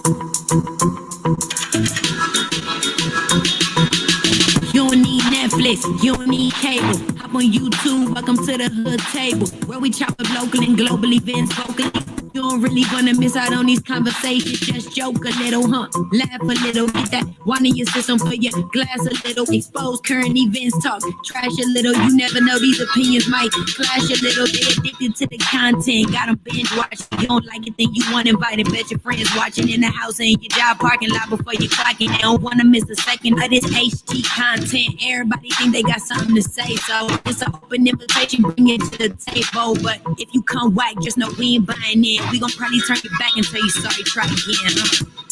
You don't need Netflix, you don't need cable. Hop on YouTube, welcome to the hood table. Where we chop up local and global events vocally. You don't really wanna miss out on these conversations. Just joke a little, huh? Laugh a little, get that wine in your system for your glass a little. Expose current events, talk trash a little. You never know, these opinions might clash a little. They addicted to the content, got them binge watching. You don't like it, then you want invited. Bet your friends watching in the house and in your job parking lot before you clock it. They don't wanna miss a second of this HT content. Everybody think they got something to say, so it's an open invitation, bring it to the table. But if you come whack, just know we ain't buying in. We gon' probably turn you back and tell you sorry, try again.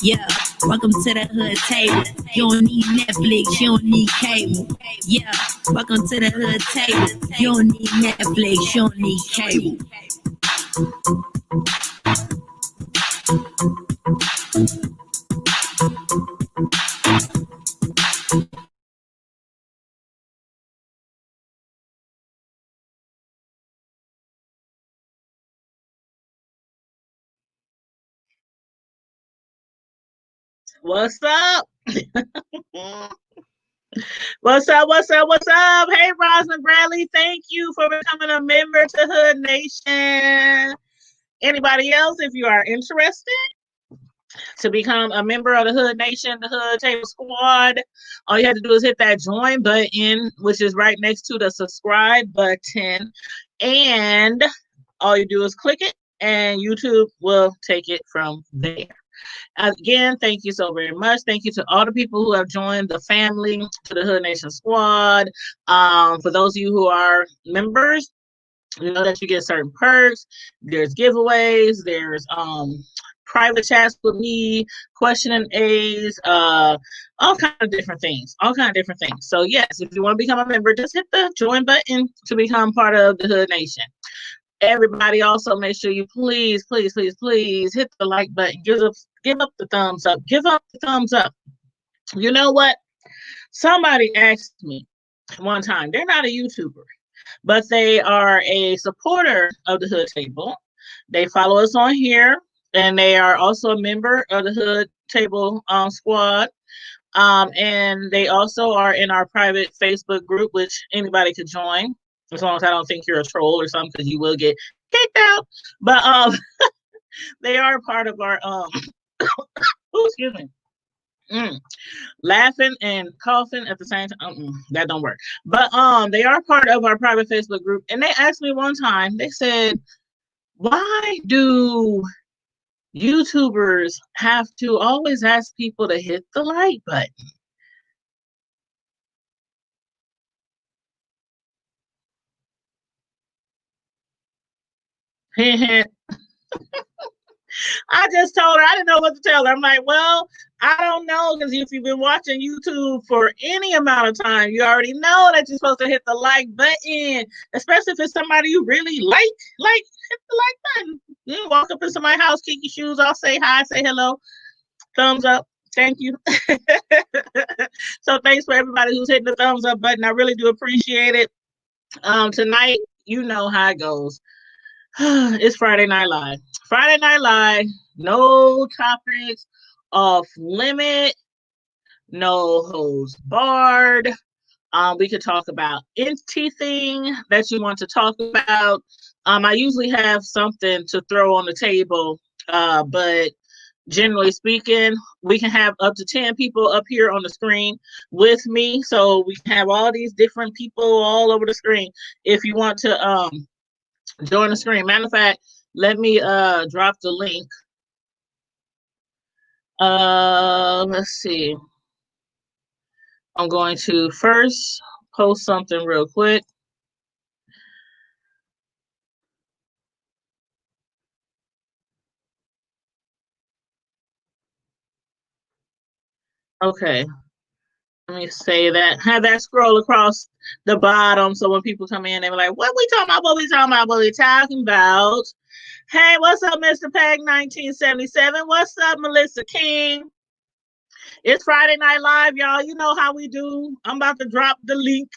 Yeah, welcome to the hood table. You don't need Netflix, you don't need cable. Yeah, welcome to the hood table. You don't need Netflix, you don't need cable. What's up? What's up? What's up? What's up? Hey, Roslyn Bradley, thank you for becoming a member to Hood Nation. Anybody else, if you are interested to become a member of the Hood Nation, the Hood Table Squad, all you have to do is hit that join button, which is right next to the subscribe button. And all you do is click it, and YouTube will take it from there. Again, thank you so very much. Thank you to all the people who have joined the family, to the Hood Nation Squad. For those of you who are members, you know that you get certain perks. There's giveaways. There's private chats with me, question and A's, all kind of different things. So yes, if you want to become a member, just hit the join button to become part of the Hood Nation. Everybody also make sure you please hit the like button. Give up the thumbs up. Give up the thumbs up. You know what? Somebody asked me one time, they're not a YouTuber, but they are a supporter of the Hood Table. They follow us on here, and they are also a member of the Hood Table Squad. And they also are in our private Facebook group, which anybody could join, as long as I don't think you're a troll or something, because you will get kicked out. But they are part of our excuse me. Laughing and coughing at the same time. That don't work. But they are part of our private Facebook group, and they asked me one time. They said, "Why do YouTubers have to always ask people to hit the like button?" I just told her, I didn't know what to tell her. I'm like, well, I don't know, because if you've been watching YouTube for any amount of time, you already know that you're supposed to hit the like button, especially if it's somebody you really like, hit the like button. You walk up in somebody's house, kick your shoes off, say hi, say hello, thumbs up. Thank you. So thanks for everybody who's hitting the thumbs up button. I really do appreciate it. Tonight, you know how it goes. It's Friday Night Live. Friday Night Live, no topics off limit, no holds barred. We could talk about anything that you want to talk about. I usually have something to throw on the table, but generally speaking, we can have up to 10 people up here on the screen with me. So we can have all these different people all over the screen. If you want to join the screen. Matter of fact, let me drop the link. Let's see. I'm going to first post something real quick. Okay. Let me say that. Have that scroll across the bottom, so when people come in, they're like, what we talking about? What we talking about? What we talking about? Hey, what's up, Mr. Peg 1977? What's up, Melissa King? It's Friday Night Live, y'all. You know how we do. I'm about to drop the link.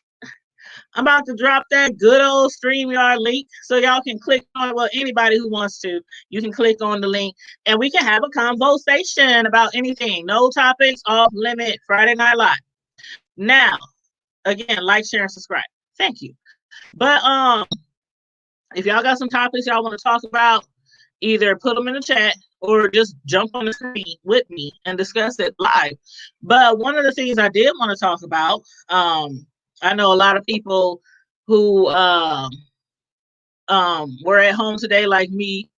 I'm about to drop that good old StreamYard link so y'all can click on it. Well, anybody who wants to, you can click on the link and we can have a conversation about anything. No topics, off limit, Friday Night Live. Now, again, like, share, and subscribe. Thank you. But if y'all got some topics y'all want to talk about, either put them in the chat or just jump on the screen with me and discuss it live. But one of the things I did want to talk about, I know a lot of people who were at home today, like me,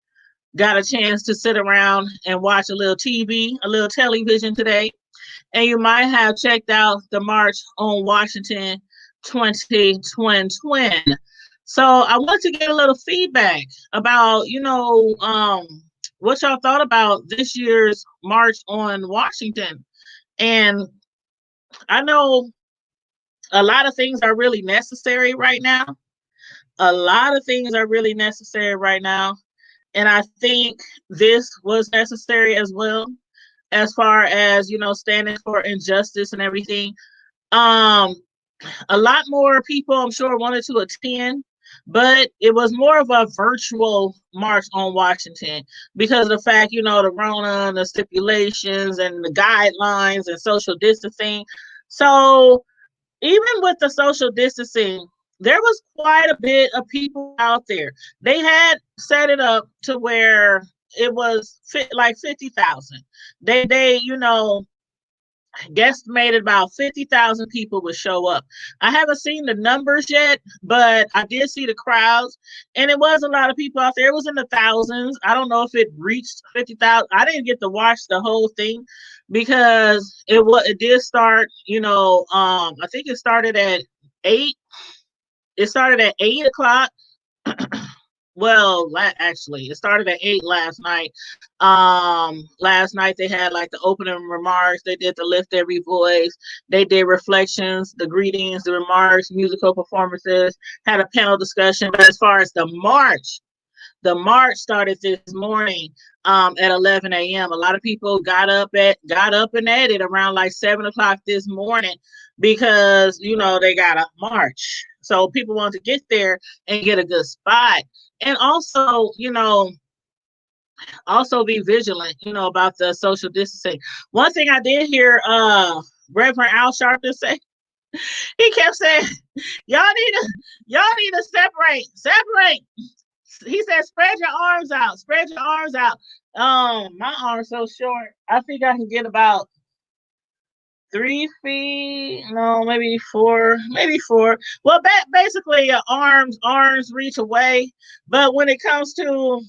got a chance to sit around and watch a little TV, a little television today. And you might have checked out the March on Washington 2020. So I want to get a little feedback about, what y'all thought about this year's March on Washington. And I know a lot of things are really necessary right now. A lot of things are really necessary right now. And I think this was necessary as well, as far as, standing for injustice and everything. A lot more people, I'm sure, wanted to attend, but it was more of a virtual March on Washington because of the fact, the Rona and the stipulations and the guidelines and social distancing. So even with the social distancing, there was quite a bit of people out there. They had set it up to where it was like 50,000. They guesstimated about 50,000 people would show up. I haven't seen the numbers yet, but I did see the crowds, and it was a lot of people out there. It was in the thousands. I don't know if it reached 50,000. I didn't get to watch the whole thing because it did start, I think it started at 8. It started at 8 o'clock. Well, actually, it started at 8 last night. Last night they had like the opening remarks. They did the lift every voice. They did reflections, the greetings, the remarks, musical performances, had a panel discussion. But as far as the march started this morning at 11 a.m. A lot of people got up and at it around like 7 o'clock this morning because, they got a march. So people want to get there and get a good spot. And also, also be vigilant, about the social distancing. One thing I did hear Reverend Al Sharpton say, he kept saying, y'all need to separate. He said, spread your arms out. My arm's so short. I think I can get about 3 feet, no, maybe 4. Well, basically, arms reach away. But when it comes to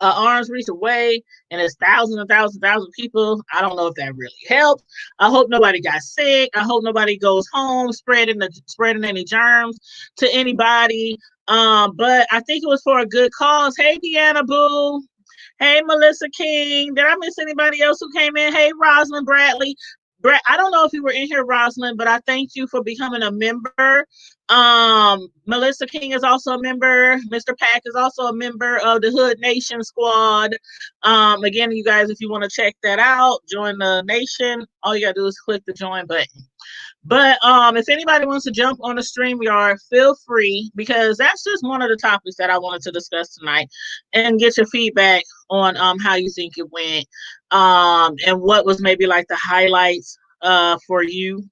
arms reach away and it's thousands and thousands of people, I don't know if that really helps. I hope nobody got sick. I hope nobody goes home spreading any germs to anybody. But I think it was for a good cause. Hey, Deanna Boo. Hey, Melissa King. Did I miss anybody else who came in? Hey, Rosalind Bradley. I don't know if you were in here, Rosalind, but I thank you for becoming a member. Melissa King is also a member. Mr. Pack is also a member of the Hood Nation Squad. Again, you guys, if you want to check that out, join the nation, all you gotta do is click the join button. But if anybody wants to jump on the StreamYard, feel free, because that's just one of the topics that I wanted to discuss tonight and get your feedback on how you think it went, and what was maybe like the highlights for you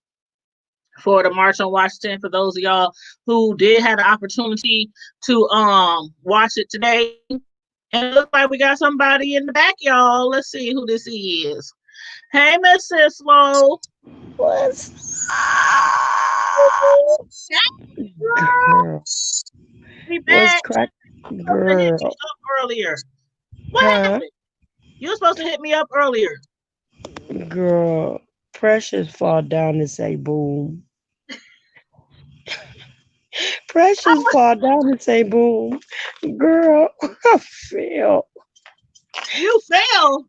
for the March on Washington, for those of y'all who did have the opportunity to watch it today. And it looks like we got somebody in the back, y'all. Let's see who this is. Hey, Miss Sislo. What's Girl. What's crack, girl? Hit me up earlier. What happened? You were supposed to hit me up earlier. Girl, Precious fall down and say boom. Precious fall down and say boom. Girl, I fell. You fell?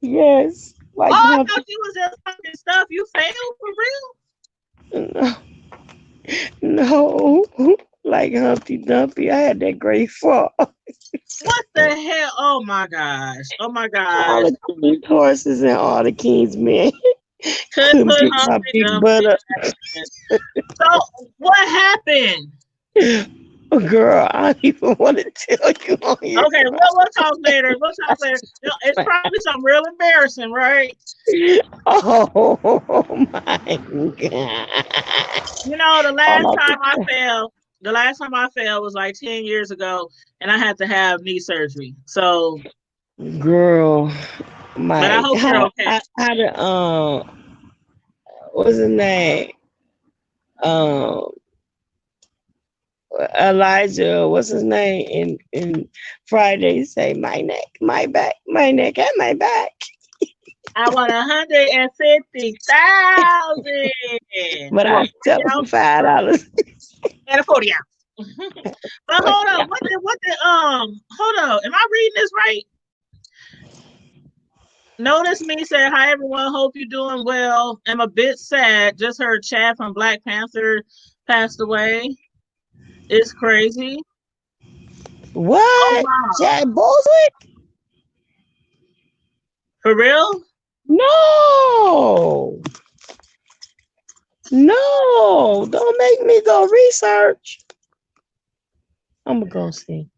Yes. Like I thought you was just talking stuff. You fell for real? No. Like Humpty Dumpty. I had that great fall. What the hell? Oh my gosh. All the king's horses and all the king's men. Couldn't Couldn't put pick my Humpty big Dumpty butt up. down. So what happened? Girl, I don't even want to tell you on here. Okay, we'll talk later. We'll talk later. You know, it's probably something real embarrassing, right? Oh my God. You know, the All last I time I could, fell, was like 10 years ago, and I had to have knee surgery. So, girl, but I my hope you're okay. how the what's his name? Um Elijah, what's his name? In Friday say my neck, my back, my neck, and my back. I want 150,000 But for I a tell 40 him ounce $5. and a 40 ounce. But But hold yeah, on, hold on. Am I reading this right? Notice me said, hi everyone, hope you're doing well. I'm a bit sad. Just heard Chad from Black Panther passed away. It's crazy. Oh what? wow. Chad Boswick? For real? No. No. Don't make me go research. I'm gonna go see.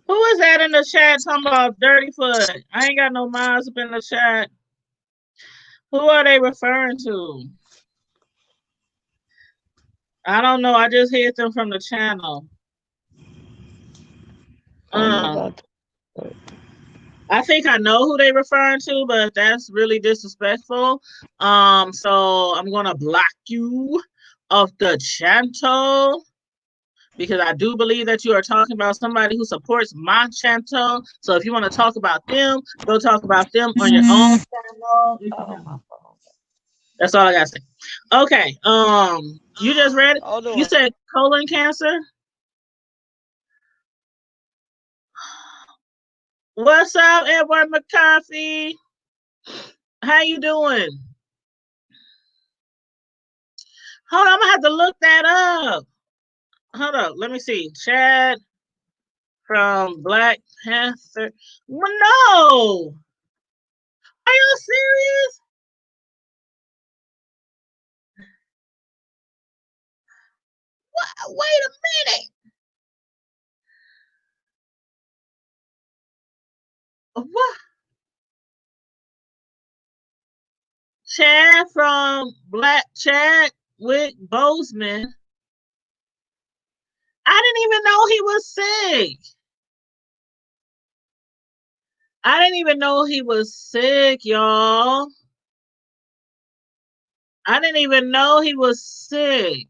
Who is that in the chat talking about Dirty Foot? I ain't got no minds up in the chat. Who are they referring to? I don't know. I just hit them from the channel. I don't know about I think I know who they referring to, but that's really disrespectful. So I'm gonna block you off the channel because I do believe that you are talking about somebody who supports my channel. So if you want to talk about them, go talk about them on your own channel. That's all I gotta say. Okay. You just read it. Hold You on. said colon cancer. What's up, Edward McCarthy? How you doing? Hold on, I'm gonna have to look that up. Hold up, let me see. Chad from Black Panther. Well, no, are you serious? What? Wait a minute. What? Chad from Black Chadwick Boseman. I didn't even know he was sick. I didn't even know he was sick, y'all. I didn't even know he was sick.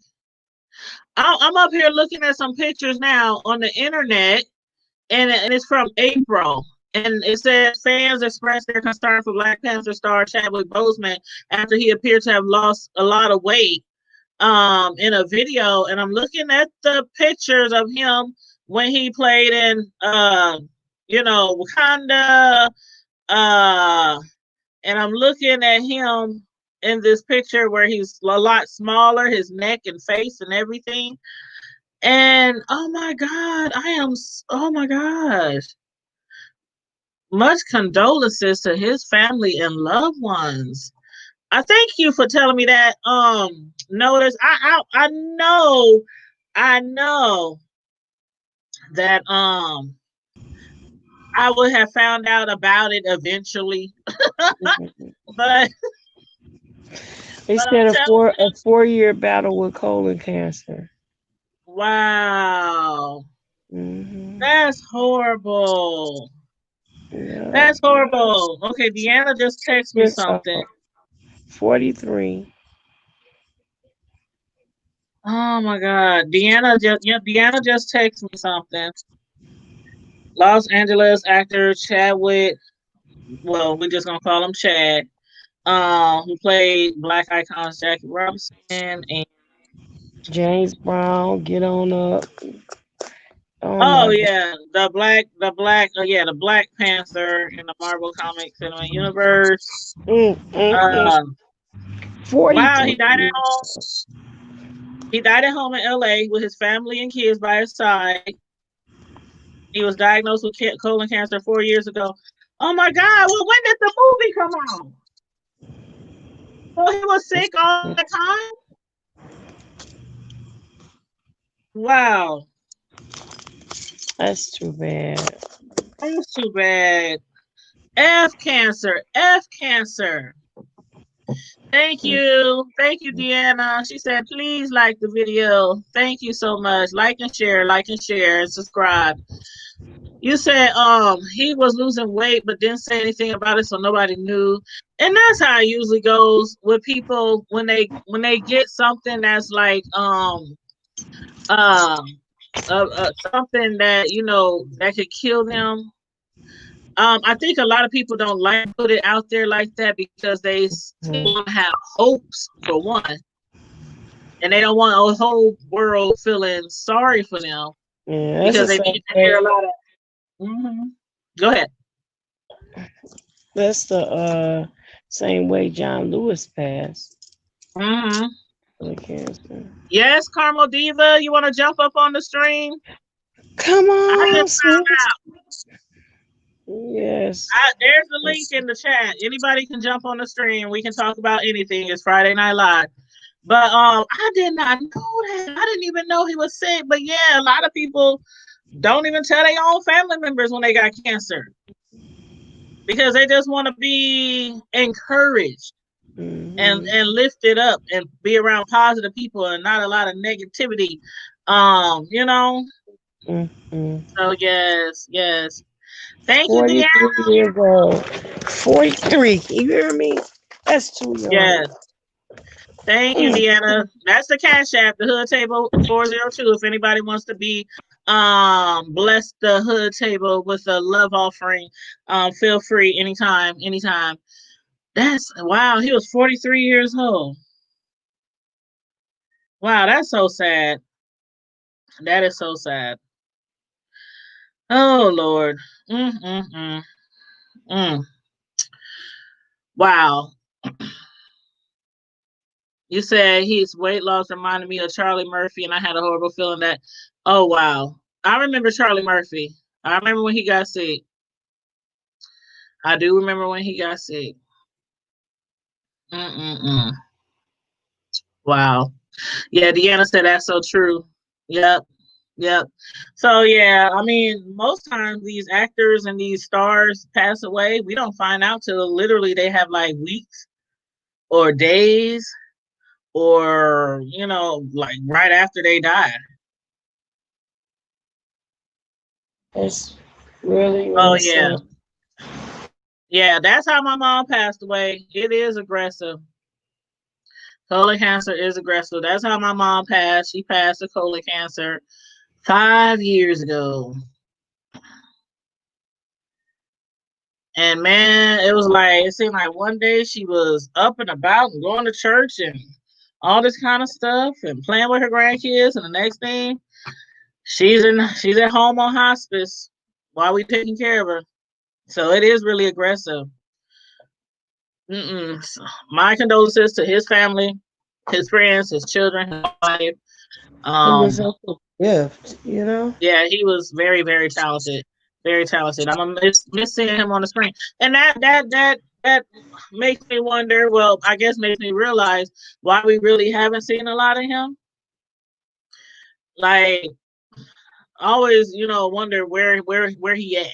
I'm up here looking at some pictures now on the internet, and it's from April. And it says fans expressed their concern for Black Panther star Chadwick Boseman after he appeared to have lost a lot of weight in a video. And I'm looking at the pictures of him when he played in Wakanda. And I'm looking at him in this picture where he's a lot smaller, his neck and face and everything. And oh my God, oh my gosh. Much condolences to his family and loved ones. I thank you for telling me that. Notice I know that I would have found out about it eventually. but They but said I'm a telling you, 4-year battle with colon cancer. wow. Mm-hmm. That's horrible. Yeah. That's horrible. Okay, Deanna just texted me Yes, something. 43. Oh my God. Deanna just texted me something. Los Angeles actor Chadwick, well, we're just gonna call him Chad, who played Black icons Jackie Robinson and James Brown, get on up. Oh oh my God. yeah, the Black Panther in the Marvel Comics Cinema Universe. Mm, mm, mm. Wow, he 43. died at home. He died at home in LA with his family and kids by his side. He was diagnosed with colon cancer 4 years ago. Oh my God! Well, when did the movie come out? So he was sick all the time? Wow. That's too bad. That's too bad. F cancer. F cancer. Thank you. Thank you, Deanna. She said, please like the video. Thank you so much. Like and share, and subscribe. You said he was losing weight but didn't say anything about it, so nobody knew. And that's how it usually goes with people when they get something that's like something that that could kill them. I think a lot of people don't like to put it out there like that because they still want to have hopes for one, and they don't want a whole world feeling sorry for them Yeah, because they need to hear a lot of. Mm-hmm. Go ahead. That's the same way John Lewis passed. Mm-hmm. Cancer. Yes, Carmel Diva, you want to jump up on the stream? Come on. I just found out. Yes. There's the link in the chat. Anybody can jump on the stream. We can talk about anything. It's Friday Night Live. But I did not know that. I didn't even know he was sick. But yeah, a lot of people don't even tell their own family members when they got cancer because they just want to be encouraged and lifted up and be around positive people and not a lot of negativity. So yes. Thank you, Deanna. 43 years old. 43. You hear me? That's too young. Yes. Thank you, Deanna. That's the Cash App, the Hood Table 402. If anybody wants to be bless the Hood Table with a love offering, feel free anytime. That's wow, he was 43 years old. Wow, that's so sad. That is so sad. Oh Lord. Wow. You said his weight loss reminded me of Charlie Murphy, and I had a horrible feeling that, oh, wow. I remember Charlie Murphy. I remember when he got sick. I do remember when he got sick. Wow. Yeah, Deanna said that's so true. Yep. So, yeah, I mean, most times these actors and these stars pass away. We don't find out till literally they have like weeks or days or, like right after they die. It's really Oh, yeah. Yeah, that's how my mom passed away. It is aggressive. Colon cancer is aggressive. That's how my mom passed. She passed of colon cancer 5 years ago. And man, it seemed like one day she was up and about and going to church and all this kind of stuff and playing with her grandkids. And the next thing, she's at home on hospice while we taking care of her. So it is really aggressive. So my condolences to his family, his friends, his children, his wife. It was a gift, Yeah, he was very, very talented. Very talented. I'm gonna miss seeing him on the screen. And that makes me wonder, well, I guess makes me realize why we really haven't seen a lot of him. Like always, wonder where he at,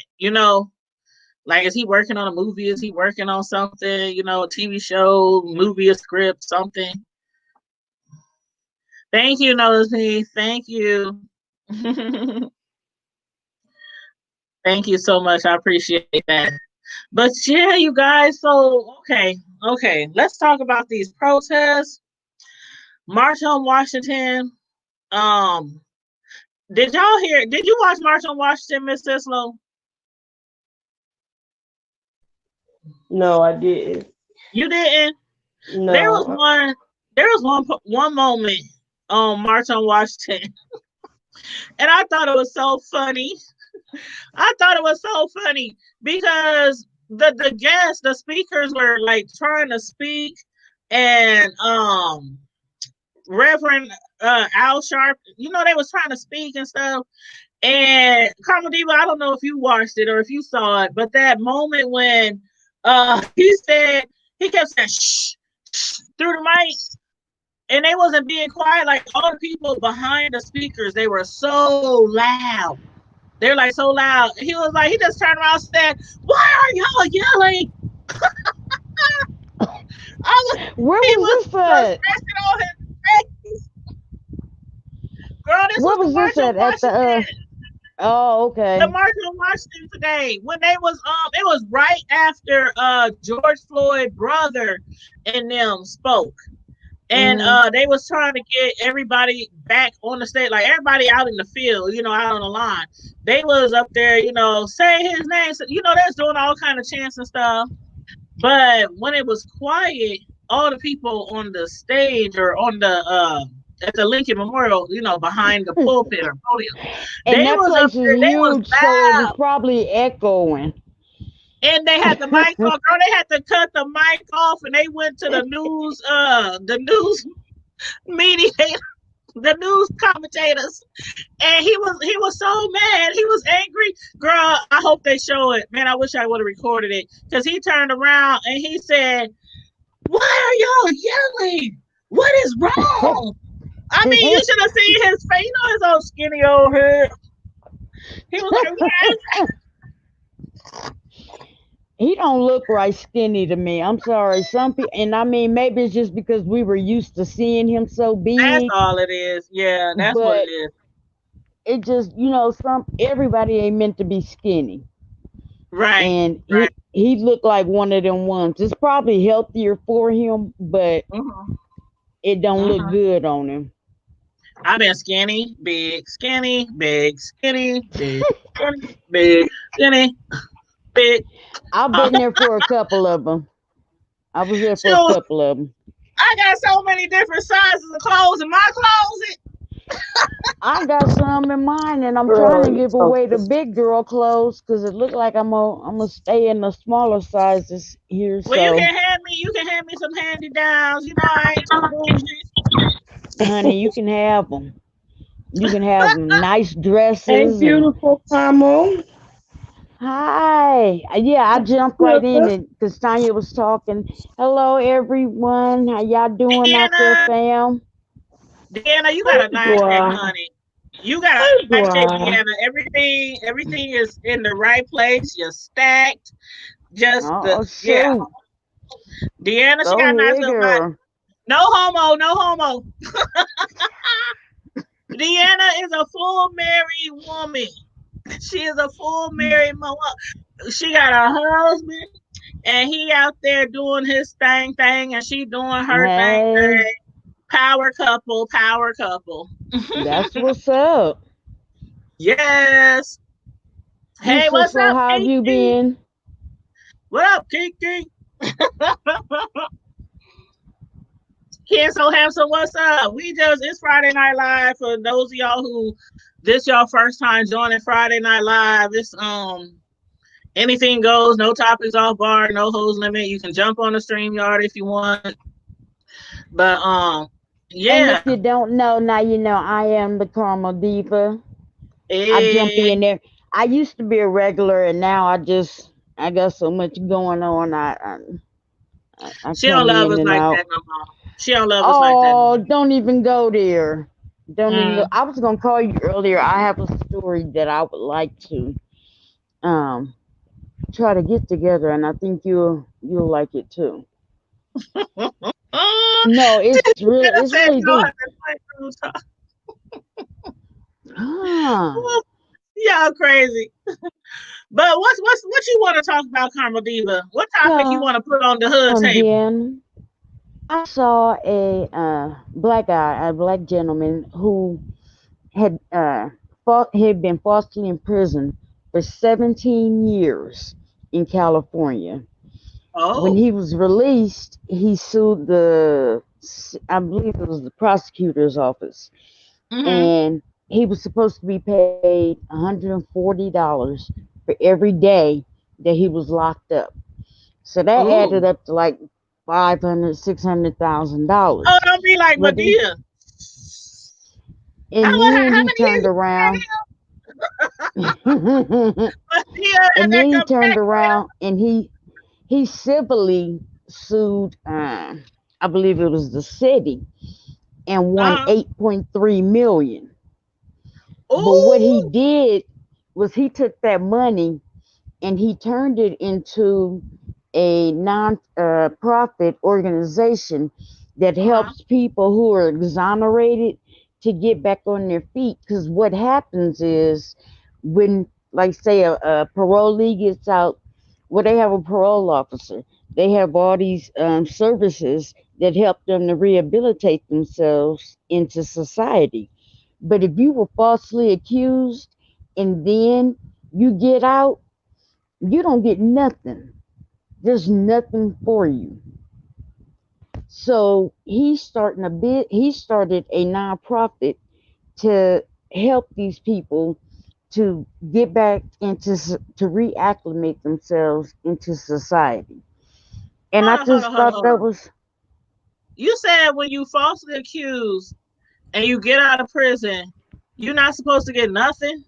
Like, is he working on a movie? Is he working on something? A TV show, movie, a script, something. Thank you, Nosy. Thank you. Thank you so much. I appreciate that. But yeah, you guys. So okay. Let's talk about these protests. March on Washington. Did y'all hear? Did you watch March on Washington, Miss Sislo? No, I didn't. You didn't? No. There was one moment on March on Washington, and I thought it was so funny. Because the speakers were like trying to speak, and Reverend Al Sharp, they was trying to speak and stuff. And Carmel Diva, I don't know if you watched it or if you saw it, but that moment when he kept saying, shh, through the mic, and they wasn't being quiet. Like all the people behind the speakers, they were so loud. They're like so loud. He was like, he just turned around and said, "Why are y'all yelling?" Where He was was this at? expressing on his face. Girl, this Where was the was this March on at the Washington. oh, The okay. March on Washington today. When they was it was right after George Floyd brother and them spoke. And Mm-hmm. they was trying to get everybody back on the stage, like everybody out in the field, out on the line. They was up there, say his name. So, that's doing all kind of chants and stuff. But when it was quiet, all the people on the stage or on the at the Lincoln Memorial, behind the pulpit or podium, And they that was up place is there. They was huge, so it was loud, probably echoing. and they had the mics off. Girl, they had to cut the mic off, and they went to the news media, the news commentators, and he was so mad. He was angry. Girl, I hope they show it. Man, I wish I would have recorded it, because he turned around and he said, "Why are y'all yelling? What is wrong?" I mean, you should have seen his face. His old skinny old head. He was like, He don't look right skinny to me. I'm sorry. Some people, and I mean, maybe it's just because we were used to seeing him so "That's big, all it is." Yeah, that's what it but is. it just, everybody ain't meant to be skinny. Right, And right. he looked like one of them ones. It's probably healthier for him, but Mm-hmm, it don't look mm-hmm. good on him. I've been skinny, big, skinny, big, skinny, big, skinny, big, skinny, big. I've been there for a couple of them. I was there for a So couple of them. I got so many different sizes of clothes in my closet. I got some in mine, and I'm trying to give away the big girl clothes because it looked like I'm gonna stay in the smaller sizes here. Well, you So, can hand me some handy downs. I ain't too bougie. honey, you can have them. You can have them. Nice Hey, dresses and beautiful Carmel. hi. Yeah, I jumped right in it because Tanya was talking. Hello, everyone. How y'all doing out there, Deanna, fam? Deanna, you got Hey, a nice shape, boy. honey. You got Hey, a nice shape, boy. Deanna. Everything is in the right place. You're stacked. Just Oh, yeah. shoot. Deanna, she Go got a nice ahead, little body. girl. No homo, no homo. Deanna is a full married woman. She is a full married woman. She got a husband, and he out there doing his thing, and she doing her Hey, thing. Power couple, power couple. that's what's up. Yes. And Hey, what's so up, how have you Kiki? been? What up, Kiki? Ken So Handsome, what's up? It's Friday Night Live for those of y'all who this y'all first time joining Friday Night Live. It's anything goes, no topics off bar, no holds limit. You can jump on the StreamYard if you want. But And yeah. if you don't know, now you know I am the Caramel Diva. I jump Hey, in there. I used to be a regular, and now I got so much going on. I she don't come love in us and like out. that no more. She don't love us like that no Oh, more. don't even go there. Don't even go. Mm. I was gonna call you earlier. I have a story that I would like to um try to get together, and I think you'll like it too. No, Jenna it's said really you don't deep. have to play through talk. Ah, Y'all crazy. But what you want to talk about, Karma Diva? What topic you so want to put on the hood table? then I saw a black gentleman who had had been falsely in prison for 17 years in California. When Oh. he was released, he sued I believe it was the prosecutor's office, Mm-hmm. and he was supposed to be paid $140 for every day that he was locked up. So that added Ooh. up to like 500, Oh, $600,000. don't be like But he, Medea. in the end, How he many years turned you been around. and Medea had that then he come turned back for him? around and he civilly sued. I believe it was the city, and won Uh-huh. 8.3 million. But what he Ooh. did was he took that money and he turned it into a non-profit organization that Uh-huh. helps people who are exonerated to get back on their feet. Because what happens is when, like, say a parolee gets out, well, they have a parole officer. They have all these services that help them to rehabilitate themselves into society. But if you were falsely accused and then you get out, you don't get nothing. There's nothing for you. So he started a nonprofit to help these people to get back to reacclimate themselves into society. And I Hold on, hold just on, hold on, thought hold that on. was, You said when you falsely accused and you get out of prison, you're not supposed to get nothing.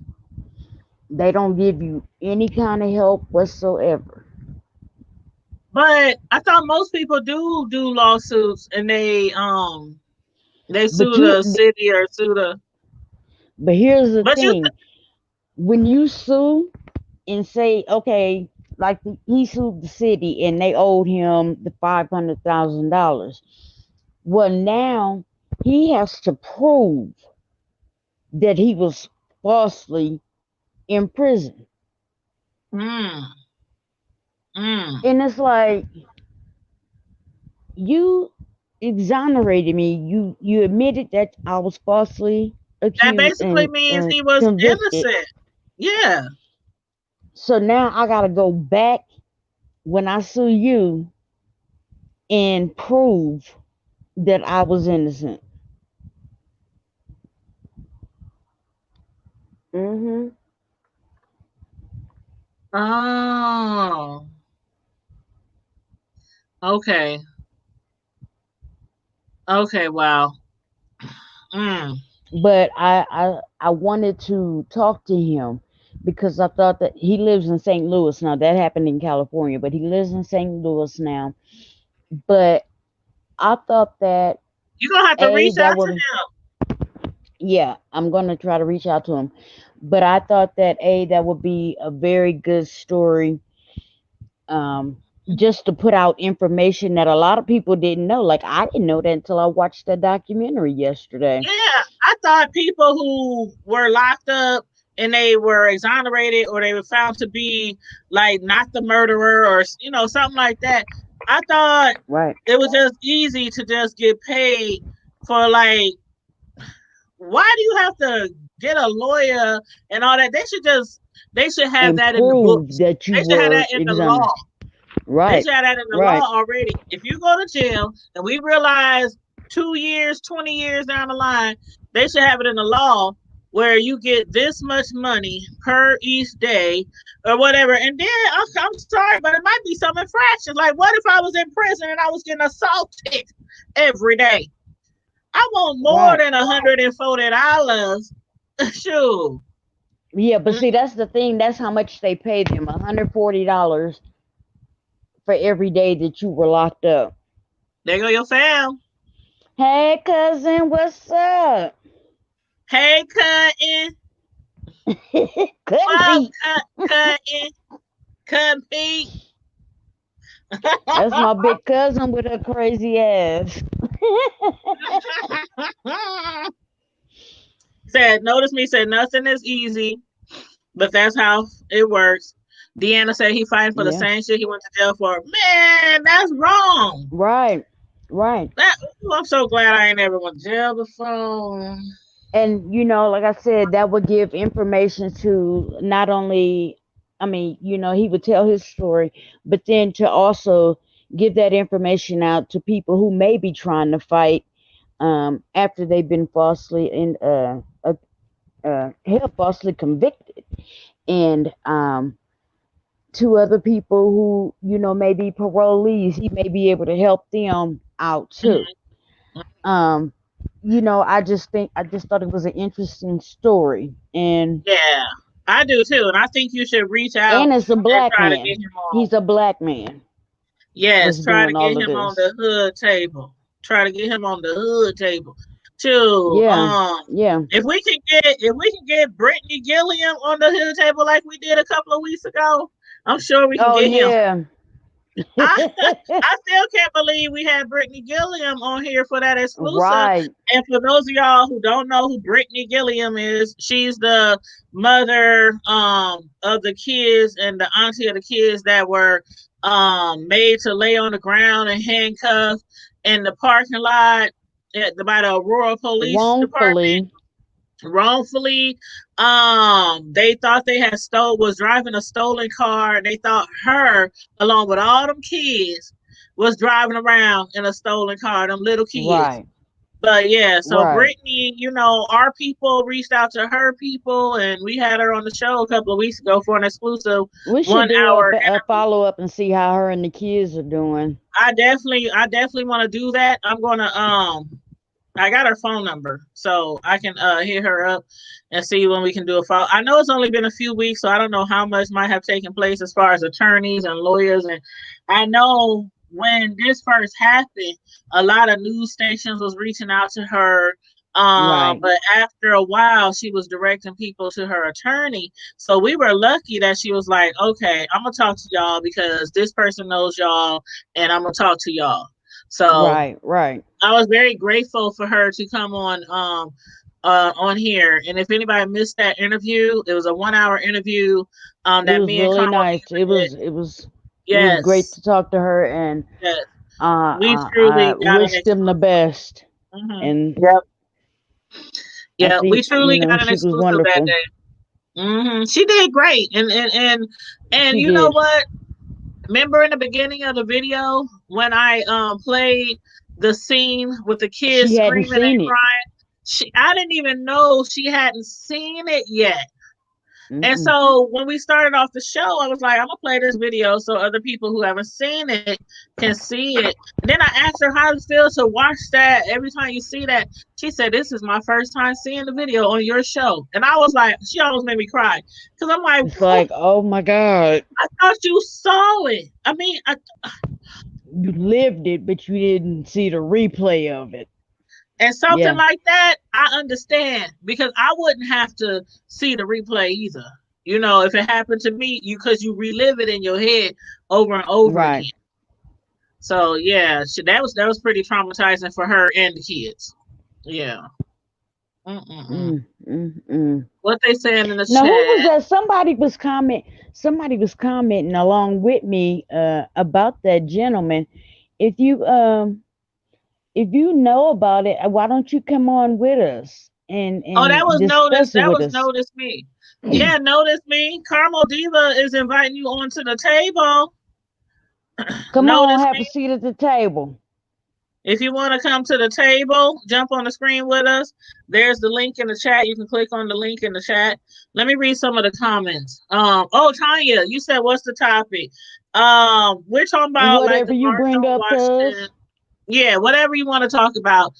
they don't give you any kind of help whatsoever. But I thought most people do lawsuits and they But sue you the city or sue the. but here's the But you thing. When you sue and say, okay, like he sued the city and they owed him the $500,000. Well, now he has to prove that he was falsely in prison. mm, mm. And it's like, you exonerated me. You admitted that I was falsely That accused basically and means he was convicted. innocent. Yeah. So now I got to go back when I sue you and prove that I was innocent. Hmm. Oh. Okay. Okay. Wow. Mm. But I wanted to talk to him because I thought that he lives in St. Louis now. That happened in California, but he lives in St. Louis now. But I thought that You're gonna have to a reach that out to would him. yeah, I'm gonna try to reach out to him. But I thought that that would be a very good story, um, just to put out information that a lot of people didn't know. Like I didn't know that until I watched the documentary yesterday. Yeah, I thought people who were locked up and they were exonerated or they were found to be like not the murderer or something like that. I thought Right. it was just easy to just get paid for like. Why do you have to get a lawyer and all that? They should have And that in the prove books. that you They should have were that in the law. exonerated. They Right. should have that in the Right. law already. If you go to jail and we realize 2 years, 20 years down the line, they should have it in the law where you get this much money per each day or whatever. And then I'm sorry, but it might be some infractions. Like, what if I was in prison and I was getting assaulted every day? I want more Right. than $140. Shoot. Yeah, but see, that's the thing. That's how much they paid him, $140 for every day that you were locked up. There go your fam. Hey, cousin, what's up? Hey, cutting. Couldn't Well, be. cutting. Compete. That's my big cousin with her crazy ass. Notice me, said nothing is easy, but that's how it works. Deanna said he fighting for the Yeah. same shit he went to jail for. Man, that's wrong. Right. Right. I'm so glad I ain't ever went to jail before. And like I said, that would give information to not only, I mean, he would tell his story, but then to also give that information out to people who may be trying to fight after they've been falsely convicted, and to other people who may be parolees, he may be able to help them out too. Mhm. um I just thought it was an interesting story, and Yeah, I do too, and I think you should reach out it's a and black try to get man. him on. He's a black man Yes, that's try to doing get all of him on this. the hood table. Try to get him on the hood table. Too. Yeah. Yeah. If we can get Brittany Gilliam on the hood table like we did a couple of weeks ago, I'm sure we can Oh get him. yeah. I I still can't believe we had Brittany Gilliam on here for that exclusive. Right. And for those of y'all who don't know who Brittany Gilliam is, she's the mother of the kids and the auntie of the kids that were made to lay on the ground and handcuffed in the parking lot by the Aurora Police Department Wrongfully. wrongfully. They thought they had was driving a stolen car. They thought her, along with all them kids, was driving around in a stolen car, them little kids. Right. But yeah, so Right. Brittany, our people reached out to her people, and we had her on the show a couple of weeks ago for an exclusive We should 1 do hour a interview. follow up and see how her and the kids are doing. I definitely want to do that. I'm gonna I got her phone number, so I can hit her up and see when we can do a follow. I know it's only been a few weeks, so I don't know how much might have taken place as far as attorneys and lawyers. And I know when this first happened, a lot of news stations was reaching out to her. Right. But after a while, she was directing people to her attorney. So we were lucky that she was like, "Okay, I'm gonna talk to y'all because this person knows y'all, and I'm gonna talk to y'all." So Right. Right. I was very grateful for her to come on here. And if anybody missed that interview, it was a 1 hour interview It that was me and really Carmel nice. It did. was great Yes. to talk to her, and Yes. We I truly got wish them the best. And Yep. I Yeah, we think truly got an she was exclusive that wonderful. day. She did great. And She you know did. what? Remember in the beginning of the video when I played the scene with the kids She hadn't screaming and seen it. crying? I didn't even know she hadn't seen it yet. And Mm-mm. so when we started off the show, I was like, I'm gonna play this video so other people who haven't seen it can see it. And then I asked her how it feels to watch that every time you see that. She said, "This is my first time seeing the video on your show." And I was like, she almost made me cry. Because I'm like, It's like, oh my God, I thought you saw it. I mean, you lived it, but you didn't see the replay of it. and something Yeah. like that, I understand because I wouldn't have to see the replay either. If it happened to me, because you relive it in your head over and over Right. again. So yeah, that was pretty traumatizing for her and the kids. Yeah. What they saying in the Now, who was chat? that? Somebody was commenting along with me about that gentleman. If you know about it, why don't you come on with us and Oh, that was discuss it That with was us? Notice Me. Yeah, Notice Me. Carmel Diva is inviting you onto the table. Come Notice on, have Me. a seat at the table. If you want to come to the table, jump on the screen with us. There's the link in the chat. You can click on the link in the chat. Let me read some of the comments. Oh, Tanya, you said what's the topic? We're talking about like Whatever the you march bring on up to Washington. us. Yeah, whatever you want to talk about.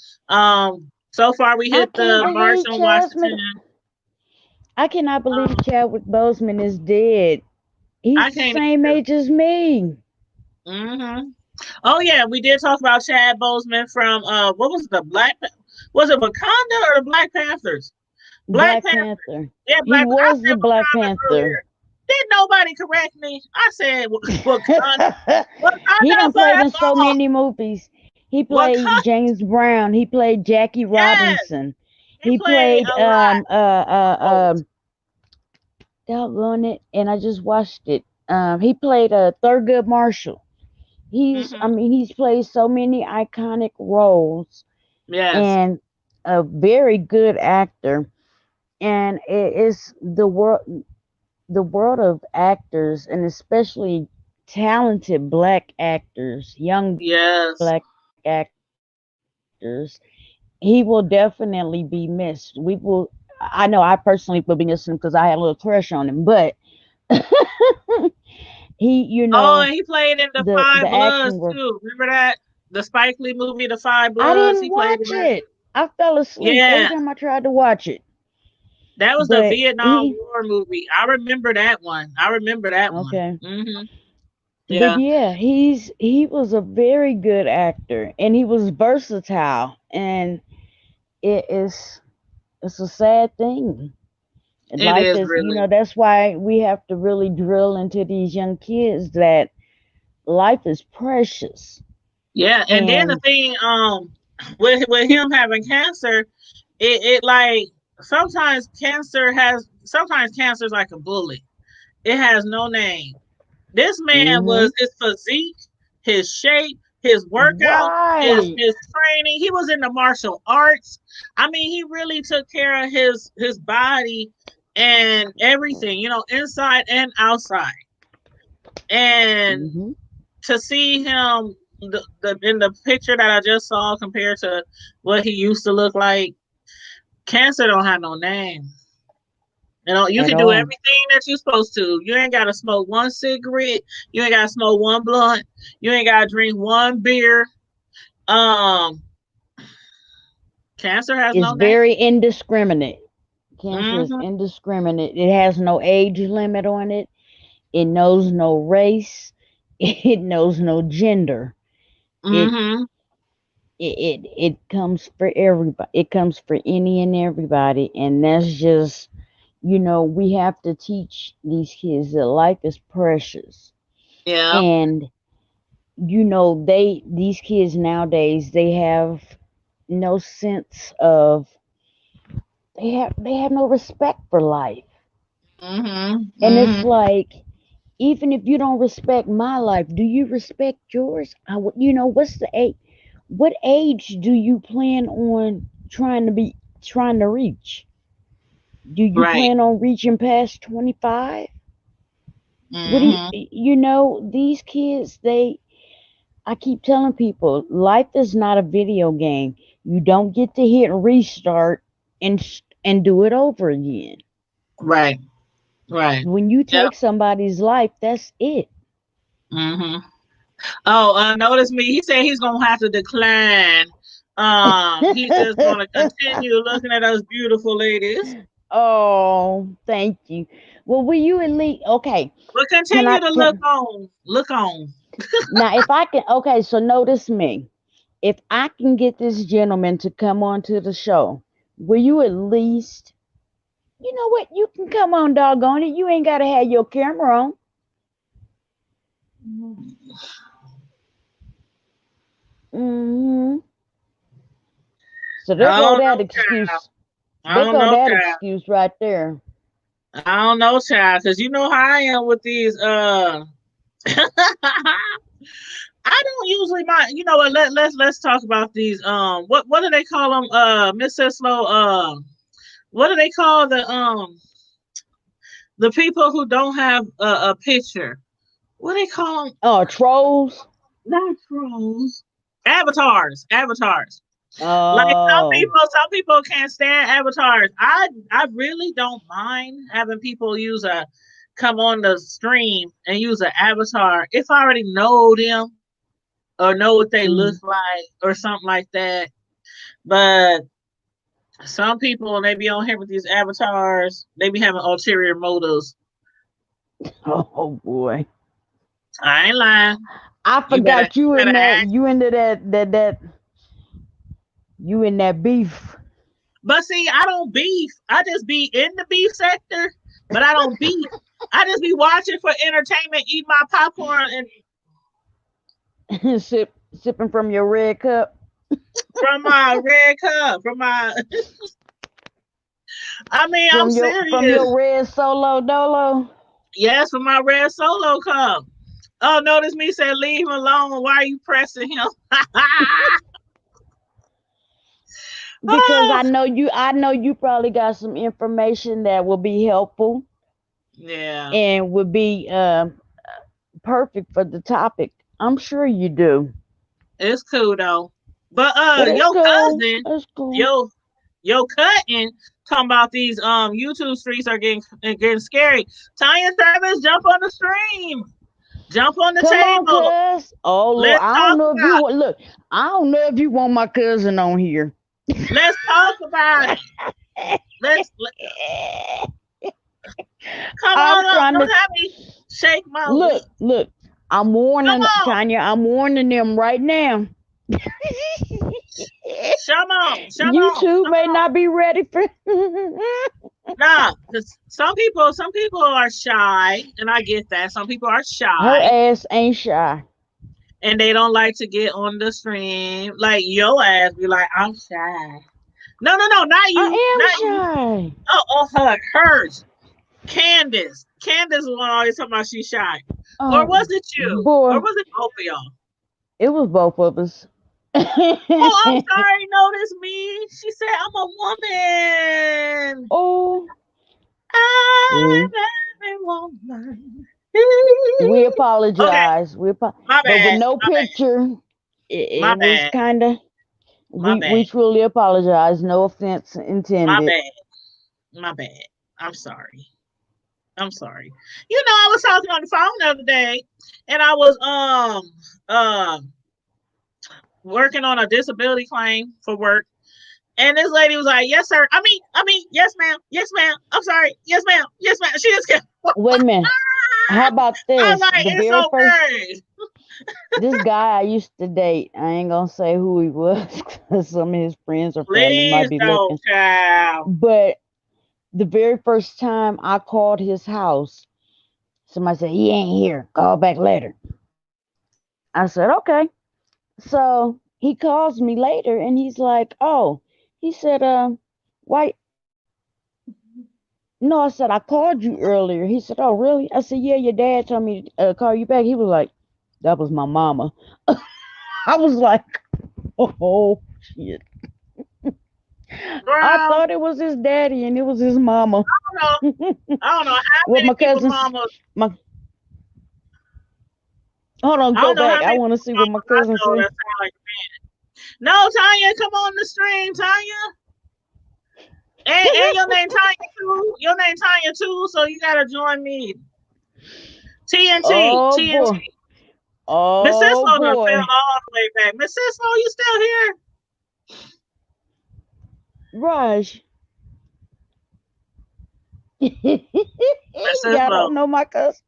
So far we hit the march on Washington. I cannot believe Chadwick Boseman is dead. He's the same age as me. Oh yeah, we did talk about Chad Boseman from what was the was it Wakanda or the Black Panthers? Black Panther. Yeah, He was the Black Panther. Did nobody correct me? I said Wakanda. He done played in so many movies. He played Wakanda. James Brown. He played Jackie Robinson. He played a lot. doggone it, and I just watched it. He played Thurgood Marshall. He's played so many iconic roles. Yes. And a very good actor. And it is the world of actors, and especially talented Black actors, young Black actors. He will definitely be missed. I know I personally will be missing him because I had a little crush on him, but he, Oh, and he played in the Five Bloods too. Remember that? The Spike Lee movie, The Five Bloods. I didn't watch it. I fell asleep every time I tried to watch it. That was the Vietnam War movie. I remember that one. Okay. Yeah, yeah, he was a very good actor, and he was versatile, and it is it's a sad thing. it Life is is, really. that's why we have to really drill into these young kids that life is precious. Yeah, and then the And thing, with him having cancer, it like sometimes cancer is like a bully. It has no name. This man hmm was his physique, his shape, his workout, right, his training. He was in the martial arts. I mean, he really took care of his body and everything, inside and outside. And hmm to see him in the picture that I just saw compared to what he used to look like, cancer don't have no name. You at can do all. everything that you're supposed to. You ain't gotta smoke one cigarette. You ain't gotta smoke one blunt. You ain't gotta drink one beer. Um, Cancer has It's no name. very indiscriminate. Cancer is Mm-hmm. indiscriminate. It has no age limit on it. It knows no race. It knows no gender. It Mm-hmm. it comes for everybody. It comes for any and everybody, and that's just, we have to teach these kids that life is precious. Yeah. And these kids nowadays, they have no sense of, they have no respect for life. Mm-hmm. And it's Mm-hmm. like, even if you don't respect my life, do you respect yours? What's the age? What age do you plan on trying to reach? Do you Right. plan on reaching past 25? What do Mm-hmm. these kids, I keep telling people, life is not a video game. You don't get to hit restart and do it over again. Right. Right. When you Yep. take somebody's life, that's it. Mm-hmm. Oh, notice me. He said he's gonna have to decline. He's just gonna continue looking at us beautiful ladies. Oh, thank you. Well, will you at least, okay? But Can I continue to look can on. Look on. Now, if I can, okay, so notice me. If I can get this gentleman to come on to the show, will you at least, you know what? You can come on, doggone it. You ain't got to have your camera on. hmm So there I go don't that know, child. excuse. I There don't go know, that child. excuse right there. I don't know, child, because you know how I am with these. I don't usually mind. You know what? Let's talk about these. What do they call them? Miss Sislo. What do they call the people who don't have a picture? What do they call them? Oh, trolls. Not trolls. Avatars. Avatars. Like Oh, some people can't stand avatars. I really don't mind having people come on the stream and use an avatar if I already know them or know what they look mm. like or something like that. But some people, when they be on here with these avatars, they be having ulterior motives. Oh boy. I ain't lying. I You better forgot you in that. ask. You into that. You in that beef. But see, I don't beef. I just be in the beef sector, but I don't beef. I just be watching for entertainment, eat my popcorn, and Sipping from your red cup. from my red cup, from my. I mean, I'm From serious. your red solo dolo. Yes, from my red solo cup. Oh, notice me said, leave him alone. Why are you pressing him? Because Oh, I know you probably got some information that will be helpful yeah, and would be perfect for the topic. I'm sure you do. it's cool though. But But it's your cool. cousin, It's cool. your your cousin talking about these YouTube streets are getting scary. Tanya Travis, jump on the stream. Jump on the Come on, table. cuz. Oh Lord, Let's I don't talk know if you about want look. I don't know if you want my cousin on here. let's talk about it. Let come I'm on up. trying Don't to have me shake my look, weak. look. I'm Come warning on, Tanya. I'm warning them right now. come on, come You on, two come may on. not be ready for. Nah, because some people are shy, and I get that. Some people are Her shy, ass ain't shy. and they don't like to get on the stream. Like your ass be like, I'm shy. No, no, no, not you, I not you. am shy. Oh, hers. Candace was one always talking about she's shy. Or was Oh it you? Or boy, was it both of y'all? it was both of us. Oh, I'm sorry. No, that's me. She said I'm a woman. Oh, I'm see, a woman. we Okay, apologize. my But with bad. no My bad. picture, My it was bad. kind of. My We bad. truly apologize. No offense My intended. bad. My bad. I'm sorry. I'm sorry. You know, I was talking on the phone the other day, and I was working on a disability claim for work. And this lady was like, "Yes, sir. I mean, yes, ma'am. Yes, ma'am. I'm sorry. Yes, ma'am. Yes, ma'am." She just kept. Wait a minute. How about I was this? like, The "It's very first, okay." this guy I used to date, I ain't gonna say who he was because some of his friends or family might Please be don't, looking. child. But the very first time I called his house, somebody said, he ain't here. Call back later. I said, okay. So he calls me later and he's like, oh, he said, why? No, I said, I called you earlier. He said, oh, really? I said, yeah, your dad told me to call you back. He was like, that was my mama. I was like, oh, shit. I Girl, thought it was his daddy and it was his mama. I don't know. I don't know how Well, many my people cousins, mamas. my hold on, I go don't know how back. I many want to people see what my mamas I cousin know said. that sound like men. No, Tanya, come on the stream, Tanya. And your name Tanya too. Your name Tanya too. So you gotta join me. TNT, Oh TNT. boy. Miss Oh Cisco done fell boy. all the way back. Miss Cisco, you still here? Raj. Miss Y'all Cisco. don't know my cousin.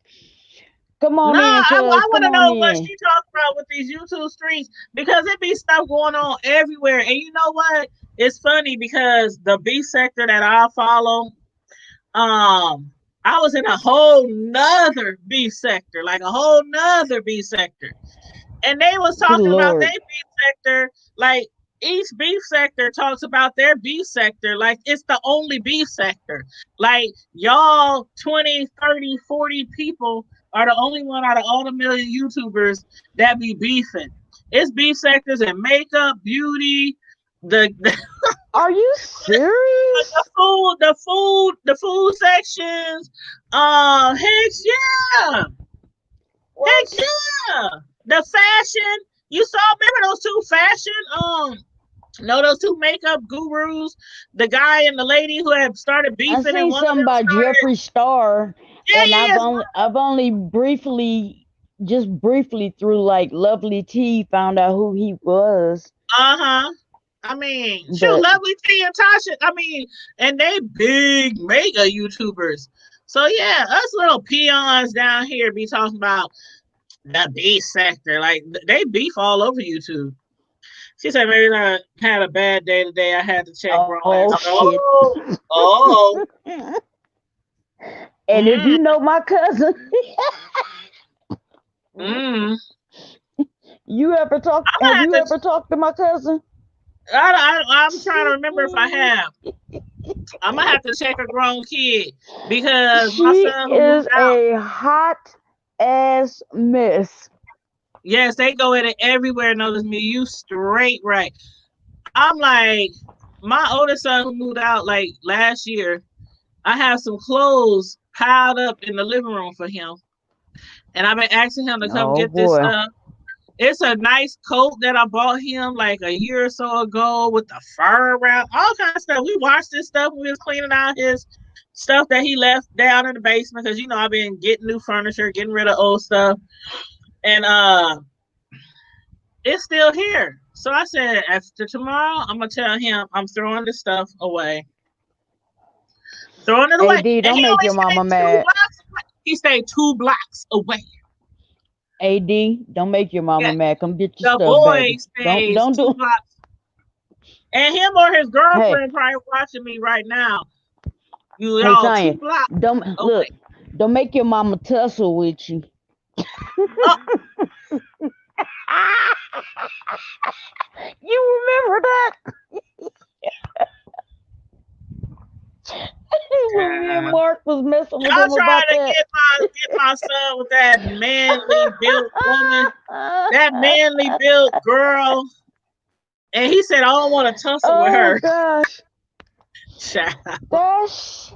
Come on No, in, I cuz. want Come to on know what in. she talks about with these YouTube streams because it be stuff going on everywhere. And you know what? It's funny because the B sector that I follow, I was in a whole nother B sector, like a whole nother B sector. And they was Good talking about their Lord. beef sector, like each beef sector talks about their beef sector like it's the only beef sector. Like y'all 20, 30, 40 people are the only one out of all the million YouTubers that be beefing. It's beef sectors in makeup, beauty, the Are you the serious? food, the food sections. Heck yeah. Heck What? yeah. The fashion. You saw, remember those two fashion, no, those two makeup gurus, the guy and the lady who had started I beefing, and seen one of something them about started, Jeffree Star, yeah, and yeah, yes, I've only briefly, just briefly through like Lovely T found out who he was. uh-huh. I mean, shoot, But Lovely T and Tasha, I mean, and they big mega YouTubers. So yeah, us little peons down here be talking about the beef sector. Like they beef all over YouTube. She said maybe I had a bad day today. I had to check grown oh ass. shit. Oh, oh. And if Mm, you know my cousin, mm. you ever talk? I'm Have gonna have you to. ever talked to my cousin? I'm trying to remember if I have. I'm gonna have to check a grown kid because my She son who moved is out. a hot ass mess. Yes, they go in it everywhere. Notice me. You straight right. I'm like my oldest son who moved out like last year. I have some clothes piled up in the living room for him, and I've been asking him to come Oh get this boy. stuff. It's a nice coat that I bought him like a year or so ago with the fur around, all kinds of stuff. We watched this stuff when we was cleaning out his stuff that he left down in the basement because you know I've been getting new furniture, getting rid of old stuff, and it's still here. So I said after tomorrow, I'm gonna tell him I'm throwing this stuff away, throwing it away, AD, and don't he make only your stayed mama two mad. blocks away. He stayed 2 blocks away. AD, don't make your mama Yeah, mad. Come get your the stuff, boy baby. Don't stays don't two do. blocks. And him or his Hey, girlfriend probably watching me right now. You hey, all 2 Tanya, blocks don't look. away. Don't make your mama tussle with you. Oh, You remember that? When me and child. Mark was messing with Y'all him trying about to that. get my son with that manly built woman, that manly built girl. And he said, I don't want to tussle with Oh her. gosh, Child. that's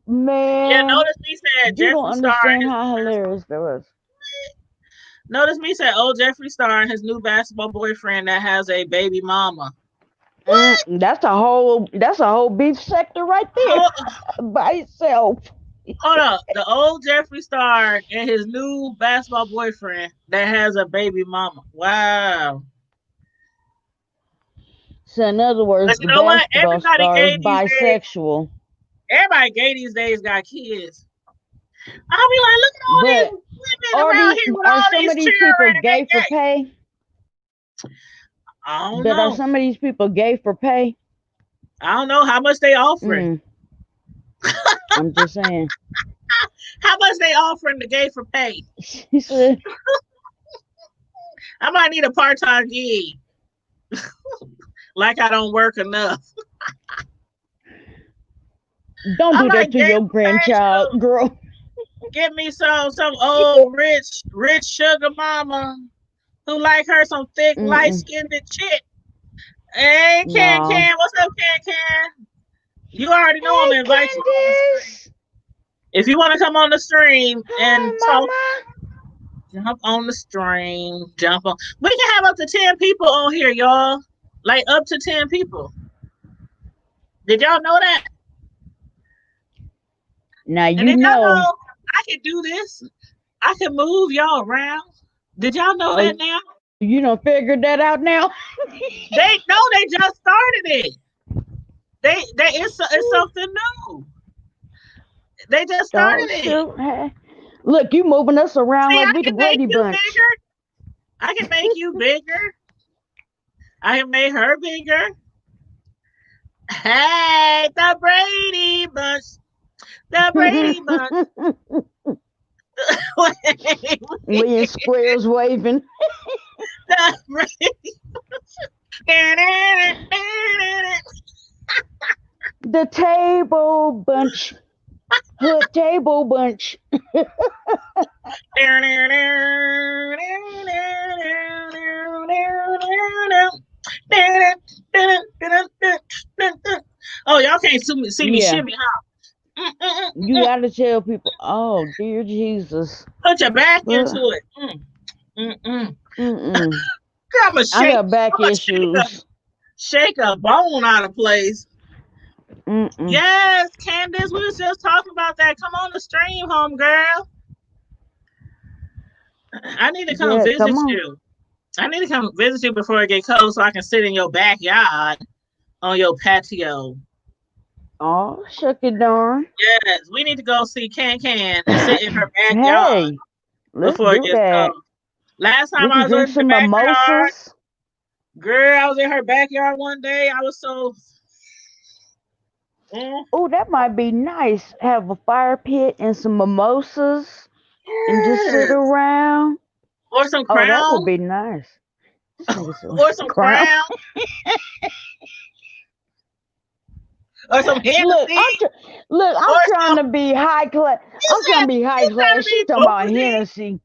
Yeah, man. notice me said You don't Jeffree Star and understand his how new hilarious that was. notice me said, oh, Jeffree Star and his new basketball boyfriend that has a baby mama. That's a whole beef sector right there Hold, by itself. hold up. The old Jeffree Star and his new basketball boyfriend that has a baby mama. Wow. So in other words, But you the know what? basketball Everybody star is gay these days. bisexual. Everybody gay these days got kids. I'll be like, look at all these But women around here with are all some these of these people children and gay they for gay. pay? I don't But are know. some of these people gay for pay? I don't know how much they offering. I'm just saying. How much they offering the gay for pay? He said, I might need a part-time gig. Like I don't work enough. don't I do like that to gay your for pay. grandchild, girl. Get me some old rich sugar mama who like her some thick light-skinned chick. Hey, Can. No. What's up, Can? You already know I'm Hey, gonna invite you on the stream. Candice. If you want to come on the stream and Hi, talk, Mama. jump on the stream. Jump on. We can have up to 10 people on here, y'all. Like up to 10 people. Did y'all know that? Now And you did y'all know. know I can do this? I can move y'all around. Did y'all know that now? You done figured that out now? They just started it. It's something new. They just started it. Hey. Look, you moving us around See, like I we the can make Brady you Bunch. bigger. I can make you bigger. I can make her bigger. Hey, the Brady Bunch. The Brady Bunch. We in squares waving. The Brady The table bunch. Hood table bunch. Oh, y'all can't see me Yeah. shimmy, huh? You gotta tell people, oh dear Jesus. Put your back into it. I'm a I got back issues. Shake a bone out of place. Yes, Candice, we was just talking about that. Come on the stream, home girl. I need to come visit you. I need to come visit you before it get cold so I can sit in your backyard on your patio. Oh, shuck it darn. Yes, we need to go see Can and sit in her backyard before it gets cold. Last time I was in the backyard, girl, I was in her backyard one day. I was so... Oh, that might be nice. Have a fire pit and some mimosas and just sit around. Or some crown. Oh, that would be nice. Or some crown. Or some Hennessy. I'm trying to be high class. I'm trying to be high class. She's talking about Hennessy.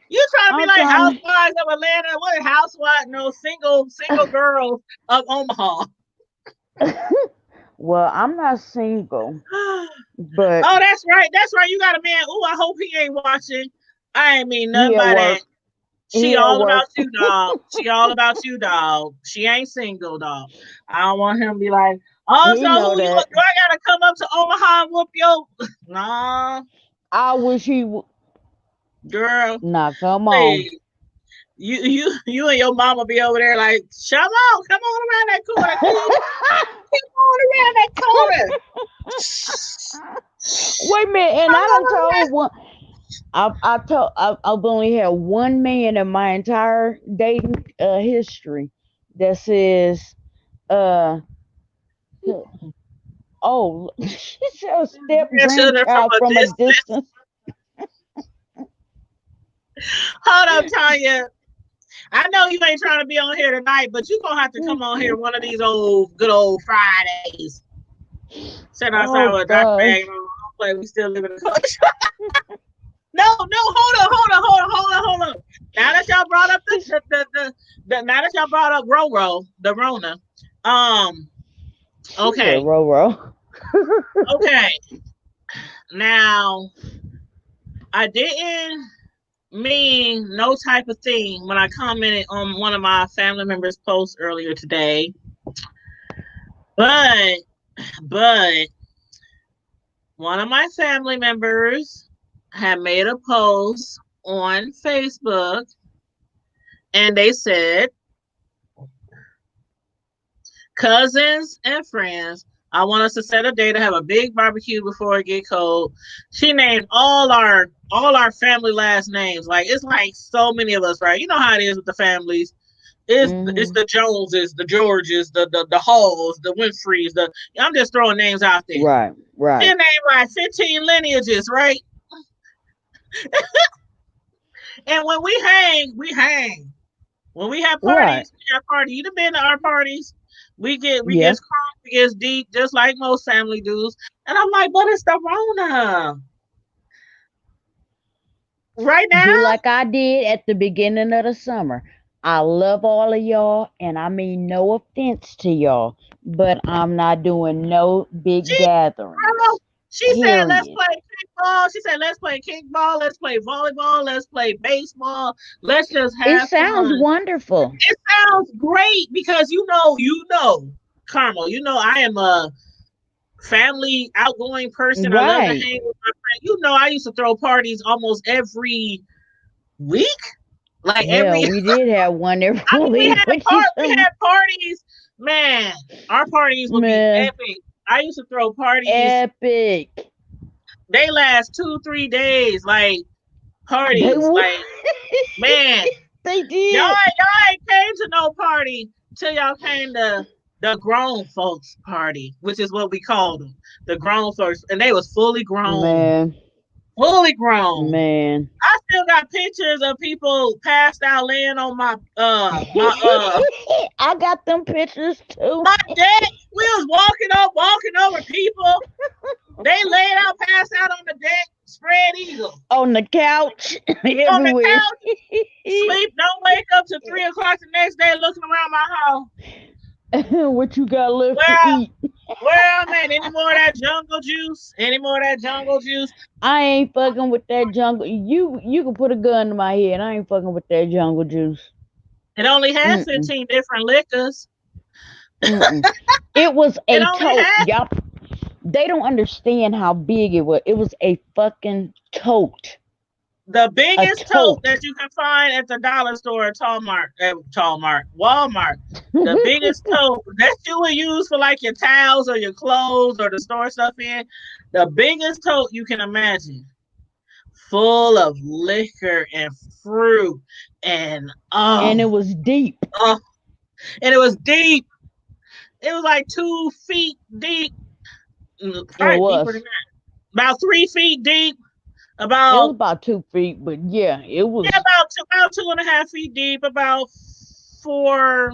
You trying to be like Housewives of Atlanta? What is Housewives? No, single girls of Omaha. Well, I'm not single, but oh, that's right. You got a man. Oh, I hope he ain't watching. I ain't mean nothing by that. She all about you, dog. She all about you, dog. She ain't single, dog. I don't want him to be like, oh, so do I gotta come up to Omaha and whoop your? Nah. I wish he would. Girl. Nah, come on. You and your mama be over there like, come on around that corner. Come on around that corner. Wait a minute, and I done told one. I've only had one man in my entire dating history that says, uh, oh, she said a step Grandchildren from grandchild a from a distance. distance. Hold up, Tanya. I know you ain't trying to be on here tonight, but you gonna have to come on here one of these good old Fridays. Sit outside Oh with a diaper gosh. bag on. Don't play. We still live in the country. No, hold on. Now that y'all brought up now that y'all brought up the Rona. She Okay, said Roro. okay. Now I didn't mean no type of thing when I commented on one of my family members' posts earlier today. But one of my family members had made a post on Facebook and they said, cousins and friends, I want us to set a day to have a big barbecue before it get cold. She named all our family last names. Like it's like so many of us, right? You know how it is with the families. It's the Joneses, the Georges, the Halls, the Winfreys. I'm just throwing names out there. Right. She named like 15 lineages, right? And when we hang. When we have parties, we have parties. You've been to our parties. We get crunk, we get deep, just like most family dudes. And I'm like, but it's the Rona. Right now? Do like I did at the beginning of the summer. I love all of y'all, and I mean no offense to y'all, but I'm not doing no big gatherings. She said, let's Period. play kickball. She said, let's play kickball. Let's play volleyball. Let's play baseball. Let's just It have sounds fun. wonderful. It sounds great because you know, Carmel, I am a family outgoing person. I love to Right. hang with my friends. You know, I used to throw parties almost every week. Like Hell, we did have one every I mean, week. we had parties. Man, our parties would be epic. I used to throw parties. Epic. They last 2-3 days, like parties. Like, man, they did. Y'all ain't came to no party till y'all came to the grown folks party, which is what we called them, the grown folks, and they was fully grown. Man. Fully grown. Man. I still got pictures of people passed out laying on my I got them pictures too. My deck. We was walking over people. They laid out, passed out on the deck, spread eagle. On the couch. Everywhere. On the couch. Sleep, don't wake up till 3 o'clock the next day looking around my house. What you got left to eat? Where I'm at? Any more of that jungle juice? I ain't fucking with that jungle. You can put a gun to my head. I ain't fucking with that jungle juice. It only had 15 different liquors. It was a tote. Y'all, they don't understand how big it was. It was a fucking tote. The biggest tote that you can find at the dollar store at Walmart. The biggest tote that you would use for like your towels or your clothes or to store stuff in. The biggest tote you can imagine. Full of liquor and fruit and it was deep. And it was deep. It was like 2 feet deep. Probably deeper than that. About 3 feet deep. It was about 2 feet, but yeah, it was about 2.5 feet deep. About 4.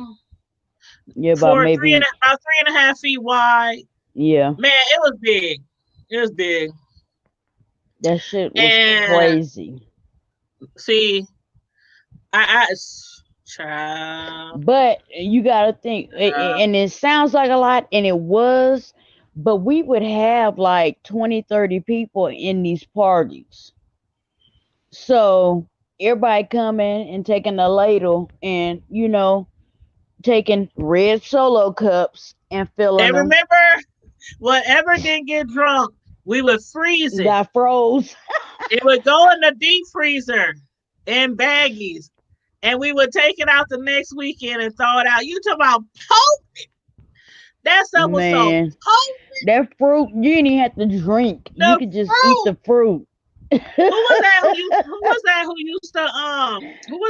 Yeah, about maybe about 3.5 feet wide. Yeah, man, it was big. It was big. That shit was crazy. See, child. But you gotta think, and it sounds like a lot, and it was. But we would have like 20, 30 people in these parties. So everybody coming and taking a ladle and, taking red Solo cups and filling them. And remember, whatever didn't get drunk, we would freeze it. Got froze. It would go in the deep freezer in baggies. And we would take it out the next weekend and throw it out. You talk about potent. That stuff was so potent. That fruit, you didn't even have to drink. You could just eat the fruit. Who was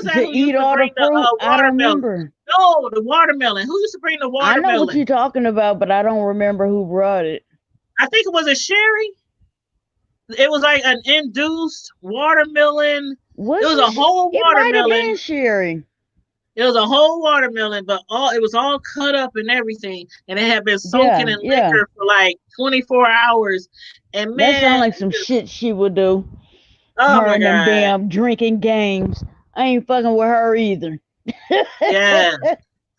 that To who eat used to all bring the the fruit? I don't watermelon? remember. No, the watermelon. Who used to bring the I know what watermelon? you're talking about, but I don't remember who brought it. I think it was a Sherry. It was like an induced watermelon. It Was was a it? whole It might have been watermelon. Sherry. It was a whole watermelon, but it was all cut up and everything, and it had been soaking Yeah, in yeah. liquor for like 24 hours. And That sounds man, like some shit she would do. oh Her my and them god, damn drinking games. I ain't fucking with her either. yeah.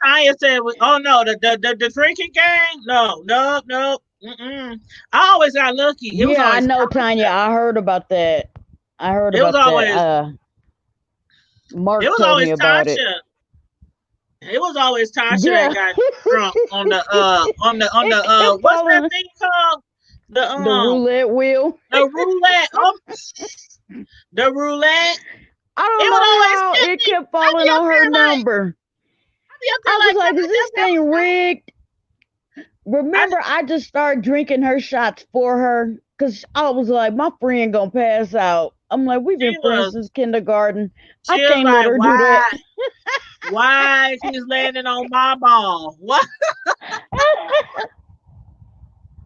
Tanya said, "Oh no, the drinking game, no, no, no." Mm-mm. I always got lucky. It was Yeah, I always know, Tanya. Tasha. I heard about that. I heard It was about that. always it Mark was told me always about it. Tasha. It was always Tasha that Yeah. got drunk on the It kept what's that falling thing called? The the roulette wheel. the roulette. The roulette. I It don't would know always how hit it me. kept I'd be falling up on her there like number. I'd be up I there was like, like, come is on, this thing rigged? Remember, I just started drinking her shots for her because I was like, my friend gonna pass out. I'm like, we've been friends since kindergarten. I she was can't let like, her do that. why she's landing on my ball? What?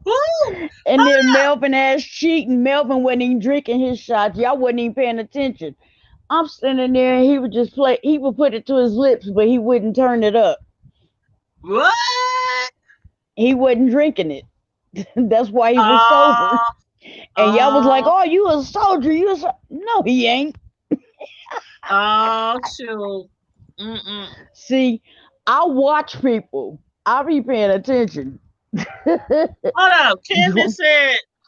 Woo! And Hold then up. Melvin ass cheating. Melvin wasn't even drinking his shots. Y'all wasn't even paying attention. I'm standing there and he would just play. He would put it to his lips, but he wouldn't turn it up. What? He wasn't drinking it. That's why he was sober. Oh, And y'all was like, oh, "Oh, you a soldier? No, he ain't." oh, shoot. Mm-mm. See, I watch people. I be paying attention. Hold up.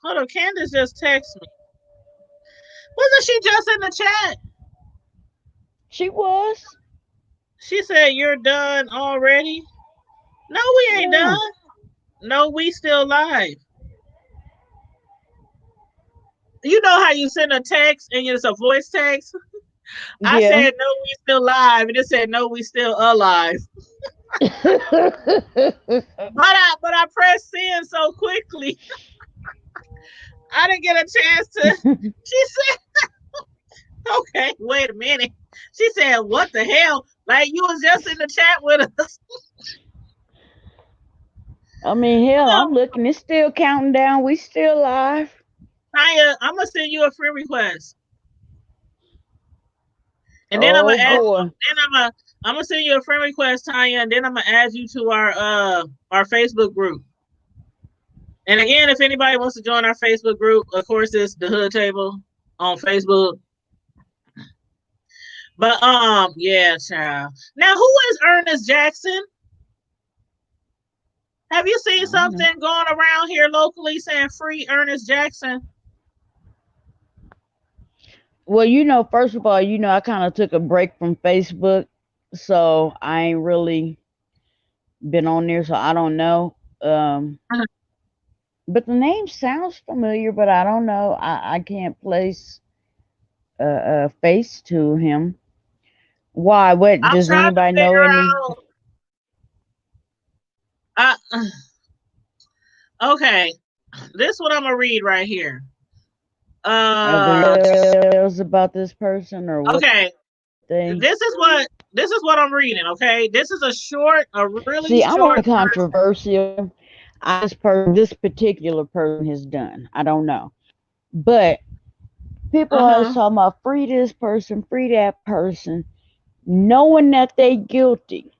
Hold up. Candace just texted me. Wasn't she just in the chat? She was. She said, you're done already? No, we ain't Yeah. done. No, we still live. You know how you send a text and it's a voice text? I Yeah. said, no, we still live. And it said, no, we still alive. But I pressed send so quickly. I didn't get a chance to. She said, okay, wait a minute. She said, what the hell? Like you was just in the chat with us. I mean, hell, I'm Oh, looking. It's still counting down. We still live. Tanya, I'm gonna send you a friend request. And then Oh boy. I'm gonna send you a friend request, Tanya, and then I'm gonna add you to our Facebook group. And again, if anybody wants to join our Facebook group, of course it's the Hood Table on Facebook. But yeah, child. Now who is Ernest Jackson? Have you seen something going around here locally saying free Ernest Jackson? Well, first of all, I kind of took a break from Facebook, so I ain't really been on there, so I don't know. Uh-huh. But the name sounds familiar, but I don't know. I can't place a face to him. Why? What I'm does trying to anybody know? figure Any? out. Okay, this is what I'm gonna read right here. Are there details about this person or what? Okay, They this is what I'm reading. Okay, this is a really see. I'm short. only controversial. This particular person has done. I don't know, but people always talking about free this person, free that person, knowing that they guilty.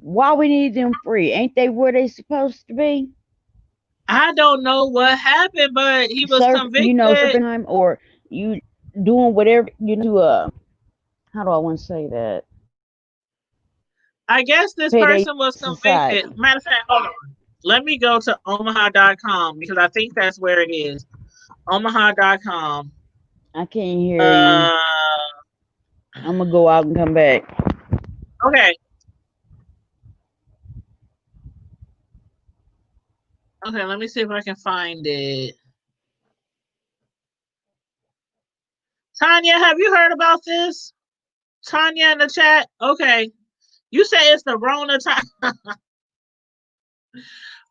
Why we need them free? Ain't they where they supposed to be? I don't know what happened, but he was convicted. Serving time or you doing whatever how do I want to say that? I guess this person was convicted. Society. Matter of fact, hold on. Let me go to Omaha.com because I think that's where it is. Omaha.com. I can't hear you. I'm gonna go out and come back. Okay. Okay, let me see if I can find it. Tanya, have you heard about this? Tanya in the chat? Okay. You say it's the Rona time.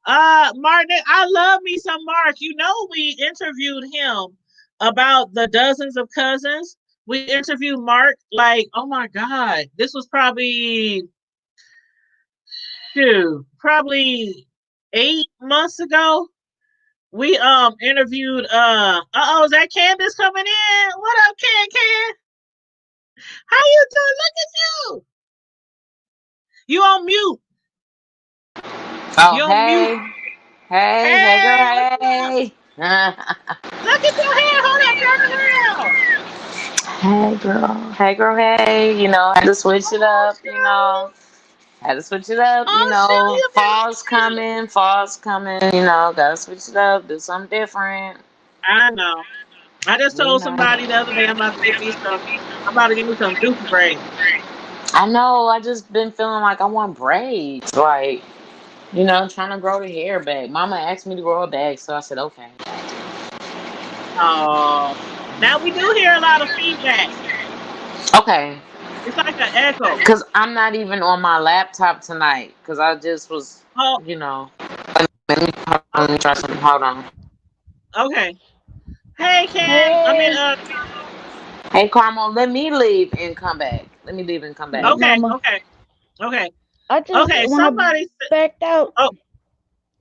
Martin, I love me some Mark. You know we interviewed him about the dozens of cousins. We interviewed Mark, like, oh my God, this was probably, probably 8 months ago. We interviewed is that Candace coming in? What up, Can? How you doing? Look at you. You on mute. Oh, You on mute. hey, girl, Hey, what's up? hey. Look at your hair. Hold on, turn around. Hey, girl, hey. Had to switch it Oh up, shoot. Had to switch it up, Oh shoot, you Fall's coming, gotta switch it up, do something different, I know. I just you told know. somebody the other day I'm about to get me some. I'm about to get me some Dookie braids. I know, I just been feeling like I want braids, like, trying to grow the hair back. Mama asked me to grow it back, so I said, okay. Oh, now we do hear a lot of feedback. Okay. It's like an echo. Because I'm not even on my laptop tonight, because I just was, Oh, you know. Let me try something. Hold on. okay. Hey, Ken. Hey, Hey, Carmel, let me leave and come back. Let me leave and come back. Okay, Mama. okay. I just Okay, when I somebody said, backed out, oh,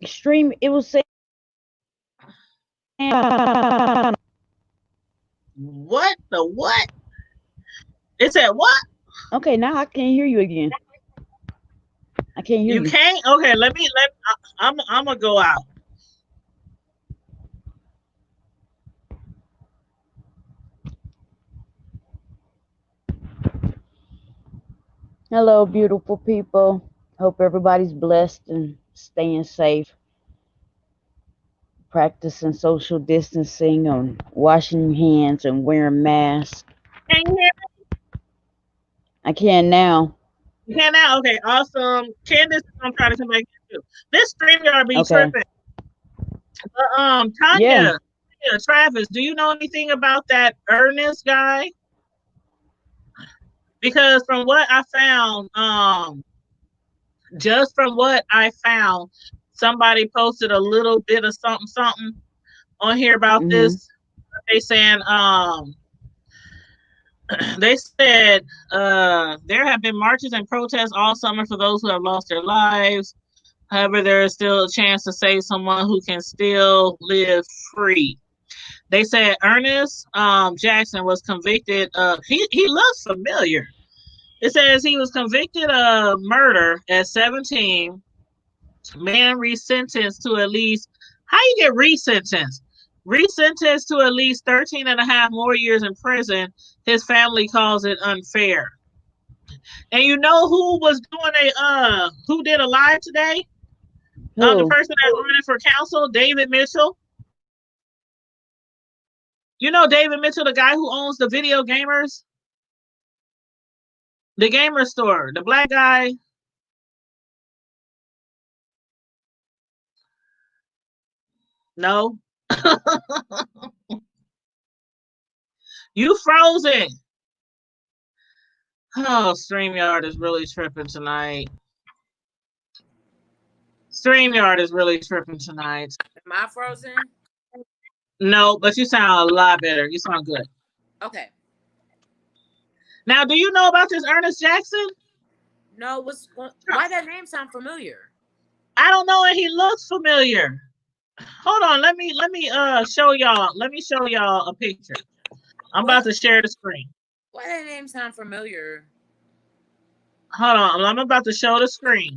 stream. It was saying. what the what? It said what? Okay, now I can't hear you again. I can't hear You you. can't? Okay, I'm gonna go out. Hello, beautiful people. Hope everybody's blessed and staying safe. Practicing social distancing and washing hands and wearing masks. Can you hear I can now. me? You can now? Okay, awesome. Candace is gonna try to come back in too. This StreamYard be Okay. tripping. Yeah. Tanya, Travis, do you know anything about that Ernest guy? Because from what I found, just from what I found, somebody posted a little bit of something on here about Mhm. this. They saying they said there have been marches and protests all summer for those who have lost their lives. However, there is still a chance to save someone who can still live free. They said Ernest Jackson was convicted of, he looks familiar. It says he was convicted of murder at 17. Man resentenced to at least, how you get resentenced? Resentenced to at least 13 and a half more years in prison. His family calls it unfair. And you know who was doing who did a live today? The Who? person that's running for council, David Mitchell. You know David Mitchell, the guy who owns the Video Gamers, the gamer store, the black guy. No. You frozen. Oh, StreamYard is really tripping tonight. StreamYard is really tripping tonight. Am I frozen? No, but you sound a lot better. You sound good. Okay. Now, do you know about this Ernest Jackson? No, why that name sound familiar? I don't know, and he looks familiar. Hold on, let me show y'all. Let me show y'all a picture. I'm about to share the screen. Why that name sound familiar? Hold on, I'm about to show the screen.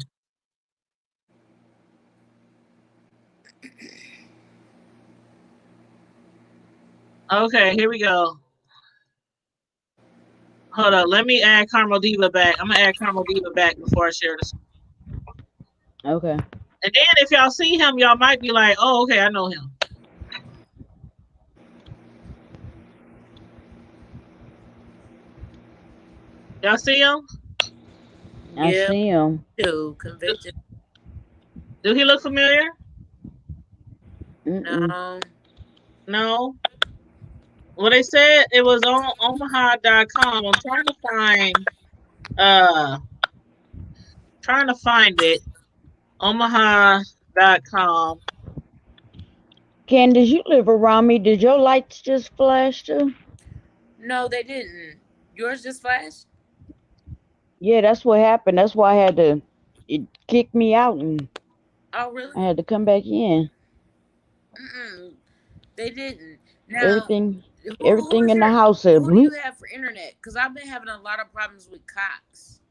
Okay, here we go. Hold on, let me add Carmel Diva back. I'm gonna add Carmel Diva back before I share the screen. Okay. And then if y'all see him, y'all might be like, "Oh, okay, I know him." Y'all see him? I Yeah, see him. convicted. Do he look familiar? Mm-mm. No. Well, they said it was on Omaha.com. I'm trying to find it. Omaha.com. Candace, you live around me. Did your lights just flash too? No, they didn't. Yours just flashed? Yeah, that's what happened. That's why it kicked me out and Oh, really? I had to come back in. Mm-mm. They didn't. Now, Everything, who everything is in the your house said who do you bloop. have for internet? Because I've been having a lot of problems with Cox.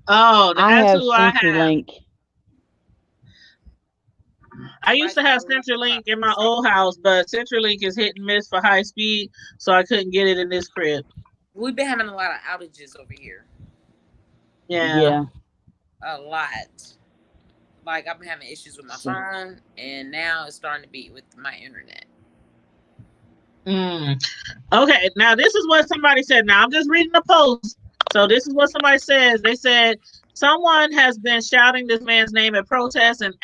Oh, I that's have who I have. CenturyLink. I used Like to have Cox. CenturyLink in my old house, but CenturyLink is hit and miss for high speed, so I couldn't get it in this crib. We've been having a lot of outages over here. Yeah. Yeah. A lot. Like I've been having issues with my So, phone, and now it's starting to be with my internet. Okay, now this is what somebody said. Now I'm just reading the post. So this is what somebody says. They said someone has been shouting this man's name at protests and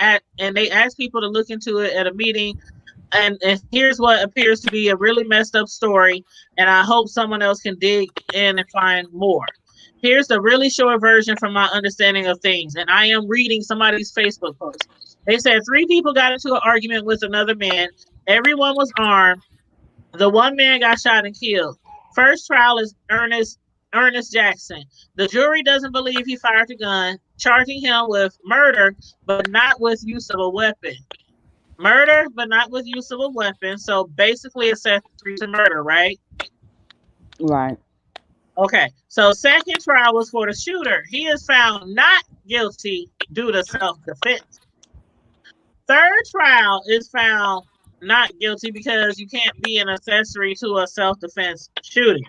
they asked people to look into it at a meeting. And here's what appears to be a really messed up story. And I hope someone else can dig in and find more. Here's the really short version from my understanding of things. And I am reading somebody's Facebook post. They said 3 people got into an argument with another man. Everyone was armed. The one man got shot and killed. First trial is Ernest Jackson. The jury doesn't believe he fired the gun, charging him with murder, but not with use of a weapon. Murder, but not with use of a weapon. So basically, accessory to murder, right? right. Okay. So second trial was for the shooter. He is found not guilty due to self-defense. Third trial is found not guilty because you can't be an accessory to a self-defense shooting.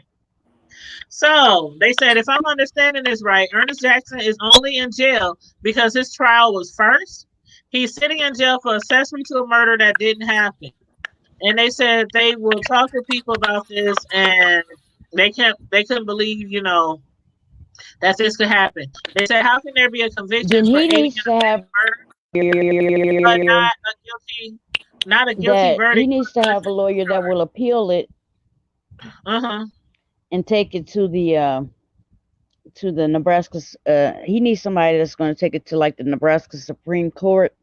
So they said, if I'm understanding this right, Ernest Jackson is only in jail because his trial was first. He's sitting in jail for accessory to a murder that didn't happen. And they said they will talk to people about this, and they couldn't believe, that this could happen. They said, how can there be a conviction Then for he aiding needs and to abetting have murder, but not a guilty that he verdict? needs to have a lawyer that will appeal it Uh-huh. and take it to the Nebraska. He needs somebody that's going to take it to like the Nebraska Supreme Court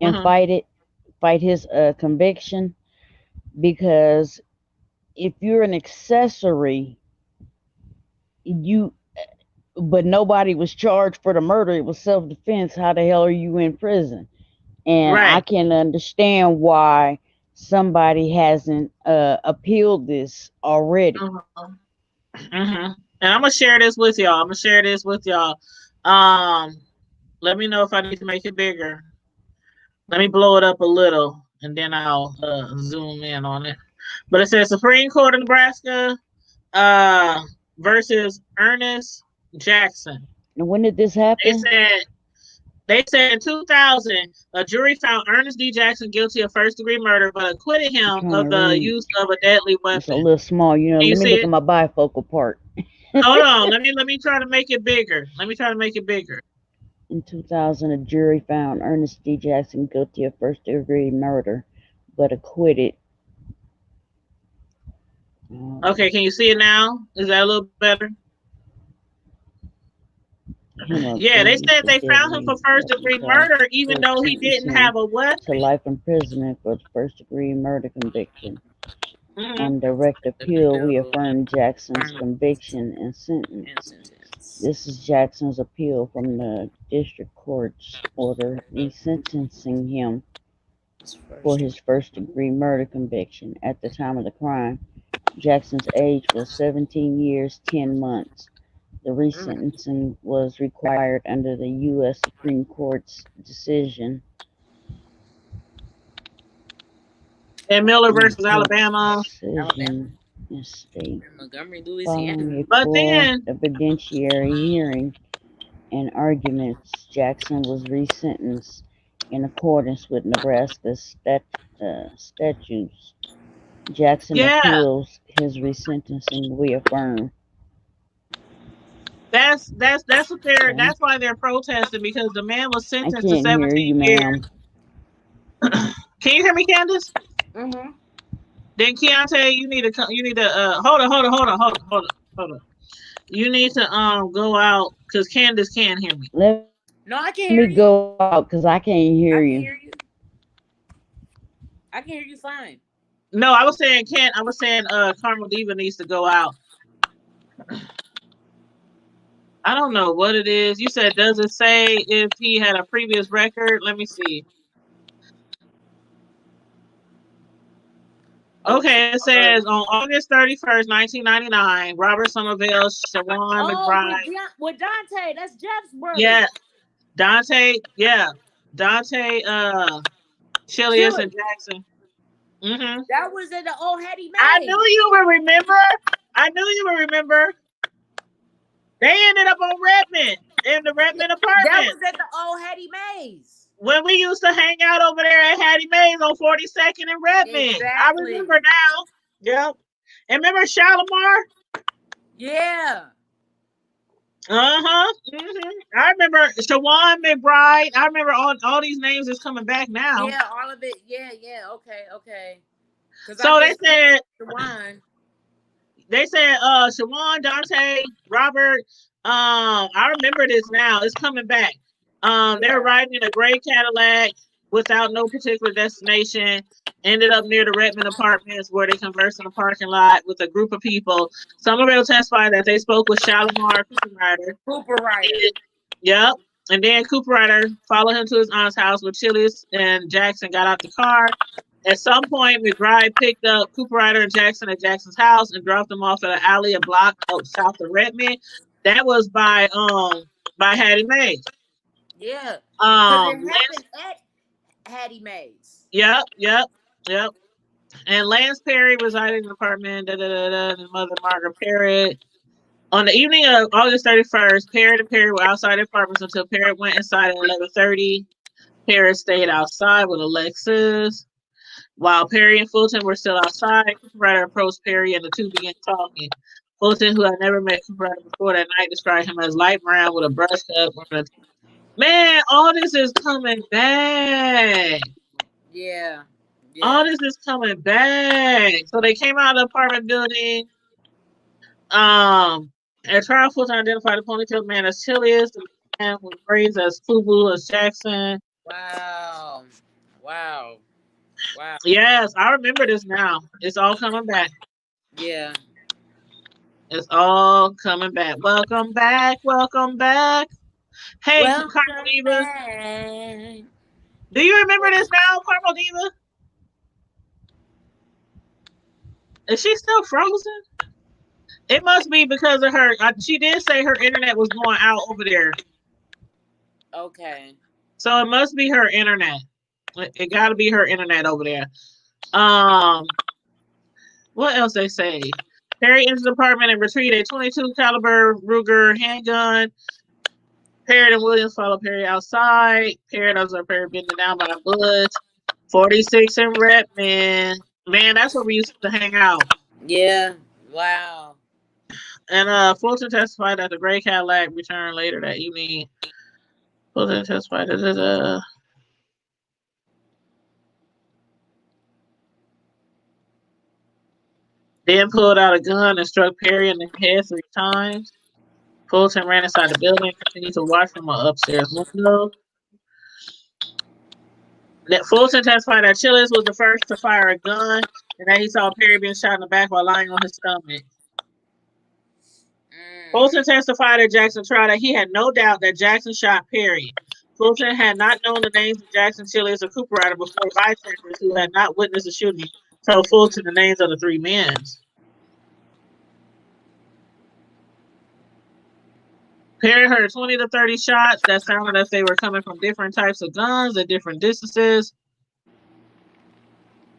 and Uh-huh. fight his conviction, because if you're an accessory, but nobody was charged for the murder, it was self-defense, how the hell are you in prison? And I Right. can understand why somebody hasn't appealed this already. Uh-huh. Uh-huh. And I'm gonna share this with y'all. Let me know if I need to make it bigger. Let me blow it up a little, and then I'll zoom in on it. But it says Supreme Court of Nebraska uh, versus Ernest Jackson. And when did this They happen? said They said in 2000, a jury found Ernest D. Jackson guilty of first-degree murder, but acquitted I'm him trying of to the read. use of a deadly It's a weapon. little small. Can you Let me see look it? at my bifocal part. Hold on. Let me try to make it bigger. In 2000, a jury found Ernest D. Jackson guilty of first-degree murder, but acquitted. Okay, can you see it now? Is that a little better? Him of Yeah, the they use said of they found him deadly for weapon first-degree charge. murder, even Court though he sentenced didn't him have a weapon. to life imprisonment for the first-degree murder conviction. Mm-hmm. On direct appeal, we affirm Jackson's conviction and sentence. This is Jackson's appeal from the district court's order resentencing him for his first-degree murder conviction. At the time of the crime, Jackson's age was 17 years, 10 months. The resentencing was required under the U.S. Supreme Court's decision And Miller in versus Alabama. decision in state. Montgomery, Following Louisiana. a But full then, evidentiary hearing and arguments, Jackson was resentenced in accordance with Nebraska statutes. Jackson yeah, appeals his resentencing. We affirm. that's Okay. that's why they're protesting, because the man was I sentenced to can't hear 17 you, years. ma'am. Can you hear me, Candace? Mm-hmm. Then Keontae, you need to hold on. You need to go out because Candace can't hear me. Let No, I can me hear you. go out because I can't hear I can you. hear you. I can hear you fine. No, I was saying Carmel Diva needs to go out. I don't know what it is. You said, does it say if he had a previous record? Let me see. Okay, it says on August 31st, 1999, Robert Somerville, Shawan McBride. With Dante, that's Jeff's brother. Yeah, Dante, Chilius and Jackson. Mm-hmm. That was in the old Hattie Mae. I knew you would remember. They ended up on Redmond, in the Redmond apartment. That was at the old Hattie Mae's. When we used to hang out over there at Hattie Mae's on 42nd and Redmond. Exactly. I remember now. Yep. And remember Shalimar? Yeah. Uh-huh. Mm-hmm. I remember Shawan McBride. I remember all these names is coming back now. Yeah, all of it. Yeah. Okay. So they said Shawan. Shawan, Dante, Robert. I remember this now. It's coming back. They're riding in a gray Cadillac without no particular destination. Ended up near the Redmond apartments where they conversed in the parking lot with a group of people. Somerville testified that they spoke with Shalimar Cooper Ryder. Yep. And then Cooper Ryder followed him to his aunt's house where Chilius and Jackson got out the car. At some point, McBride picked up Cooper Ryder and Jackson at Jackson's house and dropped them off at an alley a block south of Redmond. That was by Hattie Mae. Yeah. It happened at Hattie Mae's. Yep. And Lance Perry resided in an apartment. And mother Margaret Parrott. On the evening of August 31st, Parrott and Perry were outside their apartments until Parrott went inside at 11:30. Parrott stayed outside with Alexis. While Perry and Fulton were still outside, Cooper Ryder approached Perry and the two began talking. Fulton, who had never met Cooper Ryder before that night, described him as light brown with a brush cut. Man, all this is coming back. Yeah. All this is coming back. So they came out of the apartment building. At trial, Fulton identified the ponytailed man as Chilius, the man with braids as Fubu as Jackson. Wow. Yes, I remember this now. It's all coming back. Yeah. It's all coming back. Welcome back. Hey, Carmel Diva. Do you remember this now, Carmel Diva? Is she still frozen? It must be because of her. She did say her internet was going out over there. Okay. So it must be her internet. It got to be her internet over there. What else they say? Perry enters the apartment and retrieved a 22 caliber Ruger handgun. Parrott and Williams follow Perry outside. Parrott observed Perry bending down by a bush. 46 in Redmond. Man, that's where we used to hang out. Yeah. Wow. And Fulton testified that the gray Cadillac returned later that evening. Fulton testified that then pulled out a gun and struck Perry in the head 3 times. Fulton ran inside the building and continued to watch from an upstairs window. Fulton testified that Chilius was the first to fire a gun and that he saw Perry being shot in the back while lying on his stomach. Fulton testified at Jackson trial that he had no doubt that Jackson shot Perry. Fulton had not known the names of Jackson, Chilius, or Cooper Ryder before bystanders who had not witnessed the shooting told Fulton the names of the 3 men. Perry heard 20 to 30 shots that sounded as they were coming from different types of guns at different distances.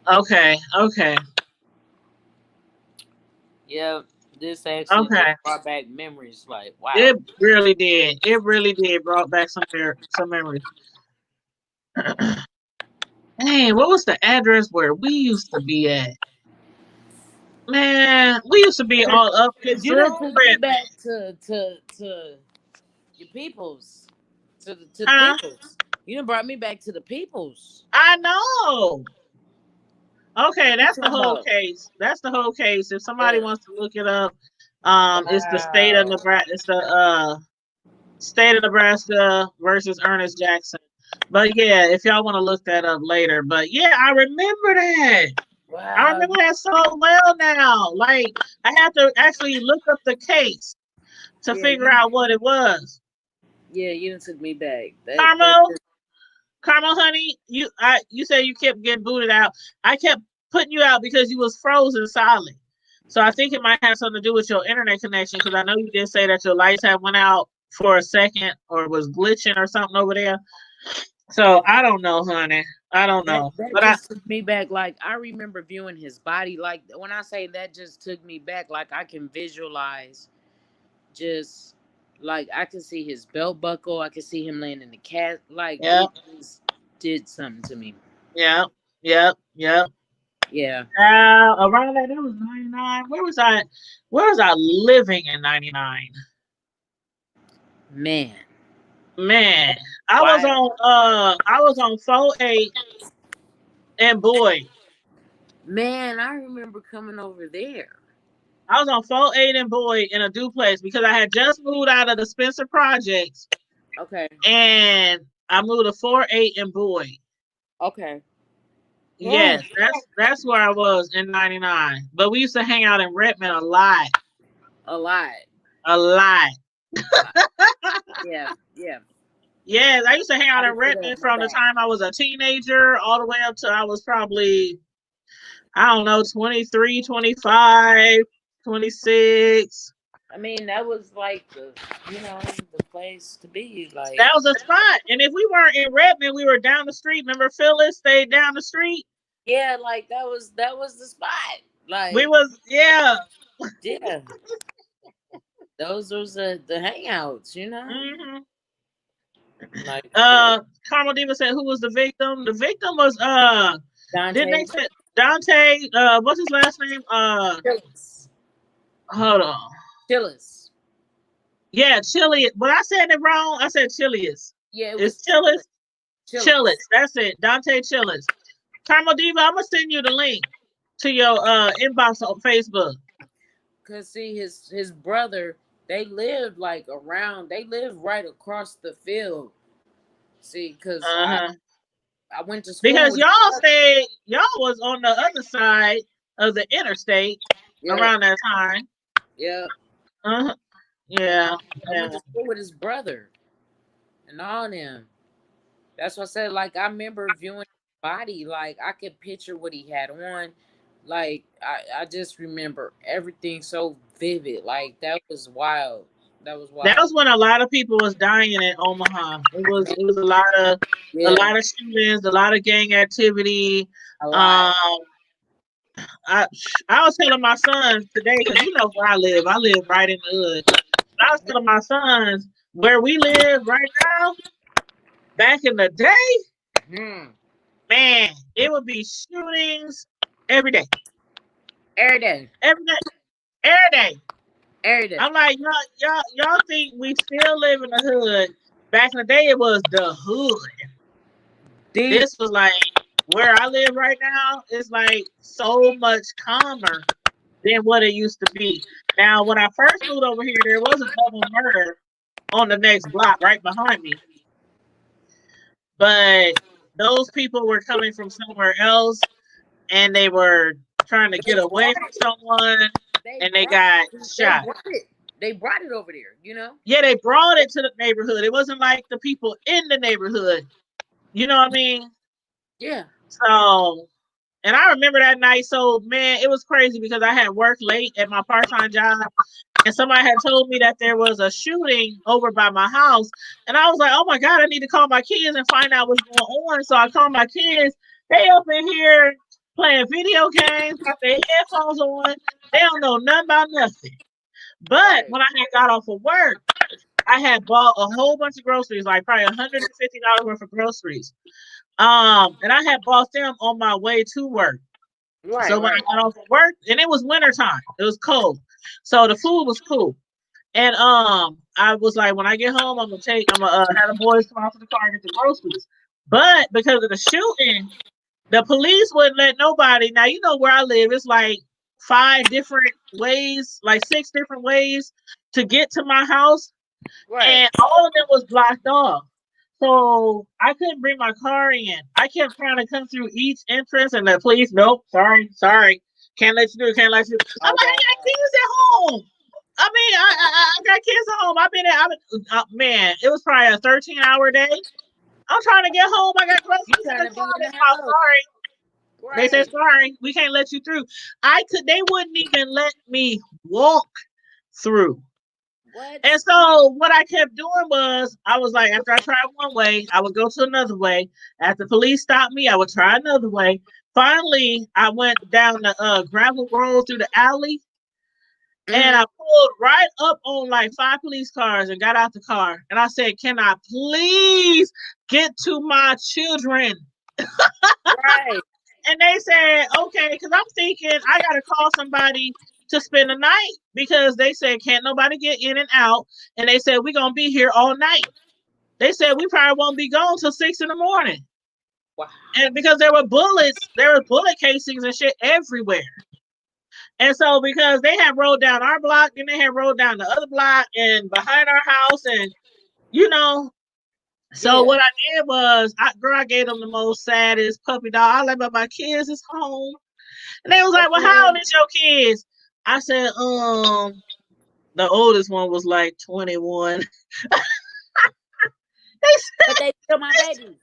Okay. Yeah, this actually brought back memories. Like, wow. It really did. Brought back some memories. Hey, what was the address where we used to be at? Man, we used to be all up in You done took me back to your peoples. To the peoples. You done brought me back to the peoples. I know. Okay, that's the whole case. If somebody wants to look it up, it's the state of Nebraska. It's the state of Nebraska versus Ernest Jackson. But yeah, if y'all want to look that up later. But yeah, I remember that. I Wow. remember that so well now. Like I had to actually look up the case to Yeah, figure out what it was. you done took me back. That Carmel, just, Carmel, honey, you said you kept getting booted out. I kept putting you out because you was frozen solid. So I think it might have something to do with your internet connection because I know you did say that your lights had went out for a second or was glitching or something over there. So I don't know, honey. I don't know. that But I just took me back. Like I remember viewing his body. Like when I say that just took me back, like I can visualize just like I can see his belt buckle. I can see him laying in the cat. Like yeah, it just did something to me. yeah, yeah, yeah. Yeah, Around that it was 99. Where was I? Where was I living in 99? man. Man, Wild. I was on 48 and boy. Man, I remember coming over there. I was on 48 and Boyd in a duplex because I had just moved out of the Spencer Projects Okay. and I moved to 48 and Boyd. Okay. Oh, Yes, that's where I was in 99. But we used to hang out in Redmond a lot. a lot. A lot. Yeah. Yeah. Yes, I used to hang out I in can feel that Redmond in the from the back. time I was a teenager all the way up to I was probably, I don't know, 23, 25, 26. I mean, that was like the place to be. That Like, was a spot. And if we weren't in Redmond, we were down the street. Remember Phyllis stayed down the street? yeah, like that was the spot. We Like, was, yeah. yeah, those was the hangouts. hmm Like Carmel Diva said who was the victim? The victim was didn't they Dante say Dante, what's his last name? Chillis. Hold on. Chillis. Yeah, Chili. But I said it wrong. I said Chilius. Yeah, it It's was Chillis. Chillis. Chillis. Chillis. That's it. Dante Chillis. Carmel Diva, I'm gonna send you the link to your inbox on Facebook. Cause see, his brother, they lived like around. They lived right across the field. See, cause I Uh-huh. I went to school Because with. y'all was on the other side of the interstate Yeah, around that time. yeah. Uh-huh. Yeah, I went yeah. to school with his brother and all them. That's what I said. Like I remember viewing his body. Like I could picture what he had on. Like I just remember everything so vivid. Like that was wild. That was That wild. was when a lot of people was dying in Omaha. Man, It was a yeah, lot of shootings, a lot of gang activity. a lot. Um, I I was telling my sons today because you know where I live. I live right in the hood. I was telling my sons where we live right now. Back in the day, Hmm. man, it would be shootings every day, Every day. every day, every day. Every day. I'm like, y'all think we still live in the hood? Back in the day, it was the hood. Deep. This was like where I live right now. It's like so much calmer than what it used to be. Now, when I first moved over here, there was a double murder on the next block right behind me, but those people were coming from somewhere else and they were trying to They get away brought from it. someone They and they brought got it. They shot. brought it. They brought it over there. Yeah, they brought it to the neighborhood. It wasn't like the people in the neighborhood. You know what I mean? Yeah. So, and I remember that night. So, man, it was crazy because I had worked late at my part-time job, and somebody had told me that there was a shooting over by my house, and I was like, "Oh my God, I need to call my kids and find out what's going on." So I called my kids. They up in here playing video games, got their headphones on. They don't know nothing about nothing. But Right. when I had got off of work, I had bought a whole bunch of groceries, like probably $150 worth of groceries. And I had bought them on my way to work. Right. So when I Right. got off of work, and it was wintertime, it was cold. So the food was cool. And I was like, when I get home, I'm gonna have the boys come out to the car and get the groceries. But because of the shooting, the police wouldn't let nobody. Now you know where I live. It's like 5 different ways, like 6 different ways to get to my house, Right. and all of them was blocked off. So I couldn't bring my car in. I kept trying to come through each entrance, and the police, nope, sorry, can't let you do, can't let you. I'm Oh like, I wow. got kids at home. I mean, I got kids at home. Man, it was probably a 13-hour day. I'm trying to get home. I got You groceries in trying the to car. be in They the said, house. sorry. They said, Right. sorry, we can't let you through. They wouldn't even let me walk through. What? And so what I kept doing was, I was like, after I tried one way, I would go to another way. After police stopped me, I would try another way. Finally, I went down the gravel road through the alley, and Mhm. I pulled right up on like 5 police cars and got out the car. And I said, can I please get to my children? Right. And they said, okay, because I'm thinking I got to call somebody to spend the night, because they said, can't nobody get in and out. And they said, we're going to be here all night. They said, we probably won't be gone till 6 in the morning. Wow. And because there were bullet casings and shit everywhere. And so because they had rolled down our block, and they had rolled down the other block and behind our house, and you know, so Yeah. what I did was, I gave them the most saddest puppy dog. I like, but my kids is home. And they was like, well, how Okay. old is your kids? I said, the oldest one was like 21. They said, But they still my babies.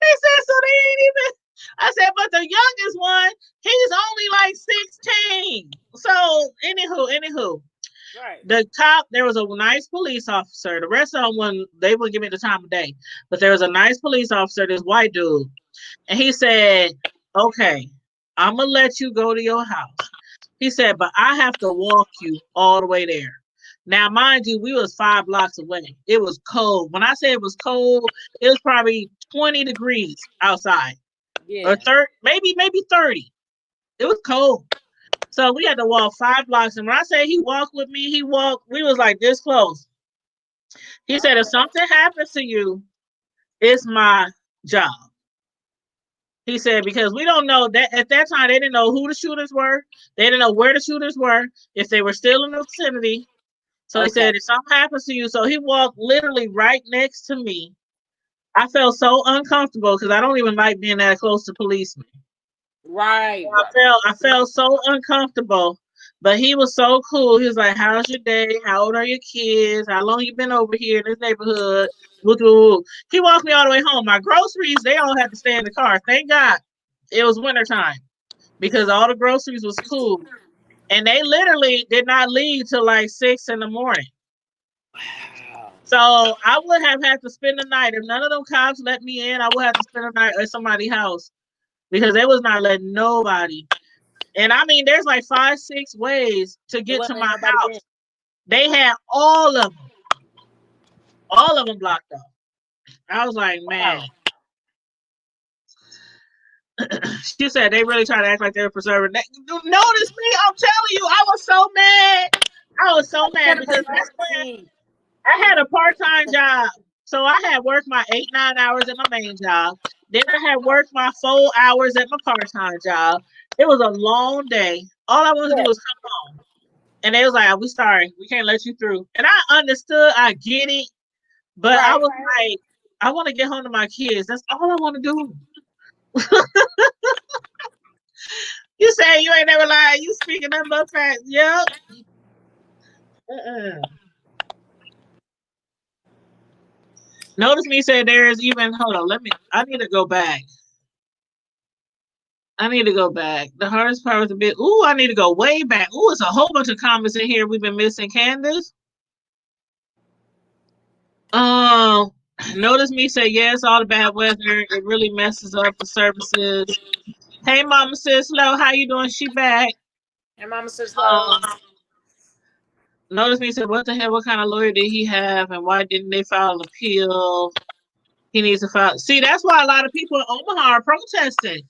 they said, so they ain't even. I said, but the youngest one, he's only like 16. So, anywho, Right. the cop, there was a nice police officer. The rest of them, they wouldn't give me the time of day. But there was a nice police officer, this white dude. And he said, okay, I'm going to let you go to your house. He said, but I have to walk you all the way there. Now, mind you, we was 5 blocks away. It was cold. When I say it was cold, it was probably 20 degrees outside, or Yeah. 30, maybe 30. It was cold. So we had to walk 5 blocks. And when I say he walked with me, we was like this close. He said, if Okay. something happens to you, it's my job. He said, because we don't know that at that time, they didn't know who the shooters were. They didn't know where the shooters were, if they were still in the vicinity. So he Okay. said, if something happens to you, so he walked literally right next to me. I felt so uncomfortable because I don't even like being that close to policemen. Right. Right. I felt so uncomfortable. But he was so cool. He was like, how's your day? How old are your kids? How long you been over here in this neighborhood? Woo, woo, woo. He walked me all the way home. My groceries, they all had to stay in the car. Thank God it was wintertime, because all the groceries was cool. And they literally did not leave till like 6 in the morning. Wow. So I would have had to spend the night. If none of them cops let me in, I would have to spend the night at somebody's house, because they was not letting nobody. And I mean, there's like 5, 6 ways to They get to wouldn't let my nobody in. house. They had all of them blocked off. I was like, man. Wow. She said they really try to act like they're preserving. Notice me, I'm telling you, I was so mad. I was so mad Gotta because that's when see. I had a part-time job. So I had worked my 8, 9 hours at my main job. Then I had worked my 4 hours at my part-time job. It was a long day. All I wanted to Yeah. do was come home. And they was like, we sorry, we can't let you through. And I understood, I get it. But I Right. was like, I want to get home to my kids. That's all I want to do. You say you ain't never lied. You speaking nothing but facts. Yep. Uh-uh. Notice me said there is even, hold on, I need to go back. The hardest part was a bit, I need to go way back. It's a whole bunch of comments in here we've been missing, Candace. Notice me say, yes, all the bad weather, it really messes up the services. Hey, Mama Sis Lo, how you doing? She back. And Mama says, "Love." Notice me said, what the hell, what kind of lawyer did he have, and why didn't they file an appeal? He needs to file. See, that's why a lot of people in Omaha are protesting.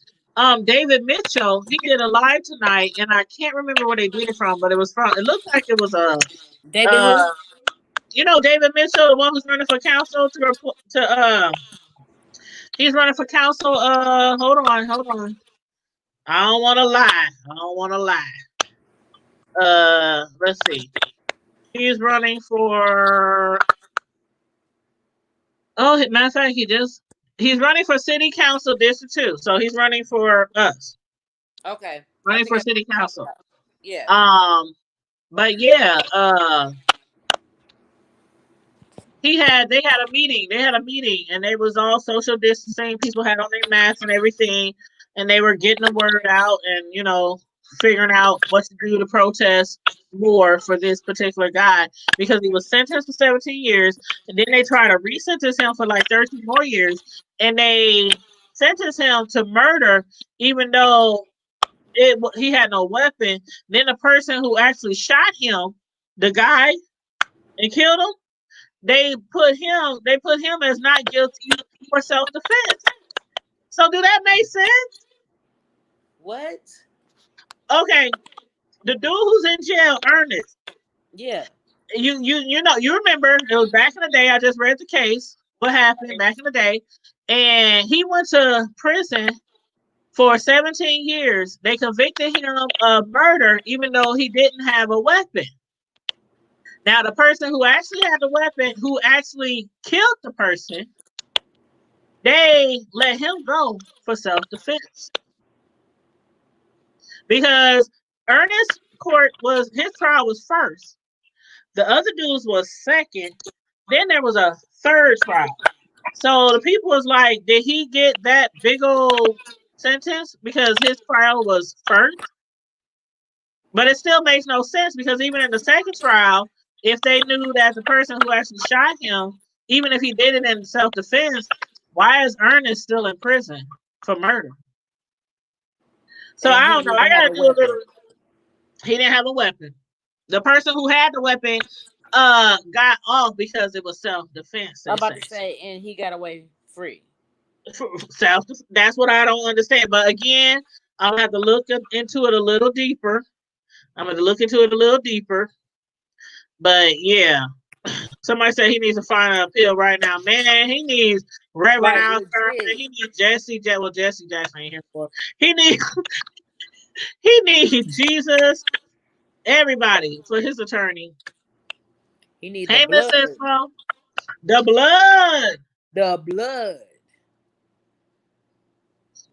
David Mitchell, he did a live tonight, and I can't remember where they did it from, but it looked like it was David who? David Mitchell, the one who's running for council he's running for council. Hold on. I don't want to lie. Let's see. He's running for Oh, matter of fact, he's running for city council District 2. So he's running for us. Okay. Running for city council. Yeah. But yeah, they had a meeting. They had a meeting and they was all social distancing. People had on their masks and everything, and they were getting the word out and figuring out what to do to protest more for this particular guy because he was sentenced for 17 years, and then they tried to re-sentence him for like 13 more years, and they sentenced him to murder even though he had no weapon. Then the person who actually shot him, the guy, and killed him, they put him as not guilty for self-defense. So do that make sense? What? Okay, the dude who's in jail, Ernest. Yeah. You remember it was back in the day. I just read the case. What happened back in the day, and he went to prison for 17 years. They convicted him of murder, even though he didn't have a weapon. Now, the person who actually had the weapon, who actually killed the person, they let him go for self-defense. Because Ernest's his trial was first. The other dudes was second. Then there was a third trial. So the people was like, did he get that big old sentence because his trial was first? But it still makes no sense because even in the second trial, if they knew that the person who actually shot him, even if he did it in self-defense, why is Ernest still in prison for murder? So I don't know. I gotta do a little. He didn't have a weapon. The person who had the weapon got off because it was self-defense. I'm about to say, and he got away free. That's what I don't understand. But again, I'll have to look into it a little deeper. But yeah, somebody said he needs to find an appeal right now. Man, he needs Reverend Al Sharpton. He needs Jesse Jackson. Well, Jesse Jackson ain't here for it. He needs Jesus. Everybody for his attorney. He needs the blood. The blood. The blood.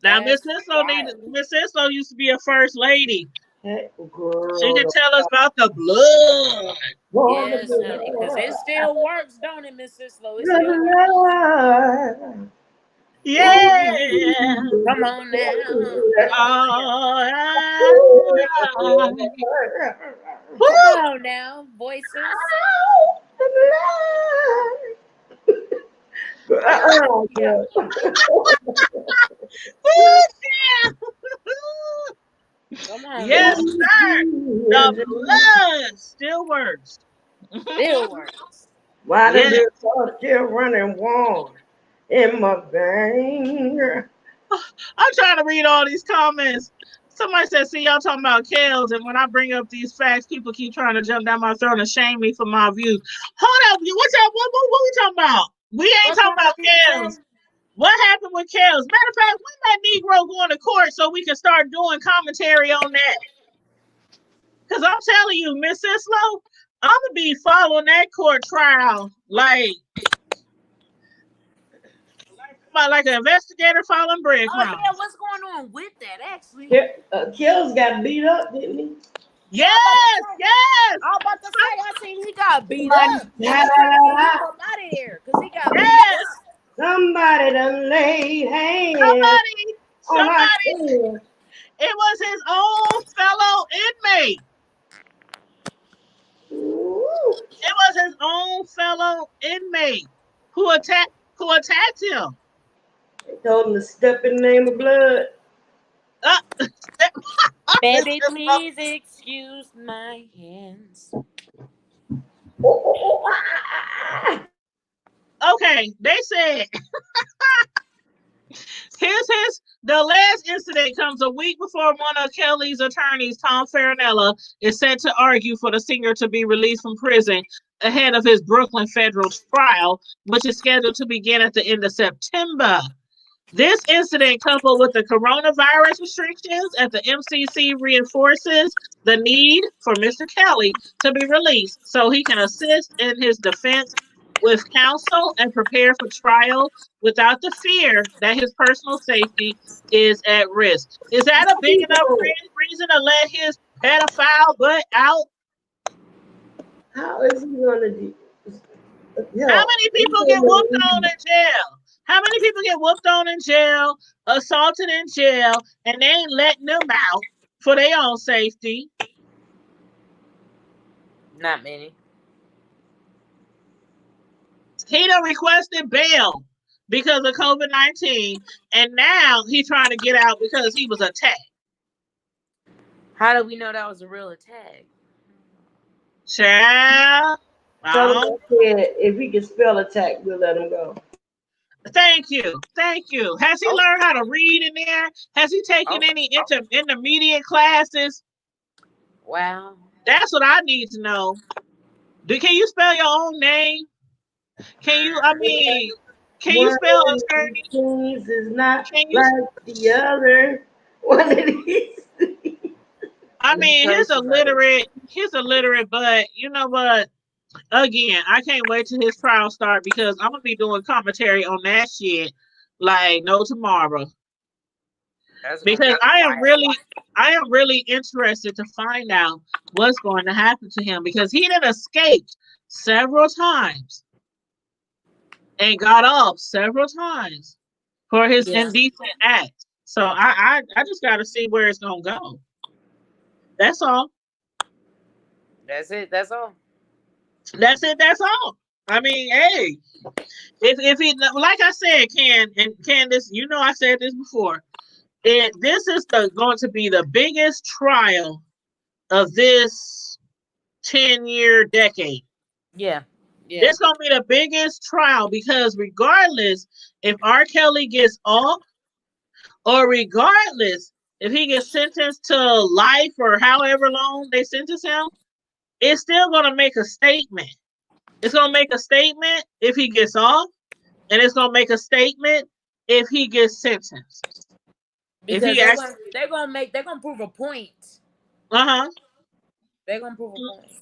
Now, Miss Sislo used to be a first lady. Hey, she can tell us about the blood. Yes, honey, because it still works, don't it, Miss Sislo? It still works. Yeah. Come on now. Come on now, voices. Oh, yeah. Come on. Yes, sir. The blood still works. Still works. Why does this song still running warm in my vein? I'm trying to read all these comments. Somebody said, see, y'all talking about Kels, and when I bring up these facts, people keep trying to jump down my throat and shame me for my views. Hold up, what we talking about? We ain't talking about Kels. What happened with Kels? Matter of fact, when that Negro going to court so we can start doing commentary on that? Because I'm telling you, Miss Sislo, I'm going to be following that court trial like an investigator following breadcrumbs. Oh, yeah, what's going on with that, actually? Kels got beat up, didn't he? Yes. I'm about to say, I seen he got beat up. Get him out of here, because he got beat up. Somebody done laid hands. Somebody. It was his own fellow inmate. Ooh. It was his own fellow inmate who attacked him. They told him to step in the name of blood. Baby, please excuse my hands. Okay, they said the last incident comes a week before one of Kelly's attorneys, Tom Farinella, is set to argue for the singer to be released from prison ahead of his Brooklyn federal trial, which is scheduled to begin at the end of September. This incident, coupled with the coronavirus restrictions at the MCC, reinforces the need for Mr. Kelly to be released so he can assist in his defense with counsel and prepare for trial without the fear that his personal safety is at risk. Is that a big enough reason to let his pedophile butt out? How is he gonna do? How many people get whooped on in jail? How many people get whooped on in jail, assaulted in jail, and they ain't letting them out for their own safety? Not many. He done requested bail because of COVID-19, and now he's trying to get out because he was attacked. How do we know that was a real attack? Child. If he can spell attack, we'll let him go. Thank you. Thank you. Has he learned how to read in there? Has he taken any intermediate classes? Wow. That's what I need to know. Can you spell your own name? Can you spell attorney? Kings is not like the other. What did he say? I mean, he's illiterate, but you know what? Again, I can't wait till his trial start because I'm gonna be doing commentary on that shit like no tomorrow. Because I am really interested to find out what's going to happen to him because he done escaped several times and got off several times for his indecent acts. So I just got to see where it's gonna go. That's all. That's it. That's all. That's it. That's all. I mean, hey, if he, like I said, Candace, you know I said this before. This is going to be the biggest trial of this 10-year decade. Yeah. It's going to be the biggest trial because regardless if R. Kelly gets off or regardless if he gets sentenced to life or however long they sentence him, it's still going to make a statement. It's going to make a statement if he gets off, and it's going to make a statement if he gets sentenced. Because they're gonna prove a point. Uh-huh. They're gonna prove a point.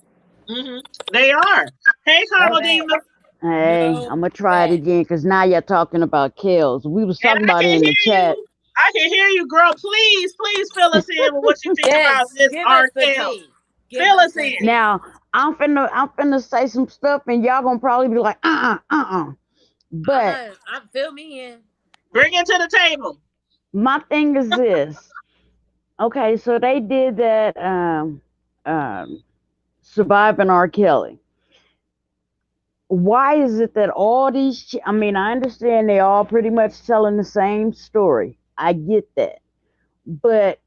Mm-hmm. They are. Hey, Carla Diva. Hey, I'm gonna try it again because now you're talking about kills. We was talking about it in the chat. I can hear you, girl. Please fill us in with what you think about this R. Kelly. Fill us in. Now, I'm finna say some stuff, and y'all gonna probably be like, But fill me in. Bring it to the table. My thing is this. Okay, so they did that Surviving R. Kelly. Why is it that all these I understand they all pretty much telling the same story. I get that. But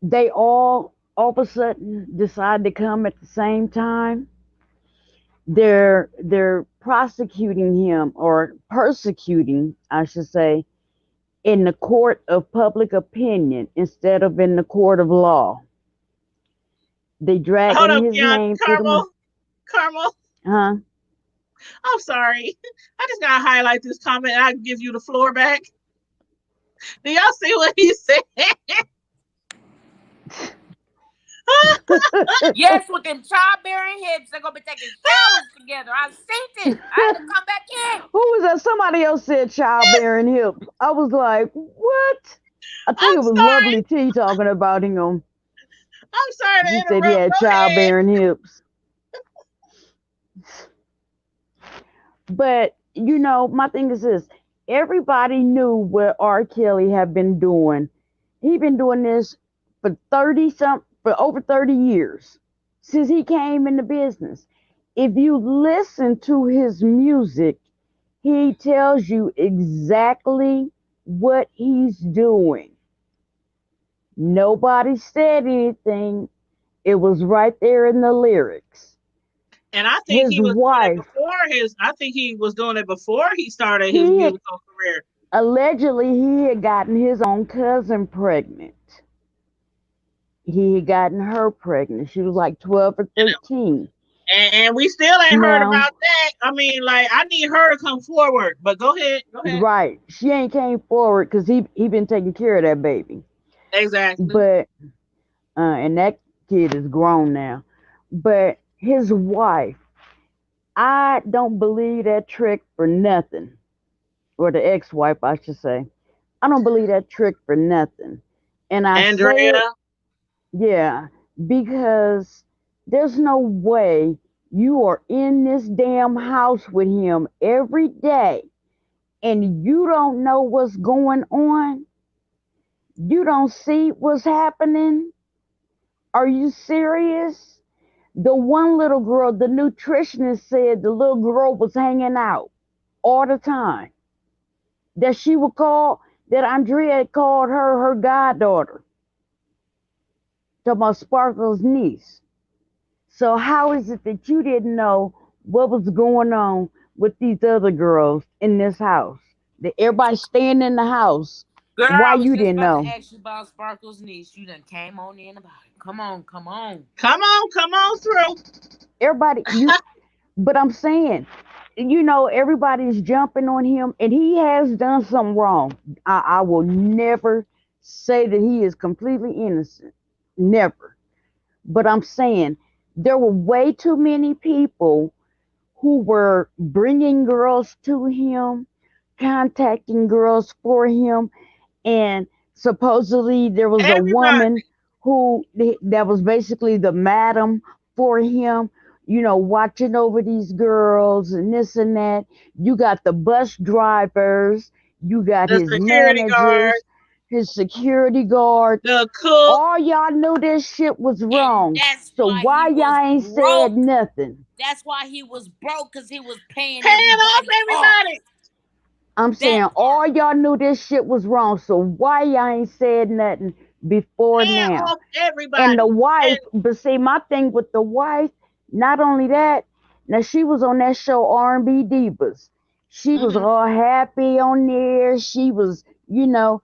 they all of a sudden decide to come at the same time. They're prosecuting him, or persecuting, I should say, in the court of public opinion instead of in the court of law. They dragging his name through Carmel. Huh? I'm sorry. I just gotta highlight this comment and I can give you the floor back. Do y'all see what he said? Yes, with them childbearing hips, they're gonna be taking showers together. I seen it. I had to come back in. Who was that? Somebody else said childbearing hips. I was like, what? I think it was Lovely T talking about him. I'm sorry to interrupt. He said he had childbearing hips. But, my thing is this. Everybody knew what R. Kelly had been doing. He'd been doing this for over 30 years, since he came in the business. If you listen to his music, he tells you exactly what he's doing. Nobody said anything. It was right there in the lyrics. And I think he was doing it before he started his musical career. Allegedly, he had gotten his own cousin pregnant. He had gotten her pregnant. She was like 12 or 13. And we still ain't heard about that. I need her to come forward. But go ahead. Right. She ain't came forward because he been taking care of that baby. Exactly. But, and that kid is grown now. But his wife, I don't believe that trick for nothing, or the ex-wife, I should say. I don't believe that trick for nothing. And I say Andrea. it, yeah, because there's no way you are in this damn house with him every day and you don't know what's going on. You don't see what's happening. Are you serious? The one little girl, the nutritionist said the little girl was hanging out all the time. That she would call, that Andrea had called her goddaughter. Talking about Sparkle's niece. So how is it that you didn't know what was going on with these other girls in this house? That everybody staying in the house. Girl, Why I was you just didn't about to know? ask you about Sparkle's niece. You done came on in about it. Come on, come on. Come on through. Everybody, you. But I'm saying, you know, everybody's jumping on him, and he has done something wrong. I will never say that he is completely innocent. Never. But I'm saying there were way too many people who were bringing girls to him, contacting girls for him, and supposedly there was a Everybody. woman who that was basically the madam for him, you know, watching over these girls and this and that. You got the bus drivers, you got The his security guard, managers, his security guard. the cook. All y'all knew this shit was And wrong. that's So why why he was y'all ain't said broke. nothing? That's why he was broke, because he was paying Paying off everybody off. everybody. I'm saying That all part. y'all knew this shit was wrong. So why y'all ain't said nothing before Paying now? off And the everybody. wife, And but see, my thing with the wife, not only that, now she was on that show R&B Divas. She was mhm, all happy on there. She was, you know,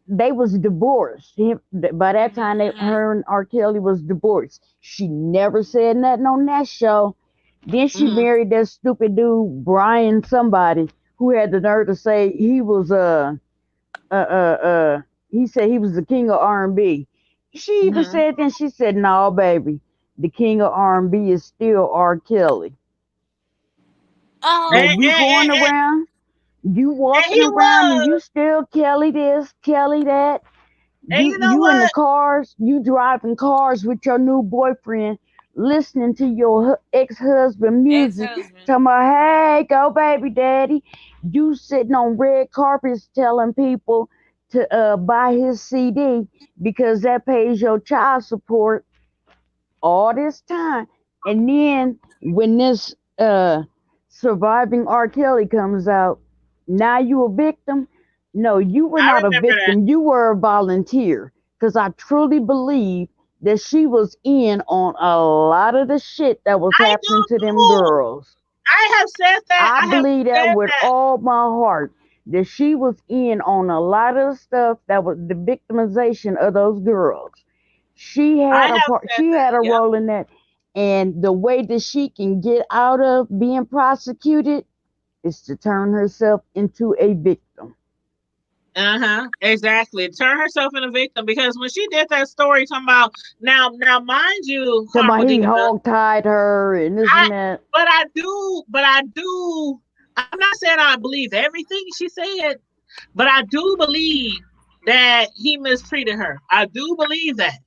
they was divorced. By that time, Mm-hmm. her and R. Kelly was divorced. She never said nothing on that show. Then she mhm. married that stupid dude, Brian somebody, who had the nerve to say he was uh uh he said he was the king of R&B. She even Mhm. said then she said, "No, baby, the king of R&B is still R. Kelly." Now Oh, And, you and, going and, and, around, you and walking he around, and you was. still Kelly this, Kelly that. And You you know you in the what? cars, you driving cars with your new boyfriend, listening to your ex-husband music, ex-husband. talking about, "Hey, go baby daddy." You sitting on red carpets telling people to buy his CD because that pays your child support all this time. And then when this surviving R. Kelly comes out, now you a victim? No, you were I not a remember that. victim. You were a volunteer. Because I truly believe that she was in on a lot of the shit that was I happening do to them too. girls. I have said that. I I have believe that said with that. all my heart, that she was in on a lot of the stuff that was the victimization of those girls. She I had a have part, said she that. had a Yep. role in that. And the way that she can get out of being prosecuted is to turn herself into a victim. Uh-huh. Exactly. Turn herself into a victim because when she did that story talking about now mind you, Talking about Harper he Diva, hog tied her and this I and that. but I do I'm not saying I believe everything she said, but I do believe that he mistreated her. I do believe that.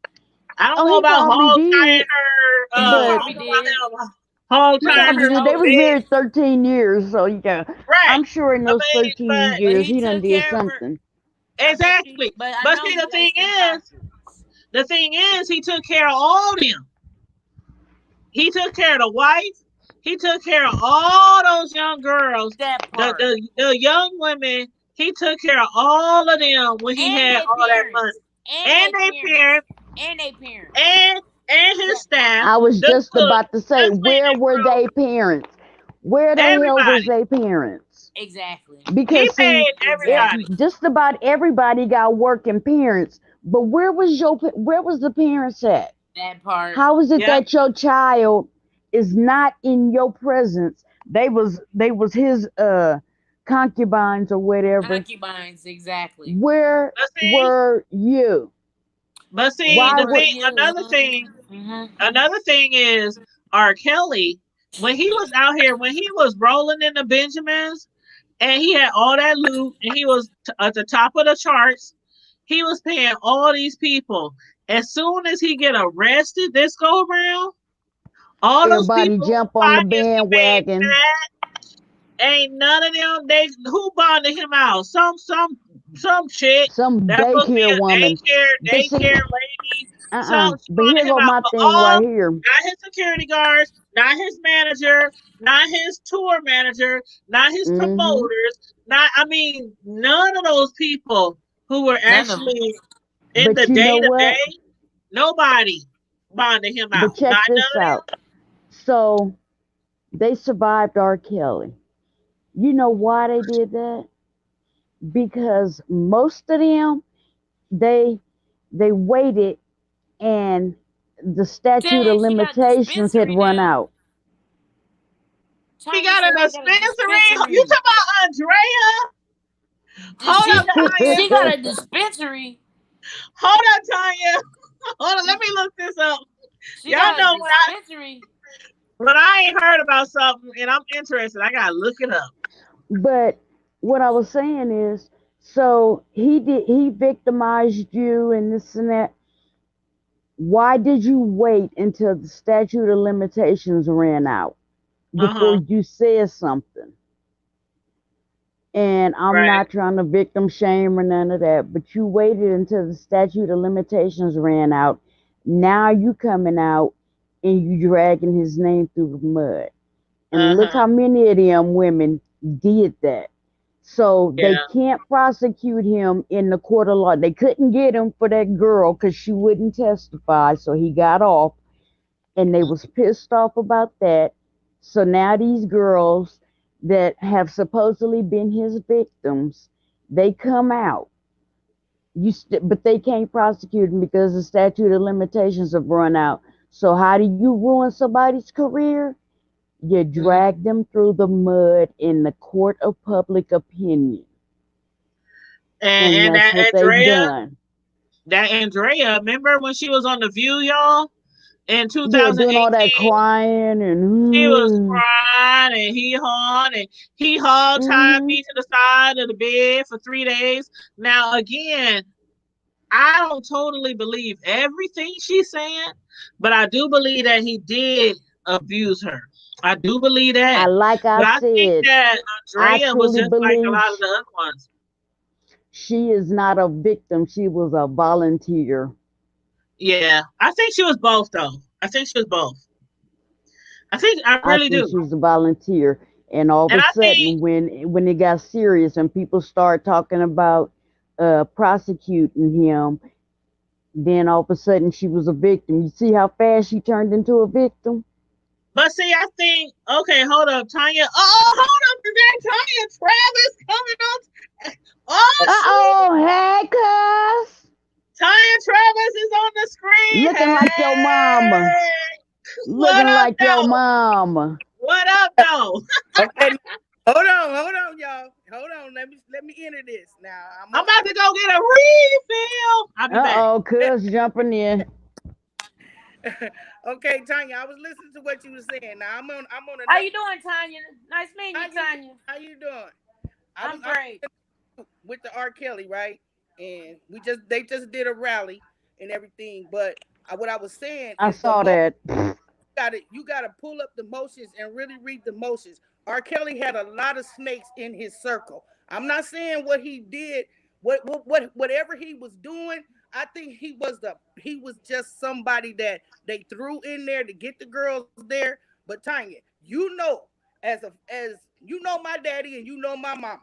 I don't Oh, know he about probably hog tying did, her, He I but don't probably know about did. them hog he tying probably her did. so They was bad. married 13 years, so yeah, Right. I'm sure in I those mean, 13 but But years he he done took did care of her. something. I bet you. exactly. But I But know see he the thing laced them is pockets. the thing is he took care of all them. He took care of the wife. He took care of all those young girls, That the part. the young women. He took care of all of them when he And had they all that money, parents. And and they their parents. parents, And they parents. and his That part. staff, I was the just cook, about to say, the where cleaning were crew, they parents? Where the hell was everybody. they parents? Exactly. He Because see, paid everybody. Exactly. just about everybody got working parents, but where was the parents at? That part. How is it Yep. that your child is not in your presence? They was his concubines or whatever. Concubines. Exactly. Where But see, were you? but see, Why Where the were would thing, you? another thing, Mm-hmm. another thing is R. Kelly. when he was out here, when he was rolling in the Benjamins, and he had all that loot, and he was at the top of the charts. He was paying all these people. As soon as he get arrested this go around, all those Everybody people jump who on the obviously made bandwagon. that, ain't none of them. They who bonded him out? Some chick Some that's supposed to be daycare a woman. But see, daycare lady. She but bonded here him go out. my But thing all, right here. not his security guards, not his manager, not his tour manager, not his Hmm. promoters, not I mean none of those people who were None of them. actually in But the you know day to what? day. Nobody bonded him But out. Not check this none of out. So they survived R. Kelly. You know why they did that? Because most of them they waited and the statute of Dang, she got a limitations had dispensary run now. out. them. He Tanya got a said she got a dispensary. You dispensary. talking about Andrea? Did Hold up, Tanya. she got a dispensary. Hold up, Tanya. Hold on. Let me look this up. She Y'all got a know dispensary. when I ain't heard about something and I'm interested, I gotta look it up. But what I was saying is, so he victimized you and this and that. Why did you wait until the statute of limitations ran out before Uh-huh. you said something? And I'm Right. not trying to victim shame or none of that, but you waited until the statute of limitations ran out. Now you coming out and you dragging his name through the mud. And look Uh-huh. how many of them women did that. So they Yeah. can't prosecute him in the court of law. They couldn't get him for that girl because she wouldn't testify, so he got off. And they was pissed off about that. So now these girls that have supposedly been his victims, they come out. But they can't prosecute him because the statute of limitations have run out. So how do you ruin somebody's career? You Mhm. drag them through the mud in the court of public opinion. And And that's what they've done. that Andrea, remember when she was on The View, y'all, in Yeah, doing all that 2018? crying She was and crying and he hog tied mm-hmm. me to the side of the bed for 3 days. Now again, I don't totally believe everything she's saying, but I do believe that he did abuse her. I do believe that. Like I But I think said, that I Andrea was truly just like a believe lot of the other ones. she is not a victim. She was a volunteer. Yeah. I think she was both though. I think she was both. I I really think do. she was a volunteer. And all of And a I think sudden, when it got serious and people start talking about prosecuting him, then all of a sudden she was a victim. You see how fast she turned into a victim? but see, I think okay, hold up, Tanya. Oh, hold up, is that Tanya Travis coming on? Oh shit. Uh-oh, hey, cuz. Tanya Travis is on the screen. Looking like your mama. Hey, what Looking up, like your though? mama. What up, though? Okay, hold on, y'all. Hold on. Let me enter this. Now I'm about to go get a refill. I'll be back. Uh-oh, cuz jumping in. Okay, Tanya, I was listening to what you were saying. Now I'm on How another. you doing, Tanya? Nice meeting you, Tanya, Tanya. how you doing? I'm I'm great. with the R. Kelly, right? And they just did a rally and everything. But what I was saying I is the saw most that. you gotta pull up the motions and really read the motions. R. Kelly had a lot of snakes in his circle. I'm not saying what he did, whatever he was doing. I think he was just somebody that they threw in there to get the girls there. But Tanya, as you know my daddy and you know my mama.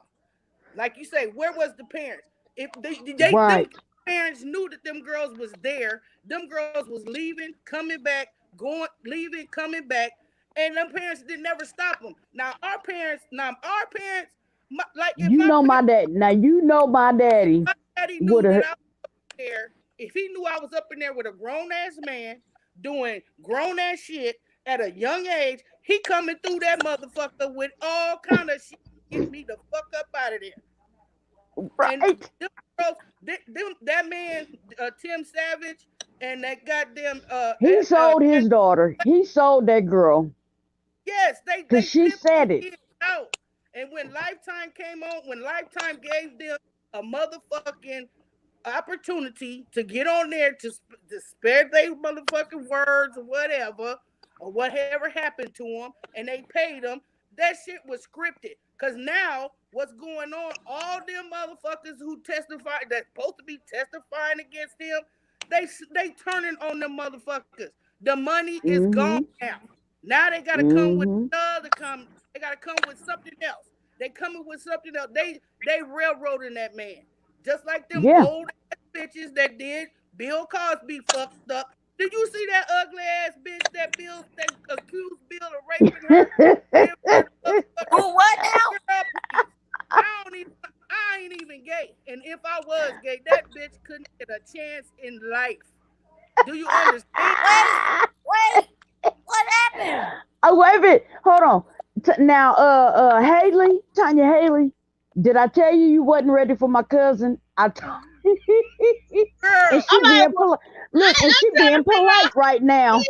Like you say, where was the parents? If them Right. parents knew that them girls was there, them girls was leaving, coming back, going, leaving, coming back, and them parents did never stop them. Our parents, like if You know my dad. Now you know my daddy my daddy would knew that have. I was there, if he knew I was up in there with a grown ass man doing grown ass shit at a young age, he coming through that motherfucker with all kind of shit. Get me the fuck up out of there. And Right. them girls, that man, Tim Savage, and that goddamn He sold yeah, his daughter. He sold that girl. Yes, they Because she pimped said the it. kids out. And when Lifetime came on, when Lifetime gave them a motherfucking opportunity to get on there to spare their motherfucking words or whatever happened to them, and they paid them, that shit was scripted. Because now, what's going on, all them motherfuckers who testified, that's supposed to be testifying against him, they turning on them motherfuckers. The money is gone now. Now they gotta come with they gotta come with something else. They coming with something else. They railroading that man. Just like them Yeah. old ass bitches that did Bill Cosby fucked up. Did you see that ugly ass bitch that accused Bill of raping her? Give her the motherfucking- Oh, what now? Girl, please. I ain't even gay. And if I was gay, that bitch couldn't get a chance in life. Do you understand? Wait, what happened? Oh, wait a minute. Hold on. Now, Haley, Tanya Haley, did I tell you wasn't ready for my cousin? I told Girl, and she I'm like, being polite. Look, and she being polite right now.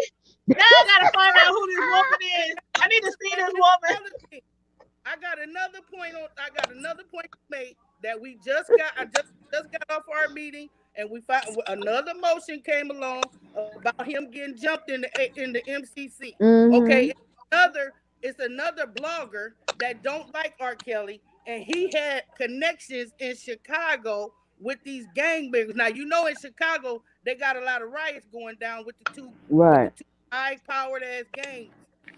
now I gotta find out who this woman is. I need to see this woman. I got another point to make that we just got. I just got off our meeting, and we found another motion came along about him getting jumped in the MCC. Okay, it's another blogger that don't like R. Kelly, and he had connections in Chicago with these gangbangers. Now you know in Chicago they got a lot of riots going down with the two high-powered ass gangs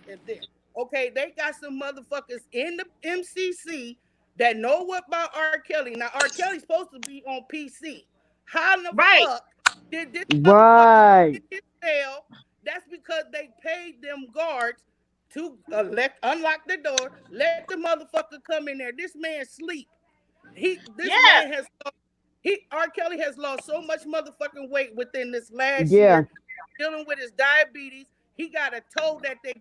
in there. Okay, they got some motherfuckers in the MCC that know what about R. Kelly. Now, R. Kelly's supposed to be on PC. How in the fuck did this motherfucker get his cell? That's because they paid them guards to unlock the door, let the motherfucker come in there. This man sleep. R. Kelly has lost so much motherfucking weight within this last year, dealing with his diabetes. He got a toe that they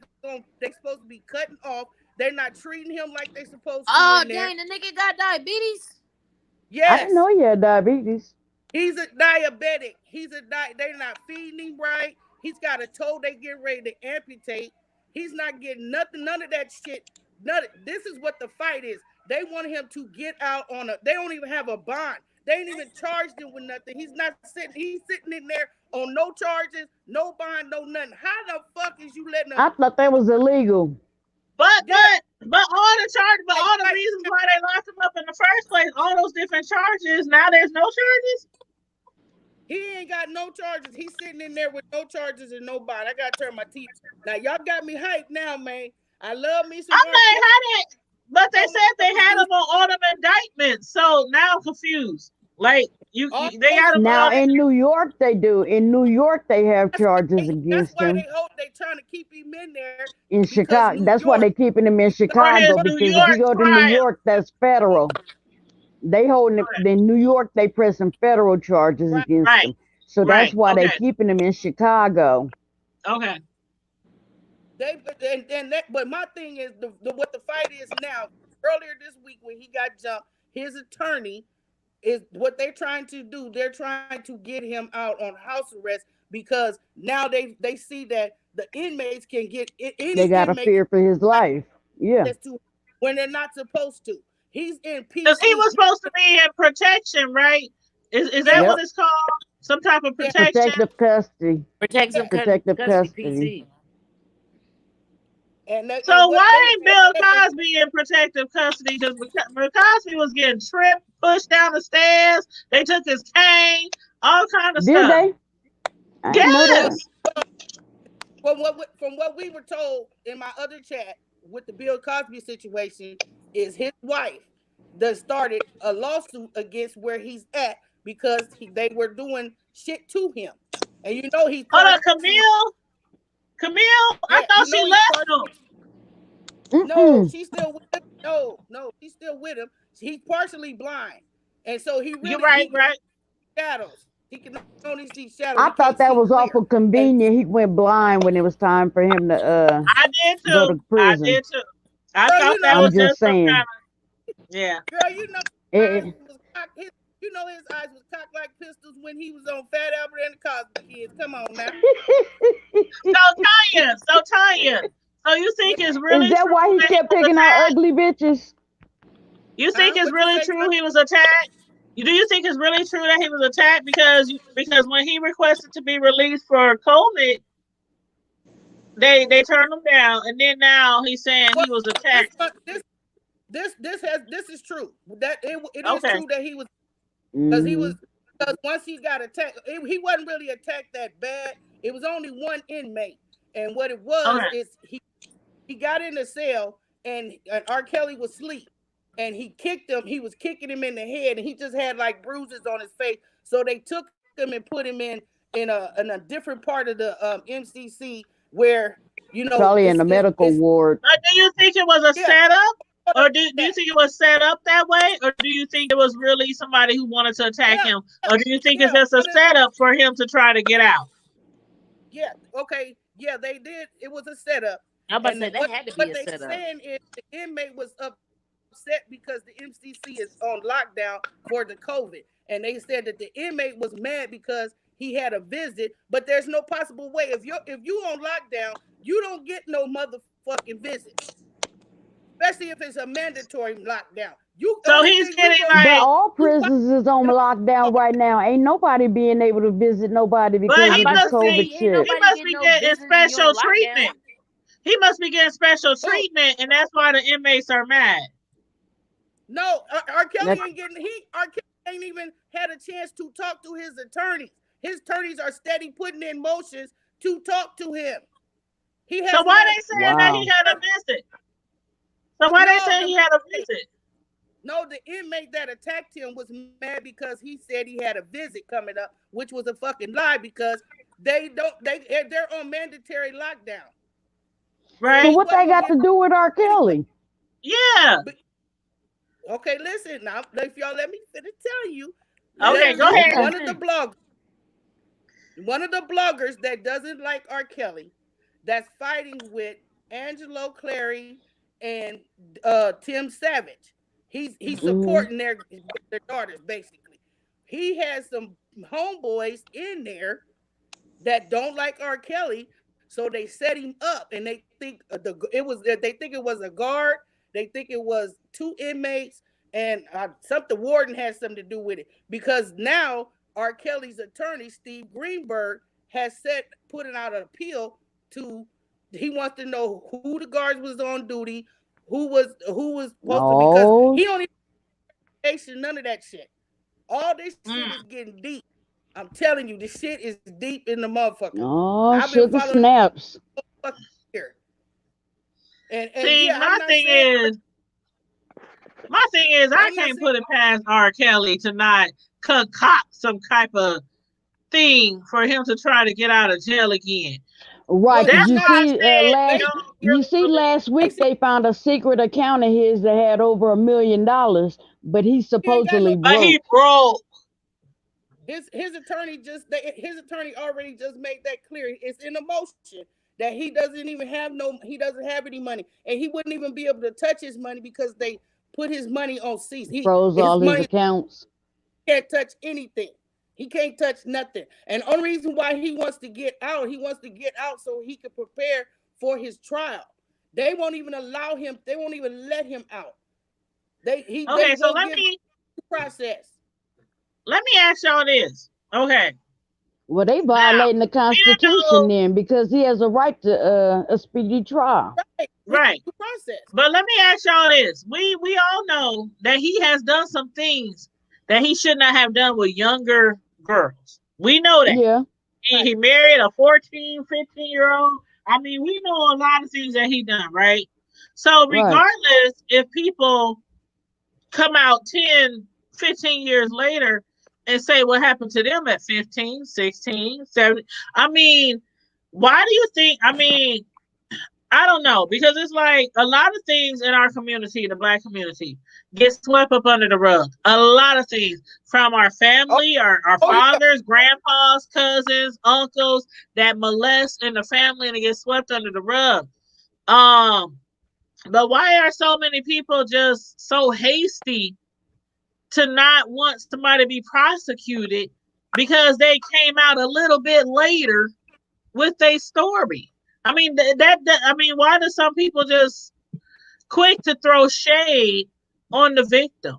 supposed to be cutting off. They're not treating him like they supposed to. Oh, dang, the nigga got diabetes? Yes. I didn't know he had diabetes. He's a diabetic. They're not feeding him right. He's got a toe they get ready to amputate. He's not getting nothing, none of that shit. This is what the fight is. They want him to get out they don't even have a bond. They ain't even charged him with nothing. He's sitting in there on no charges, no bond, no nothing. How the fuck is you letting him? I thought that was illegal. But all the reasons why they locked him up in the first place, all those different charges, now there's no charges? He ain't got no charges. He's sitting in there with no charges and no bond. I gotta turn my teeth. Now y'all got me hyped now, man. I love me some. But they said they had him on all them indictments, so now I'm confused. Like they got him now on in New York. They do. In New York, they have charges against him. That's why they trying to keep him in there in Chicago. That's why they keeping him in Chicago, because if you go to New York, that's federal. They holding him in New York. They pressing federal charges against him. So that's why they keeping him in Chicago. Okay. But my thing is what the fight is now. Earlier this week when he got jumped, his attorney is what they're trying to do. They're trying to get him out on house arrest because now they see that the inmates can get they got a fear for his life. Yeah. When they're not supposed to. He's in peace. Because he was supposed to be in protection, right? Is that what it's called? Some type of protection? Protective custody. Protective custody. So why ain't Bill Cosby in protective custody? Because Cosby was getting tripped, pushed down the stairs. They took his cane, all kind of stuff. Did they? Yes. From what we were told in my other chat with the Bill Cosby situation, is his wife that started a lawsuit against where he's at because they were doing shit to him. And you know he. Hold on, Camille? I thought she left him. No, she's still with him. No, she's still with him. He's partially blind. And so he really... You're right. Shadows. He can only see shadows. I thought that was awful convenient. He went blind when it was time for him to I did too. Go to prison. I did too. I thought that was just saying. Yeah. Girl, you know... You know his eyes was cocked like pistols when he was on Fat Albert and the Cosby Kids. Come on now. So Tanya, So you think it's Is really that true why he that he kept was picking out attacked? ugly bitches? You think it's What you really say, true John? he was attacked? Do you think it's really true that he was attacked because when he requested to be released for COVID, they turned him down, and then now he's saying Well, he was attacked. this is true. That it is Okay, true that he was because he Hmm. was because once he got attacked, he wasn't really attacked that bad. It was only one inmate, and what it was okay. is he got in the cell and R. Kelly was asleep, and he kicked him. He was kicking him in the head, and he just had like bruises on his face. So they took him and put him in a different part of the MCC where Probably in the medical it's ward. But do you think it was a yeah. setup, or do you Yeah, think it was set up that way, or do you think it was really somebody who wanted to attack yeah, him, or do you think it's yeah. just a setup for him to try to get out? Yeah, okay. Yeah, they did. It was a setup. I'm about to And say that had to be what a they setup. saying is the inmate was upset because the MCC is on lockdown for the COVID. And they said that the inmate was mad because he had a visit, but there's no possible way. If you on lockdown, you don't get no motherfucking visit. Especially if it's a mandatory lockdown. You So only he's thing you getting gonna But like, all prisons is on lockdown right now. Ain't nobody being able to visit nobody but because I'm of he about this to must COVID be say, ain't shit. he nobody must getting be no getting visits when you on special lockdown. treatment. He must be getting special who? treatment, and that's why the inmates are mad. No, R. Kelly That ain't getting R. Kelly ain't even had a chance to talk to his attorneys. His attorneys are steady putting in motions to talk to him. He So hasn't why had they saying that he wow. had a visit? So why they no saying he had a visit? the inmate that attacked him was mad because he said he had a visit coming up, which was a fucking lie because they're on mandatory lockdown. So So Right? he what they wasn't gonna got get to do with R. anyway. Kelly? Yeah. But, okay, listen now. If y'all let me finish telling you, Okay, go Okay. ahead. one of the bloggers that doesn't like R. Kelly, that's fighting with Angelo Clary and Tim Savage. He's Hmm. supporting their daughters basically. He has some homeboys in there that don't like R. Kelly, so they set him up, and they think they think it was a guard. They think it was two inmates, and the warden has something to do with it because now R. Kelly's attorney Steve Greenberg has putting out an appeal to. He wants to know who the guards was on duty, who was supposed to because Oh, he don't even none of that shit. All this shit Mm. is getting deep. I'm telling you, this shit is deep in the motherfucker. oh, I've been sugar following snaps. this here. And See, yeah, my thing is, I I'm not can't saying put it past R. Kelly to not concoct some type of thing for him to try to get out of jail again. Right, well, cause he's That's you why not I see, said they last don't you really see believe. last week basically they found a secret account of his that had over $1 million, but he's he ain't got no supposedly But he broke. broke. his attorney his attorney already just made that clear. It's in a motion that he doesn't have any money, and he wouldn't even be able to touch his money because they put his money on cease. Froze His all his money accounts. can't touch anything. He can't touch nothing. And the only reason why he wants to get out so he can prepare for his trial. They won't even allow him, they won't even let him out. They Okay, so won't give him the process. let me ask y'all this. Okay, Well, they now violating the we didn't Constitution know, then because he has a right to a speedy trial. right? The process. But let me ask y'all this. We all know that he has done some things that he should not have done with younger girls. We know that. Yeah, He married a 14, 15-year-old. I mean, we know a lot of things that he done, right? So right. regardless, if people come out 10, 15 years later and say what happened to them at 15, 16, 17, I mean, why do you think, I don't know, because it's like a lot of things in our community, the Black community, get swept up under the rug. A lot of things from our Oh, family, our oh yeah. fathers, grandpas, cousins, uncles that molest in the family and it gets swept under the rug. But why are so many people just so hasty to not want somebody to be prosecuted because they came out a little bit later with their story? I mean, I mean, why do some people just quick to throw shade on the victim?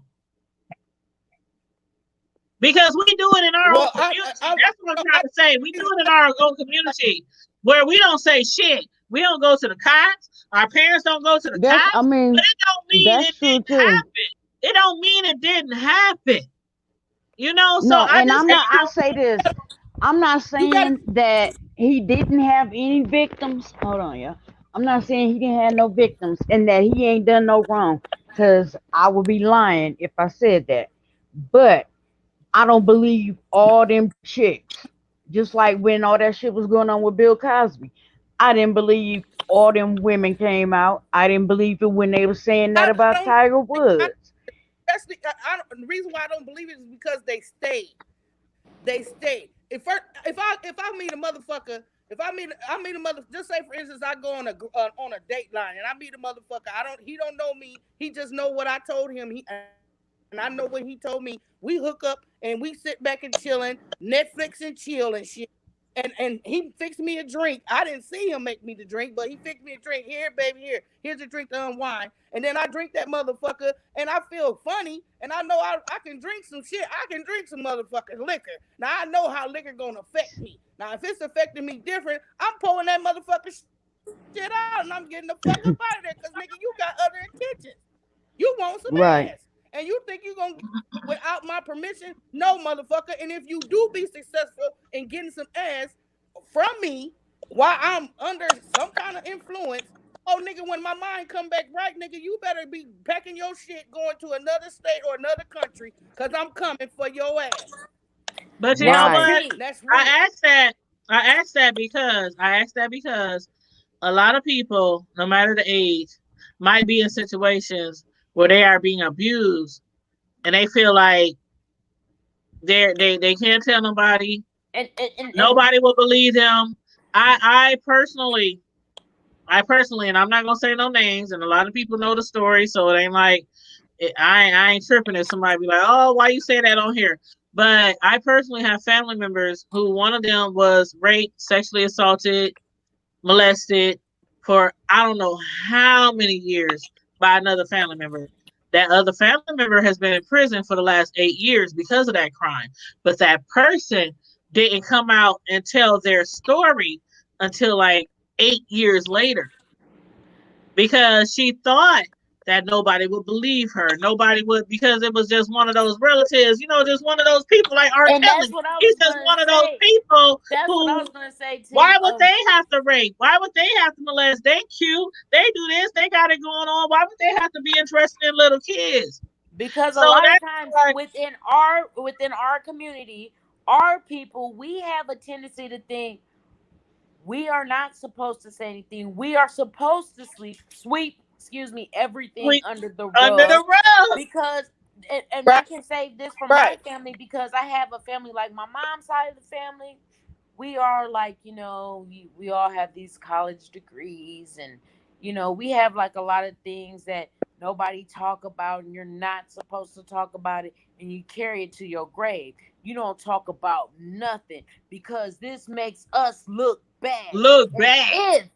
Because we do it in our own Well, community. That's what I'm trying to say. We do it in our own community where we don't say shit. We don't go to the cops. Our parents don't go to the That's, cops. I mean, But it don't mean that's it true didn't too. happen. It don't mean it didn't happen. You know, so No, I and just, I'll say this. I'm not you got saying that he didn't have any victims. Hold on, yeah. I'm not saying he didn't have no victims and that he ain't done no wrong. Cause I would be lying if I said that. But I don't believe all them chicks. Just like when all that shit was going on with Bill Cosby. I didn't believe all them women came out. I didn't believe it when they were saying that I about don't. Tiger I, Woods. the reason why I don't believe it is because they stayed. They stayed. If I meet a motherfucker, if I meet a mother, just say for instance I go on a date line and I meet a motherfucker. He don't know me. He just know what I told him. And I know what he told me. We hook up and we sit back and chilling, Netflix and chill and shit. And he fixed me a drink. I didn't see him make me the drink, but he fixed me a drink. Here, baby, here's a drink to unwind. And then I drink that motherfucker, and I feel funny, and I know I can drink some shit. I can drink some motherfucking liquor. Now I know how liquor gonna affect me. Now if it's affecting me different, I'm pulling that motherfucking shit out, and I'm getting the fuck up out of there, cause nigga, you got other intentions. You want some Right. ass. And you think you're gonna get without my permission? No, motherfucker. And if you do be successful in getting some ass from me while I'm under some kind of influence, oh nigga, when my mind come back right, nigga, you better be packing your shit going to another state or another country, cause I'm coming for your ass. but you know Now, Right. what? see, That's real. I asked that because a lot of people, no matter the age, might be in situations where they are being abused and they feel like they can't tell nobody. and Nobody will believe them. I personally, and I'm not gonna say no names, and a lot of people know the story, so it ain't like I ain't tripping if somebody be like, oh, why you say that on here? But I personally have family members who one of them was raped, sexually assaulted, molested for I don't know how many years by another family member. That other family member has been in prison for the last 8 years because of that crime. But that person didn't come out and tell their story until like 8 years later because she thought that nobody would believe her. Nobody would because it was just one of those relatives, just one of those people like R. and that's Kelly. what I He's was just gonna one of those say. people That's what I who was gonna say, T. why would they have to rape? Why would they have to molest? They cute. They do this. They got it going on. Why would they have to be interested in little kids? Because a So lot of that's times like within our community, our people, we have a tendency to think we are not supposed to say anything. We are supposed to sweep, everything sweep under the under the rug rug. because, and I Right, can say this from my right. family because I have a family like my mom's side of the family. We are like, we all have these college degrees and, we have like a lot of things that nobody talk about and you're not supposed to talk about it and you carry it to your grave. You don't talk about nothing because this makes us look bad. Look And bad. if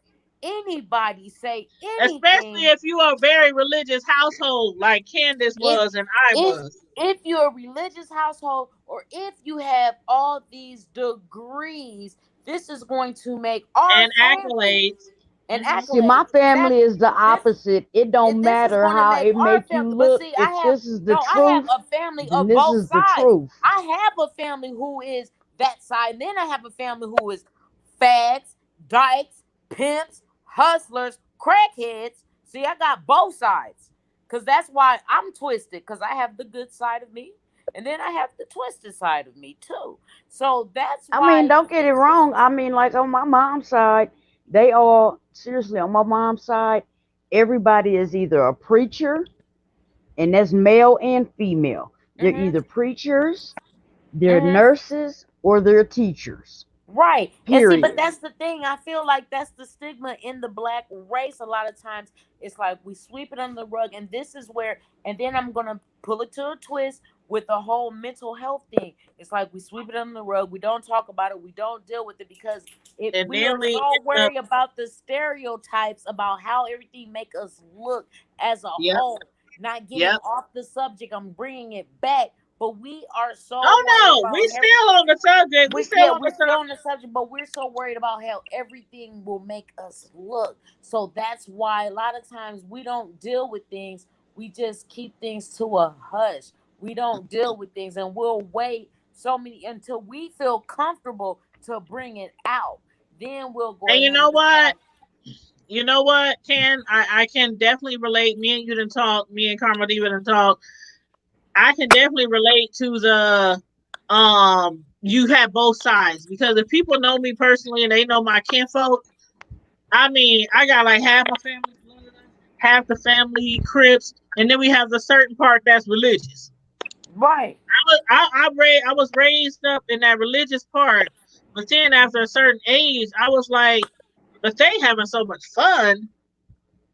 anybody say Especially anything, if you are a very religious household like Candace if was and I if was. if you're a religious household or if you have all these degrees, this is going to make our And family accolades. and See, my accolades family is the this opposite. It don't this is matter going to how make it our make you family. But look. see, If this is the I have truth, a family then of this both is the sides. truth. I have a family who is that side, and then I have a family who is fags, dykes, pimps, hustlers, crackheads. See, I got both sides. Because that's why I'm twisted. Because I have the good side of me. And then I have the twisted side of me too. So that's I mean, why don't get it wrong. I mean, like on my mom's side, they all seriously on my mom's side, everybody is either a preacher, and that's male and female. They're hmm either preachers, they're hmm nurses, or they're teachers. right. And see, but Period. that's the thing. I feel like that's the stigma in the black race. A lot of times it's like we sweep it under the rug. And this is where, and then I'm going to pull it to a twist. with the whole mental health thing. It's like we sweep it under the rug. We don't talk about it. We don't deal with it because And we then are we so end up, worried about the stereotypes about how everything make us look as a yep, whole. Not getting yep. off the subject, I'm bringing it back. But we are so Oh worried no, about we still on the subject. We still on we're the still subject. on the subject, but we're so worried about how everything will make us look. So that's why a lot of times we don't deal with things. We just keep things to a hush. We don't deal with things, and we'll wait so many until we feel comfortable to bring it out. Then we'll go And you ahead know and what? decide. Ken? I can definitely relate. Me and you didn't talk. Me and Karma didn't talk. I can definitely relate to the you have both sides, because if people know me personally and they know my kinfolk, I mean, I got like half my family blood, half the family Crips, and then we have the certain part that's religious. Right. I was raised up in that religious part, but then after a certain age, I was like, but they having so much fun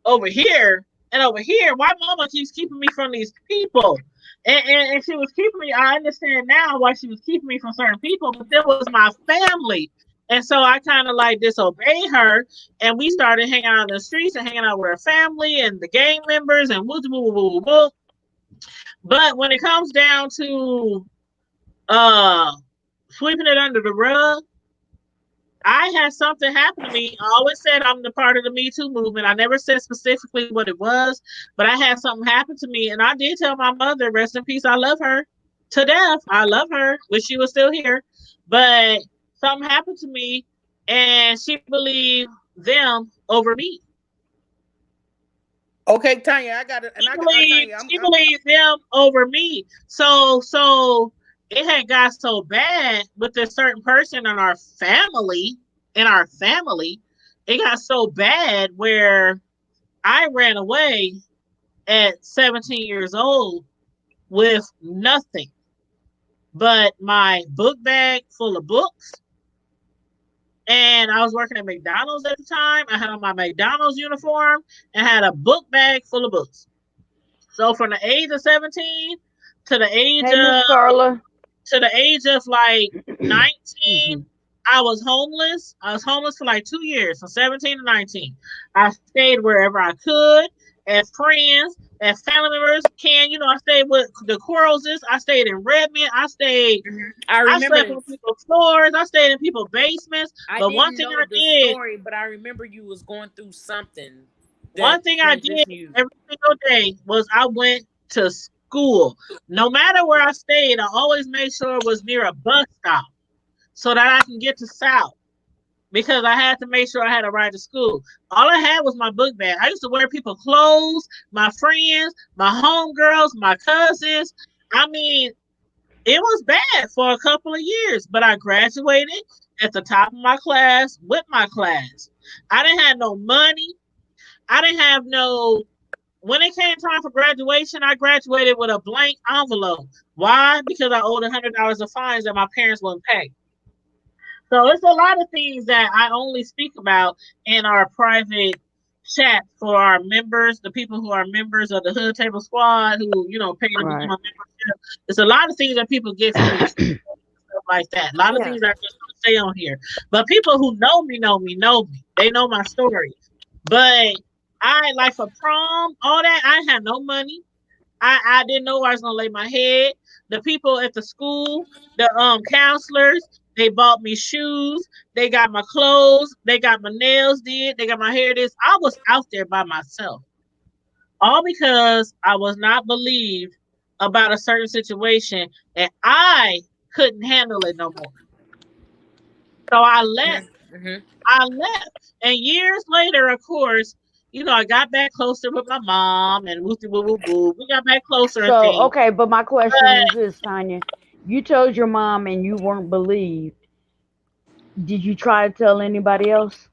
over here and over here. Why mama keeps keeping me from these people? And she was keeping me. I understand now why she was keeping me from certain people, but there was my family. And so I kind of like disobeyed her, and we started hanging out in the streets and hanging out with her family and the gang members and woo woo woo woo woo. But when it comes down to uh sweeping it under the rug, I had something happen to me. I always said I'm the part of the Me Too movement. I never said specifically what it was, but I had something happen to me, and I did tell my mother, rest in peace, I love her to death. I love her, wish she was still here, but something happened to me, and she believed them over me. Okay, Tanya, I got it, and Tanya, She believed them over me. So it had got so bad with a certain person in our family. It got so bad where I ran away at 17 years old with nothing but my book bag full of books. And I was working at McDonald's at the time. I had on my McDonald's uniform and had a book bag full of books. So from the age of 17 to the age Hey, Miss of Carla. like 19, Mhm. I was homeless. I was homeless for like 2 years, from 17 to 19. I stayed wherever I could, as friends, as family members. I stayed with the Quarlses. I stayed in Redmond. I I remember slept on this. people's floors. I stayed in people's basements. I But didn't know the story, but I remember you was going through something one that thing I did transitioned you. every single day was I went to school. No matter where I stayed, I always made sure it was near a bus stop so that I can get to South, because I had to make sure I had a ride to school. All I had was my book bag. I used to wear people's clothes, my friends, my homegirls, my cousins. I mean, it was bad for a couple of years, but I graduated at the top of my class with my class. I didn't have no money. I didn't have no. When it came time for graduation, I graduated with a blank envelope. Why? Because I owed $100 of fines that my parents wouldn't pay. So it's a lot of things that I only speak about in our private chat for our members, the people who are members of the Hood Table Squad, who pay to become Right. a membership. There's a lot of things that people get from me, stuff like that. A lot of Yeah. things I just don't say on here. But people who know me know me know me. They know my story. But I like for prom, all that. I had no money. I didn't know where I was gonna lay my head. The people at the school, the counselors, they bought me shoes. They got my clothes. They got my nails did. They got my hair did. I was out there by myself, all because I was not believed about a certain situation, and I couldn't handle it no more. So I left. Mm-hmm. I left. And years later, of course, I got back closer with my mom and woo woo woo woo. We got back closer and So, things. okay, but my question But is this, Tanya. You told your mom and you weren't believed. Did you try to tell anybody else?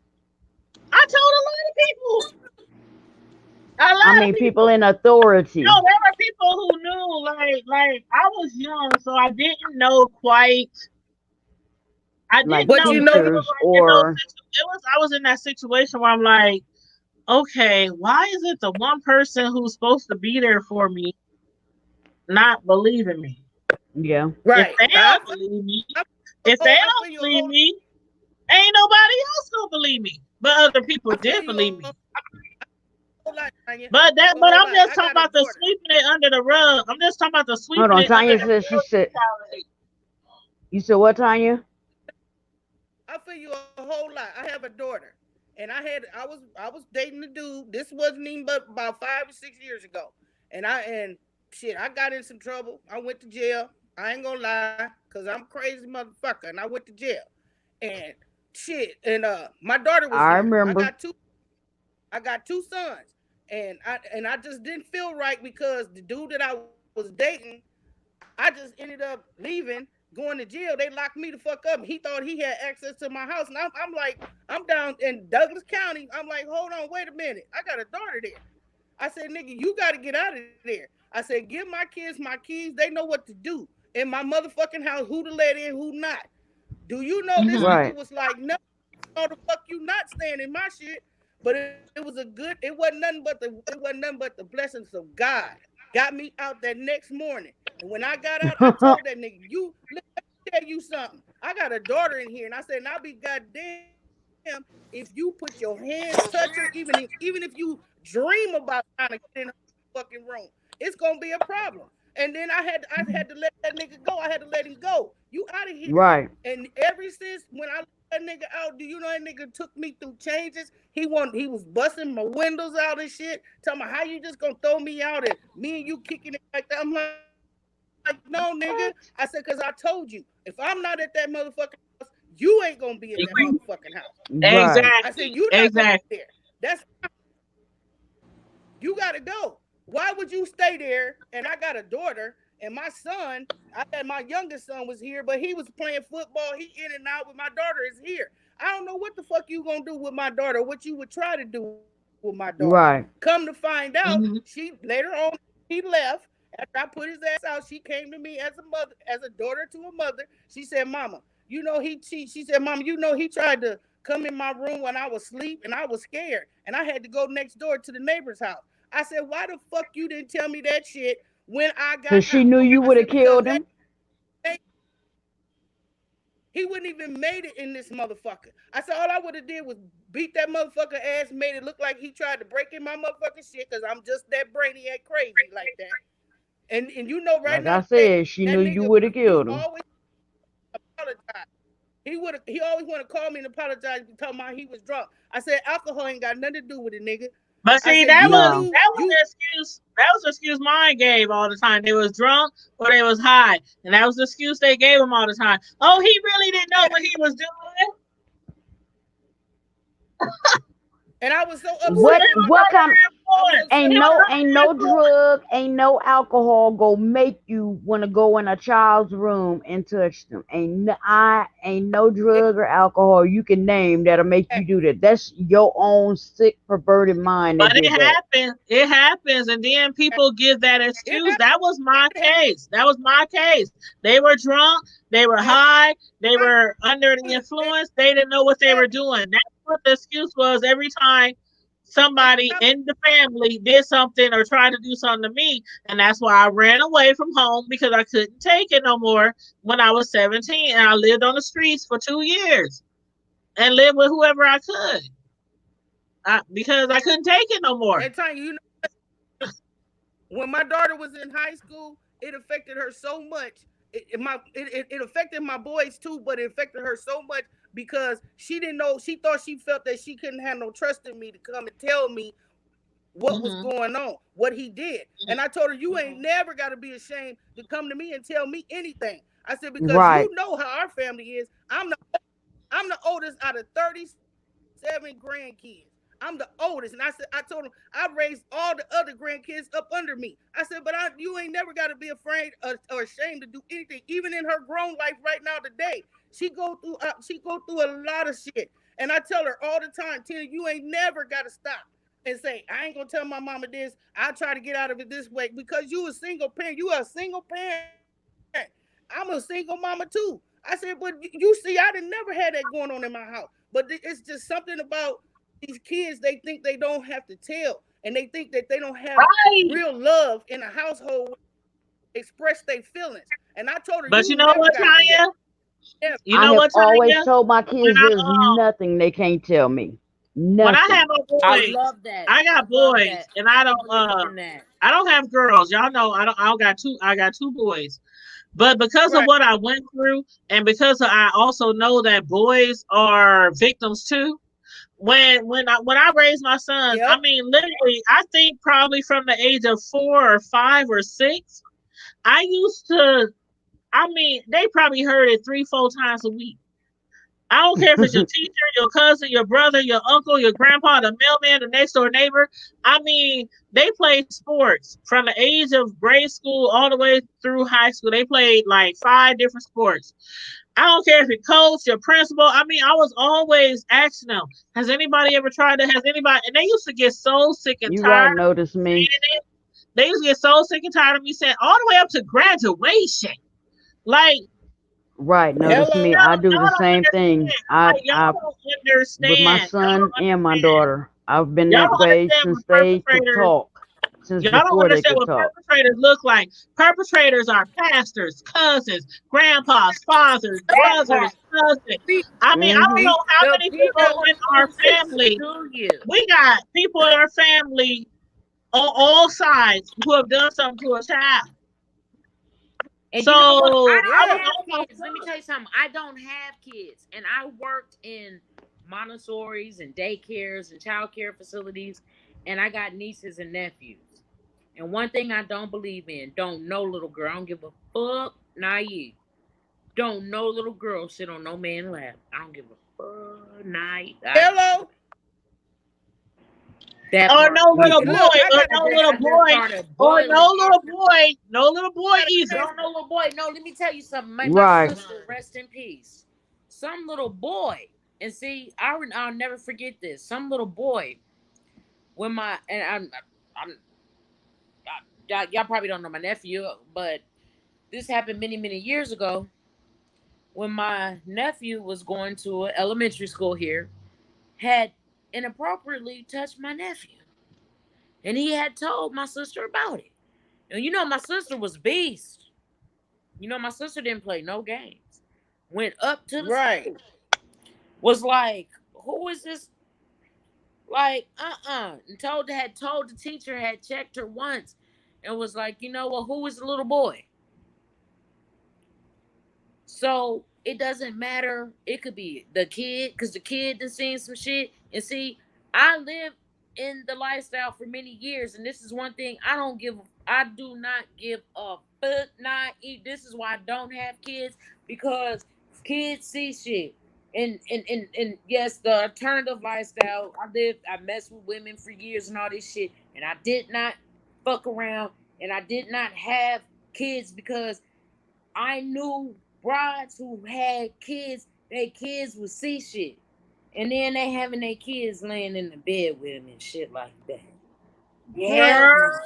I told a lot of people. A I lot of mean, people people. in authority. There were people who knew, like I was young, so I didn't know quite. I Like didn't But know, you but know, it was teachers like in those. or It was. I was in that situation where I'm like, okay, why is it the one person who's supposed to be there for me not believing me? Yeah. Right. If they don't believe me, if they don't believe me, ain't nobody else gonna believe me. But other people did believe me. But I'm just talking about the sweeping it under the rug. I'm just talking about the Hold sweeping on. it under Tanya the said she rug said. mentality. You said what, Tanya? I feel you a whole lot. I have a daughter, and I was dating a dude. This wasn't even but about 5 or 6 years ago, and shit, I got in some trouble. I went to jail. I ain't gonna lie, cause I'm a crazy motherfucker, and I went to jail, and shit, and my daughter was I here. remember. I got two sons, and I just didn't feel right because the dude that I was dating, I just ended up leaving, going to jail. They locked me the fuck up. He thought he had access to my house, and I'm like, I'm down in Douglas County. I'm like, hold on, wait a minute, I got a daughter there. I said, nigga, you got to get out of there. I said, give my kids my keys. They know what to do in my motherfucking house. Who to let in, who not. Do you know this Right. nigga was like, no, the fuck you not staying in my shit? But it was a good. It wasn't nothing but the blessings of God got me out that next morning. And when I got out, I told that nigga, let me tell you something. I got a daughter in here, and I said, and I'll be goddamn if you put your hands touch her, even if you dream about trying to get in her fucking room, it's gonna be a problem. And then I had to let that nigga go. I had to let him go. You out of here. Right. And ever since when I let that nigga out, do you know that nigga took me through changes? He was busting my windows out and shit. Telling me how you just gonna throw me out and me and you kicking it like that. I'm like, no, nigga. I said, cause I told you, if I'm not at that motherfucking house, you ain't gonna be at that motherfucking house. Right. I said, Exactly. you're not gonna be Exactly. there. That's you gotta go. Why would you stay there? And I got a daughter and my son. I had my youngest son was here, but he was playing football. He in and out, but my daughter is here. I don't know what the fuck you gonna do with my daughter. What you would try to do with my daughter. Come to Right. find out, Mm-hmm. she later on he left. After I put his ass out, she came to me as a mother, as a daughter to a mother. She said, "Mama, you know he cheat." She said, "Mama, you know he tried to come in my room when I was asleep, and I was scared, and I had to go next door to the neighbor's house." I said, "Why the fuck you didn't tell me that shit when I got Cause she out?" knew you I would have said, "Because killed that him. he wouldn't even made it in this motherfucker." I said, "All I would have did was beat that motherfucker ass, made it look like he tried to break in my motherfucking shit, because I'm just that brainiac crazy like that." And you know, right Like now I today, said, she that knew you nigga, would have he killed him. always apologize. He always want to call me and apologize, talking about he was drunk. I said, alcohol ain't got nothing to do with it, nigga. But I see, said, you No. knew that was you the excuse. That was the excuse mine gave all the time. They was drunk or they was high, and that was the excuse they gave him all the time. Oh, he really didn't know yeah. what he was doing. And I was so What upset It with was him. what under kind the I was influence. upset ain't He with was him. under the no influence. drug, ain't no alcohol go make you wanna go in a child's room and touch them. Ain't no drug or alcohol you can name that'll make you do that. That's your own sick, perverted mind that But did that. it happens, and then people give that It excuse. happened. That was my It case. That was my case. They were drunk, they were happened. high, they were under the influence, they didn't know what they were And doing. That's what the excuse was every time somebody I in the family did something or tried to do something to me. And that's why I ran away from home because I couldn't take it no more when I was 17. And I lived on the streets for 2 years and lived with whoever I could because I couldn't take it no more. and Tanya, you know, when my daughter was in high school, it affected her so much. It affected my boys too, but it affected her so much because she didn't know. She thought she felt that she couldn't have no trust in me to come and tell me what was Mm-hmm. going on, what he did. And I told her, you ain't never got to be ashamed to come to me and tell me anything. I said, because Right. you know how our family is. I'm the oldest out of 37 grandkids. I'm the oldest. And I told him, I raised all the other grandkids up under me. I said, but you ain't never got to be afraid or ashamed to do anything. Even in her grown life right now today, she go through a lot of shit. And I tell her all the time, Tina, you ain't never got to stop and say, I ain't gonna tell my mama this. I'll try to get out of it this way, because you a single parent. You are a single parent. I'm a single mama too. I said, but you see, I didn't never had that going on in my house. But it's just something about these kids. They think they don't have to tell, and they think that they don't have Right. real love in a household express their feelings. And I told her, But you you know never what, got to do that. Tanya? Yeah. You I know have what, always Tanya? told my kids When there's I nothing they can't tell me. when I Nothing. have my I boys, love that. I I got love boys, that. and I don't Believe in that. I don't have girls. Y'all know I don't got two. I got two boys. But because of Right. what I went through, and because I also know that boys are victims too. When I raised my sons, I Yep. mean, literally, I think probably from the age of 4 or 5 or 6, I used to. I mean, they probably heard it 3, 4 times a week. I don't care if it's your teacher, your cousin, your brother, your uncle, your grandpa, the mailman, the next door neighbor. I mean, they played sports from the age of grade school all the way through high school. They played like 5 different sports. I don't care if your coach, your principal. I mean, I was always asking them, has anybody ever tried that? Has anybody? And they used to get so sick and You right, tired of notice me me. saying it. They used to get so sick and tired of me saying all the way up to graduation. Like, Right, notice Hello. me. y'all, I do y'all the don't same thing. understand. I'm like, y'all don't With my understand. Y'all son don't and my understand. daughter. I've been Y'all that don't way understand since what they could perpetrators. talk. Since Y'all don't before they understand could what talk. perpetrators look like. Perpetrators are pastors, cousins, grandpas, fathers, That brothers, part. cousins. See, I mean, I don't Mm-hmm. know how the many people people in our who listen family. to you. We got people in our family on all sides who have done something to a child. And So you know what? I I don't was Yeah. have on my kids. Let me tell you something. I don't have kids. And I worked in Montessori's and daycares and child care facilities. And I got nieces and nephews. And one thing I don't believe in, don't know little girl. I don't give a fuck. Naive. Don't know little girl sit on no man lap. I don't give a fuck. Naive. Hello. That or part. no little And boy, look, I or got no I little just boy, started or boiling. no little boy either. Don't know little boy. No, let me tell you something. My Right. sister, rest in peace. Some little boy, and see, I'll never forget this. Some little boy, when my and y'all probably don't know my nephew, but this happened many years ago. When my nephew was going to an elementary school here, had inappropriately touched my nephew, and he had told my sister about it. And you know, my sister was beast. You know, my sister didn't play no games. Went up to the right. school, was like, "Who is this?" Like, and told the teacher, had checked her once, and was like, "You know what? Who is the little boy?" So it doesn't matter. It could be the kid, because the kid done seen some shit. And see, I lived in the lifestyle for many years, and this is one thing I do not give a fuck. This is why I don't have kids, because kids see shit. And yes, the alternative lifestyle. I messed with women for years and all this shit, and I did not fuck around, and I did not have kids because I knew brides who had kids, their kids would see shit. And then they having their kids laying in the bed with them and shit like that. Hell no. Girl,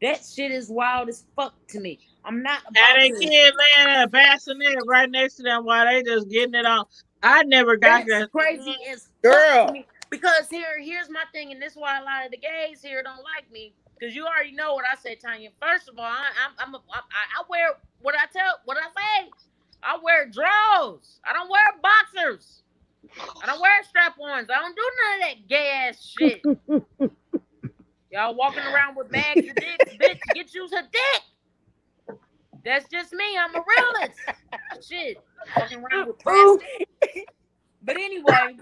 That shit is wild as fuck to me. I'm not had about a to. kid laying in a bassinet right next to them while they just getting it on. I never got That's that. crazy as fuck to Girl. me. Because here's my thing, and this is why a lot of the gays here don't like me. Because you already know what I said, Tanya. First of all, I wear what I say. I wear drawers. I don't wear boxers. I don't wear strap-ons. I don't do none of that gay ass shit. Y'all walking around with bags of dicks, bitch. Get you some dick. That's just me. I'm a realist. Shit. Walking around with plastic. But anyway,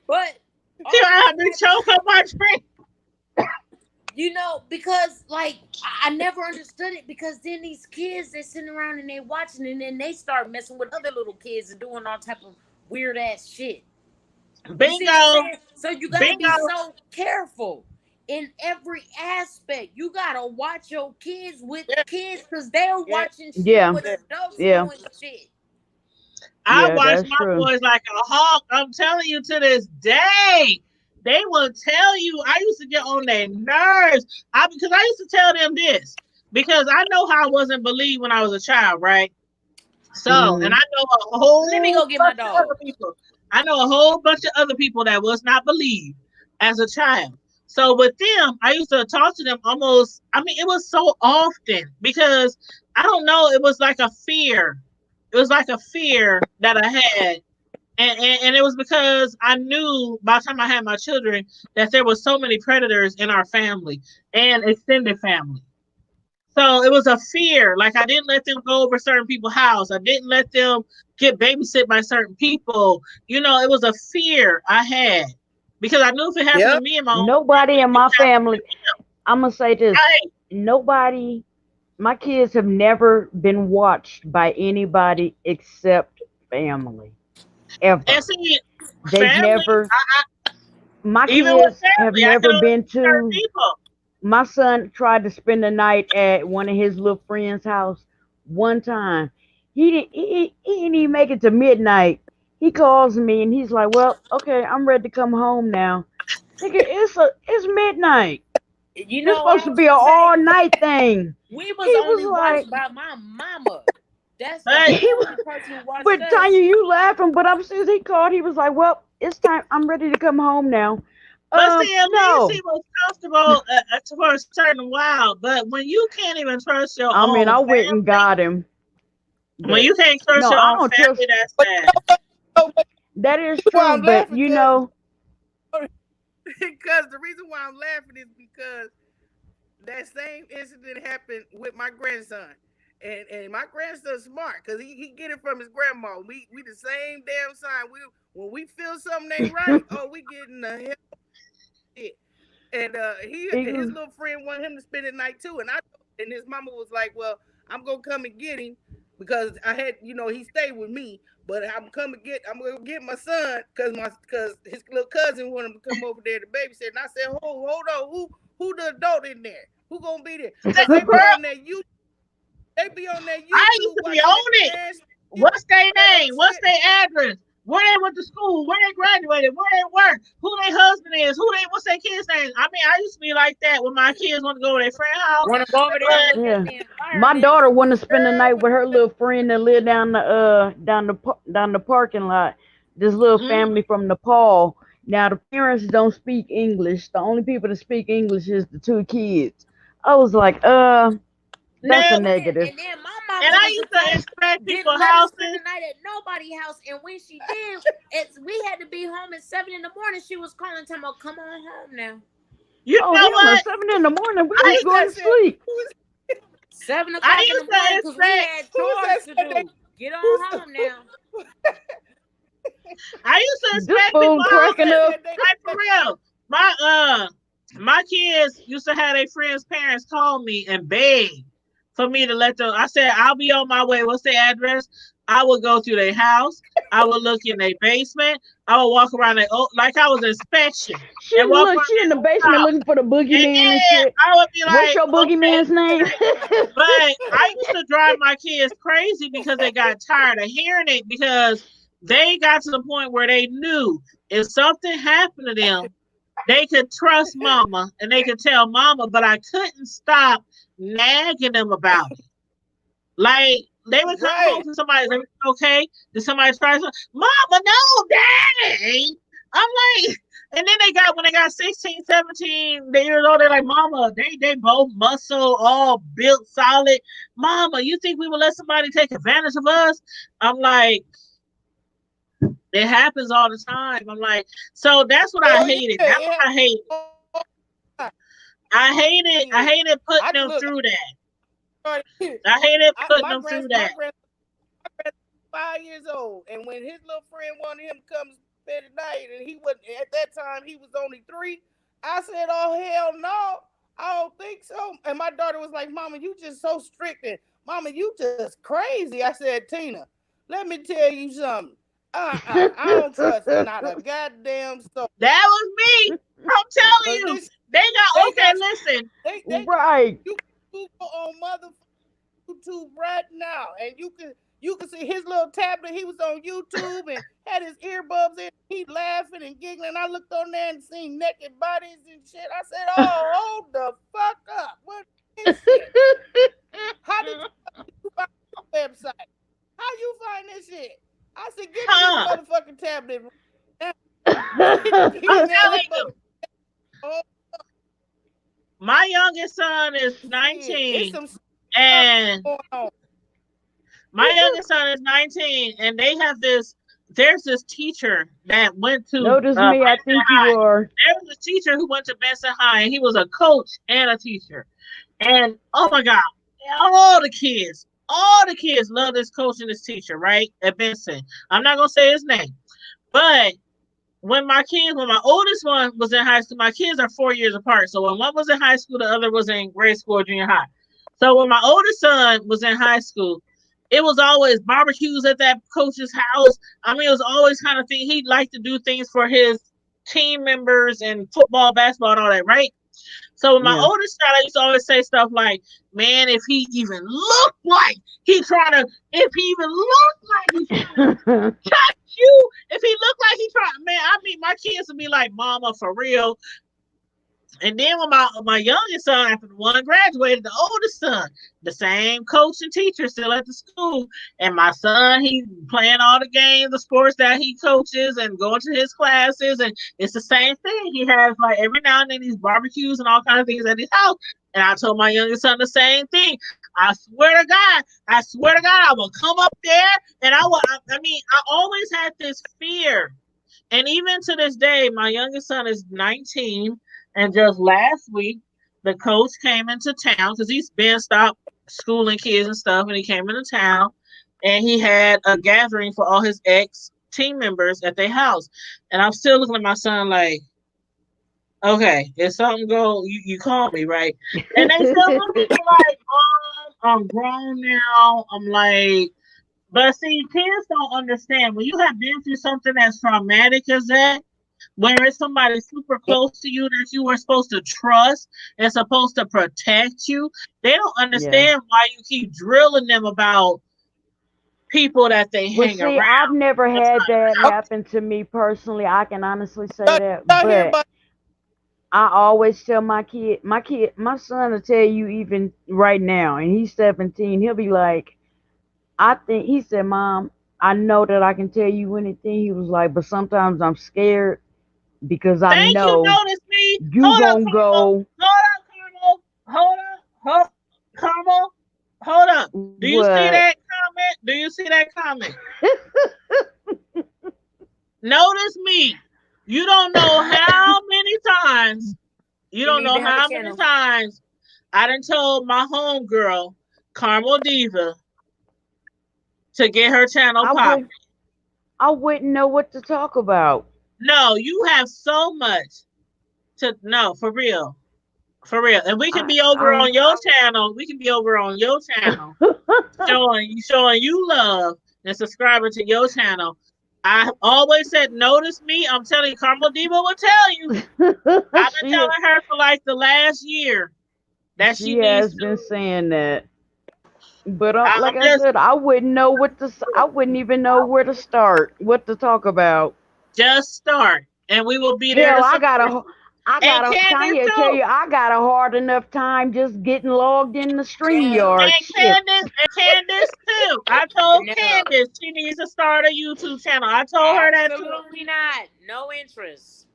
but Till I have to choke on my drink. you know, because like I never understood it, because then these kids, they're sitting around and they watching, and then they start messing with other little kids and doing all type of weird ass shit. You see what I'm Bingo, saying? So you gotta be bingo. so careful in every aspect. You gotta watch your kids with Yeah. kids, because they're Yeah. watching shit Yeah. with adults Yeah. doing shit. I Yeah, watch that's my true. boys like a hawk. I'm telling you, to this day, they will tell you. I used to get on their nerves. Because I used to tell them this, because I know how I wasn't believed when I was a child, right? So, and I Mm-hmm. know a whole Let me go get my bunch of dog. other people. I know a whole bunch of other people that was not believed as a child. So with them, I used to talk to them almost. I mean, it was so often because I don't know. It was like a fear. It was like a fear that I had. And it was because I knew by the time I had my children that there was so many predators in our family and extended family. So it was a fear. Like I didn't let them go over certain people's house. I didn't let them get babysit by certain people. You know, it was a fear I had because I knew if it happened Yeah. to me and my own Nobody in family, my family, I'm gonna say this. right? Nobody, my kids have never been watched by anybody except family. And Ever. see, They've family, never, my even with kids have family, I can never only been see certain to, people. my son tried to spend the night at one of his little friends' house one time. He didn't even make it to midnight. He calls me and he's like, "Well, okay, I'm ready to come home now." Nigga, it's midnight. You This know what supposed I to was be an gonna say? all night thing. We was He only was like, watched by my mama. That's the But he only was, person who watched but us. Tanya, you laughing, but upstairs he called. He was like, "Well, it's time. I'm ready to come home now." see, at least he No. was comfortable for a certain while. But when you can't even trust your I mean, own I went and family, got him, when but you can't trust no, your I own don't family, trust. that's But sad. but That is why true, I'm but laughing because the reason why I'm laughing is because that same incident happened with my grandson. And my grandson's smart because he get it from his grandma. We the same damn sign. We when we feel something ain't right, oh, we getting the hell shit. And his He- little friend wanted him to spend the night too. And his mama was like, "Well, I'm gonna come and get him because I had, he stayed with me, but I'm gonna get my son because his little cousin wanted him to come over there to babysit." And I said, hold on, who the adult in there? Who gonna be there? Because they be Girl, on that I used YouTube to be watching on that it. ass What's their name? What's shit. their address? Where they went to school? Where they graduated? Where they work? Who their husband is? What's their kids' name? I mean, I used to be like that when my kids want to go to their friend's house. Want to go over there and But look at yeah, the my environment. daughter wanted to spend the Girl, night with her little friend that lived down the parking lot. This little mm, family from Nepal. Now the parents don't speak English. The only people that speak English is the two kids. I was like, that's now, a And then, negative. and then my and mama I was the used to type inspect didn't people's let us spend houses. the night at nobody's house. And when she did, we had to be home at 7 in the morning. She was calling, telling me, "Come on home now." You Oh know hell no! what? 7 in the morning, we I was who's going that to said? sleep. 7 I o'clock in the used to morning because we inspect. had Who's that chores to said? do. Get on Who's home now. I used to This inspect fool people's cracking that houses. up. said they Like for real. My kids used to have their friends' parents call me and beg for me to let them. I said, I'll be on my way. What's their address? I would go through their house. I would look in their basement. I would walk around like I was inspection She and walk look, around she in the their basement house. looking for the And boogeyman and then shit. I would be What's like, your okay. boogeyman's name? But I used to drive my kids crazy because they got tired of hearing it because they got to the point where they knew if something happened to them, they could trust mama and they could tell mama, but I couldn't stop nagging them about it. Like they would come home right. to somebody, they would be okay. Did somebody try something? Mama, no, daddy. I'm like, and then when they got 16, 17 years old, they're like, Mama, they both muscle, all built solid. Mama, you think we would let somebody take advantage of us? I'm like, it happens all the time. I'm like, so that's what I Oh hated. yeah, That's what I hated. I hated putting I them look. through that. I, I hated putting my them through my that. grand 5 years old, and when his little friend wanted him to come spend the night, and he wasn't at that time, he was only 3. I said, "Oh hell no, I don't think so." And my daughter was like, "Mama, you just so strict, and Mama, you just crazy." I said, "Tina, let me tell you something. I don't trust not a goddamn soul. That was me. I'm telling Cause you. this They they okay, got listen. they Right. you can go on mother YouTube right now, and you can see his little tablet. He was on YouTube and had his earbuds in. He laughing and giggling. I looked on there and seen naked bodies and shit. I said, "Oh, hold the fuck up! What is shit? How did you find this website? How you find this shit?" I said, "Give me this Huh. motherfucking tablet." I'm telling you. Oh, My youngest son is shit. It's 19. some. And Going on. my youngest son is 19, and they have this. There's this teacher that went to Notice me, I Benson think High. you are. There was a teacher who went to Benson High, and he was a coach and a teacher. And oh my God, all the kids love this coach and this teacher, right? At Benson. I'm not gonna say his name, but when my oldest one was in high school, my kids are 4 years apart. So when one was in high school, the other was in grade school or junior high. So when my oldest son was in high school, it was always barbecues at that coach's house. I mean, it was always kind of thing. He'd like to do things for his team members and football, basketball, and all that, right? So with my Yeah. oldest child, I used to always say stuff like, man, if he even looked like he trying to, if he even looked like he's trying to touch you, if he looked like he trying, man, I mean, my kids would be like, mama, for real. And then when my youngest son, after the one graduated, the oldest son, the same coach and teacher still at the school. And my son, he playing all the games, the sports that he coaches and going to his classes. And it's the same thing. He has like every now and then these barbecues and all kinds of things at his house. And I told my youngest son the same thing. I swear to God, I will come up there and I always had this fear. And even to this day, my youngest son is 19. And just last week, the coach came into town because he's been stopped schooling kids and stuff. And he came into town and he had a gathering for all his ex team members at their house. And I'm still looking at my son like, okay, if something go, you call me, right? And they still look at me like, I'm grown now. I'm like, but see, kids don't understand. When you have been through something as traumatic as that, where it's somebody super close to you that you were supposed to trust and supposed to protect you, they don't understand why you keep drilling them about people that they Well, hang see, around. I've never had that Okay. happen to me personally. I can honestly say Not that. here, But but I always tell my son will tell you even right now, and he's 17, he'll be like, he said, Mom, I know that I can tell you anything. He was like, but sometimes I'm scared because I Thank you, know notice me. you Hold up, gonna Carmel. go Carmel. Hold up. Do you see what? that comment? Do you see that comment? Notice me. You don't know how many times. You don't need know to have a how many channel. times I done told my homegirl, Carmel Diva, to get her channel I popping. would I wouldn't know what to talk about. No, you have so much to no, for real. For real. And we can I be over I on your channel. We can be over on your channel showing you love and subscribing to your channel. I always said, notice me. I'm telling you, Carmel Diva will tell you. I've been she telling her for like the last year that she she needs has to. been saying that. But I'm like I just said, I wouldn't know I wouldn't even know where to start, what to talk about. start, and we will be there Hell, to support you. I And got a Candace Tanya tell too. you, I got a hard enough time just getting logged in the No, StreamYard. And Shit. Candace too. I told no, Candace she needs to start a YouTube channel. I told her that too. absolutely not. No interest.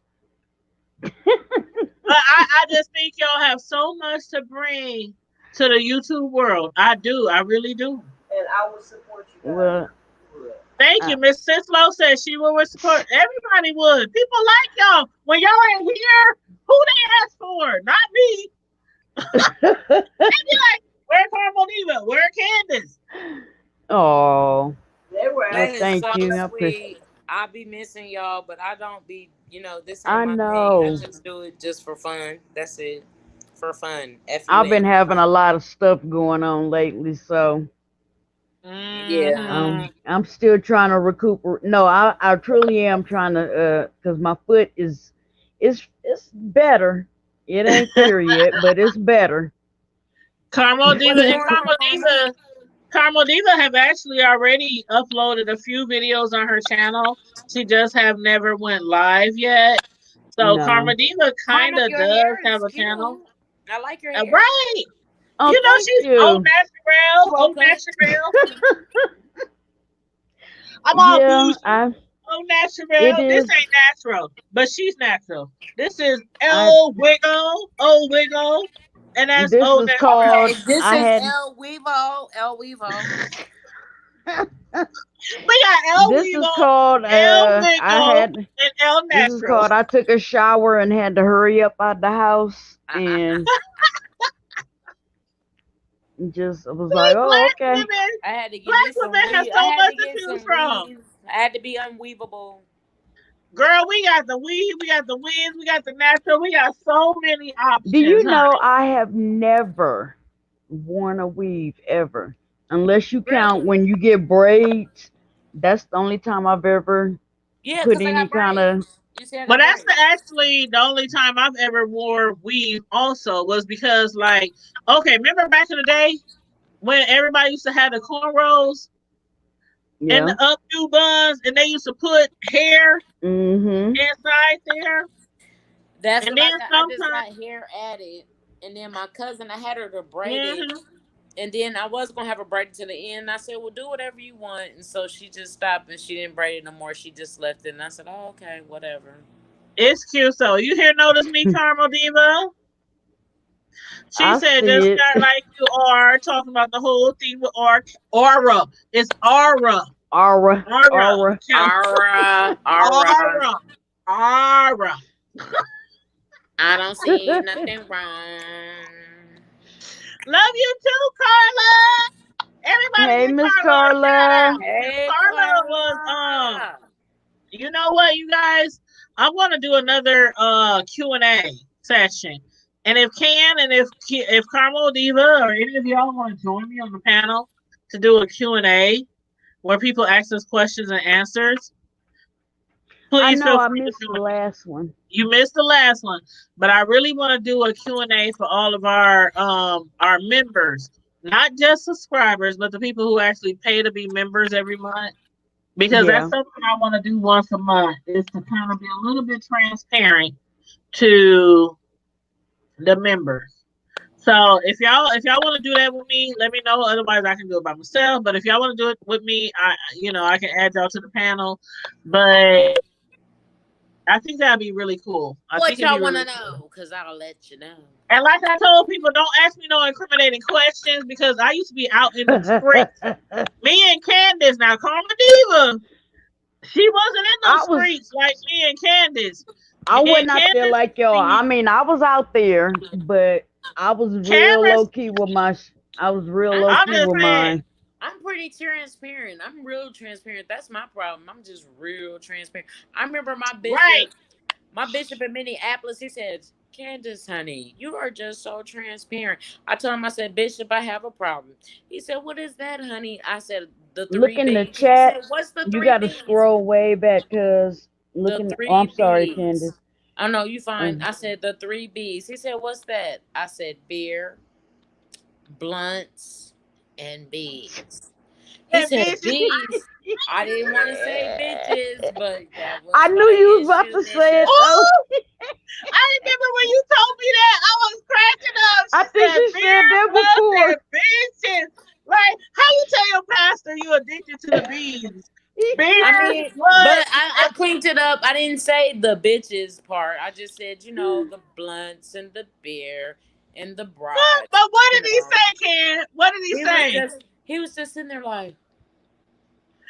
But I just think y'all have so much to bring to the YouTube world. I do. I really do. And I will support you guys. Well, Thank I, you. Miss Sislo said she will support. Everybody would. People like y'all. When y'all ain't here, who they ask for? Not me. They be like, where Carmel Diva? Where Candace? oh, They were well, That asking is thank so you. I appreciate. sweet. I be missing y'all, but I don't be, this I ain't my thing. I know. just do it just for fun. That's it. For fun. I've been FUN. having a lot of stuff going on lately, so Yeah. I'm still trying to recuperate. No, I truly am trying to, cause my foot it's better. It ain't clear yet, but it's better. Carmel Diva What's and going on? Carmel Diva have actually already uploaded a few videos on her channel. She just have never went live yet. So No. Carmel Diva kind Mama, of your does hair have is a cute. channel. I like your hair. Right. Oh, You know thank she's au you. natural. Au Welcome. natural. I'm all Yeah, bougie. Au it natural. This is. ain't natural, but she's natural. This is I El Wiggle. Oh Wiggle. And that's This oh, is that, called. Okay, this I is had. El Weevo. El Weevo. we got El This is Weevil, called. El I Wiggle, had. and El This is Natural. called. I took a shower and had to hurry up out the house and just was like, oh, Black okay. women, I had to get black me some women have weave. I so had much to to get choose some from. weave. I had to be unweavable. Girl, we got the weave, we got the wigs, we got the natural, we got so many options. Do you know honey. I have never worn a weave ever, unless you count Really? when you get braids. That's the only time I've ever Yeah, put because I any got kind of. braids. You see, I But got that's braids. actually the only time I've ever wore weave also was because like, okay, remember back in the day when everybody used to have the cornrows and Yeah. the updo buns and they used to put hair Mm-hmm. inside there? That's And what then I got. I just sometimes, got hair added, and then my cousin, I had her to braid it, mhm, and then I was gonna have her braid it to the end. I said, "Well, do whatever you want," and so she just stopped and she didn't braid it no more. She just left it, and I said, "Oh, okay, whatever." it's cute. So you here notice me, Carmel Diva? She I said see just it. not like you are talking about the whole thing with aura. It's aura. Aura, Aura. aura. Okay. Aura, aura. Aura. Aura. I don't see nothing wrong. Love you too, Carla. Everybody Hey, give Miss Carla a shout Carla. out. Hey, Carla was Carla. you know what, you guys? I'm gonna do another Q&A session. And if Carmel Diva or any of y'all want to join me on the panel to do a Q&A where people ask us questions and answers, I please know feel I free to missed the join me. last one. You missed the last one, but I really want to do a Q&A for all of our members, not just subscribers, but the people who actually pay to be members every month. Because that's Yeah. something I want to do once a month is to kind of be a little bit transparent to the members. So if y'all want to do that with me, let me know. Otherwise, I can do it by myself. But if y'all want to do it with me, I can add y'all to the panel. But I think that'd be really cool. I What think it'd y'all be want really to cool. know? Because I'll let you know. And like I told people, don't ask me no incriminating questions because I used to be out in the streets. Me and Candace, now Karma Diva, she wasn't in those I was streets like me and Candace. I Me and wasn't out there Candace, like y'all. I mean, I was out there, but I was real low cameras. key with my. I was real I, low I'm key I'm just with saying, mine. I'm pretty transparent. I'm real transparent. That's my problem. I'm just real transparent. I remember right? my bishop in Minneapolis, he said, "Candace, honey, you are just so transparent." I told him, I said, "Bishop, I have a problem." He said, "What is that, honey?" I said, "The Look three in the B's." He chat. said, "What's the You three got to B's?" scroll way back, cause The looking. Oh, I'm three sorry, B's. Candace. Oh no, you fine. Um, I said the three B's. He said, "What's that?" I said, "Beer, blunts, and bees." He And said bitches. bees. I didn't want to say bitches, but that I was knew my you was about issue, to say it Bishop. though. Ooh, I remember when you told me that. I was cracking up. I She think said you said beer, that blood, before. and bitches. Like, how you tell your pastor you addicted to the bees? I Beer, mean, blood. but I cleaned it up. I didn't say the bitches part. I just said, the blunts and the beer and the bride. But what You did he know, say, Ken? What did he say? he was just sitting there like,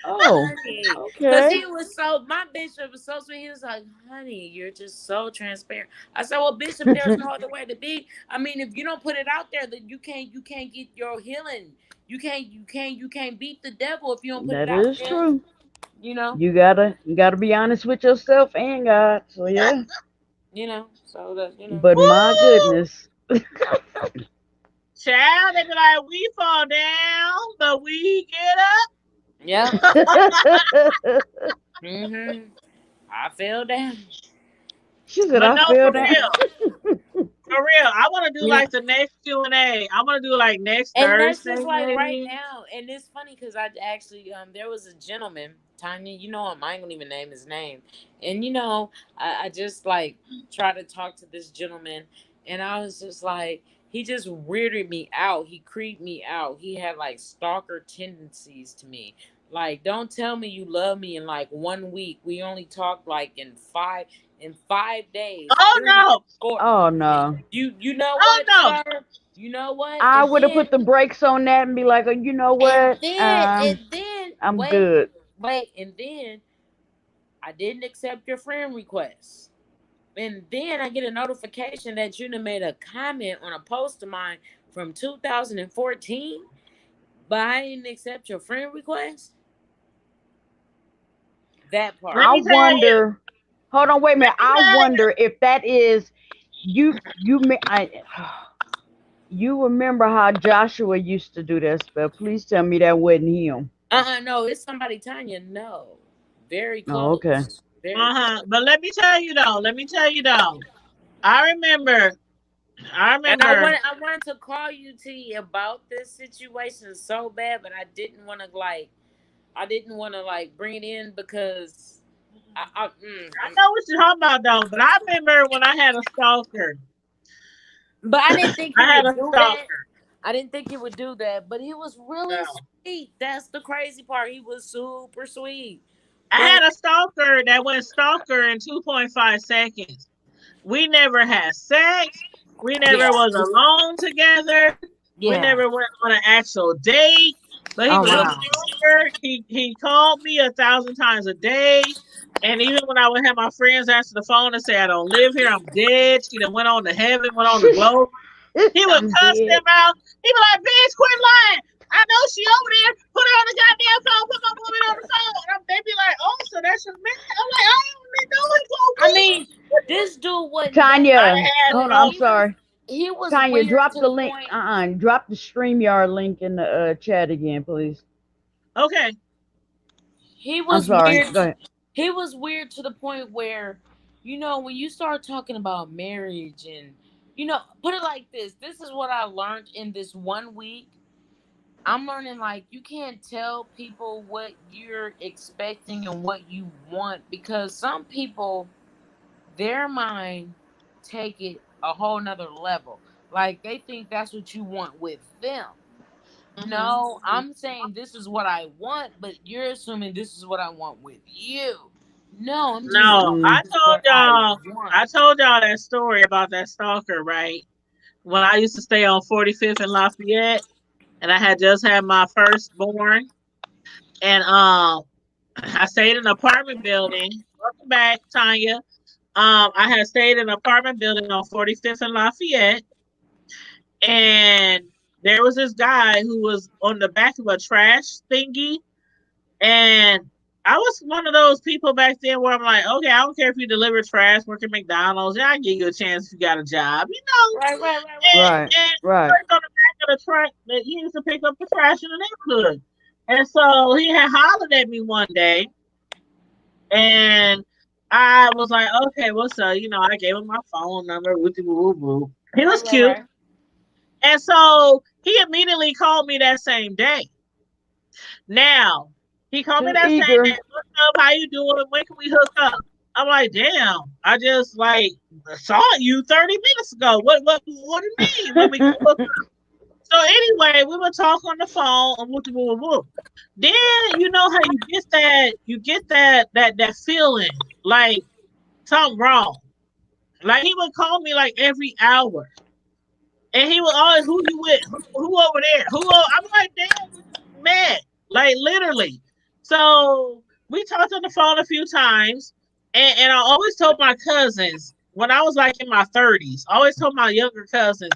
Oh, honey, because okay. my bishop was so sweet. He was like, honey, you're just so transparent. I said, well, Bishop, there's no other way to be. I mean, if you don't put it out there, then you can't get your healing. You can't beat the devil if you don't put it That out is there. true. You know, You gotta be honest with yourself and God. So yeah. So that But my Woo! goodness. Child, they be like, we fall down, but we get up. Yep. I fell down. She said But I no, fell for down. real. For real. I want to do Yeah. like the next Q&A. I want to do like next And that's Thursday, just like right maybe. now. And it's funny because I actually there was a gentleman, Tanya, I ain't gonna even name his name. And I just like try to talk to this gentleman, and I was just like, he just weirded me out. He creeped me out. He had like stalker tendencies to me. Like, don't tell me you love me in like 1 week. We only talked like in 5 days. Oh no! Oh no! You know Oh what, no! sir? You know what? I And would have then put the brakes on that and be like, oh, you know and what? then and then I'm wait, good. and then I didn't accept your friend request. And then I get a notification that you done made a comment on a post of mine from 2014, but I didn't accept your friend request. That part. Let I me tell you. wonder. Hold on, wait a minute. Let me I tell you. wonder if that is you. You remember how Joshua used to do that spell? Please tell me that wasn't him. No, it's somebody, Tanya. No. Very Oh, okay. close. Very close. But let me tell you though. Let me tell you though. I remember. And I wanted to call you, T, about this situation so bad, but I didn't want to bring it in because I know what you're talking about though, but I remember when I had a stalker. But I didn't think he I had would a do stalker. that. I didn't think he would do that, but he was really sweet. That's the crazy part. He was super sweet. I had a stalker that went stalker in 2.5 seconds. We never had sex. We never was alone together. We never went on an actual date. But he was a stalker. He called me 1,000 times a day. And even when I would have my friends answer the phone and say, I don't live here, I'm dead. She done went on to heaven, went on to glory. He would cuss them out. He be like, bitch, quit lying. I know she over there. Put her on the goddamn phone. Put my woman on the phone. They be like, oh, so that's your man. I'm like, I ain't really doing so. I mean, this dude wasn't. Tanya, hold on. I'm sorry. He was Tanya, weird drop to the link. Drop the StreamYard link in the chat again, please. Okay. He was I'm sorry. weird. Go ahead. He was weird to the point where, when you start talking about marriage and, put it like this. This is what I learned in this 1 week. I'm learning, like, you can't tell people what you're expecting and what you want, because some people, their mind take it a whole nother level. Like, they think that's what you want with them. No, I'm saying this is what I want, but you're assuming this is what I want with you. No, I'm just I told y'all that story about that stalker, right? When I used to stay on 45th and Lafayette, and I had just had my firstborn, and I stayed in an apartment building. Welcome back, Tanya. I had stayed in an apartment building on 45th and Lafayette, and there was this guy who was on the back of a trash thingy, and I was one of those people back then where I'm like, okay, I don't care if you deliver trash, work at McDonald's, I'll give you a chance if you got a job, Right. And on the back of the truck that he used to pick up the trash in the neighborhood. And so he had hollered at me one day, and I was like, okay, what's up? I gave him my phone number. He was cute. Right. And so he immediately called me that same day. Now, he called me that same day. What's up? How you doing? When can we hook up? I'm like, damn, I just saw you 30 minutes ago. What do you mean when we can hook up? So anyway, we would talk on the phone and Then you know how you get that feeling like something wrong. Like he would call me like every hour. And he would always, who you with? Who over there? I'm like, damn, man. Like literally. So we talked on the phone a few times, and I always told my cousins when I was like in my 30s, I always told my younger cousins,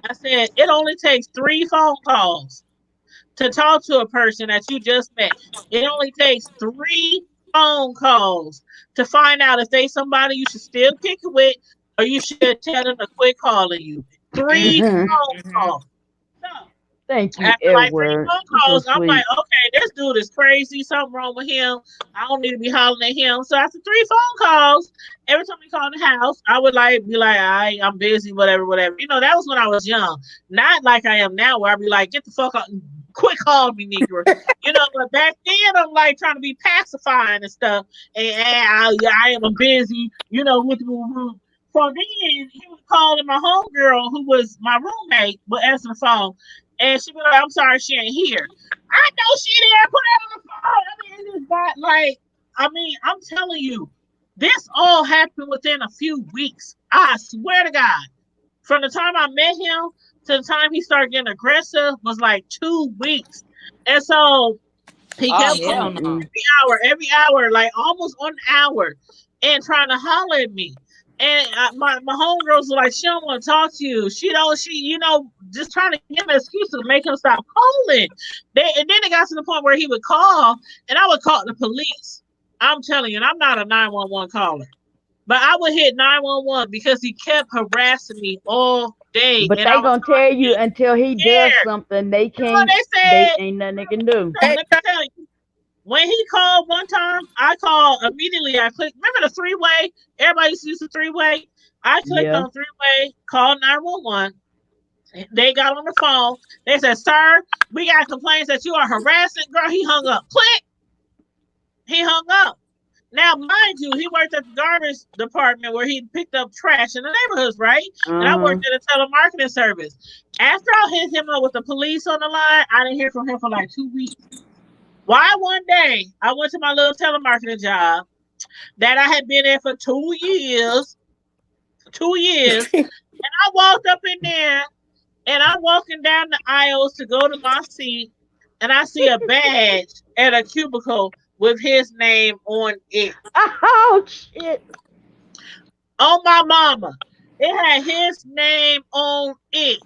I said, it only takes 3 phone calls to talk to a person that you just met. It only takes 3 phone calls to find out if they somebody you should still kick it with, or you should tell them to quit calling you. 3 phone calls. Thank you, after like 3 Edward. phone calls, I'm like, okay, this dude is crazy. Something wrong with him. I don't need to be hollering at him. So after 3 phone calls, every time he called the house, I would be like, I'm busy, whatever. That was when I was young. Not like I am now, where I'd be like, get the fuck out, quit calling me, Negro. But back then I'm like trying to be pacifying and stuff. And I am busy, So then he was calling my homegirl, who was my roommate, would answer the phone. And she be like, I'm sorry, she ain't here. I know she there. Put her on the phone. It just got I'm telling you, this all happened within a few weeks. I swear to God, from the time I met him to the time he started getting aggressive was like 2 weeks. And so he Oh kept hell calling no. Mm-mm. every hour, like almost on an hour, and trying to holler at me. And my homegirls were like, she don't want to talk to you. Just trying to give him an excuse to make him stop calling. And then it got to the point where he would call, and I would call the police. I'm telling you, and I'm not a 911 caller, but I would hit 911 because he kept harassing me all day. But And I they was gonna tell you until he does scared. something, they You know what can't. they They said? ain't nothing they can do. So let me tell you. When he called one time, I called immediately. I clicked. Remember the three-way? Everybody used to use the three-way. I clicked Yeah. on three-way, called 911. They got on the phone. They said, "Sir, we got complaints that you are harassing." Girl, he hung up. Click. He hung up. Now, mind you, he worked at the garbage department where he picked up trash in the neighborhoods, right? And I Uh-huh. worked at a telemarketing service. After I hit him up with the police on the line, I didn't hear from him for like 2 weeks. Why one day I went to my little telemarketing job that I had been in for 2 years. 2 years. And I walked up in there and I'm walking down the aisles to go to my seat and I see a badge at a cubicle with his name on it. Oh shit. On my mama. It had his name on it.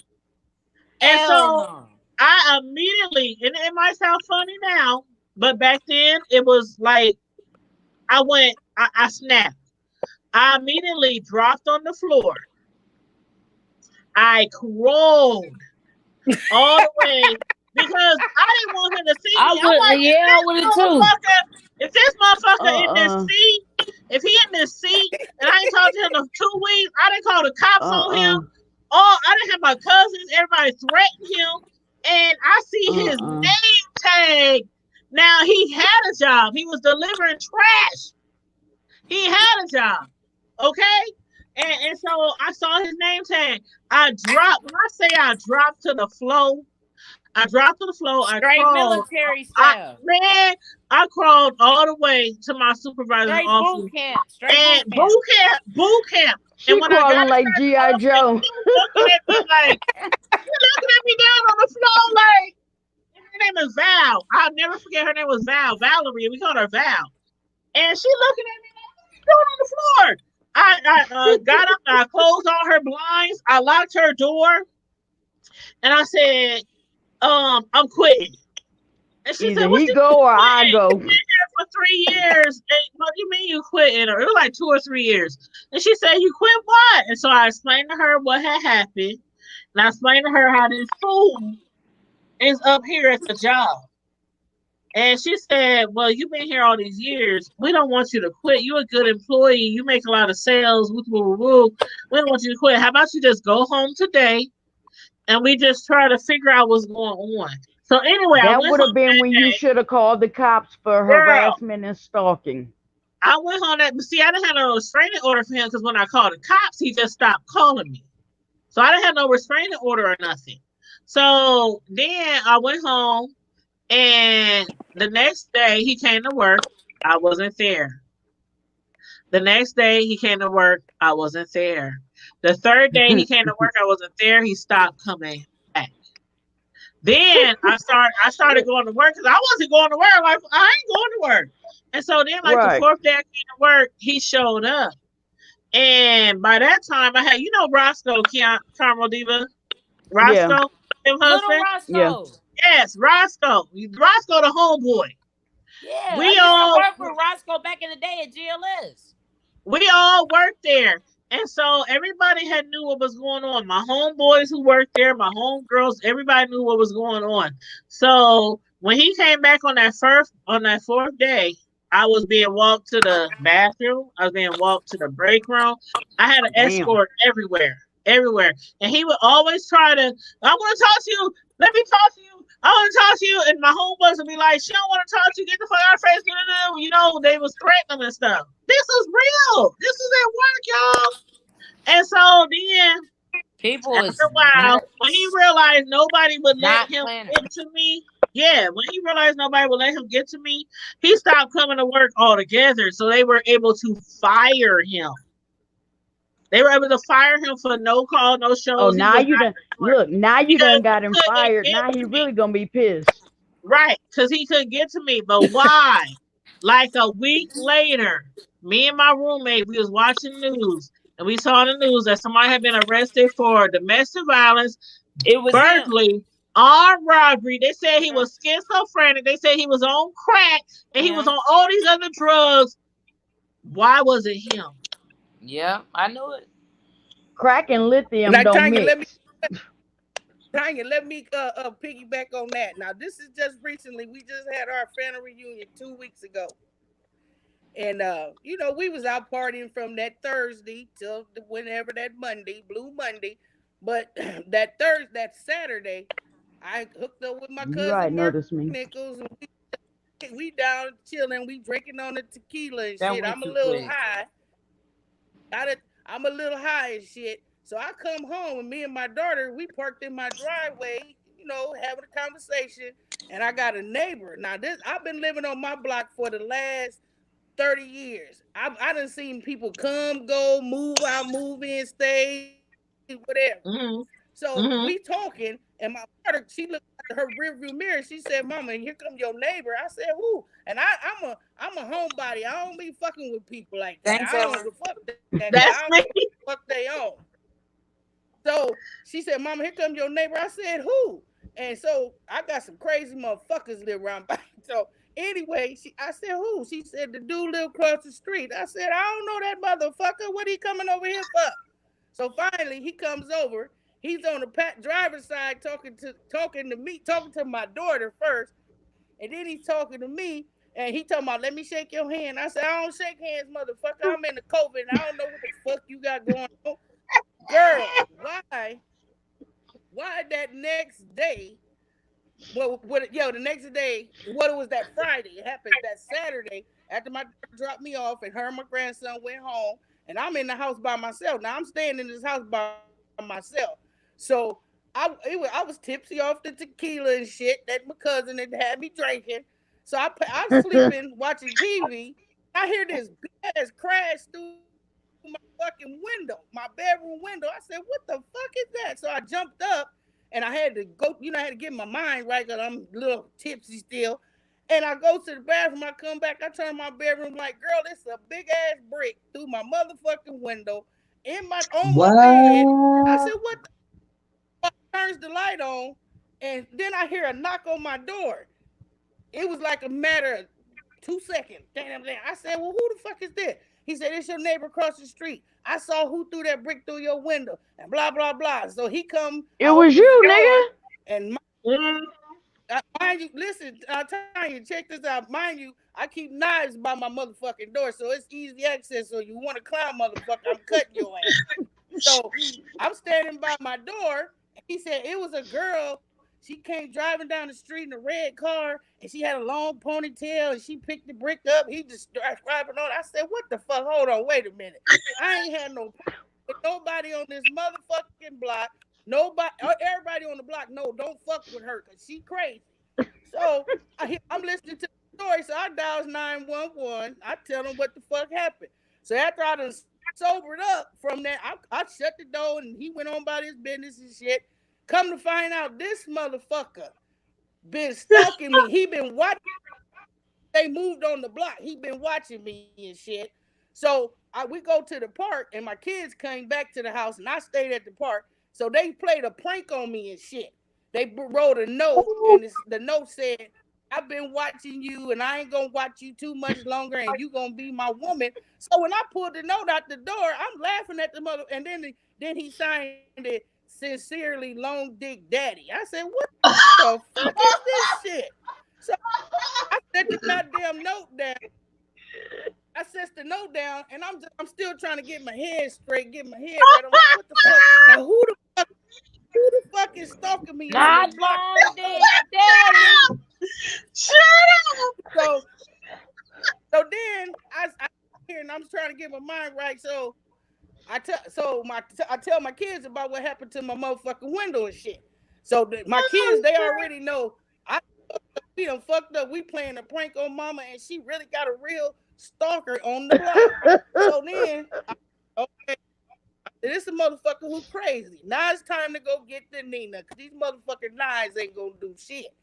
And Hell so no. I immediately, and it might sound funny now, but back then it was like I snapped. I immediately dropped on the floor. I crawled all the way because I didn't want him to see I me. I'm like, would, yeah, I would have too. if this motherfucker in this Uh-uh. seat, if he in this seat and I ain't talked to him in 2 weeks, I didn't call the cops on Uh-uh. him. I didn't have my cousins, everybody threatened him, and I see his Uh-uh. name tag. Now he had a job. He was delivering trash. He had a job. Okay? And so I saw his name tag. I dropped, when I say I dropped to the floor, I dropped to the floor, I Straight crawled. military style. I crawled all the way to my supervisor's Straight office. boot camp. Straight And boot camp. boot camp. She And when I got crawling like inside the G.I. office, Joe. he was looking at me like, you're looking at me down on the floor like, her name is Val. I'll never forget her name was Val. Valerie. We called her Val. And she looking at me like, what are you doing on the floor? I got up, I closed all her blinds, I locked her door, and I said, I'm quitting. And she said, Either what he you go or I quitting? go. You've been here for 3 years. And what do you mean you quitting? Or it was like 2 or 3 years. And she said, you quit what? And so I explained to her what had happened. And I explained to her how this fool is up here at the job. And she said, well, you've been here all these years. We don't want you to quit. You're a good employee. You make a lot of sales. Woo, woo, woo. We don't want you to quit. How about you just go home today and we just try to figure out what's going on? So anyway, I That went would home have been that when you day. should have called the cops for Girl, harassment and stalking. I went home that, but see, I didn't have no restraining order for him because when I called the cops, he just stopped calling me. So I didn't have no restraining order or nothing. So then I went home and the next day he came to work. I wasn't there. The next day he came to work. I wasn't there. The third day he came to work. I wasn't there. He stopped coming back. Then I started going to work because I wasn't going to work. Like I ain't going to work. And so then like the Right. fourth day I came to work, he showed up. And by that time I had, Roscoe, Carmel Diva, Yeah. Roscoe, him Little husband. Yeah. Roscoe. Yes, Roscoe. Roscoe the homeboy. Yeah, I We used all to work with Roscoe back in the day at GLS. we all worked there. And so everybody had knew what was going on. My homeboys who worked there, my homegirls, everybody knew what was going on. So when he came back on that fourth day, I was being walked to the bathroom. I was being walked to the break room. I had an Damn. escort everywhere. And he would always try to, I want to talk to you. Let me talk to you. I want to talk to you. And my homeboys would be like, she don't want to talk to you. Get the fuck out of her face. They was threatening and stuff. This is real. This is at work, y'all. And so then, People after is a while, nuts. when he realized nobody would let Not him planning. get to me, when he realized nobody would let him get to me, he stopped coming to work altogether. So they were able to fire him. They were able to fire him for no call, no shows. Oh, He now was you not done reported look. Now you because done he got him couldn't fired. get Now to he me. really gonna be pissed. Right, because he couldn't get to me. But why? Like a week later, me and my roommate, we was watching news, and we saw in the news that somebody had been arrested for domestic violence, It was him. burglary, armed robbery. They said he was schizophrenic. They said he was on crack, and he was on all these other drugs. Why was it him? Yeah, I knew it. Crack and lithium Now, don't Tanya, mix. let me piggyback on that. Now, this is just recently. We just had our family reunion 2 weeks ago. And you know, we was out partying from that Thursday till whenever that Monday, Blue Monday. But that Saturday, I hooked up with my You right, cousin Mark notice me. Nichols, and we down chilling, we drinking on the tequila and That shit. went I'm a too little quick. high. I'm a little high and shit. So I come home and me and my daughter, we parked in my driveway, you know, having a conversation. And I got a neighbor. Now I've been living on my block for the last 30 years. I done seen people come, go, move out, move in, stay, whatever. Mm-hmm. So Mm-hmm. we talking, and my daughter, she looked at her rearview mirror. She said, "Mama, here come your neighbor." I said, "Who?" And I'm a homebody. I don't be fucking with people like that. Thanks, I don't Ellen. give a fuck that. That's I me. don't give a fuck they own. So she said, "Mama, here come your neighbor." I said, "Who?" And so I got some crazy motherfuckers live around by. So anyway, I said, "Who?" She said, "The dude live across the street." I said, "I don't know that motherfucker. What he coming over here for?" So finally, he comes over. He's on the driver's side talking to me, talking to my daughter first, and then he's talking to me. And he talking about, "Let me shake your hand." I said, "I don't shake hands, motherfucker. I'm in the COVID. And I don't know what the fuck you got going on." Girl, why that next day? Well, the next day, what it was that Friday? It happened that Saturday after my daughter dropped me off, and her and my grandson went home, and I'm in the house by myself. Now I'm staying in this house by myself, so I was tipsy off the tequila and shit that my cousin had me drinking. So I'm sleeping watching TV. I hear this big ass crash through my fucking window, my bedroom window. I said, "What the fuck is that?" So I jumped up and I had to go, I had to get my mind right because I'm a little tipsy still. And I go to the bathroom, I come back, I turn my bedroom like, girl, it's a big ass brick through my motherfucking window on my bed. I said, "What the fuck?" Turns the light on, and then I hear a knock on my door. It was like a matter of 2 seconds. Damn. I said, "Well, who the fuck is this?" He said, "It's your neighbor across the street. I saw who threw that brick through your window," and blah, blah, blah. So he come. It was you, nigga. And mind you, listen, Tanya, check this out. Mind you, I keep knives by my motherfucking door, so it's easy access. So you want to climb, motherfucker, I'm cutting your ass. So I'm standing by my door. And he said it was a girl. She came driving down the street in a red car, and she had a long ponytail, and she picked the brick up. He just driving on. I said, "What the fuck? Hold on, wait a minute. I ain't had nobody on this motherfucking block. Nobody, everybody on the block, no, don't fuck with her because she crazy." So I'm listening to the story, so I dials 911. I tell them what the fuck happened. So after I done sobered up from that, I shut the door and he went on about his business and shit. Come to find out, this motherfucker been stalking me. He been watching. They moved on the block. He been watching me and shit. So we go to the park, and my kids came back to the house, and I stayed at the park. So they played a prank on me and shit. They wrote a note, and the note said, "I've been watching you, and I ain't gonna watch you too much longer, and you gonna be my woman." So when I pulled the note out the door, I'm laughing at the mother, and then he signed it, "Sincerely, Long Dick Daddy." I said, "What the fuck is this shit?" So I set the goddamn note down. I set the note down, and I'm still trying to get my head straight, get my head right. I'm like, "What the fuck? Now who the fuck is stalking me?" Not Long Dick Daddy. Shut up. So then I here and I'm trying to get my mind right. So I tell my kids about what happened to my motherfucking window and shit. So my kids, they already know. We done fucked up. We playing a prank on mama, and she really got a real stalker on the block. So then, This a motherfucker who crazy. Now it's time to go get the Nina, because these motherfucking knives ain't gonna do shit.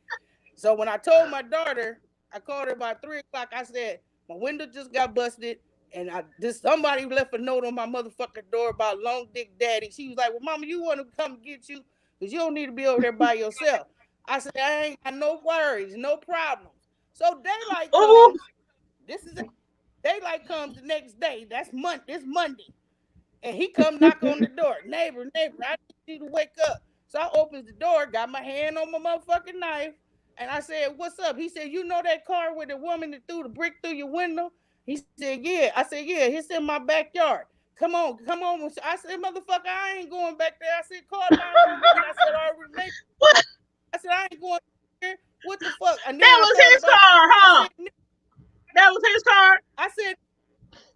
So when I told my daughter, I called her about 3 o'clock. I said, my window just got busted, and somebody left a note on my motherfucking door about Long Dick Daddy. She was like, well, mama, you want to come get you? Because you don't need to be over there by yourself. I said, I ain't got no worries, no problems. So daylight comes. Daylight comes the next day. That's This Monday. And he come knock on the door. Neighbor, I need you to wake up. So I opens the door, got my hand on my motherfucking knife, and I said, what's up? He said, you know that car with the woman that threw the brick through your window? He said, yeah. I said, yeah, it's in my backyard. Come on. I said, motherfucker, I ain't going back there. I said, call 911. I said, all right, what? I said, I ain't going there. What the fuck? That was his car, huh? That was his car? I said,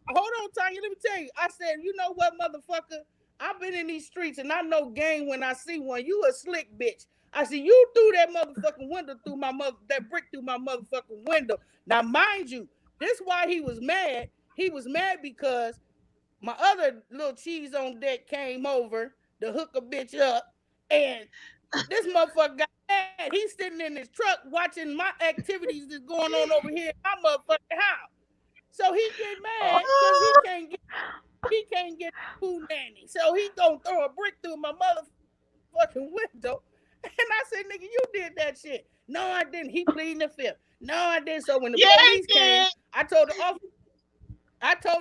hold on, Tanya, let me tell you. I said, you know what, motherfucker? I've been in these streets and I know game when I see one. You a slick bitch. I said, you threw that motherfucking window that brick through my motherfucking window. Now, mind you, this why he was mad. He was mad because my other little cheese on deck came over to hook a bitch up, and this motherfucker got mad. He's sitting in his truck watching my activities that's going on over here in my motherfucking house. So he get mad because he can't get poo nanny. So he gonna throw a brick through my motherfucking window. And I said, nigga, you did that shit. No, I didn't. He pleading the fifth. No, I didn't. So when the police came, I told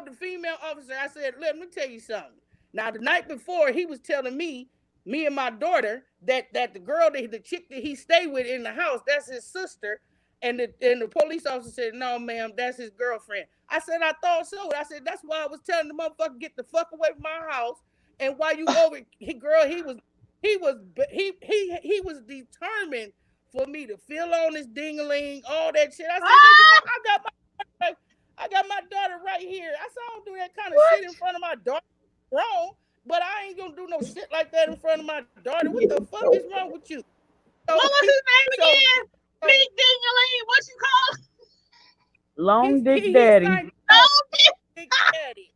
the female officer, I said, let me tell you something. Now, the night before, he was telling me and my daughter, that the girl, the chick that he stayed with in the house, that's his sister. And the police officer said, no, ma'am, that's his girlfriend. I said, I thought so. I said, that's why I was telling the motherfucker, get the fuck away from my house. And while you over, he was determined for me to feel on his ding-a-ling, all that shit. I said, nigga, I got my daughter right here. I said, I don't do that kind of shit in front of my daughter. Wrong, but I ain't gonna do no shit like that in front of my daughter. What the fuck is wrong with you? So, what was his name again? Big Ding-a-ling, what you call it? Long Dick Daddy. Long Dick Daddy.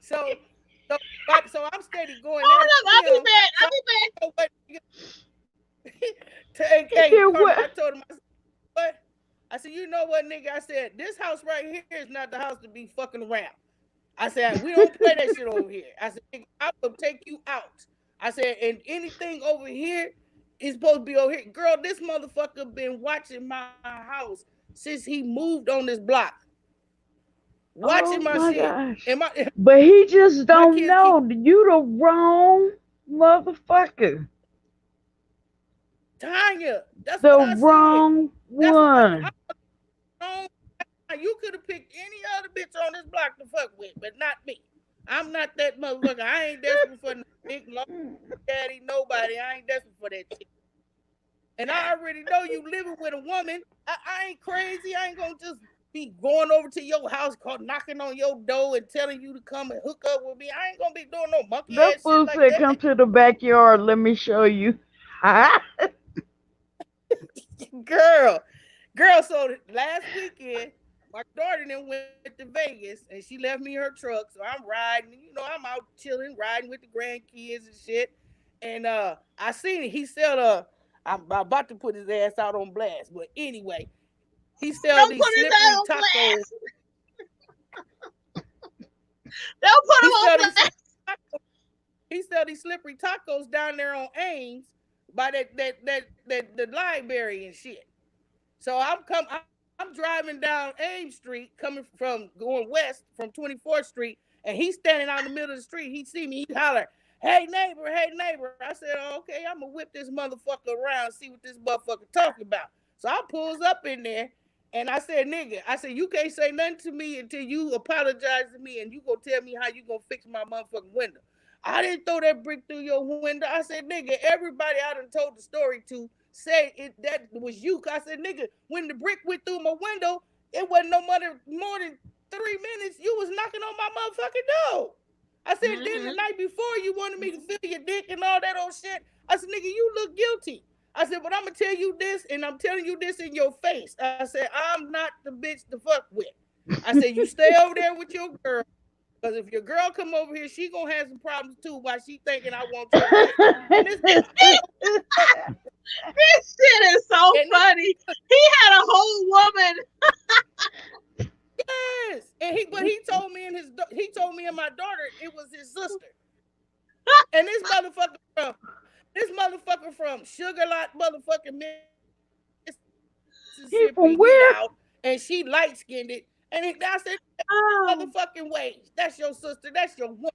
So I'm steady going. Hold up, I'll be back. I told him, what? I said, you know what, nigga? I said, this house right here is not the house to be fucking around. I said, we don't play that shit over here. I said, nigga, I will take you out. I said, and anything over here is supposed to be over here. Girl, this motherfucker been watching my house since he moved on this block. Watching my shit. But he just don't know. You the wrong motherfucker. Tanya, that's the what I wrong said. one. You could have picked any other bitch on this block to fuck with, but not me. I'm not that motherfucker. I ain't desperate for no big long daddy, nobody. I ain't desperate for that shit. And I already know you living with a woman. I ain't crazy. I ain't gonna just be going over to your house, knocking on your door and telling you to come and hook up with me. I ain't gonna be doing no monkey ass shit like that. That fool said, come to the backyard. Let me show you. Girl. So last weekend, my daughter then went to Vegas and she left me her truck. So I'm riding, I'm out chilling, riding with the grandkids and shit. And I seen it. He said, I'm about to put his ass out on blast. But anyway, he sell these slippery tacos. Don't put him on blast. He sell these slippery tacos down there on Ames by the library and shit. So I'm driving down Ames Street, going west from 24th Street, and he's standing out in the middle of the street. He see me, he holler, hey neighbor. I said, okay, I'm gonna whip this motherfucker around and see what this motherfucker talking about. So I pulls up in there and I said, nigga, you can't say nothing to me until you apologize to me and you gonna tell me how you gonna fix my motherfucking window. I didn't throw that brick through your window. I said, nigga, everybody I done told the story to said that was you. I said, nigga, when the brick went through my window, it wasn't more than 3 minutes. You was knocking on my motherfucking door. I said, then the night before you wanted me to feel your dick and all that old shit. I said, nigga, you look guilty. I said, but I'm going to tell you this, and I'm telling you this in your face. I said, I'm not the bitch to fuck with. I said, you stay over there with your girl. Because if your girl come over here, she gonna have some problems too while she thinking I want your back. And this This shit is so funny. He had a whole woman. Yes, and he told me and my daughter it was his sister. And this motherfucker from Sugar Lot, motherfucking Mississippi, from where? Out, and she light skinned it, and I said, motherfucking way, that's your sister, that's your woman.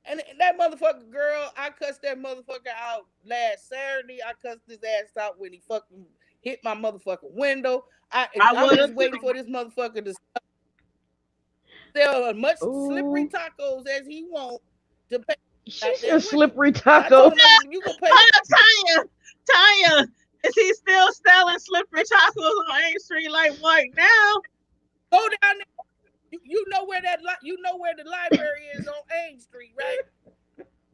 And that motherfucker girl, I cussed that motherfucker out last Saturday. I cussed his ass out when he fucking hit my motherfucking window. I was just waiting for this motherfucker to sell as much slippery tacos as he wants to pay. She's a slippery taco. You can pay. Tanya, is he still selling slippery tacos on Main Street like White now? Go down there. You know where the library is on Ain Street, right?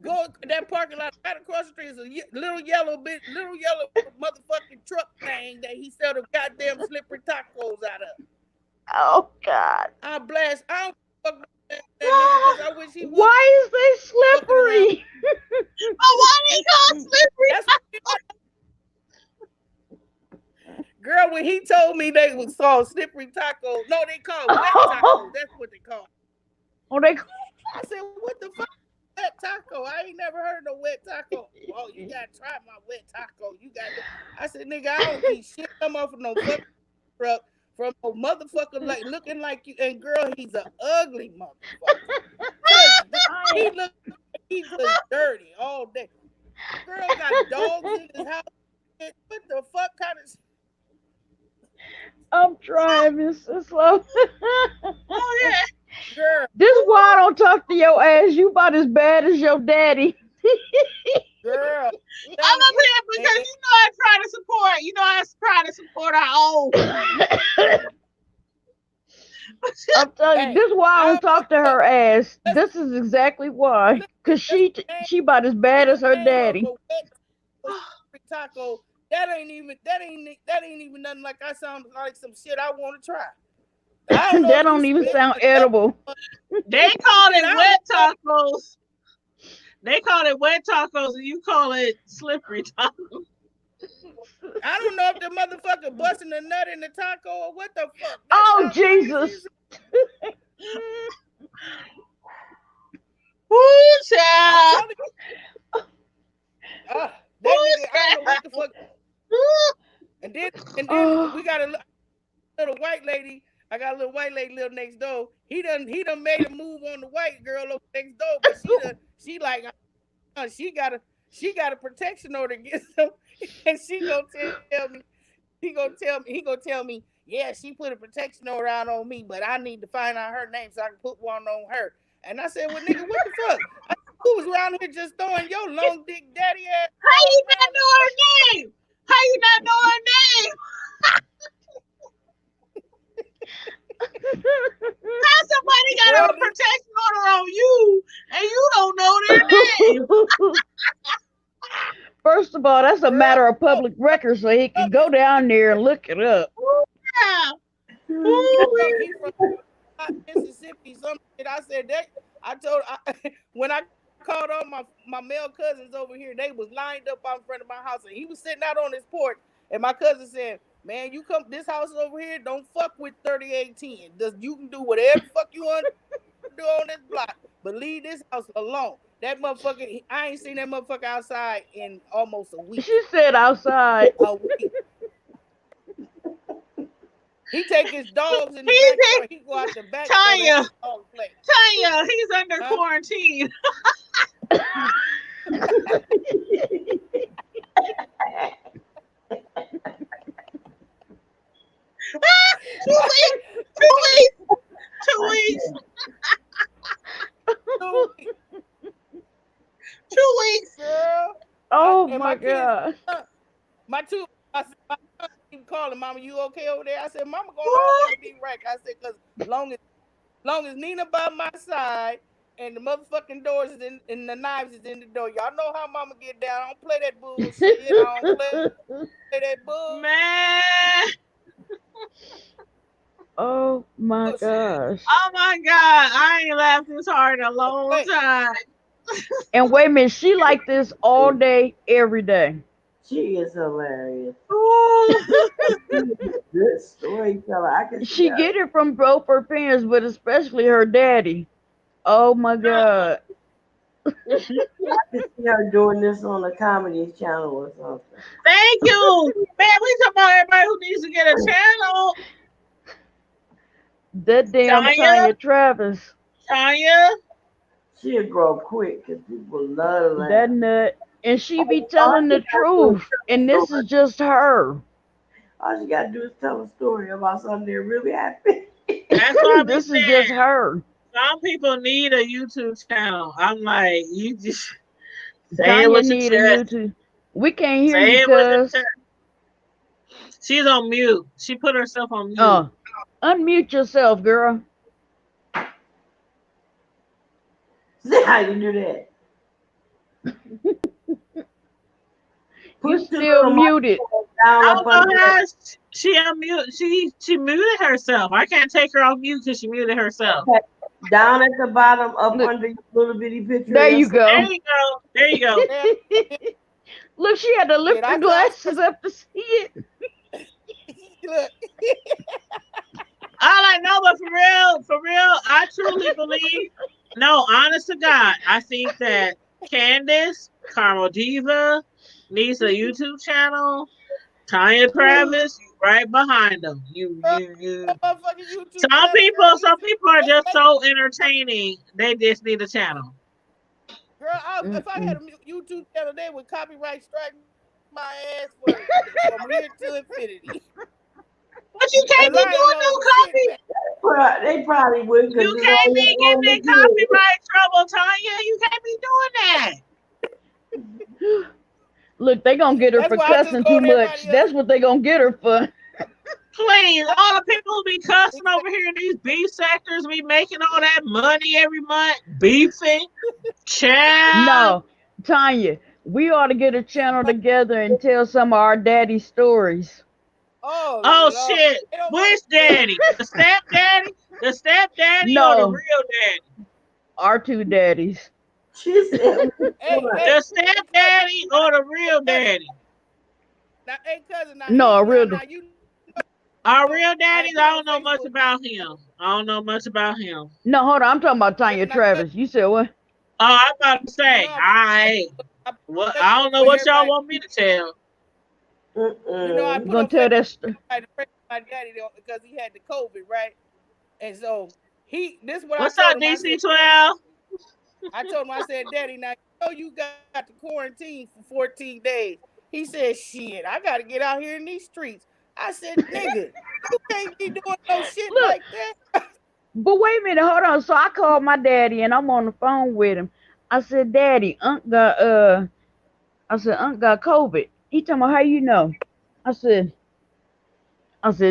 Go that parking lot right across the street is a little yellow motherfucking truck thing that he sell the goddamn slippery tacos out of. Oh God! I blast. I don't fuck that nigga because I wish he would. Why is they slippery? Why they call slippery? Girl, when he told me they was called slippery tacos, no, they call wet tacos. That's what they call. Oh, they. I said, what the fuck? Wet taco. I ain't never heard of wet taco. Oh, you gotta try my wet taco. You got to. I said, nigga, I don't need shit come off of no fucking truck from a motherfucker like looking like you. And girl, he's an ugly motherfucker. He looks dirty all day. Girl got dogs in his house. What the fuck kind of? I'm trying, Miss Slow. Oh yeah. Girl. This is why I don't talk to your ass. You about as bad as your daddy. Girl. I'm up here because I try to support. I try to support our own. I'm telling you, this is why I don't talk to her ass. This is exactly why. Cause she about as bad as her daddy. Taco. That ain't even nothing like I sound like some shit I want to try. That don't even sound edible. They call it wet tacos. They call it wet tacos, and you call it slippery tacos. I don't know if the motherfucker busting a nut in the taco or what the fuck. Oh Jesus! Woo, child! That nigga, I don't know what the fuck. And then we got a little white lady. I got a little white lady live next door. He done made a move on the white girl over next door, but she got a protection order against him, and he gonna tell me, yeah, she put a protection order out on me, but I need to find out her name so I can put one on her. And I said, well, nigga, what the fuck? Who was around here just throwing your long dick daddy ass? How you not know her name? How you not know her name? How somebody got a protection order on you and you don't know their name? First of all, that's a matter of public record, so he can go down there and look it up. Yeah. He's from Mississippi. Something I said that when I called all my male cousins over here, they was lined up out in front of my house, and he was sitting out on his porch, and my cousin said, man, you come this house over here, don't fuck with 3810. You can do whatever the fuck you want to do on this block, but leave this house alone. That motherfucker, I ain't seen that motherfucker outside in almost a week. She said outside. A week. He take his dogs in the backyard. He go out the back. Tanya, he's under quarantine. 2 weeks. 2 weeks. Girl. Oh my God. My son keep calling, Mama, you okay over there? I said, Mama gonna always be right. I said, because long as Nina by my side and the motherfucking doors is in, and the knives is in the door. Y'all know how Mama get down. I don't play that bullshit. I don't play that bull. Man. Oh my Oh shit. gosh. Oh my God, I ain't laughed this hard in a long Wait. time. And wait a minute, she like this all day, every day. She is hilarious. Ooh. Good storyteller. I can see She her. get it from both her parents, but especially her daddy. Oh my God. I can see her doing this on a comedy channel or something. Thank you. Man, we talking about everybody who needs to get a channel. That damn Tanya, Tanya Travis. Tanya. She'll grow up quick because people love to laugh. That nut. And she be All telling she the gotta do is truth. And tell a this story. is just her. All you gotta do is tell a story about something that really happened. That's what I be This is just saying. her. Some people need a YouTube channel. I'm like, you just say it Tanya with your need a chest. YouTube. We can't hear Say you, it with your cuz. chest. She's on mute. She put herself on mute. Unmute yourself, girl. See how you do that? You Put your still little muted. microphone down I up don't under know that. how she unmute. She muted herself. I can't take her off mute because she muted herself. Okay. Down at the bottom, up Look, under your little bitty picture there of you yourself. There go. you go. There you go. Yeah, Look, she had to lift I her tried. glasses up to see it. Look. All I know, but for real, I truly believe. No, honest to God, I think that Candace, Carmel Diva, needs a YouTube channel. Tanya Travis, you right behind them. You. Motherfucking YouTube Some channel, people, girl. some people are just so entertaining. They just need a channel. Girl, if I had a Mm-mm. YouTube channel, they would copyright strike my ass from here to infinity. But you can't Cause be I ain't doing on no some shit, copy. man. They probably would because You it's can't all be you're getting going in to do. copyright trouble, Tanya. You can't be doing that. Look, they gonna get her That's for why I just cussing go too to much. everybody else. That's what they gonna get her for. Please, all the people who be cussing over here in these beef sectors be making all that money every month, beefing. Child. No, Tanya, we ought to get a channel together and tell some of our daddy stories. Oh Oh Lord, shit. they don't want Which to hear. daddy? The stepdaddy? The stepdaddy or the No, real daddy? our two daddies. She said, Hey, The stepdaddy or the real daddy? now, hey, cousin, now No, a real. you Our real I daddies, put I on don't know much Facebook. about him. I don't know much about him. No, hold on. I'm talking about Tanya Now, Travis. You said what? Oh, I'm about to you say, know, I I put what on I don't Facebook know for what y'all everybody. want me to tell. You know, I You put gonna on tell Facebook that story? to pray for my daddy because he had the COVID, right? And so this is what I What's told up, him. I DC said, 12? I said, Daddy, now you got to quarantine for 14 days. He said, shit, I got to get out here in these streets. I said, nigga, you can't be doing no shit Look, like that. but wait a minute. Hold on. So I called my daddy and I'm on the phone with him. I said, Daddy, Unc got Unc got COVID. He told me, how you know? I said,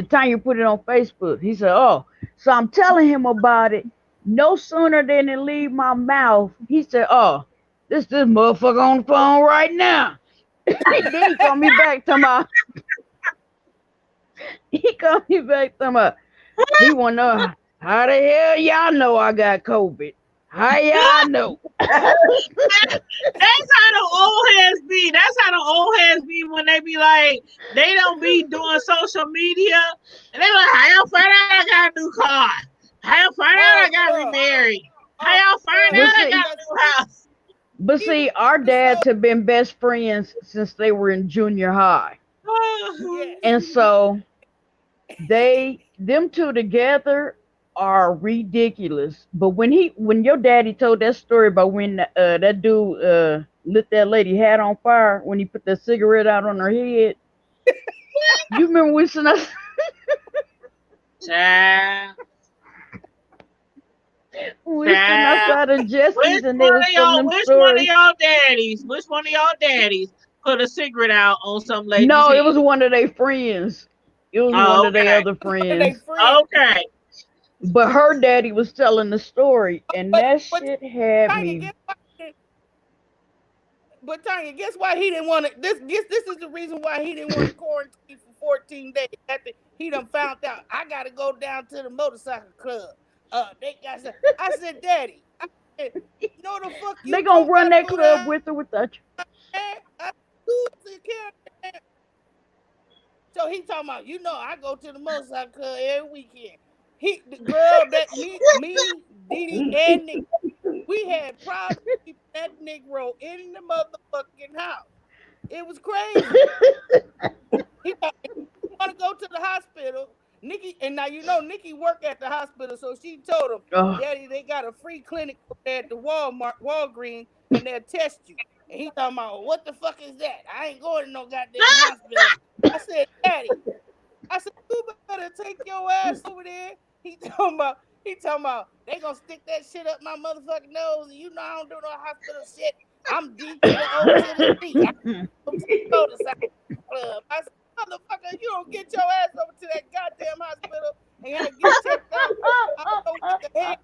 Tanya put it on Facebook. He said, oh, so I'm telling him about it. No sooner than it leave my mouth, he said, oh, this motherfucker on the phone right now. Then he called me back to my. He called me back to my. He want to know how the hell y'all know I got COVID. How y'all know? That's how the old heads be. That's how the old heads be when they be like, they don't be doing social media. And they like, how y'all find out I got a new car? How y'all find out I got remarried? How y'all find out I got a new house? But see, our dads have been best friends since they were in junior high. Yes. And so them two together are ridiculous. But when your daddy told that story about when that dude lit that lady hat on fire when he put that cigarette out on her head, you remember we seen us? Child. We sitting outside of Jesse's and they was telling them Which stories. one of y'all daddies put a cigarette out on some lady's No, head? it was one of their friends. It was one of their other friends. Okay. But her daddy was telling the story, and that shit had Tanya, me. But Tanya, guess why he didn't want to? This is the reason why he didn't want to quarantine for 14 days after he done found out I gotta go down to the motorcycle club. I said, Daddy, I said, no the fuck you They gonna don't run gotta that go club down with or without you. there. I said, so he talking about, I go to the motorcycle club every weekend. The girl that me, Didi, and Nick, we had problems with that Negro in the motherfucking house. It was crazy. He want to go to the hospital. Nikki, and now Nikki worked at the hospital, so she told him, Oh, Daddy, they got a free clinic over there at the Walgreens, and they'll test you. And he talking about, what the fuck is that? I ain't going to no goddamn hospital. I said, Daddy, you better take your ass over there. He talking about they gonna stick that shit up my motherfucking nose, and I don't do no hospital shit. I'm D to the O to the C. I go to the motorcycle club. I said, motherfucker, you don't get your ass over to that goddamn hospital and gotta get checked out. I don't know what the heck.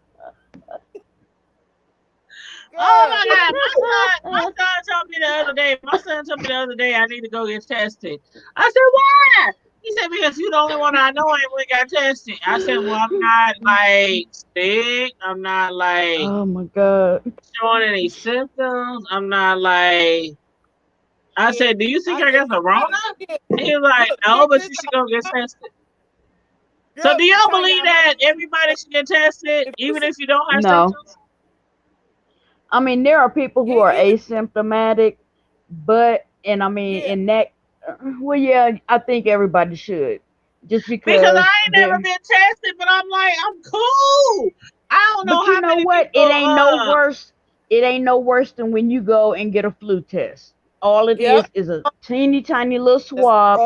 Oh my God, my son told me the other day I need to go get tested. I said, why? He said, because you the only one I know ain't really got tested. I said, well, I'm not like sick. I'm not like oh my God. showing any symptoms. I'm not like, I said, do you think I got the Rona? He was like, no, but you should go get tested. So do y'all believe that everybody should get tested, even if you don't have No. symptoms? I mean, there are people who are asymptomatic, and I mean, Yeah. in that, well, yeah, I think everybody should. Just Because I ain't they're- never been tested, but I'm like, I'm cool. I don't know But you how know many what? people, It ain't no worse. It ain't no worse than when you go and get a flu test. All it Yep. is a teeny tiny little swab.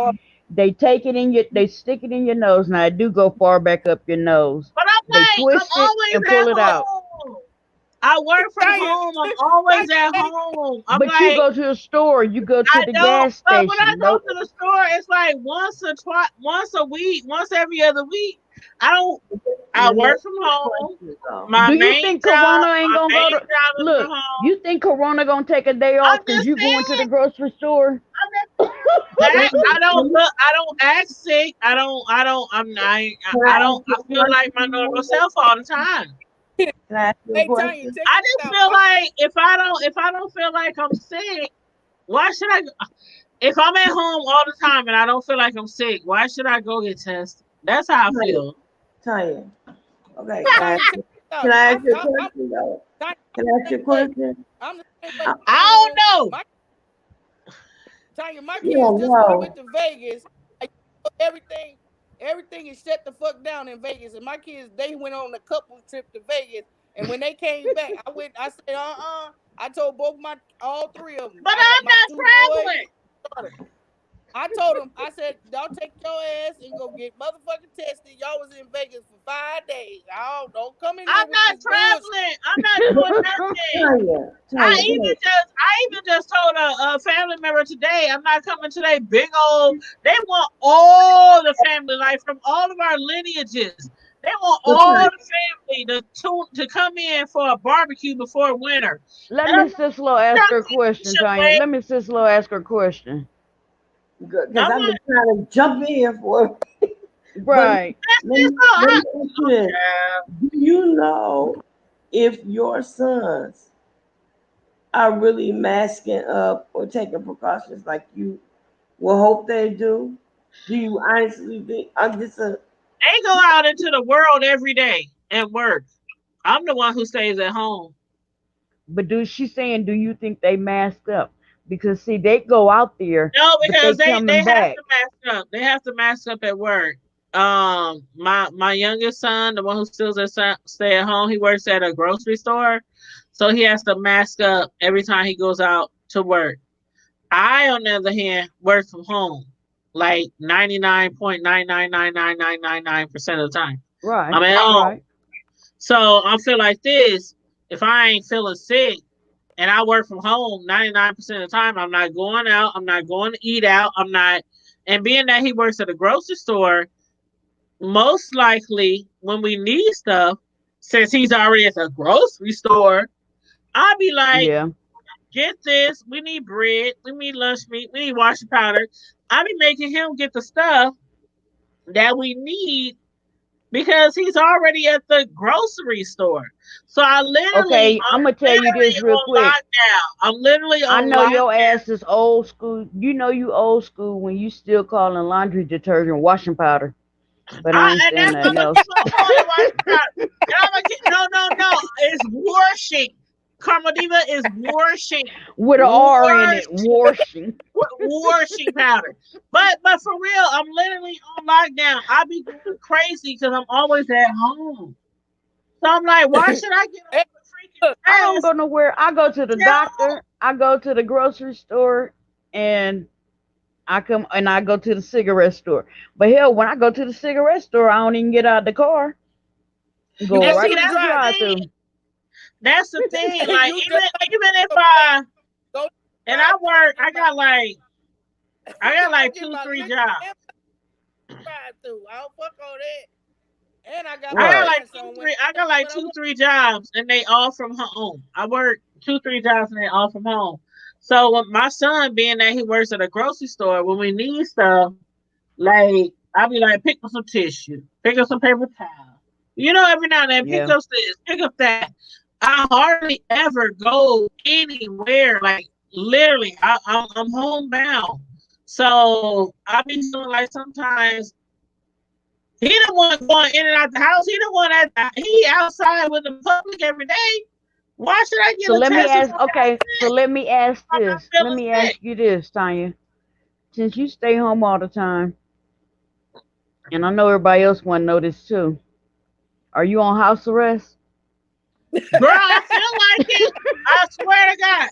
They take it in they stick it in your nose. Now it do go far back up your nose. but I'm They like, twist I'm it always and at pull it out. home. I work from home. I'm always at home. I'm But like, you go to the store. You go to I the don't. gas But when I station. go to the store, it's like once a week, once every other week. I don't. I work from home. My Do you main think job, Corona ain't my gonna main go to? job is Look, from home. you think Corona gonna take a day off because you going to the grocery store? That I don't look. I don't act sick. I don't. I feel like my normal self all the time. Can I ask you a question? I just feel like if I don't feel like I'm sick, why should I? If I'm at home all the time and I don't feel like I'm sick, why should I go get tested? That's how I feel. Tanya. Okay. Can I ask you a question though? Can I ask you a question? I don't know. Tanya, my kids just went to Vegas. Everything is shut the fuck down in Vegas, and my kids they went on a couple trip to Vegas, and when they came back, I said, I told all three of them. But I'm not traveling. I told them, I said, y'all take your ass and go get motherfucking tested. Y'all was in Vegas for 5 days. Don't come in here. I'm not traveling. I'm not doing nothing. I even just told a family member today, I'm not coming to their big old. They want all the family, like from all of our lineages. They want all the family to come in for a barbecue before winter. Let Miss Cicelo ask her question, Tanya. Let Miss Cicelo ask her question. Because I'm just trying to jump in for right. Do you know if your sons are really masking up or taking precautions like you will hope they do? Do you honestly think they go out into the world every day and work? I'm the one who stays at home. But she's saying, do you think they mask up? Because see, they go out there. No, because they have back. to mask up. They have to mask up at work. My youngest son, the one who still stay at home, he works at a grocery store, so he has to mask up every time he goes out to work. I, on the other hand, work from home like 99.9999999% of the time. Right. I'm at home. Right. So I feel like this: if I ain't feeling sick and I work from home 99% of the time, I'm not going out. I'm not going to eat out. I'm not. And being that he works at a grocery store, most likely when we need stuff, since he's already at the grocery store, I'll be like, get this. We need bread. We need lunch meat. We need washing powder. I be making him get the stuff that we need because he's already at the grocery store. So I'm Okay, I'm gonna tell you literally this real on quick. lockdown. I'm literally I on know your lockdown. ass is old school. You know you old school when you still calling laundry detergent washing powder. But I ain't And saying that's what I'm nothing gonna else. keep on calling it washing powder. And I'm gonna keep no. It's washing. Karma Diva is washing. With an R in it, washing. Washing powder. But for real, I'm literally on lockdown. I be going crazy because I'm always at home. So I'm like, why should I get Hey, up the freaking I don't fast? go nowhere. I go to the doctor. I go to the grocery store, and I go to the cigarette store. But hell, when I go to the cigarette store, I don't even get out of the car. you Go go right to to the the That's the drive. drive-through. thing. That's the thing. Like You even just like if I go and I work, I got I like get 2-3 liquor jobs. and drive through. I don't fuck on that. And I got I my got Right. like pants two, on when three. I got like I two, want. 3 jobs, and they all from home. I work 2-3 jobs, and they all from home. So with my son being that he works at a grocery store, when we need stuff, like I'll be like, pick up some tissue, pick up some paper towel. Every now and then, pick Yeah. up this, pick up that. I hardly ever go anywhere. Like literally, I'm homebound. So I be feeling like sometimes he the one going in and out the house. He the one that he outside with the public every day. Why should I get So a let me test ask. before Okay. So let me ask I'm not this. Let feeling me sick? ask you this, Tanya. Since you stay home all the time, and I know everybody else want to know this too. Are you on house arrest? Girl, I feel like it. I swear to God.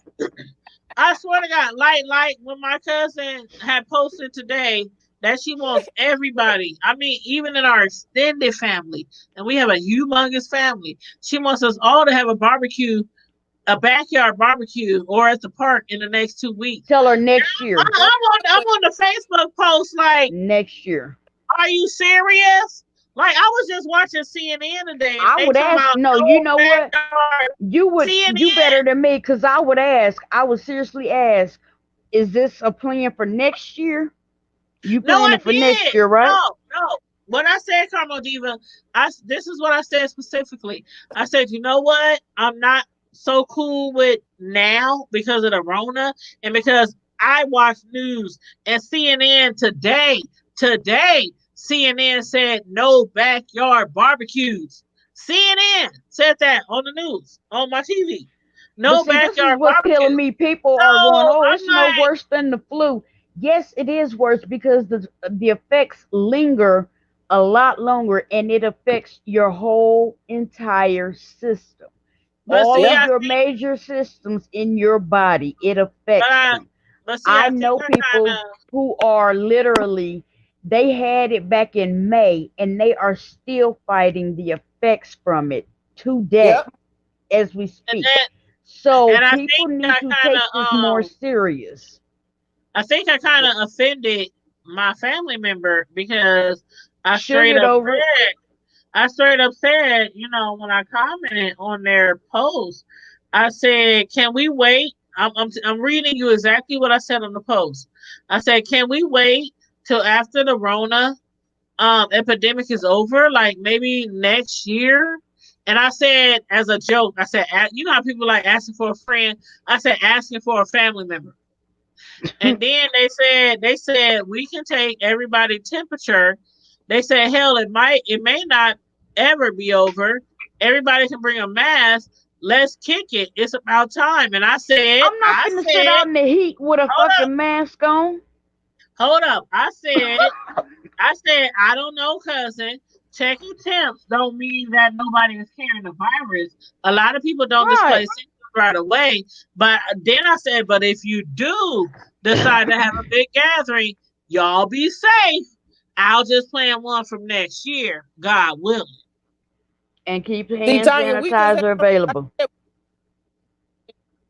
I swear to God. Like when my cousin had posted today that she wants everybody. I mean, even in our extended family, and we have a humongous family. She wants us all to have a backyard barbecue, or at the park in the next 2 weeks. Tell her next I'm, year. I'm on the Facebook post like, Next year. are you serious? Like I was just watching CNN today, and I they would talking ask. about No, you no know what? backyard You CNN. better than me, because I would ask. I would seriously ask. Is this a plan for next year? You No, I planning for next did. year, right? No. When I said Carmo Diva, this is what I said specifically. I said, you know what? I'm not so cool with now because of the Rona and because I watch news and CNN today, CNN said no backyard barbecues. CNN said that on the news, on my TV. But No see, this is backyard what's killing barbecues. me. People are going, So "Oh, I'm it's no like, worse than the flu." Yes, it is worse because the effects linger a lot longer, and it affects your whole entire system. but All see, of Yep. your major systems in your body, it but affects I, them. but see, I I think know I kind people of. who are literally, they had it back in May and they are still fighting the effects from it today Yep. as we And speak. then, So and people need to take this more serious. I think I kind of offended my family member because I straight Sugared up over it. said, when I commented on their post, I said, can we wait? I'm reading you exactly what I said on the post. I said, can we wait till after the Rona epidemic is over, like maybe next year? And I said, as a joke, I said, you know how people like asking for a friend? I said, asking for a family member. And then they said we can take everybody's temperature. They said, hell, it may not ever be over. Everybody can bring a mask. Let's kick it. It's about time. And I'm not finna sit out in the heat with a hold up, fucking mask on. hold up. I said, I don't know, cousin. Checking temps don't mean that nobody is carrying the virus. A lot of people don't display Right. symptoms right away. But then I said, but if you do decide to have a big gathering, y'all be safe. I'll just plan one from next year, God willing. And keep See, hand Tanya, we just sanitizer available. have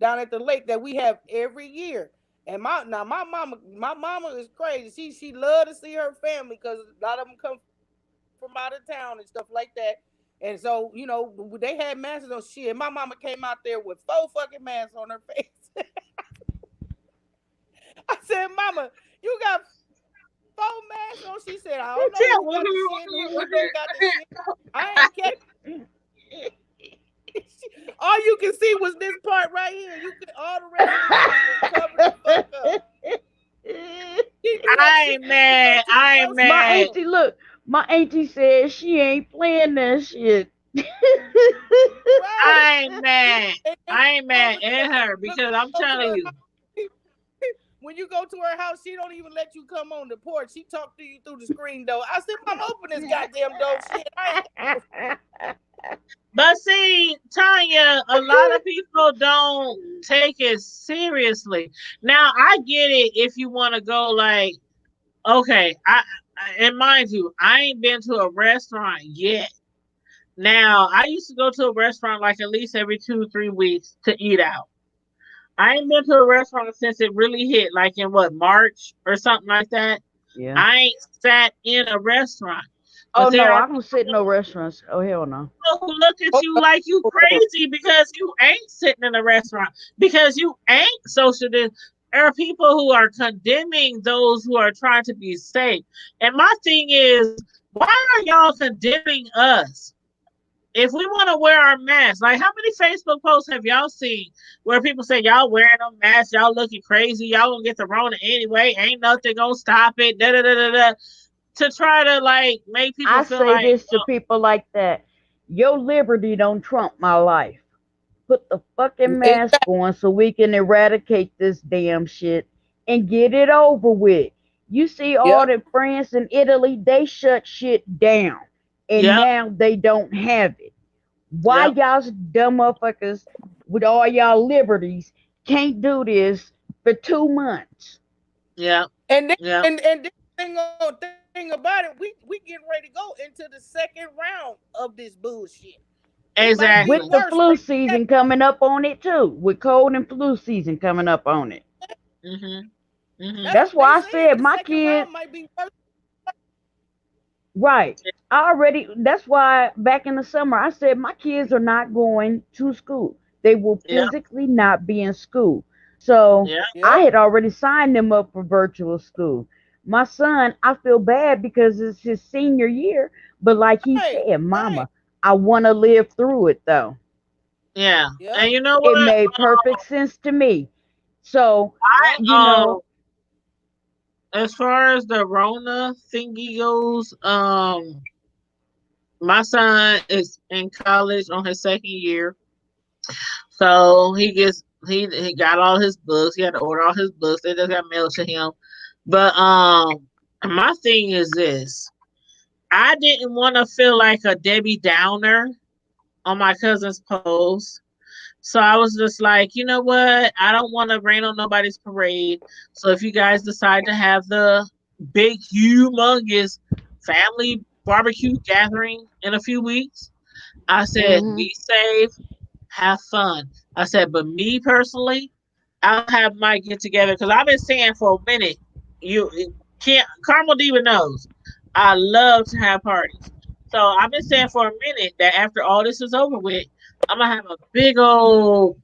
down at the lake that we have every year. And my mama is crazy. She love to see her family because a lot of them come from out of town and stuff like that. And so, they had masks on shit. My mama came out there with 4 fucking masks on her face. I said, Mama, you got She said, I don't know who got the shit, who don't got the shit. I ain't catch. All you can see was this part right here. You could all the rest of the was covered the fuck up. I ain't mad. I ain't My mad. auntie, look, my auntie said she ain't playing that shit. I ain't mad. I ain't mad at her because I'm telling you. When you go to her house, she don't even let you come on the porch. She talk to you through the screen door. I said, "Mom, open this goddamn door." Shit. But see, Tanya, a lot of people don't take it seriously. Now, I get it if you want to go like, okay, and mind you, I ain't been to a restaurant yet. Now, I used to go to a restaurant like at least every 2-3 weeks to eat out. I ain't been to a restaurant since it really hit, like in what, March or something like that. Yeah. I ain't sat in a restaurant. Oh But there no, are I don't sit in no restaurants. Oh hell no. people who look at you like you crazy because you ain't sitting in a restaurant, because you ain't social. There are people who are condemning those who are trying to be safe. And my thing is, why are y'all condemning us? If we want to wear our masks, like how many Facebook posts have y'all seen where people say y'all wearing them masks, y'all looking crazy, y'all gonna get the Rona anyway, ain't nothing gonna stop it, da da da da da, to try to like make people I feel say like this to people like that. Your liberty don't trump my life. Put the fucking mask on so we can eradicate this damn shit and get it over with. You see all the France and Italy, they shut shit down. And now they don't have it. Why y'all dumb motherfuckers with all y'all liberties can't do this for 2 months? Yeah. And then, and this thing about it, we getting ready to go into the second round of this bullshit. Exactly. With the flu season coming up on it too. With cold and flu season coming up on it. Mm-hmm. Mm-hmm. That's why I said my kids. Right. That's why back in the summer I said my kids are not going to school. They will physically not be in school. So I had already signed them up for virtual school. My son, I feel bad because it's his senior year, but like he said, Mama, I want to live through it though. Yeah. And you know what? It made perfect sense to me. So, as far as the Rona thingy goes, my son is in college on his second year. So he got all his books. He had to order all his books. They just got mailed to him. But my thing is this. I didn't want to feel like a Debbie Downer on my cousin's post. So I was just like, you know what? I don't want to rain on nobody's parade. So if you guys decide to have the big, humongous family barbecue gathering in a few weeks, I said, be safe, have fun. I said, but me personally, I'll have my get together because I've been saying for a minute, you can't, Carmel Diva knows, I love to have parties. So I've been saying for a minute that after all this is over with, I'm gonna have a big old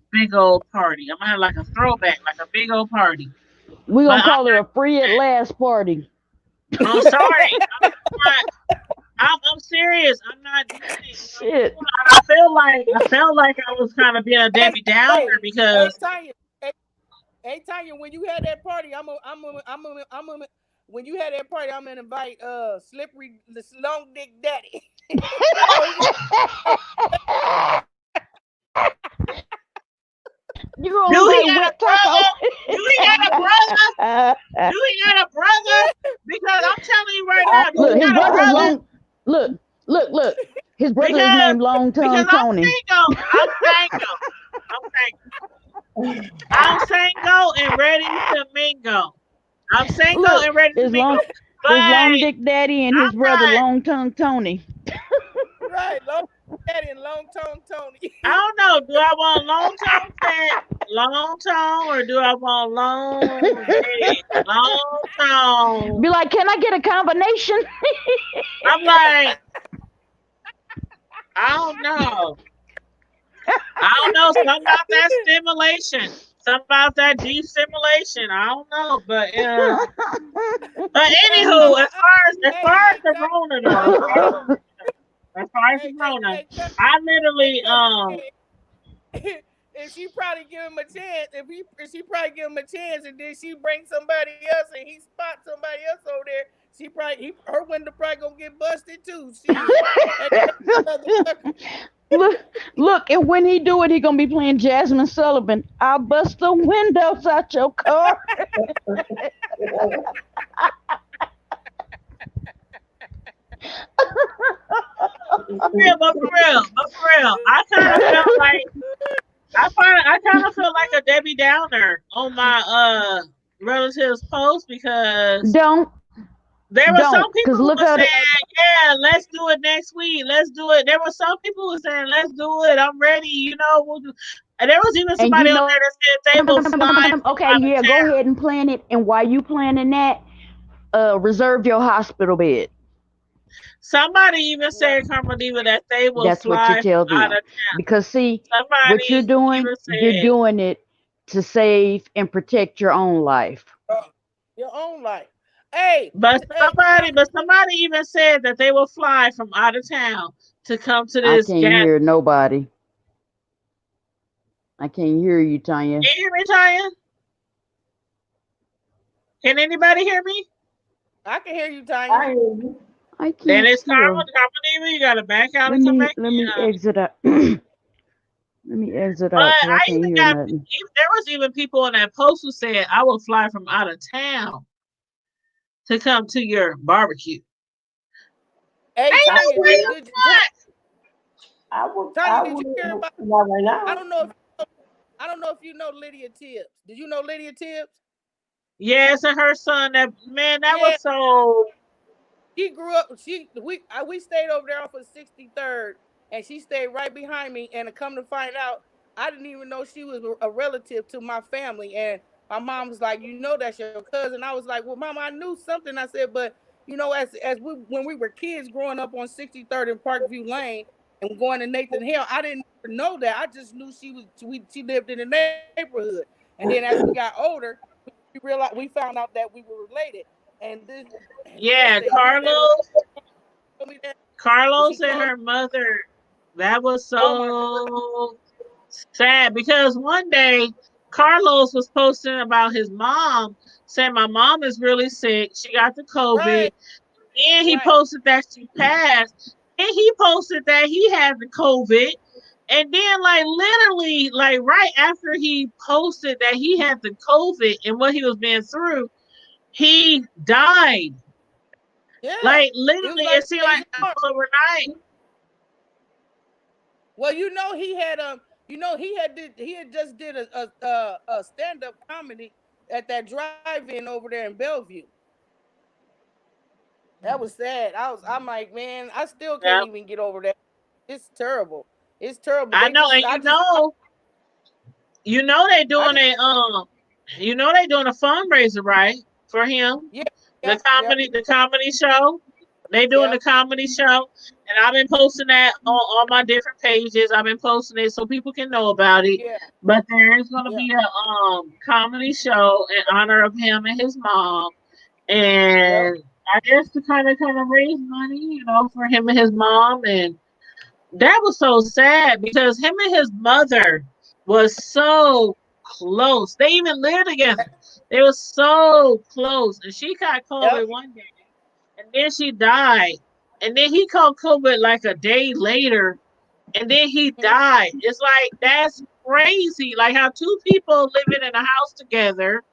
party. I'm gonna have like a throwback, like a big old party. We're gonna call it a free at last party. I'm sorry. I'm serious. I'm not doing it. Shit. I felt like I was kind of being a Debbie Downer because. Hey Tanya, when you had that party, when you had that party, I'm gonna invite Slippery, the Long Dick Daddy. You gonna wet taco? Do he got a brother? Do he got a brother? Because I'm telling you right now, look, his brother's long. Look. His brother is named Long Tongue Tony. I'm single and ready to mingle. I'm single and ready to mingle. His Long Dick Daddy and his brother Long Tongue Tony. Right, Long Daddy and Long Tongue Tony. I don't know. Do I want long tongue, or do I want long tongue? Be like, can I get a combination? I'm like, I don't know. Something about that stimulation. Something about that deep simulation. I don't know, but Hey, anywho, as far as hey, the Tanya, Rona hey, though, hey, as far as the hey, Rona, hey, Tanya, I hey, literally Tanya, if she probably give him a chance, if she probably give him a chance, and then she bring somebody else, and he spot somebody else over there, she probably her window probably gonna get busted too. Shit, look, and when he do it, he gonna be playing Jasmine Sullivan. I'll bust the windows out your car. but for real, I kind of felt like I kind of felt like a Debbie Downer on my relatives post because don't, there were some don't, people cause who look were at it. saying, "Yeah, let's do it next week. Let's do it." There were some people who were saying, "Let's do it. I'm ready." We'll do. And there was even And you somebody on know, there that said they will fly from okay, out of yeah, go town. ahead and plan it. And while you planning that, reserve your hospital bed. Somebody even right. said, Carmelita, that they will That's what you fly from tell out them. of town. Because see, what Somebody even you're said, doing it to save and protect your own life. Your own life. Hey, but hey, somebody, but somebody even said that they will fly from out of town to come to I this can't gas. hear nobody. I can't hear you, Tanya. Can you hear me, Tanya? Can anybody hear me? I can hear you, Tanya. I Then can't it's hear. Carmelita. You gotta back out and come back Let in. me exit out. Let me exit But out because I I can't even hear got nothing. there was even people on that post who said I will fly from out of town to come to your barbecue. Hey, Ain't Tanya, no way you not. Tanya, did you hear about? not right I now. don't know if I don't know if you know Lydia Tibbs. Did you know Lydia Tibbs? Yes, and her son. That man, that Yeah, was so. she grew up. We stayed over there off of 63rd, and she stayed right behind me. And to come to find out, I didn't even know she was a relative to my family. And my mom was like, "You know, that's your cousin." I was like, "Well, Mama, I knew something." I said, "But as we when we were kids growing up on 63rd and Parkview Lane and going to Nathan Hill, I didn't know that. I just knew she lived in the neighborhood. And then as we got older, we found out that we were related. And this Yeah, yesterday when she told me that when she Carlos and told her mother. That was oh my so sad because one day Carlos was posting about his mom, saying my mom is really sick. She got the COVID. right, And he right, posted that she passed. And he posted that he had the COVID. And then, like, literally, like, right after he posted that he had the COVID and what he was being through, he died. yeah. Like, It was literally, like it seemed Days like apart. overnight. Well, he had just did a stand up comedy at that drive-in over there in Bellevue. That was sad. I'm like, man, I still can't Yeah, even get over that. It's terrible. It's terrible. I know. And they I doing just they doing a fundraiser, right, for him. yeah, The yep, yep, comedy show. They doing the yep. comedy show, and I've been posting that on all my different pages. I've been posting it so people can know about it. Yeah, But there is gonna yeah, be a comedy show in honor of him and his mom, yep. and I guess to kind of raise money, for him and his mom, and that was so sad because him and his mother was so close. They even lived together. They were so close, and she got Yep. COVID one day and then she died. And then he caught COVID like a day later, and then he Mhm. died. It's like that's crazy. Like how two people living in a house together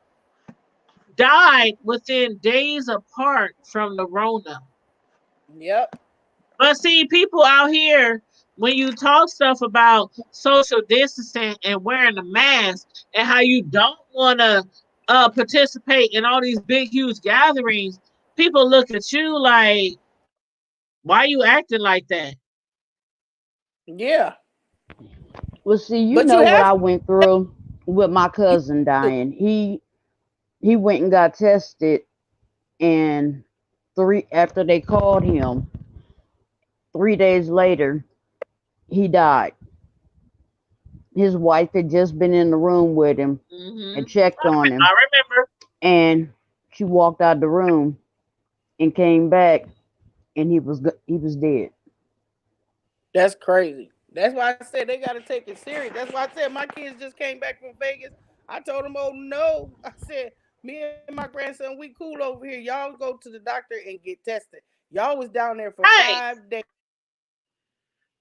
died within days apart from the Rona. Yep. But see, people out here, when you talk stuff about social distancing and wearing a mask and how you don't want to participate in all these big, huge gatherings, people look at you like, why you acting like that? Yeah. Well, see, you But you know what have I went through with my cousin to. dying. He went and got tested, and three after they called him, 3 days later, he died. his wife had just been in the room with him and checked on him, I remember. and she walked out the room and came back, and he was dead. That's crazy. That's why I said they got to take it serious. That's why I said my kids just came back from Vegas. I told them, oh no. I said, me and my grandson, we cool over here. Y'all go to the doctor and get tested. Y'all was down there for 5 days.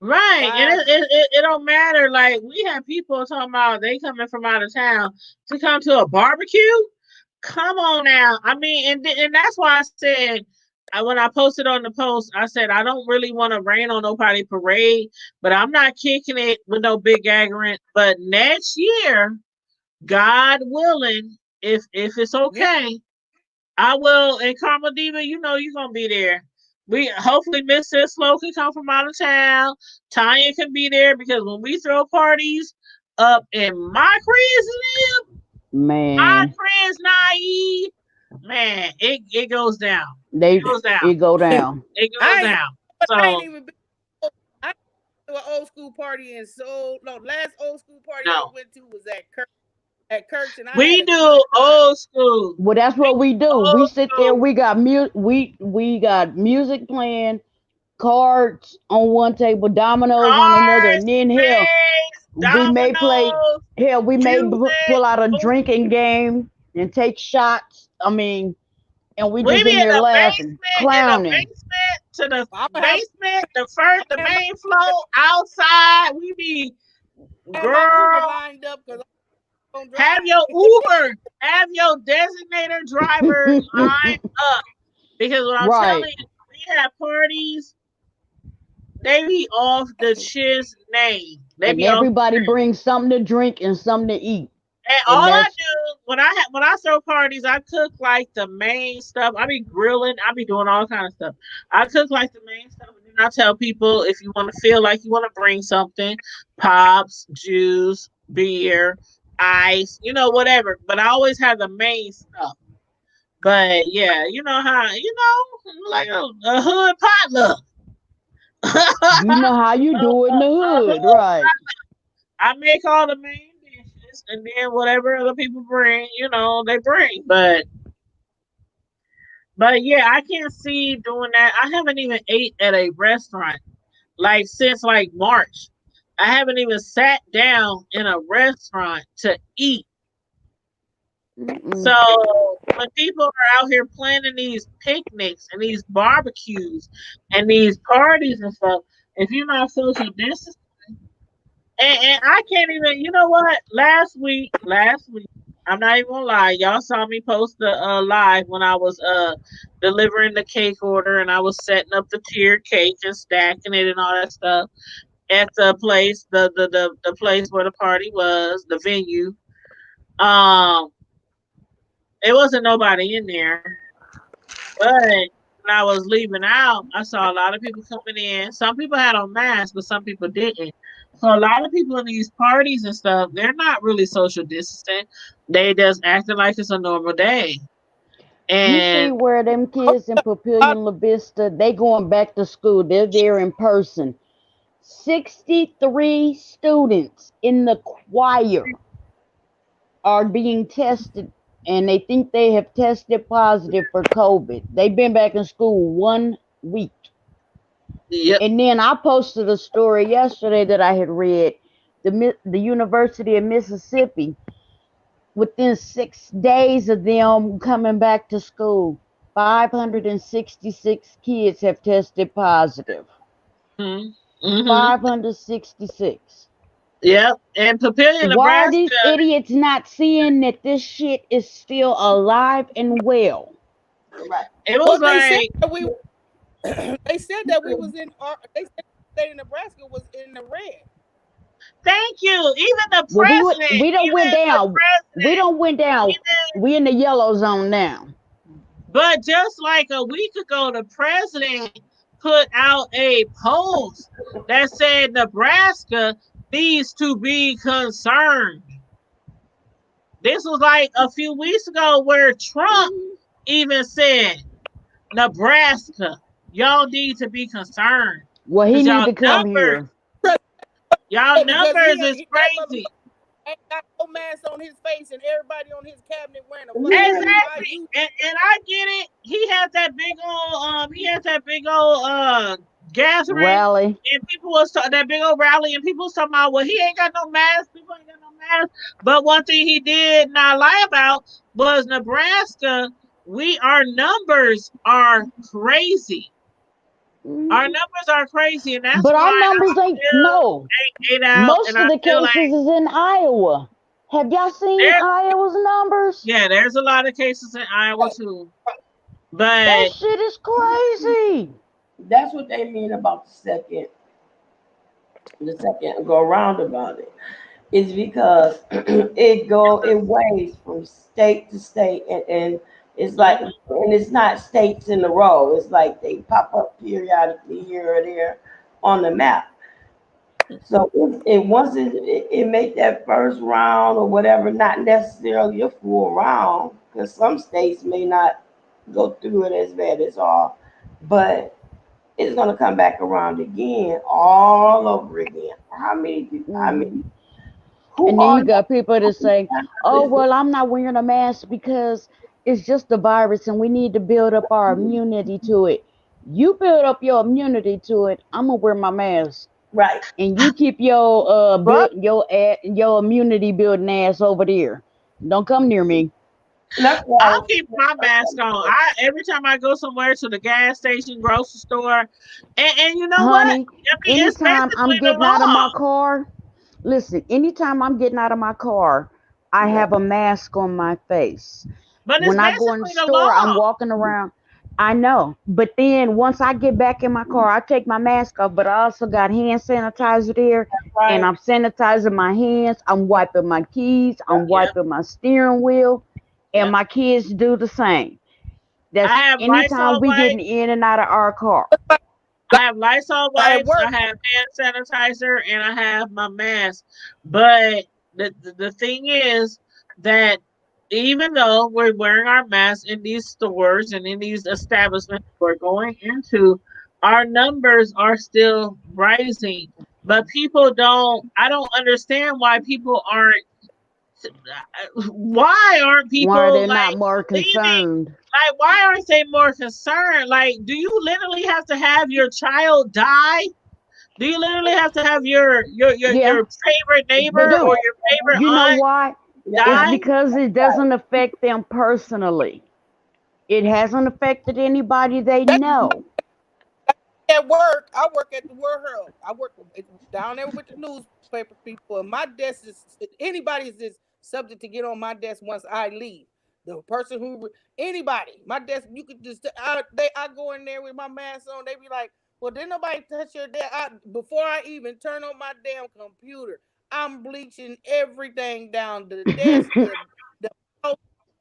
Right, and it don't matter. Like, we have people talking about they coming from out of town to come to a barbecue. Come on now. I mean, and that's why I said when I posted on the post, I said I don't really want to rain on nobody parade, but I'm not kicking it with no big gathering. But next year, God willing, if it's okay, I will. And Karma Diva, you know you're gonna be there. We hopefully Miss Sislo can come from out of town. Tanya can be there because when we throw parties up in my crib, my Man, friends naive, man, it goes down. it goes down. It go down. It goes down. I ain't So even been I to an old school party, and last old school party I went to was at Kirk's, and we do old school. Well, that's what we do. Old We sit there. school. We got we got music playing, cards on one table, dominoes on another, and then hell, we may play. Hell, we may pull out a drinking game and take shots. I mean, and we just in there laughing, clowning. To the basement, the main floor, outside. We be girl. Lined up because have your Uber, have your designator driver lined up. Because what I'm telling you, we have parties, they be off the chiz name. And everybody brings something to drink and something to eat. And all I do when I throw parties, I cook like the main stuff. I be grilling, I be doing all kind of stuff. I cook like the main stuff, and then I tell people if you want to feel like you want to bring something, pops, juice, beer, ice, whatever. But I always have the main stuff. But yeah, you know how like a hood potluck. You know how you do it in the hood, right? I make all the main dishes, and then whatever other people bring, they bring. But yeah, I can't see doing that. I haven't even ate at a restaurant since March. I haven't even sat down in a restaurant to eat. So when people are out here planning these picnics and these barbecues and these parties and stuff, if you're not social distancing, and I can't even, you know what? Last week, I'm not even gonna lie, y'all saw me post the live when I was delivering the cake order, and I was setting up the tiered cake and stacking it and all that stuff at the place, the place where the party was, the venue. It wasn't nobody in there, but when I was leaving out, I saw a lot of people coming in. Some people had on masks, but some people didn't. So a lot of people in these parties and stuff, they're not really social distancing. They just acting like it's a normal day. And you see where them kids in Papillion La Vista, they going back to school. They're there in person. 63 students in the choir are being tested, and they think they have tested positive for COVID. They've been back in school 1 week. Yep. And then I posted a story yesterday that I had read. The University of Mississippi, within 6 days of them coming back to school, 566 kids have tested positive. 566. Yep. And Papillion, Nebraska. Why are these idiots not seeing that this shit is still alive and well? It was they said that we was in they said the state of Nebraska was in the red. Thank you. Even the president. We don't went down. We don't went down. We in the yellow zone now. But just like a week ago, the president put out a post that said Nebraska needs to be concerned. This was like a few weeks ago where Trump even said, Nebraska, y'all need to be concerned. Well, he need to come here. Y'all because numbers is that motherfucker crazy. ain't got no mask on his face, and everybody on his cabinet wearing a fucking Yeah. mask. Why Exactly. you? And I get it. He had that big old gathering, Rally. and people was that big old rally, and people was talking about, well, he ain't got no mask. People ain't got no mask. But one thing he did not lie about was Nebraska. Our numbers are crazy. Our numbers are crazy, and that's But our why I numbers ain't still no. ain't out, Most and of I the feel like cases is in Iowa. Have y'all seen there, Iowa's numbers? yeah, there's a lot of cases in Iowa too. That But shit is crazy. That's what they mean about the second go around about it. Is because it weighs from state to state, and it's like, mhm, and it's not states in a row. It's like they pop up periodically here or there on the map. So once it make that first round or whatever, not necessarily a full round, because some states may not go through it as bad as all, but it's gonna come back around again, all over again. How many people? I Hmm. mean, who And then are you got people that say, "Oh you? well, I'm not wearing a mask because it's just a virus, and we need to build up our immunity to it." You build up your immunity to it. I'm gonna wear my mask, Right. and you keep your Right. your immunity building ass over there. Don't come near me. That's why I I'll was. keep my mask on. I every time I go somewhere, to the gas station, grocery store, and you know what? Honey, I mean, it's anytime I'm basically the getting out of law. my car, listen, anytime I'm getting out of my car, I Yeah. have a mask on my face. But it's When I go in the basically the store, I'm law. walking around. I know. But then once I get back in my car, I take my mask off, but I also got hand sanitizer there, and Right. I'm sanitizing my hands. I'm wiping my keys. I'm Yep, wiping my steering wheel, and yep. my kids do the same. I That's have anytime Lysol we getting wipes. in and out of our car. I have Lysol At wipes. I work, have hand sanitizer, and I have my mask. But the thing is that even though we're wearing our masks in these stores and in these establishments we're going into, our numbers are still rising. But people don't. I don't understand why people aren't. Why aren't Why are people they not more leaving? concerned? Like, why aren't they more concerned? Like, do you literally have to have your child die? Do you literally have to have Yeah, your favorite they neighbor or do. your favorite You know aunt why? Yeah. It's die? because it doesn't affect them personally. It hasn't affected anybody they that's know. at work. I work at the warehouse. I work down there with the newspaper people, and my desk is anybody is subject to get on my desk once I leave. The person who anybody, my desk, you could just I go in there with my mask on. They be like, "Well, didn't nobody touch your desk?" Before I even turn on my damn computer, I'm bleaching everything down the desk,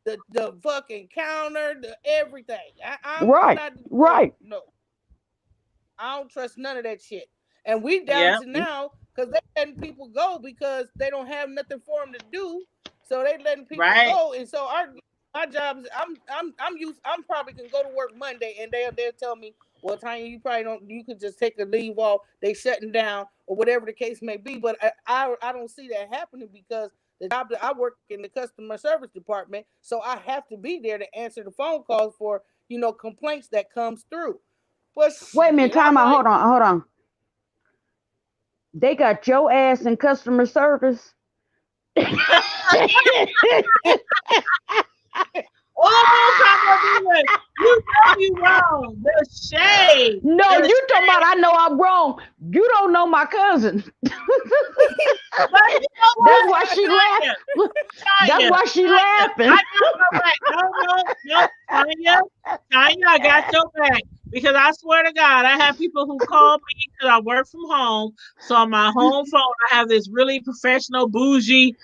the the fucking counter, the everything. I'm Right, not right. no. I don't trust none of that shit. And we down Yeah, to now because they letting people go because they don't have nothing for them to do. So they letting people right. go, and so my job is I'm probably can go to work Monday and they'll tell me, well, Tanya, you probably don't, you could just take a leave off. They shutting down or whatever the case may be. But I don't see that happening because the job that I work in the customer service department, so I have to be there to answer the phone calls for complaints that comes through. But Wait a minute, shit, I'm time out. like, Hold on, hold on. They got your ass in customer service. Oh, Papa Miller, you know you wrong. The shade. No, The you talking about shade. I know I'm wrong. You don't know my cousin. But you know That's what? why she laughed. Tanya, That's Tanya, why she Tanya, laughing. I got your back. No, Tanya, Tanya, I got your back. Because I swear to God, I have people who call me because I work from home. So on my home phone, I have this really professional, bougie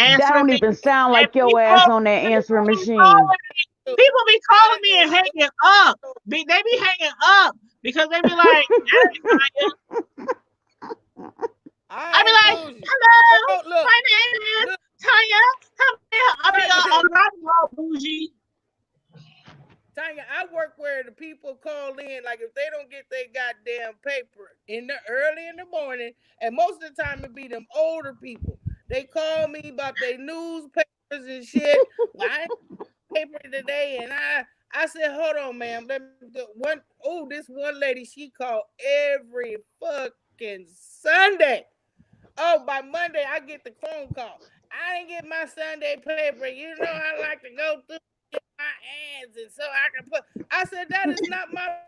That answering don't me. even sound And like your ass on that answering machine. people be calling me Tanya, and hanging up. They be hanging up because they be like, Tanya. I I be ain't like, bougie. hello, Oh, look, my name is look, Tanya. Come here. I be Tanya, all bougie. Tanya, I work where the people call in, like if they don't get their goddamn paper early in the morning, and most of the time it be them older people. They call me about their newspapers and shit. Well, I ain't paper today, and I said, hold on, ma'am. This one lady, she called every fucking Sunday. Oh, by Monday I get the phone call. I didn't get my Sunday paper. You know I like to go through my ads, and so I can put. I said that is not my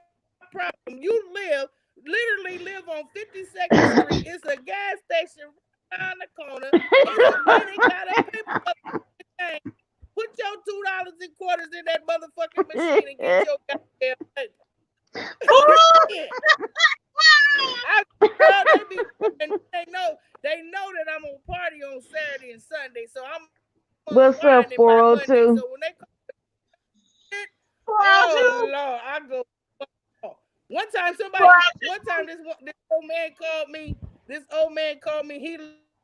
problem. You literally live on 52nd Street. It's a gas station right around the corner. It's a money got a paper. Put your $2.25 in that motherfucking machine and get your goddamn paper. They know that I'm on party on Saturday and Sunday, so I'm. What's up, 402? So when they call oh Lord, I go. One time this old man called me. This old man called me. He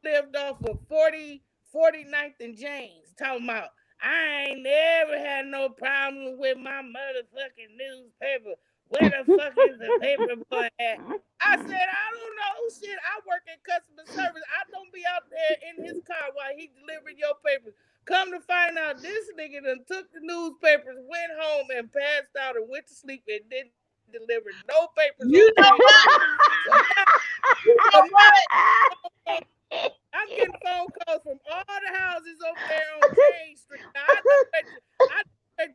lived off of 49th and James. Talking about I ain't never had no problem with my motherfucking newspaper. Where the fuck is the paper boy at? I said, I don't know. Shit, I work in customer service. I don't be out there in his car while he delivering your papers. Come to find out, this nigga done took the newspapers, went home and passed out and went to sleep and didn't deliver no papers. You know what? I'm getting phone calls from all the houses over there on Jane Street. Now, I know that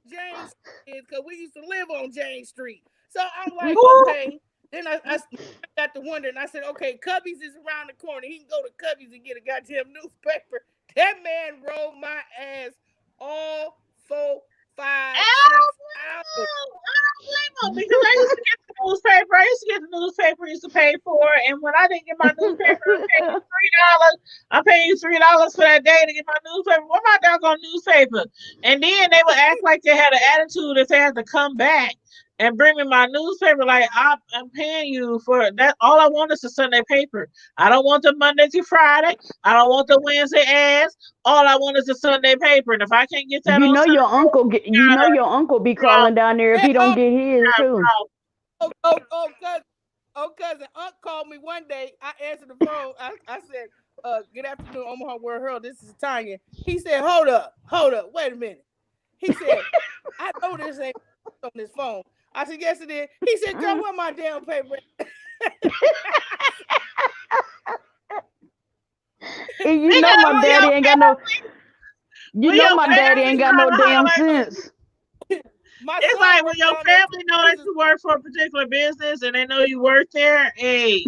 Jane Street because we used to live on Jane Street. So I'm like, okay. Then I got to wondering. I said, okay, Cubby's is around the corner. He can go to Cubby's and get a goddamn newspaper. That man rolled my ass all 4, 5, 6 hours. I don't blame him because I used to get the newspaper. I used to pay for it, and when I didn't get my newspaper, I paid you $3 for that day to get my newspaper. Where my doggone newspaper? And then they would act like they had an attitude if they had to come back and bring me my newspaper. Like I'm paying you for that. All I want is a Sunday paper. I don't want the Monday to Friday. I don't want the Wednesday ads. All I want is a Sunday paper. And if I can't get that, your uncle be calling down there if he don't get his too. Cousin, Unc called me one day. I answered the phone. I said, good afternoon, Omaha World Herald. This is Tanya. He said, hold up, wait a minute. He said, I know this ain't on this phone. I said, yes, it is. He said, girl, where my damn paper? And you know my daddy ain't got no. You know my daddy ain't got no damn sense. It's like when your family know that you work for a particular business and they know you work there. Hey,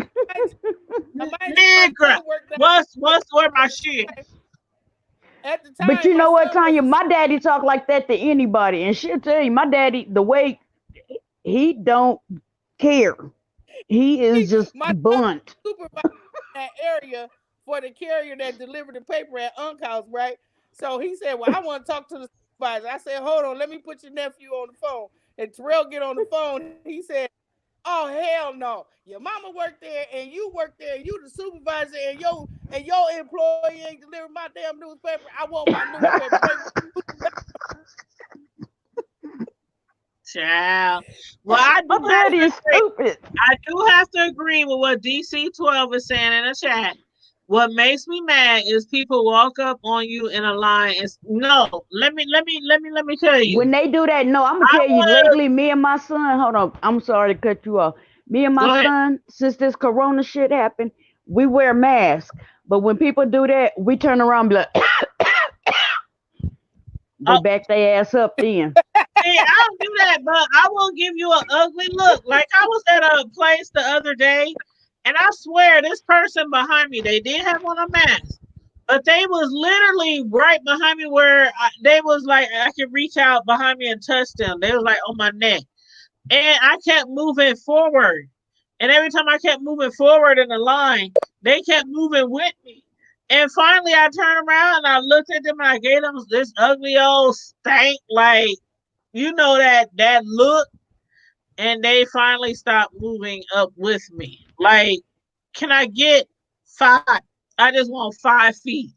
nigga, what's where my shit? At the time, but you know what, Tanya? My daddy talk like that to anybody, and she'll tell you, my daddy, the way he don't care, he is just blunt. Supervisor in that area for the carrier that delivered the paper at Unc's house, right? So he said, well, I want to talk to the supervisor. I said, hold on, let me put your nephew on the phone. And Terrell get on the phone. He said, oh, hell no. Your mama worked there and you worked there and you the supervisor and your employee ain't delivering my damn newspaper. I want my newspaper. Child. Well, I do have to agree with what DC12 is saying in the chat. What makes me mad is people walk up on you in a line and let me tell you. When they do that, no, I'm gonna tell you. Lately, me and my son. Hold on, I'm sorry to cut you off. Me and my son, since this Corona shit happened, we wear masks. But when people do that, we turn around and be like, go back their ass up then. See, I don't do that, but I will give you an ugly look. Like I was at a place the other day. And I swear, this person behind me, they did have on a mask, but they was literally right behind me where they was like, I could reach out behind me and touch them. They was like on my neck. And I kept moving forward. And every time I kept moving forward in the line, they kept moving with me. And finally, I turned around and I looked at them and I gave them this ugly old stank, like, you know, that look. And they finally stopped moving up with me. Like, can I get 5? I just want 5 feet.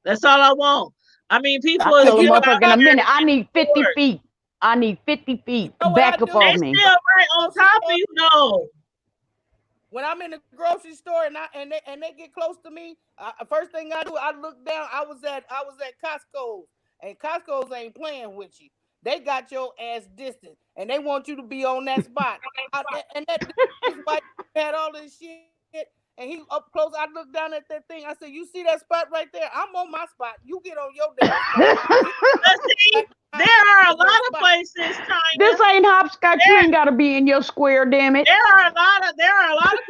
That's all I want. I mean, people. I tell a motherfucker in a minute. I need 50 feet. I need 50 feet. know what I Back up do? They off me. still right on top of you, though. When I'm in the grocery store and they get close to me, first thing I do, I look down. I was at Costco's, and Costco's ain't playing with you. They got your ass distant, and they want you to be on that spot. And that is why you had all this shit. And he up close. I look down at that thing. I said, "You see that spot right there? I'm on my spot. You get on your damn spot." But see, there are a lot of places, Tanya. This ain't hopscotch. You ain't gotta be in your square, damn it. There are a lot of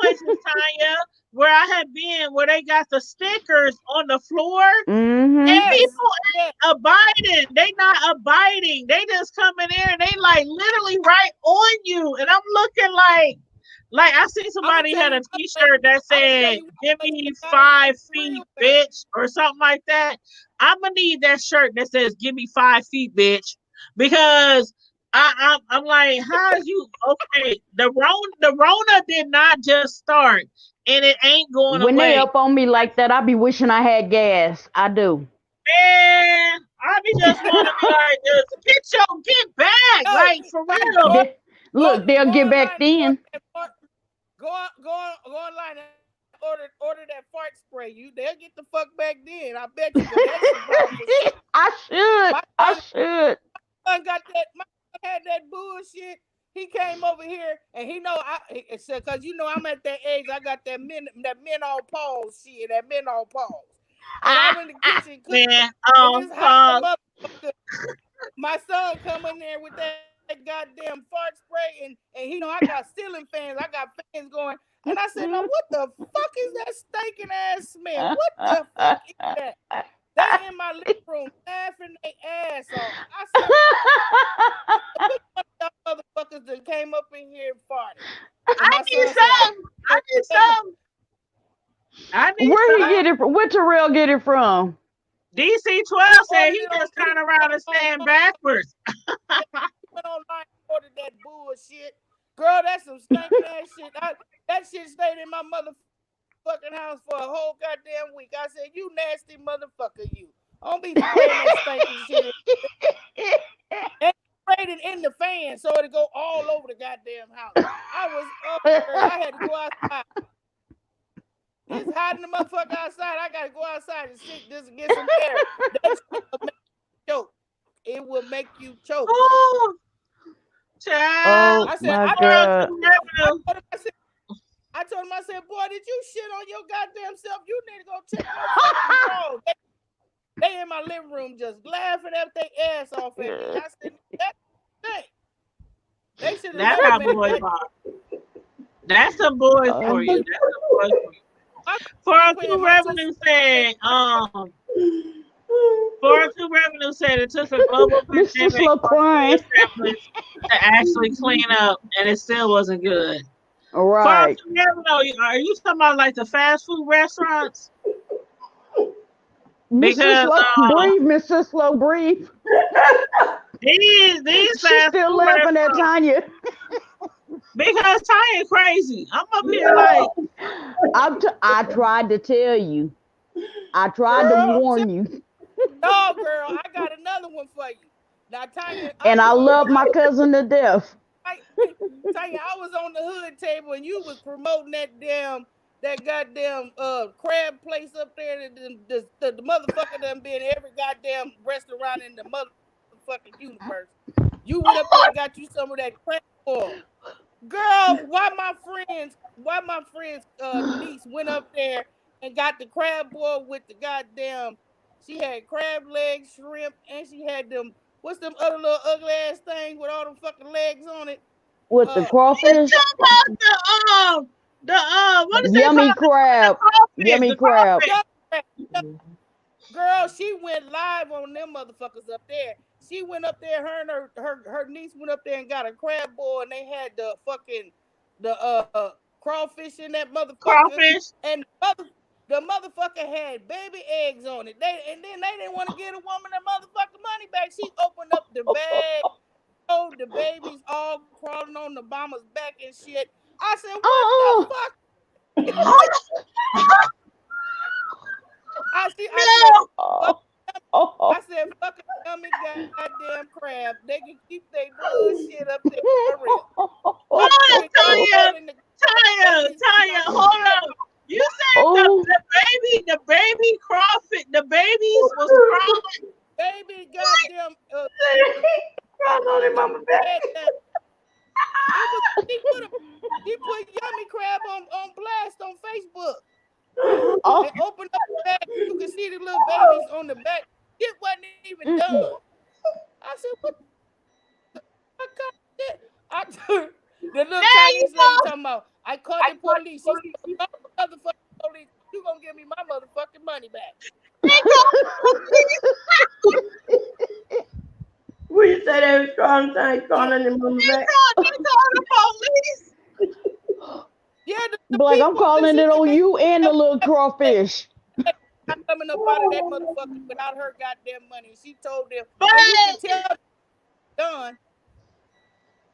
places, Tanya, where I have been where they got the stickers on the floor. Mm-hmm. And people ain't abiding. They not abiding. They just come in there and they like literally right on you. And I'm looking like I see somebody had a t-shirt that said, "Give me 5 feet, bitch," or something like that. I'm gonna need that shirt that says, "Give me 5 feet, bitch," because I'm like, how's you okay? The Rona did not just start, and it ain't going When away. they up on me like that, I be wishing I had gas. I do. Man, I be just want to be like, get back, like for real. Look, they'll get back then. Go online and order that fart spray. They'll get the fuck back then. I bet you. I should. My son had that bullshit. He came over here and he know I said, cause I'm at that age. I got that menopause shit. That menopause. And I'm in the kitchen cooking. Man, my son come in there with that goddamn fart spray, and he know I got ceiling fans. I got fans going, and I said, "No, what the fuck is that stinking ass smell? What the fuck is that?" They in my living room laughing their ass off. I said, "Which one of y'all motherfuckers that came up in here and farted?" And I need some. Where he get it from? Where Terrell get it from? DC-12 said he just turned around and stand backwards. Went online and ordered that bullshit. Girl, that's some stinking ass shit. That shit stayed in my motherfucking house for a whole goddamn week. I said, "You nasty motherfucker, you. I don't be spraying that stinking shit." And sprayed it in the fan so it'd go all over the goddamn house. I was up there. I had to go outside. It's hot in the motherfucker outside. I gotta go outside and sit just to get some air. That shit will make you choke. It will make you choke. Oh, child. I said, my God. I told him, I said, "Boy, did you shit on your goddamn self? You need to go check your fucking drawers." They in my living room just laughing at their ass off at me. I said, "That's thing." They should have. That's how boys are. That's some boys for you. That's some boys for you. 402 Revenue said, 402 Revenue said it took a global pandemic for to actually clean up, and it still wasn't good. All right. 402 Revenue, are you talking about like the fast food restaurants? Mr. Slow Breathe. These She's fast still food laughing at restaurants. Tanya. Because Tanya crazy. I'm up here like I tried to tell you. I tried to warn you. No, girl, I got another one for you. Now, Tanya, and I love my cousin to death. Tanya, I was on the hood table and you was promoting that goddamn crab place up there. The motherfucker done been every goddamn restaurant in the motherfucking universe. You went up there and got you some of that crab boil. Girl, why my friend's niece went up there and got the crab boil with the goddamn, she had crab legs, shrimp, and she had them, what's them other little ugly ass things with all them fucking legs on it? With the crawfish? What is Yummy crab. Yummy crab. Girl, she went live on them motherfuckers up there. She went up there, her and her niece went up there and got a crab boil, and they had the crawfish in that motherfucker. Crawfish. And the motherfucker had baby eggs on it. Then they didn't want to give a woman the motherfucking money back. She opened up the bag, showed the babies all crawling on the mama's back and shit. I said, what the fuck? I said, I said, fuck a yummy goddamn crab. They can keep their bullshit up there for real. Hold on, Quit calling the Tanya, hold on. You said Oh, the baby crawfish, the babies was crawling. baby goddamn Crawling on their mama back. it was he put yummy crab on blast on Facebook. oh. And opened up the bag, you can see the little babies on the back. It wasn't even done. I said, what the fuck shit? The little Chinese lady talking about, I called the police. She said, "Call the motherfucking police. You gonna give me my motherfucking money back." Will you say they was crawling their mama back? They called the police. Yeah, Blake, I'm calling it on you and the little crawfish. I'm coming up out of that motherfucker without her goddamn money. She told them, But and you can tell done.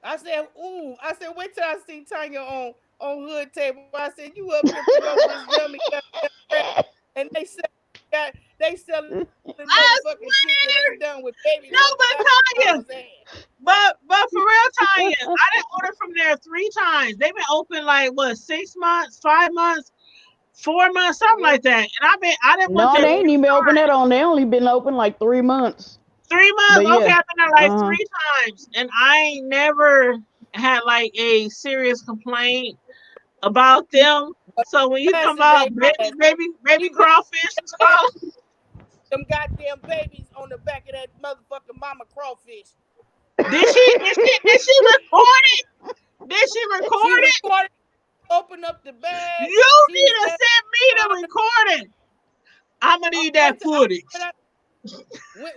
I said, ooh. I said, wait till I see Tanya on Hood Table. I said, you up here promoting this yummy goddamn crap. And they selling motherfucking shit that ain't done with baby. No, but Tanya, but for real, Tanya, I didn't order from there 3 times. They've been open like what, 6 months, 5 months, 4 months, something like that. And I didn't No, want they that. ain't even open that on. They only been open like 3 months. 3 months. But Okay, yeah. I've been there like 3 times, and I ain't never had like a serious complaint about them. So when you come out, baby crawfish, them goddamn babies on the back of that motherfucking mama crawfish. Did she record it? Did she record it? Recorded, open up the bag. You need to send me the recording. I'm gonna need that footage.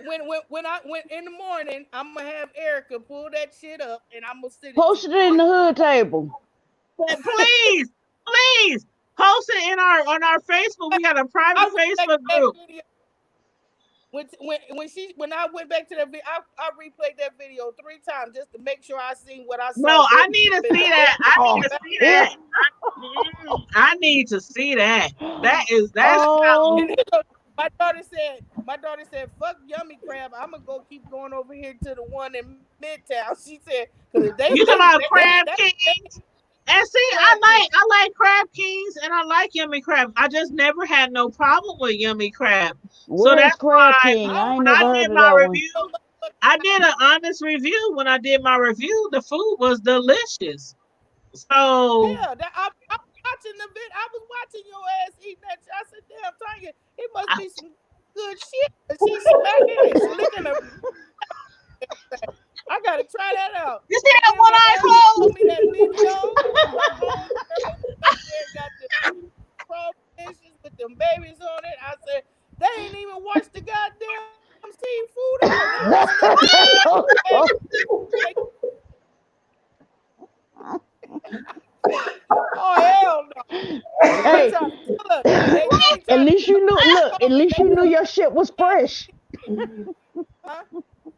When I went in the morning, I'm gonna have Erica pull that shit up, and I'm gonna send it. Post it in the Hood Table. Please post it on our Facebook. We got a private Facebook group. When I went back to that video, I replayed that video 3 times just to make sure I seen what I saw. No, I need to see that. I need to see that. My daughter said, fuck yummy crab. I'm gonna go keep going over here to the one in Midtown. She said, because they you talking about Crab Kings? And see, I like Crab Kings and I like Yummy Crab. I just never had no problem with Yummy Crab. So that's Crab why King? I ain't when never I heard did of my that review, I did an honest review. When I did my review, the food was delicious. So yeah, I'm watching the vid. I was watching your ass eating that. I said, damn, Tanya, it must be some good shit. She's smacking it, she's licking her. I gotta try that out. You see that one eye closed? Me that video. Got the crawfishes with them babies on it. I said, they ain't even washed the goddamn seafood Oh hell no! Hey, at least you knew. Look, at least you knew your shit was fresh.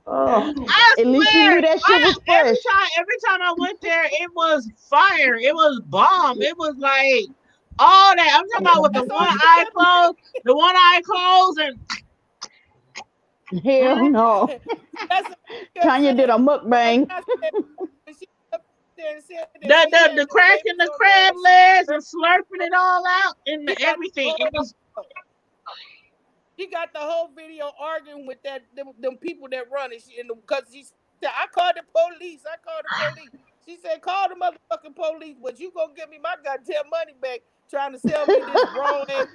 At least you knew that shit was fresh. Every time I went there, it was fire. It was bomb. It was like all that. I'm talking about with the one eye closed, and hell no. Tanya did a mukbang. The cracking the crab legs and slurping it all out and everything. It was. She got the whole video arguing with them people that run it. Because she said, I called the police. She said, call the motherfucking police, but you gonna give me my goddamn money back trying to sell me this grown ass.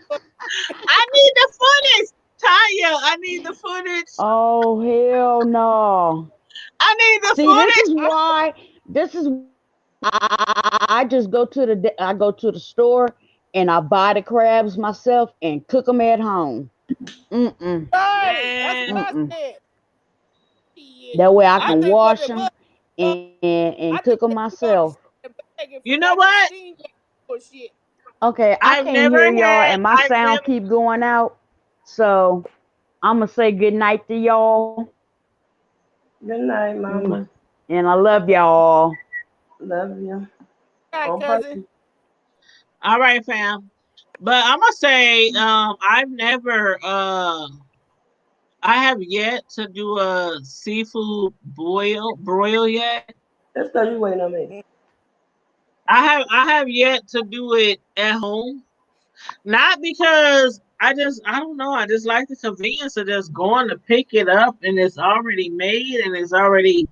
I need the footage, Tanya. I need the footage. Oh hell no! I need the footage. This is I just go to the store and I buy the crabs myself and cook them at home. Right, that's what I said. That way I can wash them and cook them myself. You know what? Okay, I can't hear y'all and my sound keep going out. So I'm going to say good night to y'all. Good night, Mama. And I love y'all. Love you. Hi, cousin. All right, fam. But I'm gonna say, I've never I have yet to do a seafood broil yet. That's because you waiting on me. I have yet to do it at home. Not because I don't know, I just like the convenience of just going to pick it up and it's already made and it's already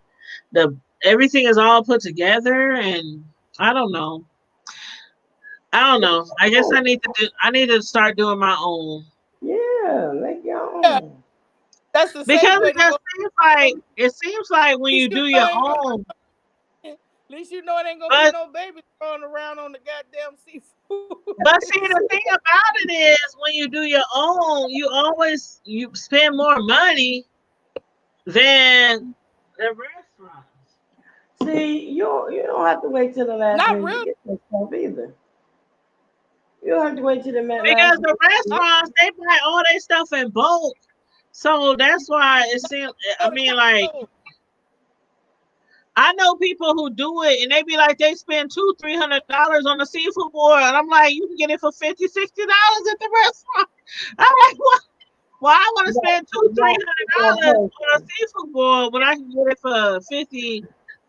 the everything is all put together and I don't know. I don't know. I guess Oh, I need to start doing my own. yeah, make your Yeah, own. that's the Because safe way it to just go. it seems like At when least you you do know your it ain't gonna, own, at least you know it ain't gonna be but no babies crawling around on the goddamn seafood. but see the thing about it is when you do your own, you spend more money than the restaurant. See, you don't have to wait till the last Not minute to really. get that stuff either. You don't have to wait till the last Because minute. the restaurants they buy all their stuff in bulk. So that's why it seems I Go to mean like Costco. I know people who do it and they be like they spend $200-300 on the seafood board and I'm like you can get it for $50-60 at the restaurant. I'm like what? Well, I want to spend two three Right, hundred one dollars on a person. seafood board when I can get it for 50.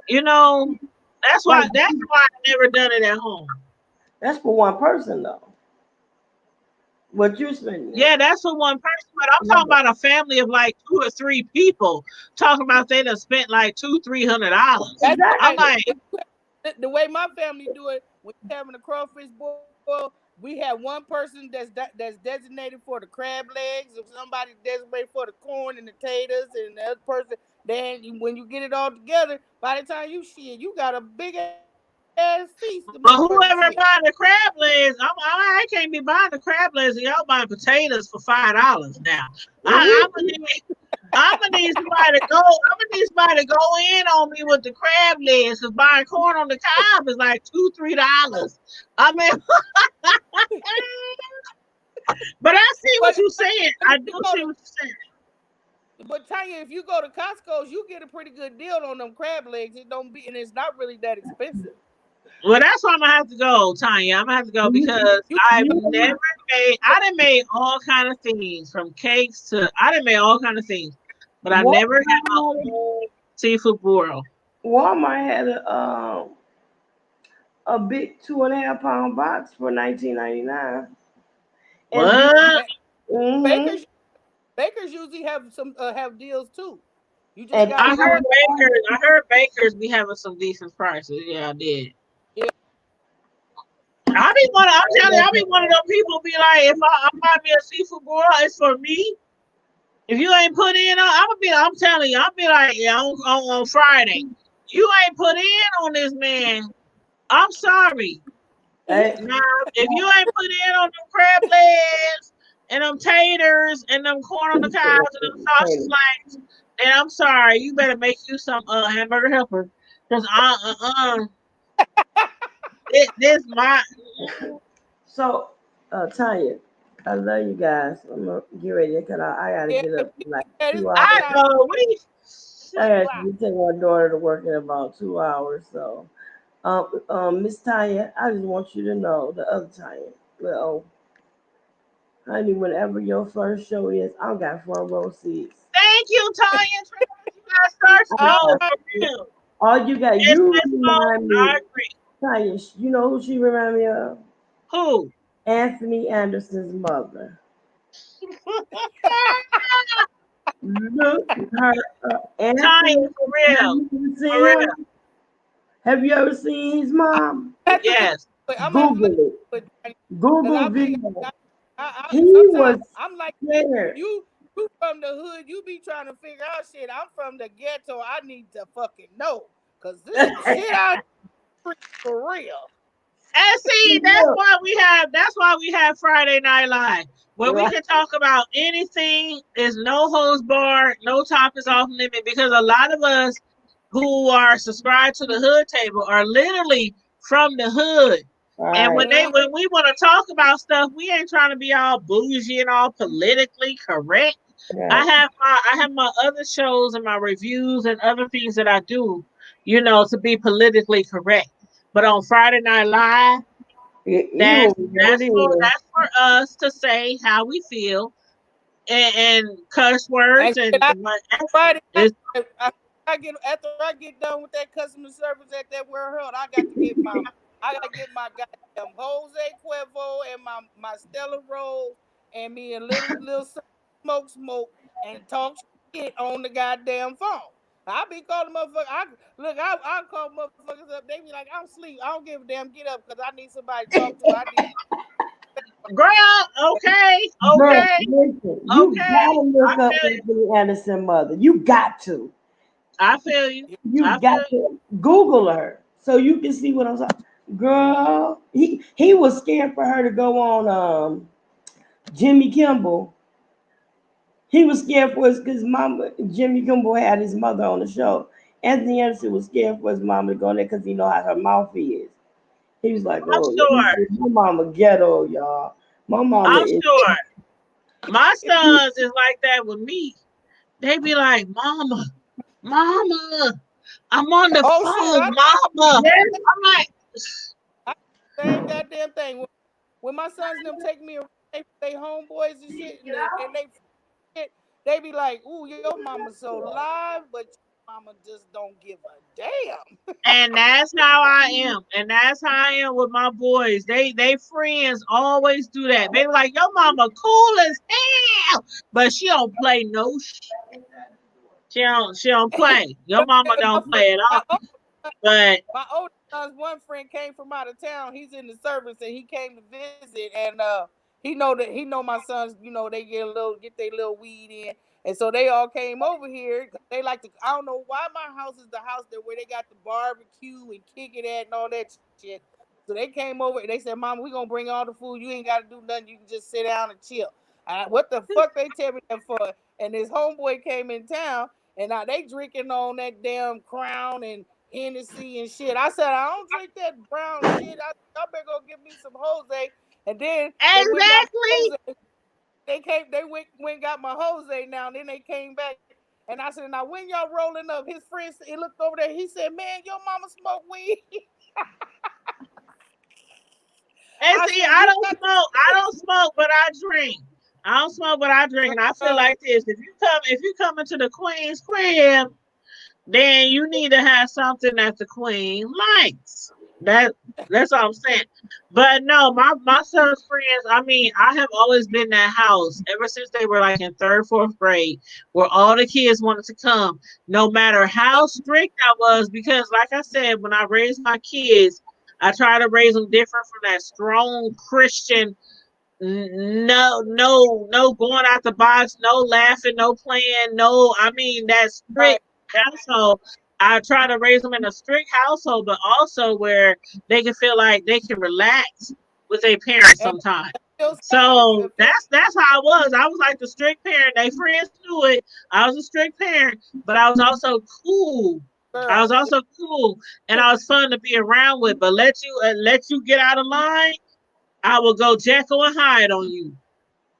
You know, But that's why I never done it at home. that's for one person though. What you spending it? Yeah, that's for one person, but I'm talking Right. about a family of like 2 or 3 people. Talking about they done spent like $200-300. That's I'm right. Exactly. like, The way my family do it, when you're having a crawfish boil, we have one person that's designated for the crab legs, if somebody designated for the corn and the taters, and the other person. Then when you get it all together, by the time you got a big ass feast. The but motherfuckers whoever shit. buying the crab legs, I can't be buying the crab legs and y'all buying potatoes for $5 now. Mhm. I'm gonna need somebody to go. I'm gonna need somebody to go in on me with the crab legs because buying corn on the cob is like $2-3. I mean, but I see what But you're saying. but I if do you go see to what you're saying. but Tanya, if you go to Costco's, you get a pretty good deal on them crab legs. It don't be, and it's not really that expensive. Well, that's why I'm gonna have to go, Tanya. I'm gonna have to go because You I've You never made. I done made all kind of things from cakes to. I done made all kind of things, but I've never had my own seafood boil. Walmart had a big 2.5 pound box for $19.99. And then What? mm-hmm, bakers bakers usually have deals too. You just and gotta I go. heard even bakers. I heard bakers be having some decent prices. Yeah, I did. Yeah, I'm telling you, I be one of those people be like, if I buy me a seafood boil, it's for me. If you ain't put in, I'm telling you, I'll be like, yeah, on Friday. You ain't put in on this man. I'm sorry. hey, Now, if you ain't put in on them crab legs and them taters and them corn on the cob and them sausage slices, then I'm sorry. You better make you some hamburger helper. Cause this my so Tanya, I love you guys. I'm gonna get ready because I gotta yeah, get up in like it's 2 hours. my I time. know. What do you I Like, got wow. to take my daughter to work in about 2 hours. So, Miss Tanya, I just want you to know the other Tanya. Well, honey, whenever your first show is, I got front row seats. thank you, Tanya. Travis, you gotta start I All slow got right. for real. all you got. It's You this slow. remind I me, agree. Tanya. You know who she remind me of? Who? Anthony Anderson's mother. Look her up. Tanya, Anthony, for have real. you For seen real. him? Have you ever seen his mom? I have to look. Yes. I'm gonna have to look Google at it it. because Google I be. video. I He was sometimes I'm like scared. you from the hood. You be trying to figure out shit. I'm from the ghetto. I need to fucking know because there's some shit out here for real. And see, Look, that's why we have Friday Night Live. Where we right. can talk about anything. There's no holds barred, no topics off limit, because a lot of us who are subscribed to the hood table are literally from the hood. And Right. when we want to talk about stuff, we ain't trying to be all bougie and all politically correct. Right. I have my other shows and my reviews and other things that I do, to be politically correct. But on Friday Night Live, You will be what it is. that's for us to say how we feel and cuss words And and Friday night, it's after I get done with that customer service at that warehouse, I gotta get my goddamn Jose Cuervo and my Stella Rose and me a little smoke and talk shit on the goddamn phone. I be calling motherfuckers. I call motherfuckers up. They be like, I'm asleep. I don't give a damn. Get up, because I need somebody to talk to. I need. girl, okay, But okay, listen, you okay. gotta I look up feel you. Anthony Anderson mother. You got to. I feel you. You I got feel you. to Google her so you can see what I'm saying. Girl, he was scared for her to go on Jimmy Kimmel. He was scared for his mama. Jimmy Kimmel had his mother on the show. Anthony Anderson was scared for his mama to go there because he know how her mouth is. He was like, I'm "Oh, let me sure. see. My mama ghetto, y'all. My mama I'm is." sure. My sons is like that with me. They be like, Mama, Mama, I'm on the Oh shit! phone, Mama. I'm like, I same goddamn thing. When my sons and them take me around, they homeboys and shit, and they be like, "Ooh, your mama's so live, but your mama just don't give a damn." and that's how I am. And that's how I am with my boys. They friends always do that. They be like, your mama cool as hell. But she don't play no she don't play. Your mama don't play at all. my But my oldest son's one friend came from out of town. He's in the service and he came to visit, and he know my sons. They get their little weed in, and so they all came over here. They like to. I don't know why my house is the house that where they got the barbecue and kick it at and all that shit. So they came over and they said, "Mama, we gonna bring all the food. You ain't got to do nothing. You can just sit down and chill." What the fuck they tell me that for? And this homeboy came in town, and now they drinking on that damn Crown and Hennessy and shit. I said, I don't drink that brown shit. Y'all better go get me some Jose. And then they went and got my exactly. Jose. They went and got my Jose now. And then they came back. And I said, now when y'all rolling up, his friends, he looked over there. He said, man, your mama smoke weed. And I see, said, you got to. I don't smoke, but I drink. I don't smoke, but I drink. And I feel Uh, like this. If you come into the Queen's crib, then you need to have something that the Queen likes. That's all I'm saying. But no, my son's friends, I mean, I have always been that house ever since they were like in third, fourth grade, where all the kids wanted to come, no matter how strict I was, because like I said, when I raised my kids, I try to raise them different from that strong Christian. No going out the box, no laughing, no playing, no. I mean that right. strict household. I try to raise them in a strict household, but also where they can feel like they can relax with their parents And sometimes. feel safe. So that's how I was. I was like the strict parent. They friends knew it. I was a strict parent, but I was also cool. I was Girl. also cool, and I was fun to be around with. But let you get out of line, I will go Jekyll and Hyde on you.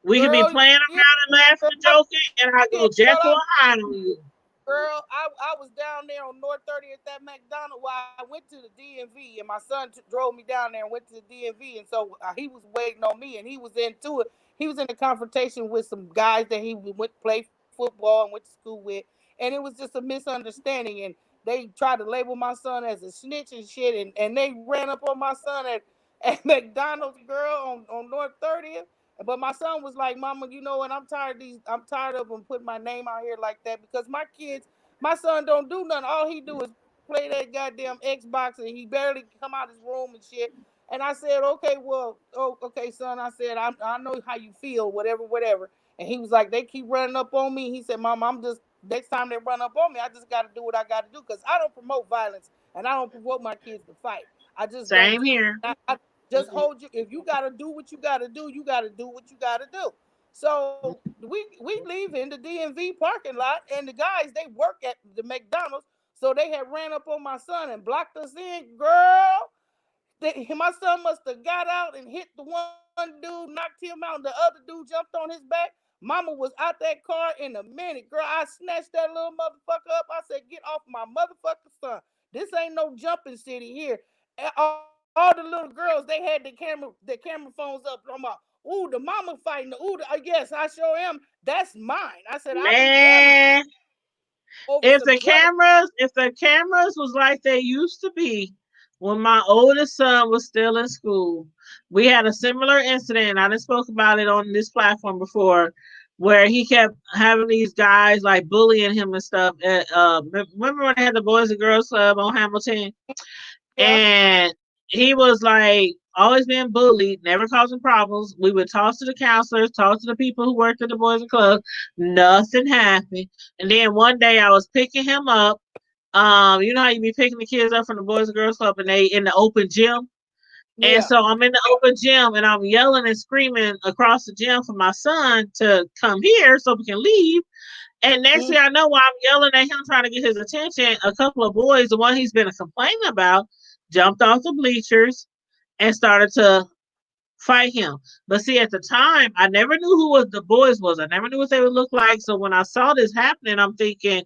We can be Girl, playing yeah, around and laughing girl, and joking, and I yeah, go Jekyll and Hyde on you. girl, I was down there on North 30th at McDonald's. Well, I went to the DMV, and my son drove me down there and went to the DMV, and so he was waiting on me, and he was into it. He was in a confrontation with some guys that he went play football and went to school with, and it was just a misunderstanding. And they tried to label my son as a snitch and shit, and they ran up on my son at McDonald's, girl, on North 30th. But my son was like, "Mama, you know what? I'm tired of them putting my name out here like that because my son don't do nothing. All he do is play that goddamn Xbox, and he barely come out his room and shit." And I said, "Okay, well, okay, son." I said, "I know how you feel, whatever." And he was like, "They keep running up on me." He said, "Mama, I'm just next time they run up on me, I just got to do what I got to do because I don't promote violence and I don't provoke my kids to fight. I just don't Same do it. here. I just hold you. If you got to do what you got to do, you got to do what you got to do." So we leave in the DMV parking lot, and the guys they work at the McDonald's, so they had ran up on my son and blocked us in. Girl, my son must have got out and hit the one dude, knocked him out, and the other dude jumped on his back. Mama was out that car in a minute. Girl, I snatched that little motherfucker up. I said, "Get off my motherfucking son. This ain't no jumping city here." And all the little girls, they had the camera phones up. I'm like, ooh, the mama fighting. Ooh, yes, I sure am. That's mine. I said, I'll be Man, over some brother. if the cameras was like they used to be when my oldest son was still in school, we had a similar incident. I done spoke about it on this platform before, where he kept having these guys like bullying him and stuff. Remember when they had the Boys and Girls Club on Hamilton? Yeah. And he was like always being bullied, never causing problems. We would talk to the counselors, talk to the people who worked at the Boys and Club. Nothing happened. And then one day I was picking him up. You know how you be picking the kids up from the Boys and Girls Club and they in the open gym? And Yeah. so I'm in the open gym and I'm yelling and screaming across the gym for my son to come here so we can leave. And next thing I know, while I'm yelling at him trying to get his attention, a couple of boys, the one he's been complaining about, jumped off the bleachers and started to fight him. But see, at the time, I never knew who was the boys was. I never knew what they would look like. So when I saw this happening, I'm thinking,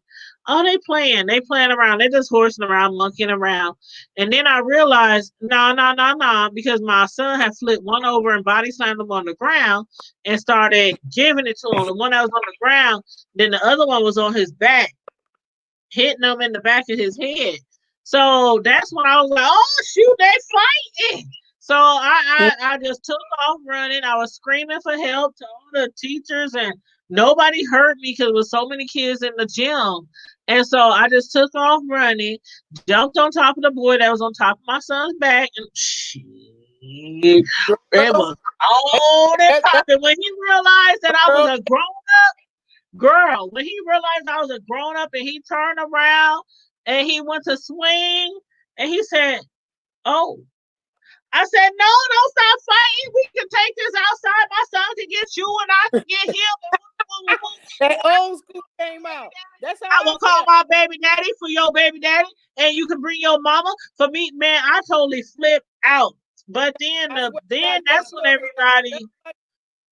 oh, they playing around. They just horsing around, monkeying around. And then I realized, no, because my son had flipped one over and body slammed him on the ground and started giving it to him. The one that was on the ground, then the other one was on his back, hitting him in the back of his head. So that's when I was like, oh, shoot, they fighting. So I just took off running. I was screaming for help to all the teachers, and nobody heard me because there was so many kids in the gym. And so I just took off running, jumped on top of the boy that was on top of my son's back, and it was all that popping. When he realized that I was a grown up girl, when he realized I was a grown up and he turned around and he went to swing and he said, oh, I said, no, don't stop fighting. We can take this outside. My son can get you and I can get him. That old school came out. That's how I will call my baby daddy for your baby daddy, and you can bring your mama. For me, man, I totally flipped out. But then, that's when everybody.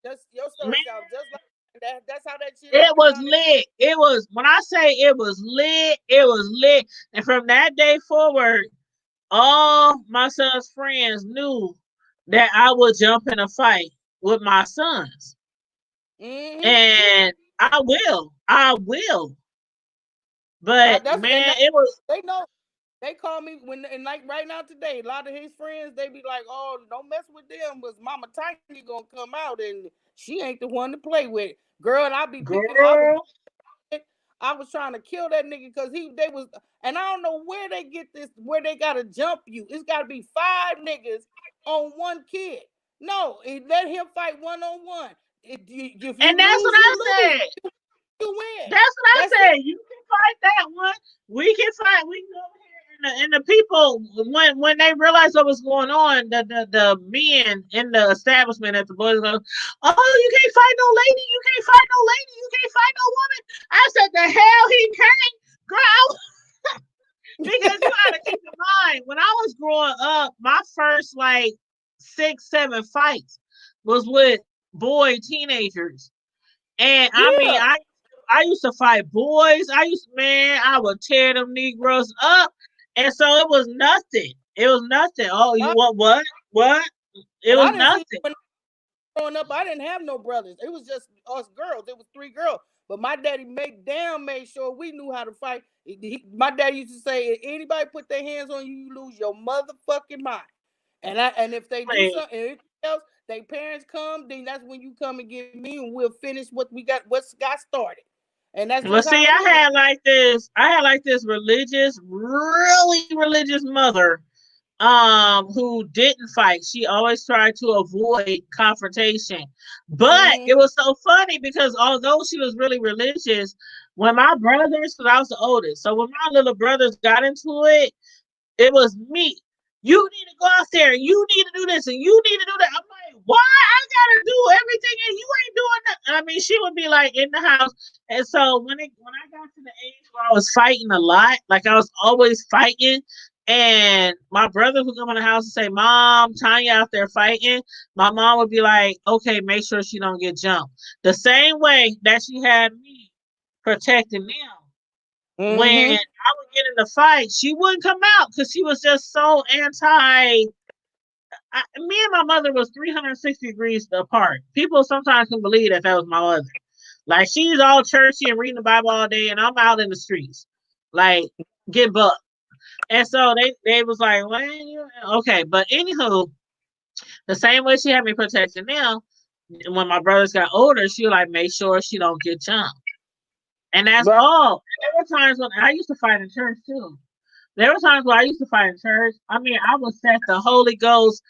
Just your story sounds just like that. That's how that shit. It was lit. It was, when I say it was lit, it was lit. And from that day forward, all my son's friends knew that I would jump in a fight with my sons. And I will. But man, it was. They know. They call me when, and like right now today, a lot of his friends, they be like, oh, don't mess with them, because Mama Tiny gonna come out and she ain't the one to play with. Girl, and I be picking. I was trying to kill that nigga because they was, and I don't know where they get this, where they gotta jump you. It's gotta be 5 niggas on one kid. No, let him fight 1-on-1. And that's what I said. You win. That's what I said. You can fight that one. We can fight. We can go here. And the people, when they realized what was going on, the men in the establishment at the Boys Club, oh, you can't fight no lady. You can't fight no lady. You can't fight no woman. I said, the hell he can't, girl. Because you got to keep in mind, when I was growing up, my first like 6, 7 fights was with boy teenagers. And I mean, I used to fight boys. I would tear them Negroes up. And so it was nothing. It was nothing. Oh, you want what? What? It was nothing. When growing up, I didn't have no brothers. It was just us girls. It was 3 girls. But my daddy made sure we knew how to fight. My daddy used to say, if anybody put their hands on you, you lose your motherfucking mind. And if they do something anything else, their parents come, then that's when you come and get me, and we'll finish what's got started. And that's well, see, I had like this really religious mother, who didn't fight. She always tried to avoid confrontation. But it was so funny because although she was really religious, when my brothers, because I was the oldest, so when my little brothers got into it, it was me. You need to go out there. You need to do this and you need to do that. I'm like, why? I gotta do everything and you ain't doing that. I mean, she would be like in the house. And so when I got to the age where I was fighting a lot, like I was always fighting, and my brother would come in the house and say, Mom, Tanya out there fighting. My mom would be like, okay, make sure she don't get jumped. The same way that she had me protecting them. When I would get in the fight, she wouldn't come out because she was just so anti. Me and my mother was 360 degrees apart. People sometimes can believe that was my mother. Like she's all churchy and reading the Bible all day, and I'm out in the streets, like get bucked. And so they was like, well, okay, but anywho, the same way she had me protecting them, when my brothers got older, she would like make sure she don't get jumped. And that's Right. all. There were times when I used to fight in church too. There were times where I used to fight in church. I mean, I would set the Holy Ghost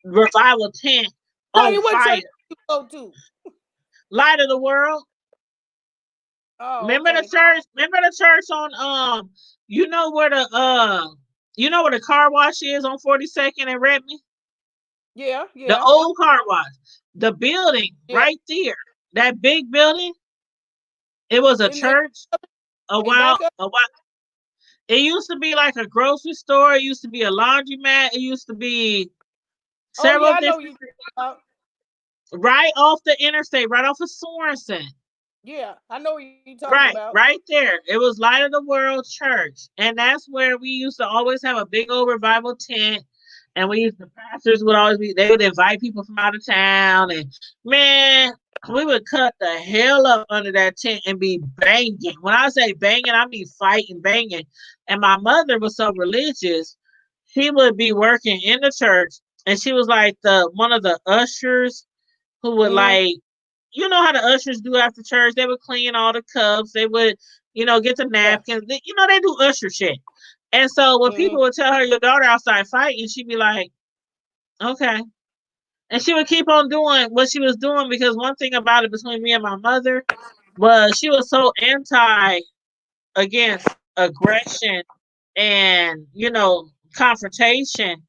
revival tent on What fire. church you go to? Light of the world. Oh, Remember okay. the church? Remember the church on you know where the car wash is on 42nd and Redmond? Yeah. The old car wash. The building right there. That big building. It was a church a while. It used to be like a grocery store. It used to be a laundromat. It used to be several different right off the interstate, right off of Sorensen. Yeah, I know what you're talking about. Right there. It was Light of the World Church. And that's where we used to always have a big old revival tent. And the pastors would always they would invite people from out of town. And man, we would cut the hell up under that tent and be banging. When I say banging, I mean fighting, banging. And my mother was so religious, she would be working in the church. And she was like one of the ushers who would like, you know how the ushers do after church? They would clean all the cups. They would, get the napkins. They do usher shit. And so when people would tell her your daughter outside fighting, she'd be like, okay. And she would keep on doing what she was doing because one thing about it between me and my mother was she was so against aggression and, confrontation.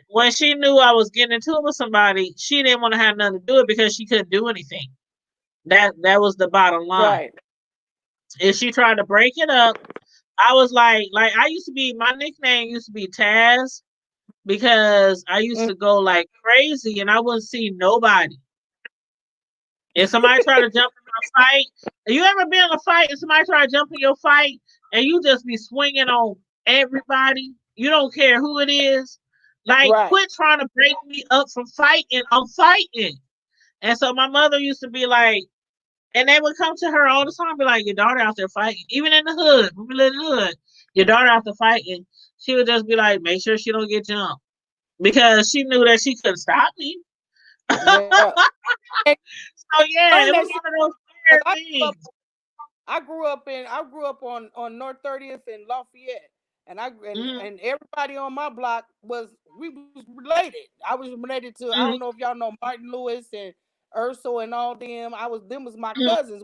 When she knew I was getting into it with somebody, she didn't want to have nothing to do it because she couldn't do anything. That was the bottom line. Right. If she tried to break it up, I was like I used to be, my nickname used to be Taz because I used to go like crazy and I wouldn't see nobody. If somebody tried to jump in a fight, you ever been in a fight and somebody tried to jump in your fight and you just be swinging on everybody? You don't care who it is. Like, quit trying to break me up from fighting. I'm fighting. And so my mother used to be like, and they would come to her all the time, be like, your daughter out there fighting. Even in the hood, when we live in the hood, your daughter out there fighting. She would just be like, make sure she don't get jumped. Because she knew that she couldn't stop me. Yeah. So yeah, it was one of those weird things. I grew up on North 30th in Lafayette. And and everybody on my block we was related. I was related to, I don't know if y'all know Martin Lewis and Urso and all them. Them was my cousins.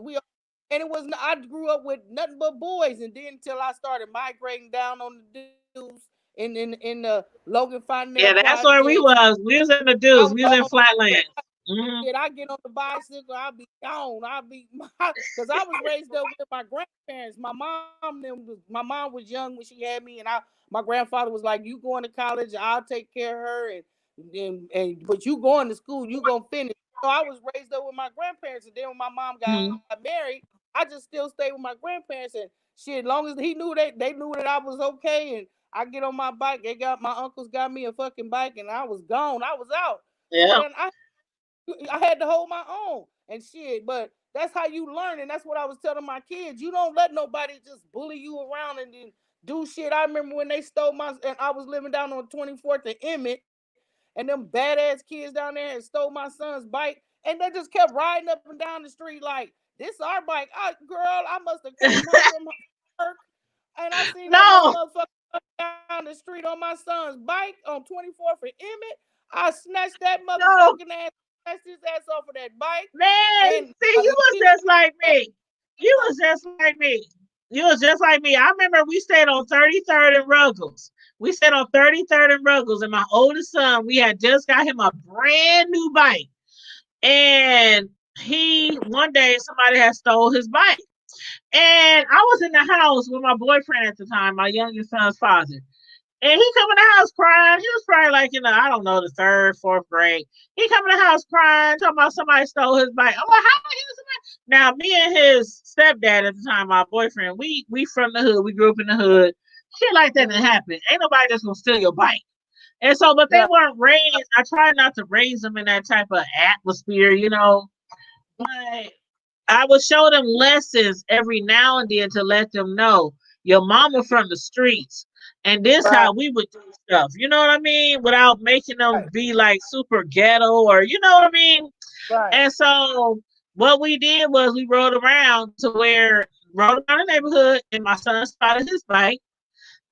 I grew up with nothing but boys, and then until I started migrating down on the dudes in the Logan Fontenelle. Yeah, that's where we was. We was in the dudes. We was in Flatland. I get on the bicycle, I'll be gone. Because I was raised up with my grandparents. My mom was young when she had me, and my grandfather was like, "You going to college? I'll take care of her, but you going to school, you gonna finish." So I was raised up with my grandparents, and then when my mom got married, I just still stayed with my grandparents. And shit, as long as they knew that I was okay, and I get on my bike, my uncles got me a fucking bike, and I was gone. I was out. Yeah. And I had to hold my own and shit, but that's how you learn, and that's what I was telling my kids. You don't let nobody just bully you around and then do shit. I remember when they stole and I was living down on 24th and Emmett, and them badass kids down there had stole my son's bike, and they just kept riding up and down the street like, this our bike. Girl, I must have came home from work, and I seen that motherfucker down the street on my son's bike on 24th and Emmett. I snatched that motherfucking ass. His ass off of that bike. Man, see, you was just like me. You was just like me. You was just like me. I remember we stayed on 33rd and Ruggles. We stayed on 33rd and Ruggles, and my oldest son, we had just got him a brand new bike. And one day, somebody had stole his bike. And I was in the house with my boyfriend at the time, my youngest son's father. And he come in the house crying. He was probably like in the third, fourth grade. He come in the house crying, talking about somebody stole his bike. I'm like, how did somebody? Now, me and his stepdad at the time, my boyfriend, we from the hood. We grew up in the hood. Shit like that didn't happen. Ain't nobody just gonna steal your bike. And so, but they Right. weren't raised. I tried not to raise them in that type of atmosphere, you know. But I would show them lessons every now and then to let them know your mama from the streets, and this Right. how we would do stuff. You know what I mean? Without making them Right. be like super ghetto or you know what I mean. Right. And so what we did was we rode around to where rode around the neighborhood, and my son spotted his bike,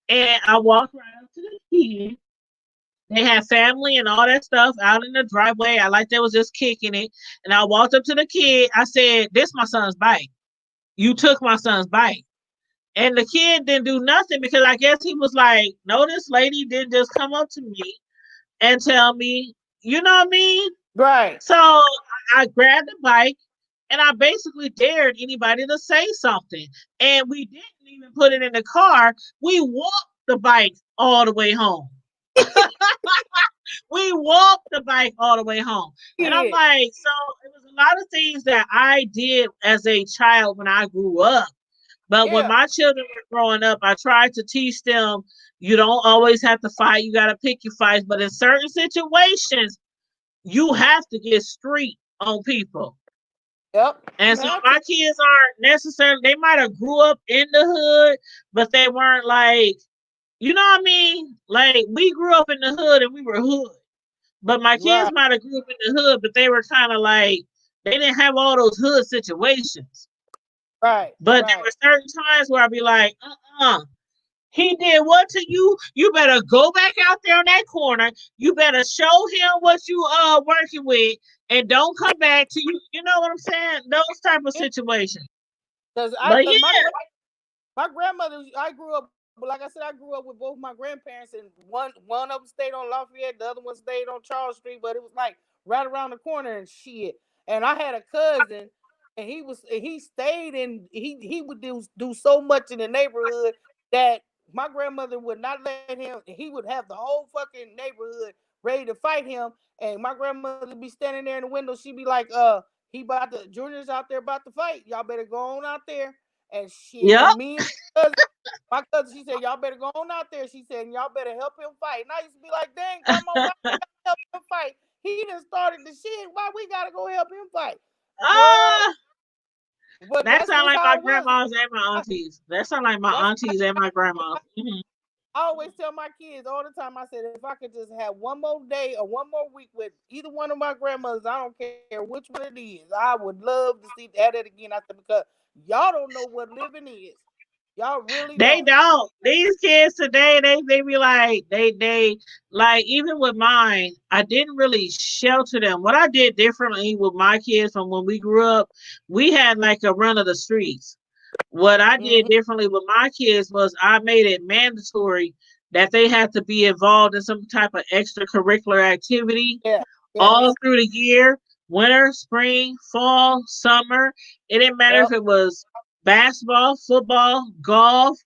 and I walked right up to the kid. They had family and all that stuff out in the driveway. I like they was just kicking it. And I walked up to the kid. I said, "This my son's bike. You took my son's bike." And the kid didn't do nothing because I guess he was like, "No, this lady didn't just come up to me and tell me, you know what I mean?" Right. So I grabbed the bike and I basically dared anybody to say something. And we didn't even put it in the car. We walked the bike all the way home. We walked the bike all the way home. And I'm Yeah. like, so it was a lot of things that I did as a child when I grew up. But when Yeah. my children were growing up, I tried to teach them you don't always have to fight. You got to pick your fights. But in certain situations, you have to get street on people. Yep. And You so have my to. kids aren't necessarily, they might have grew up in the hood, but they weren't like, you know what I mean? Like we grew up in the hood and we were hood. But my kids Right. might have grew up in the hood, but they were kind of like, they didn't have all those hood situations. Right. But there Right. were certain times where I'd be like, he did what to you? You better go back out there in that corner. You better show him what you working with and don't come back to you. You know what I'm saying? Those type of situations. But Cause yeah, my grandmother, I grew up, but like I said, I grew up with both my grandparents, and one of them stayed on Lafayette, the other one stayed on Charles Street, but it was like right around the corner and shit. And I had a cousin, and he stayed in he would do so much in the neighborhood that my grandmother would not let him. He would have the whole fucking neighborhood ready to fight him, and my grandmother would be standing there in the window. She'd be like, he about to Junior's out there about to fight. Y'all better go on out there." And shit, yep. and me and my cousin, she said, "Y'all better go on out there." She said, "And y'all better help him fight." And I used to be like, "Dang, grandma, why we gotta help him fight? He done started the shit. Why we gotta go help him fight?" Girl, Ah, but that that's sound just like my how it was. grandmas and my I, aunties. That sound like my that's aunties and my grandmas. I always tell my kids all the time. I said, if I could just have one more day or one more week with either one of my grandmothers, I don't care which one it is. I would love to see that again. I said, because y'all don't know what living is. Y'all really They don't. don't. These kids today, they be like they like even with mine, I didn't really shelter them. What I did differently with my kids from when we grew up, we had like a run of the streets. What I did Mm-hmm. differently with my kids was I made it mandatory that they had to be involved in some type of extracurricular activity Yeah. all Yes. through the year, winter, spring, fall, summer. It didn't matter if Yep. it was basketball, football, golf,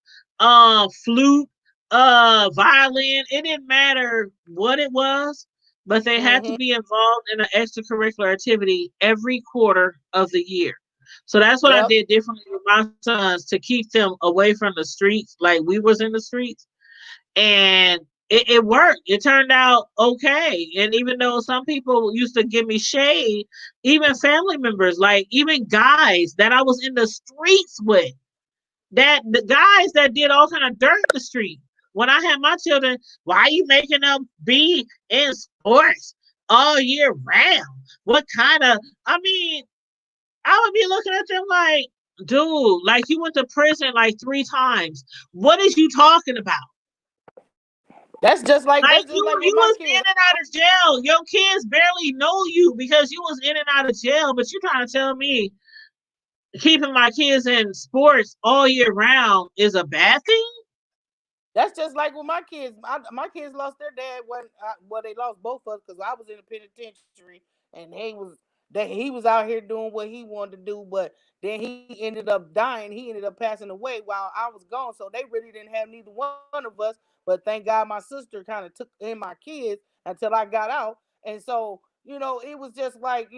flute, violin. It didn't matter what it was, but they had to Mm-hmm. be involved in an extracurricular activity every quarter of the year. So that's what I Yep. did differently with my sons to keep them away from the streets, like we was in the streets, and it worked. It turned out okay. And even though some people used to give me shade, even family members, like even guys that I was in the streets with, that the guys that did all kind of dirt in the street. When I had my children, why are you making them be in sports all year round? What kind of? I mean, I would be looking at them like, dude, like you went to prison like 3 times. What is you talking about? Like That's just you like with you my was in kids. and out of jail. Your kids barely know you because you was in and out of jail, but you trying to tell me keeping my kids in sports all year round is a bad thing? That's just like with my kids. My kids lost their dad well, they lost both of us because I was in the penitentiary and he was out here doing what he wanted to do, but then he ended up dying. He ended up passing away while I was gone, so they really didn't have neither one of us. But thank God my sister kind of took in my kids until I got out, and so it was just like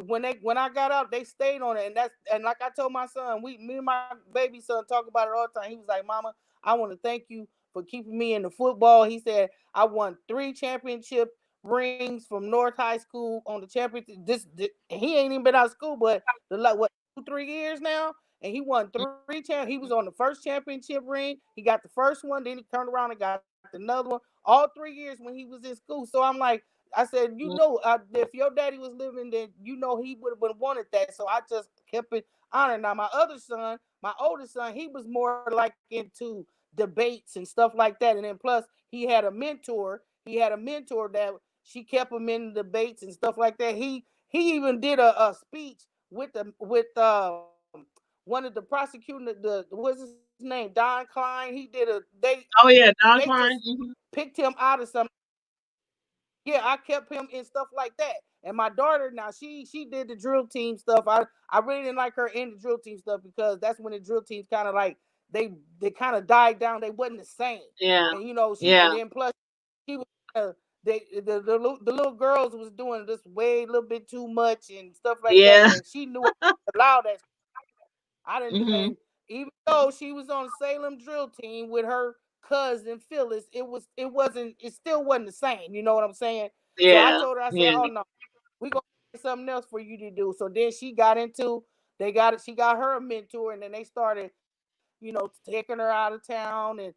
when I got out, they stayed on it, and like I told my son, me and my baby son talk about it all the time. He was like, "Mama, I want to thank you for keeping me in the football. He said I won 3 championship rings from North High School on the championship. He ain't even been out of school, but the like what 2-3 years now, and he won 3 champ. He was on the first championship ring. He got the first one, then he turned around and got another one. All 3 years when he was in school. So I'm like, I said, if your daddy was living, then he would have been wanted that. So I just kept it honored. Now my other son, my oldest son, he was more like into debates and stuff like that. And then plus he had a mentor. He had a mentor that she kept him in the debates and stuff like that. He even did a speech with one of the prosecuting what's his name, Don Klein. He did Oh yeah, Don they Klein. just picked him out of some. Yeah, I kept him in stuff like that. And my daughter now, she did the drill team stuff. I really didn't like her in the drill team stuff because that's when the drill teams kind of like they kind of died down. They wasn't the same. Yeah, And she yeah, and then plus she was the little girls was doing this way a little bit too much and stuff like that. yeah. And she knew I allowed that. I didn't do, Hmm. and even though she was on Salem drill team with her cousin Phyllis, it still wasn't the same. You know what I'm saying? So I Yeah, told her, I said, yeah. oh no, we gonna find something else for you to do. So then she got into she got her a mentor, and then they started, taking her out of town and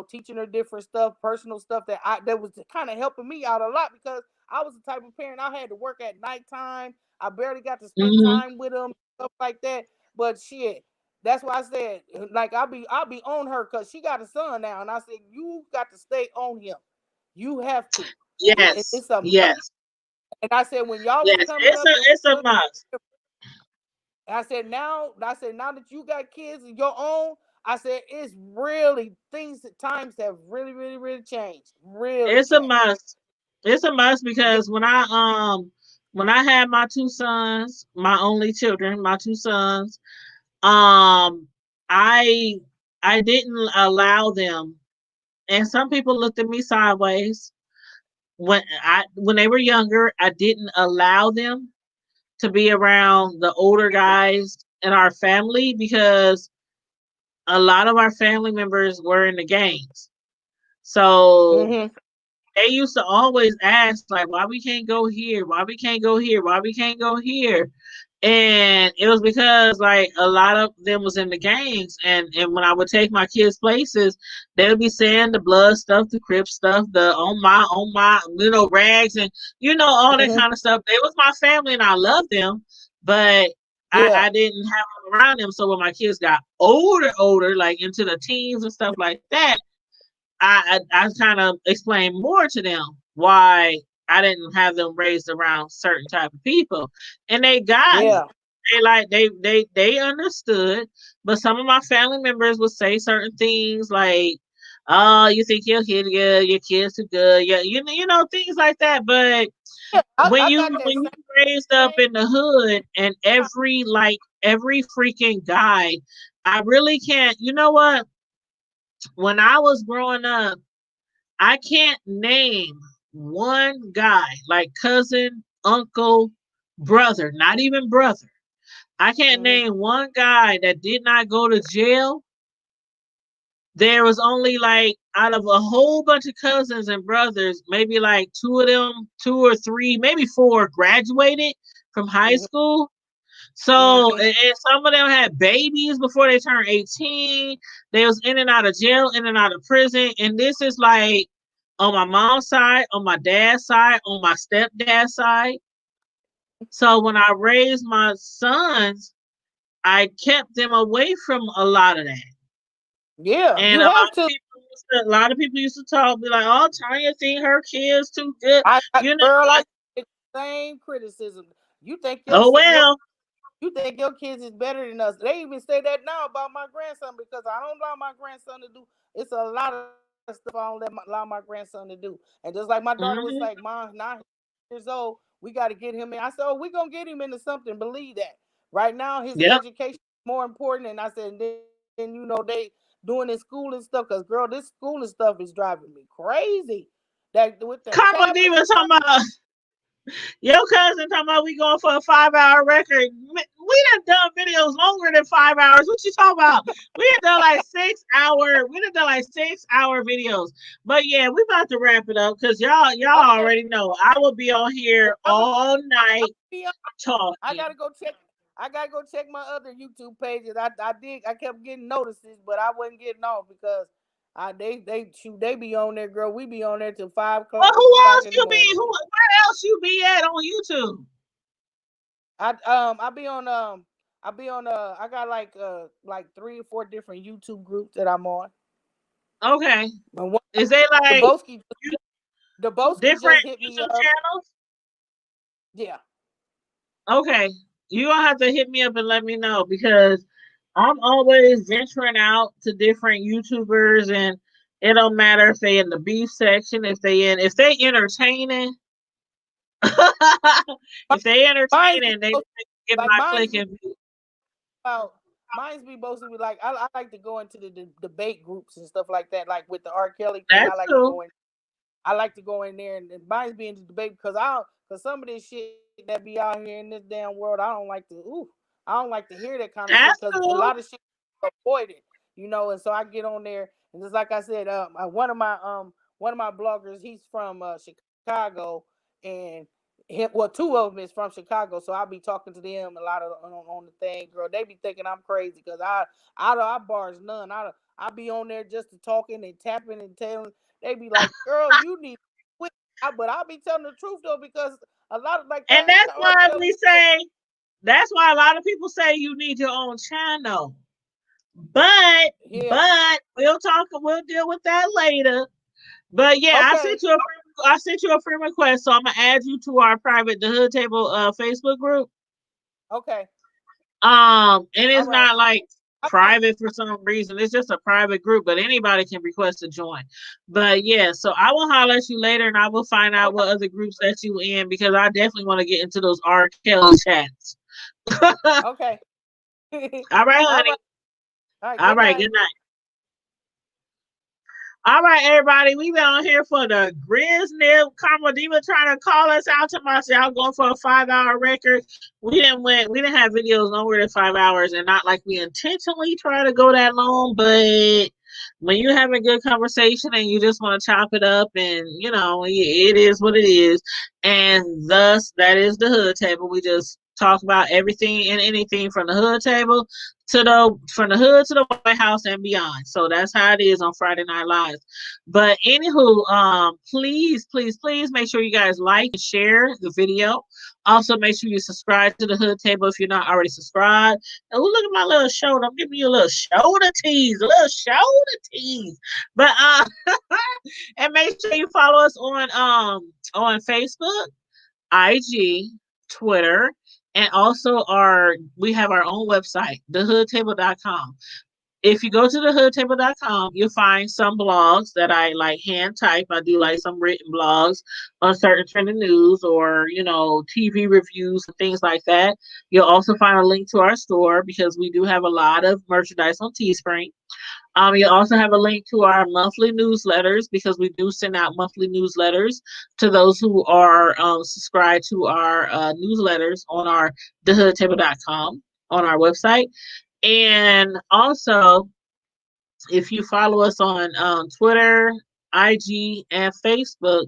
teaching her different stuff, personal stuff that was kind of helping me out a lot because I was the type of parent I had to work at nighttime. I barely got to spend Hmm. time with them, stuff like that. But shit, that's why I said, like, I'll be on her because she got a son now, and I said you got to stay on him. You have to. Yes, It's a must. yes, And I said when y'all was yes. coming up, It's a must. I said now that you got kids of your own, I said it's really times have really, really, really changed. Really It's a changed. must. It's a must Yeah. because when I had my two sons, my only children, my two sons, um I I didn't allow them, and some people looked at me sideways when they were younger. I didn't allow them to be around the older guys in our family because a lot of our family members were in the gangs. So Mm-hmm. they used to always ask, like, why we can't go here? Why we can't go here? Why we can't go here? And it was because like a lot of them was in the gangs, and when I would take my kids places, they would be saying the blood stuff, the crip stuff, the on my rags, and all that Mm-hmm. kind of stuff. They was my family and I loved them, but Yeah. I didn't have them around them. So when my kids got older, like into the teens and stuff like that, I kind of explained more to them why I didn't have them raised around certain type of people, and they got it. Yeah. They understood, but some of my family members would say certain things like, "Oh, you think your kid good? Your kid's too good? Yeah, things like that." But Yeah. when I you got that when you raised up same. in the hood, and every freaking guy, I really can't. You know what? When I was growing up, I can't name one guy like cousin, uncle, brother, not even brother. I can't Mm-hmm. name one guy that did not go to jail. There was only like out of a whole bunch of cousins and brothers, maybe like two of them, two or three, maybe four graduated from high school. So, Mm-hmm. and some of them had babies before they turned 18. They was in and out of jail, in and out of prison. And this is like on my mom's side, on my dad's side, on my stepdad's side. So when I raised my sons, I kept them away from a lot of that. Yeah. And You have to. a lot of people used to talk, be like, "Oh, Tanya think her kids too good," you know Girl, I what? get the same criticism. You think Oh well, you think your kids is better than us. They even say that now about my grandson because I don't allow my grandson to do. It's a lot of stuff I don't allow my grandson to do. And just like my daughter was hmm like, "Mom, 9 years old, we got to get him in." I said, "Oh, we're gonna get him into something. Believe that. Right now, his yep. education is more important." And I said, then they doing his school and stuff because girl, this school and stuff is driving me crazy. That with them Come on, tablets even and stuff. talking about. Your cousin talking about we going for a 5-hour record. We done videos longer than 5 hours. What you talking about? We done like 6 hour. We done like 6 hour videos. But yeah, we about to wrap it up because y'all Okay. already know I will be on here all night I talking. gotta go check. I gotta go check my other YouTube pages. I kept getting notices, but I wasn't getting off because they be on there, girl. We be on there till 5 Well, o'clock who else in the you be? morning. Where else you be at on YouTube? I be on I got like 3 or 4 different YouTube groups that I'm on. Okay. And one, Is they the like Boski just different hit me YouTube up. channels? Yeah. Okay. You gonna have to hit me up and let me know because I'm always venturing out to different YouTubers and it don't matter if they in the beef section, if they entertaining, if they Mine's entertaining, they get like my click and view. mine's be mostly like I like to go into the debate groups and stuff like that. Like with the R. Kelly thing, That's cool. I like to go in there and mine's be in the debate because some of this shit that be out here in this damn world, I don't like to hear that kind of shit That's because a cool. lot of shit is avoided, and so I get on there and just like I said, one of my bloggers, he's from Chicago, and two of them is from Chicago, so I'll be talking to them a lot of on the thing, girl. They be thinking I'm crazy because I bars none. I be on there just to talking and tapping and telling. They be like, girl, you need to quit. But I'll be telling the truth though because a lot of like And that that's R. why Kelly. that's why a lot of people say you need your own channel. But Yeah. we'll deal with that later. But yeah, Okay. I sent you a friend request, so I'm gonna add you to our private The Hood Table Facebook group. Okay. And it's All right. not like private for some reason. It's just a private group, but anybody can request to join. But yeah, so I will holler at you later and I will find out what other groups that you in because I definitely want to get into those R. Kelly chats. Okay. All right, All honey. right. All right. All Good right, night. good night. All right, everybody, we've been on here for the Griznip. Karma Diva trying to call us out to myself. Y'all going for a 5-hour record. We didn't have videos longer than 5 hours, and not like we intentionally try to go that long, but when you have a good conversation and you just want to chop it up and it is what it is. And thus that is the Hood Table. We just talk about everything and anything from the Hood Table from the hood to the White House and beyond. So that's how it is on Friday Night Live. But anywho, please make sure you guys like and share the video. Also, make sure you subscribe to the Hood Table if you're not already subscribed. And look at my little shoulder. I'm giving you a little shoulder tease, But and make sure you follow us on Facebook, IG, Twitter, and also we have our own website, thehoodtable.com. If you go to thehoodtable.com, you'll find some blogs that I like hand type. I do like some written blogs on certain trending news or, TV reviews and things like that. You'll also find a link to our store because we do have a lot of merchandise on Teespring. You also have a link to our monthly newsletters because we do send out monthly newsletters to those who are subscribed to our newsletters on our thehoodtable.com on our website. And also, if you follow us on Twitter, IG, and Facebook,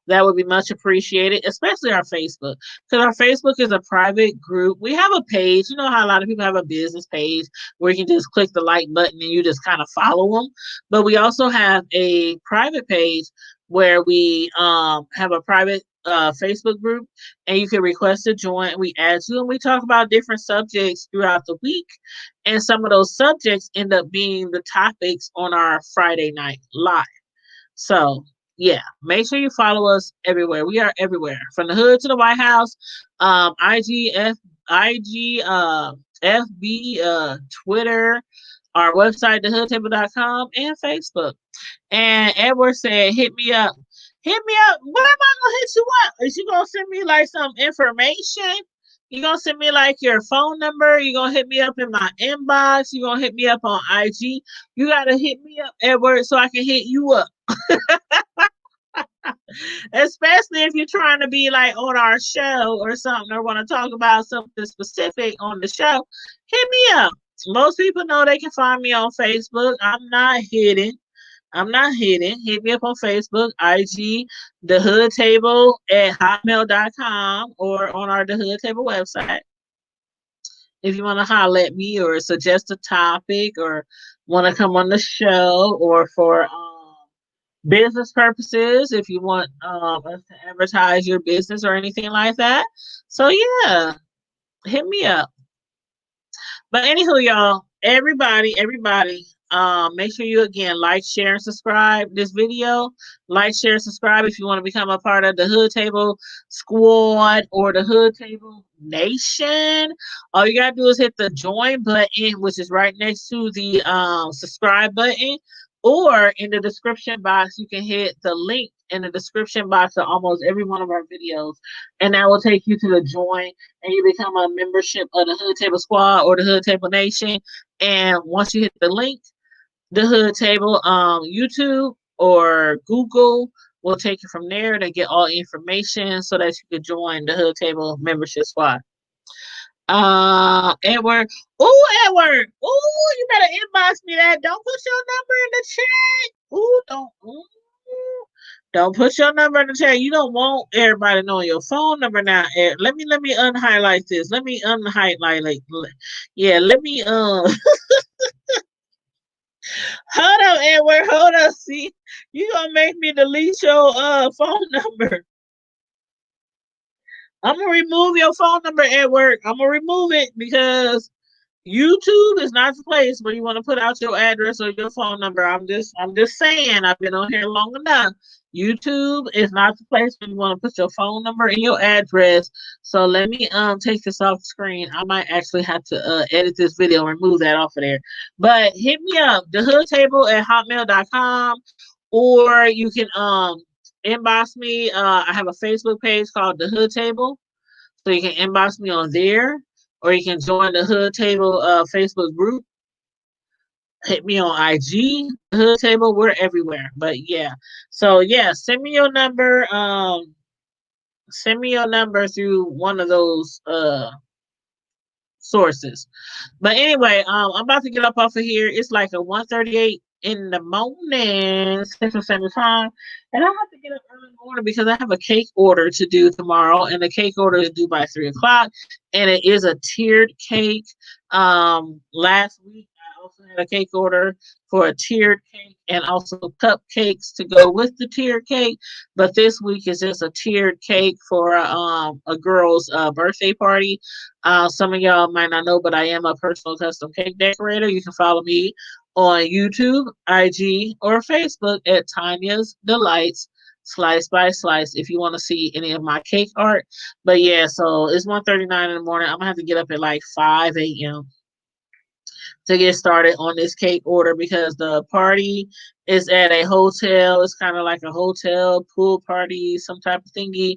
that would be much appreciated, especially our Facebook, because our Facebook is a private group. We have a page. You know how a lot of people have a business page where you can just click the like button and you just kind of follow them. But we also have a private page where we have a private Facebook group, and you can request to join. We add you, and we talk about different subjects throughout the week. And some of those subjects end up being the topics on our Friday Night Live. So, yeah, make sure you follow us everywhere. We are everywhere, from the hood to the White House, IG, FB, Twitter, our website, thehoodtable.com, and Facebook. And Edward said, hit me up. Hit me up. What am I going to hit you up? Is you going to send me like some information? You going to send me like your phone number? You going to hit me up in my inbox? You going to hit me up on IG? You got to hit me up, Edward, so I can hit you up. Especially if you're trying to be like on our show or something, or want to talk about something specific on the show, hit me up. Most people know they can find me on Facebook. I'm not hidden. I'm not hidden. Hit me up on Facebook, IG, The Hood Table at hotmail.com, or on our The Hood Table website. If you want to holler at me or suggest a topic or want to come on the show, or for business purposes, if you want us to advertise your business or anything like that. So yeah, hit me up. But anywho, y'all, everybody, make sure you again like, share, and subscribe this video. Like, share, subscribe if you want to become a part of the Hood Table Squad or the Hood Table Nation. All you gotta do is hit the join button, which is right next to the subscribe button, or in the description box, you can hit the link in the description box of almost every one of our videos, and that will take you to the join, and you become a membership of the Hood Table Squad or the Hood Table Nation. And once you hit the link, the Hood Table YouTube or Google will take you from there to get all information so that you can join the Hood Table membership squad. Edward. Oh, Edward. Oh, you better inbox me that. Don't put your number in the chat. Oh, don't. Ooh. Don't put your number in the chat. You don't want everybody knowing your phone number now. Let me unhighlight this. Let me unhighlight. Yeah, let me hold up, Edward. Hold up. See, you gonna make me delete your phone number. I'm gonna remove your phone number, Edward. I'm gonna remove it because YouTube is not the place where you want to put out your address or your phone number. I'm just saying, I've been on here long enough. YouTube is not the place where you want to put your phone number and your address. So let me take this off the screen. I might actually have to edit this video and remove that off of there. But hit me up, thehoodtable@hotmail.com, or you can inbox me. I have a Facebook page called The Hood Table. So you can inbox me on there, or you can join the Hood Table Facebook group. Hit me on IG, Hood Table. We're everywhere. But yeah. So yeah, send me your number. Send me your number through one of those sources. But anyway, I'm about to get up off of here. It's like a 1:38 in the morning, Central Standard Time, and I have to get up early in the morning because I have a cake order to do tomorrow, and the cake order is due by 3 o'clock, and it is a tiered cake. Last week I also had a cake order for a tiered cake and also cupcakes to go with the tiered cake, but this week is just a tiered cake for a girl's birthday party. Some of y'all might not know, but I am a personal custom cake decorator. You can follow me on YouTube, IG, or Facebook at Tanya's Delights Slice by Slice if you want to see any of my cake art. But yeah, so it's 1:39 in the morning. I'm gonna have to get up at like 5 a.m. to get started on this cake order because the party is at a hotel. It's kind of like a hotel pool party, some type of thingy,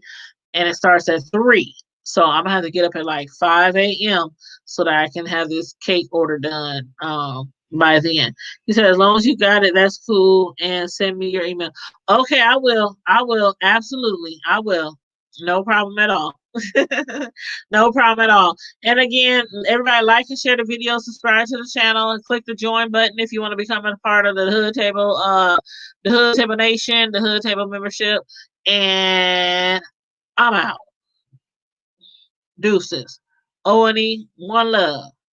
and it starts at 3. So I'm gonna have to get up at like 5 a.m. so that I can have this cake order done by then. He said, as long as you got it, that's cool. And send me your email. Okay, I will. I will. Absolutely. I will. No problem at all. No problem at all. And again, everybody like and share the video, subscribe to the channel, and click the join button if you want to become a part of the Hood Table, the Hood Table Nation, the Hood Table membership. And I'm out. Deuces. O&E, one love.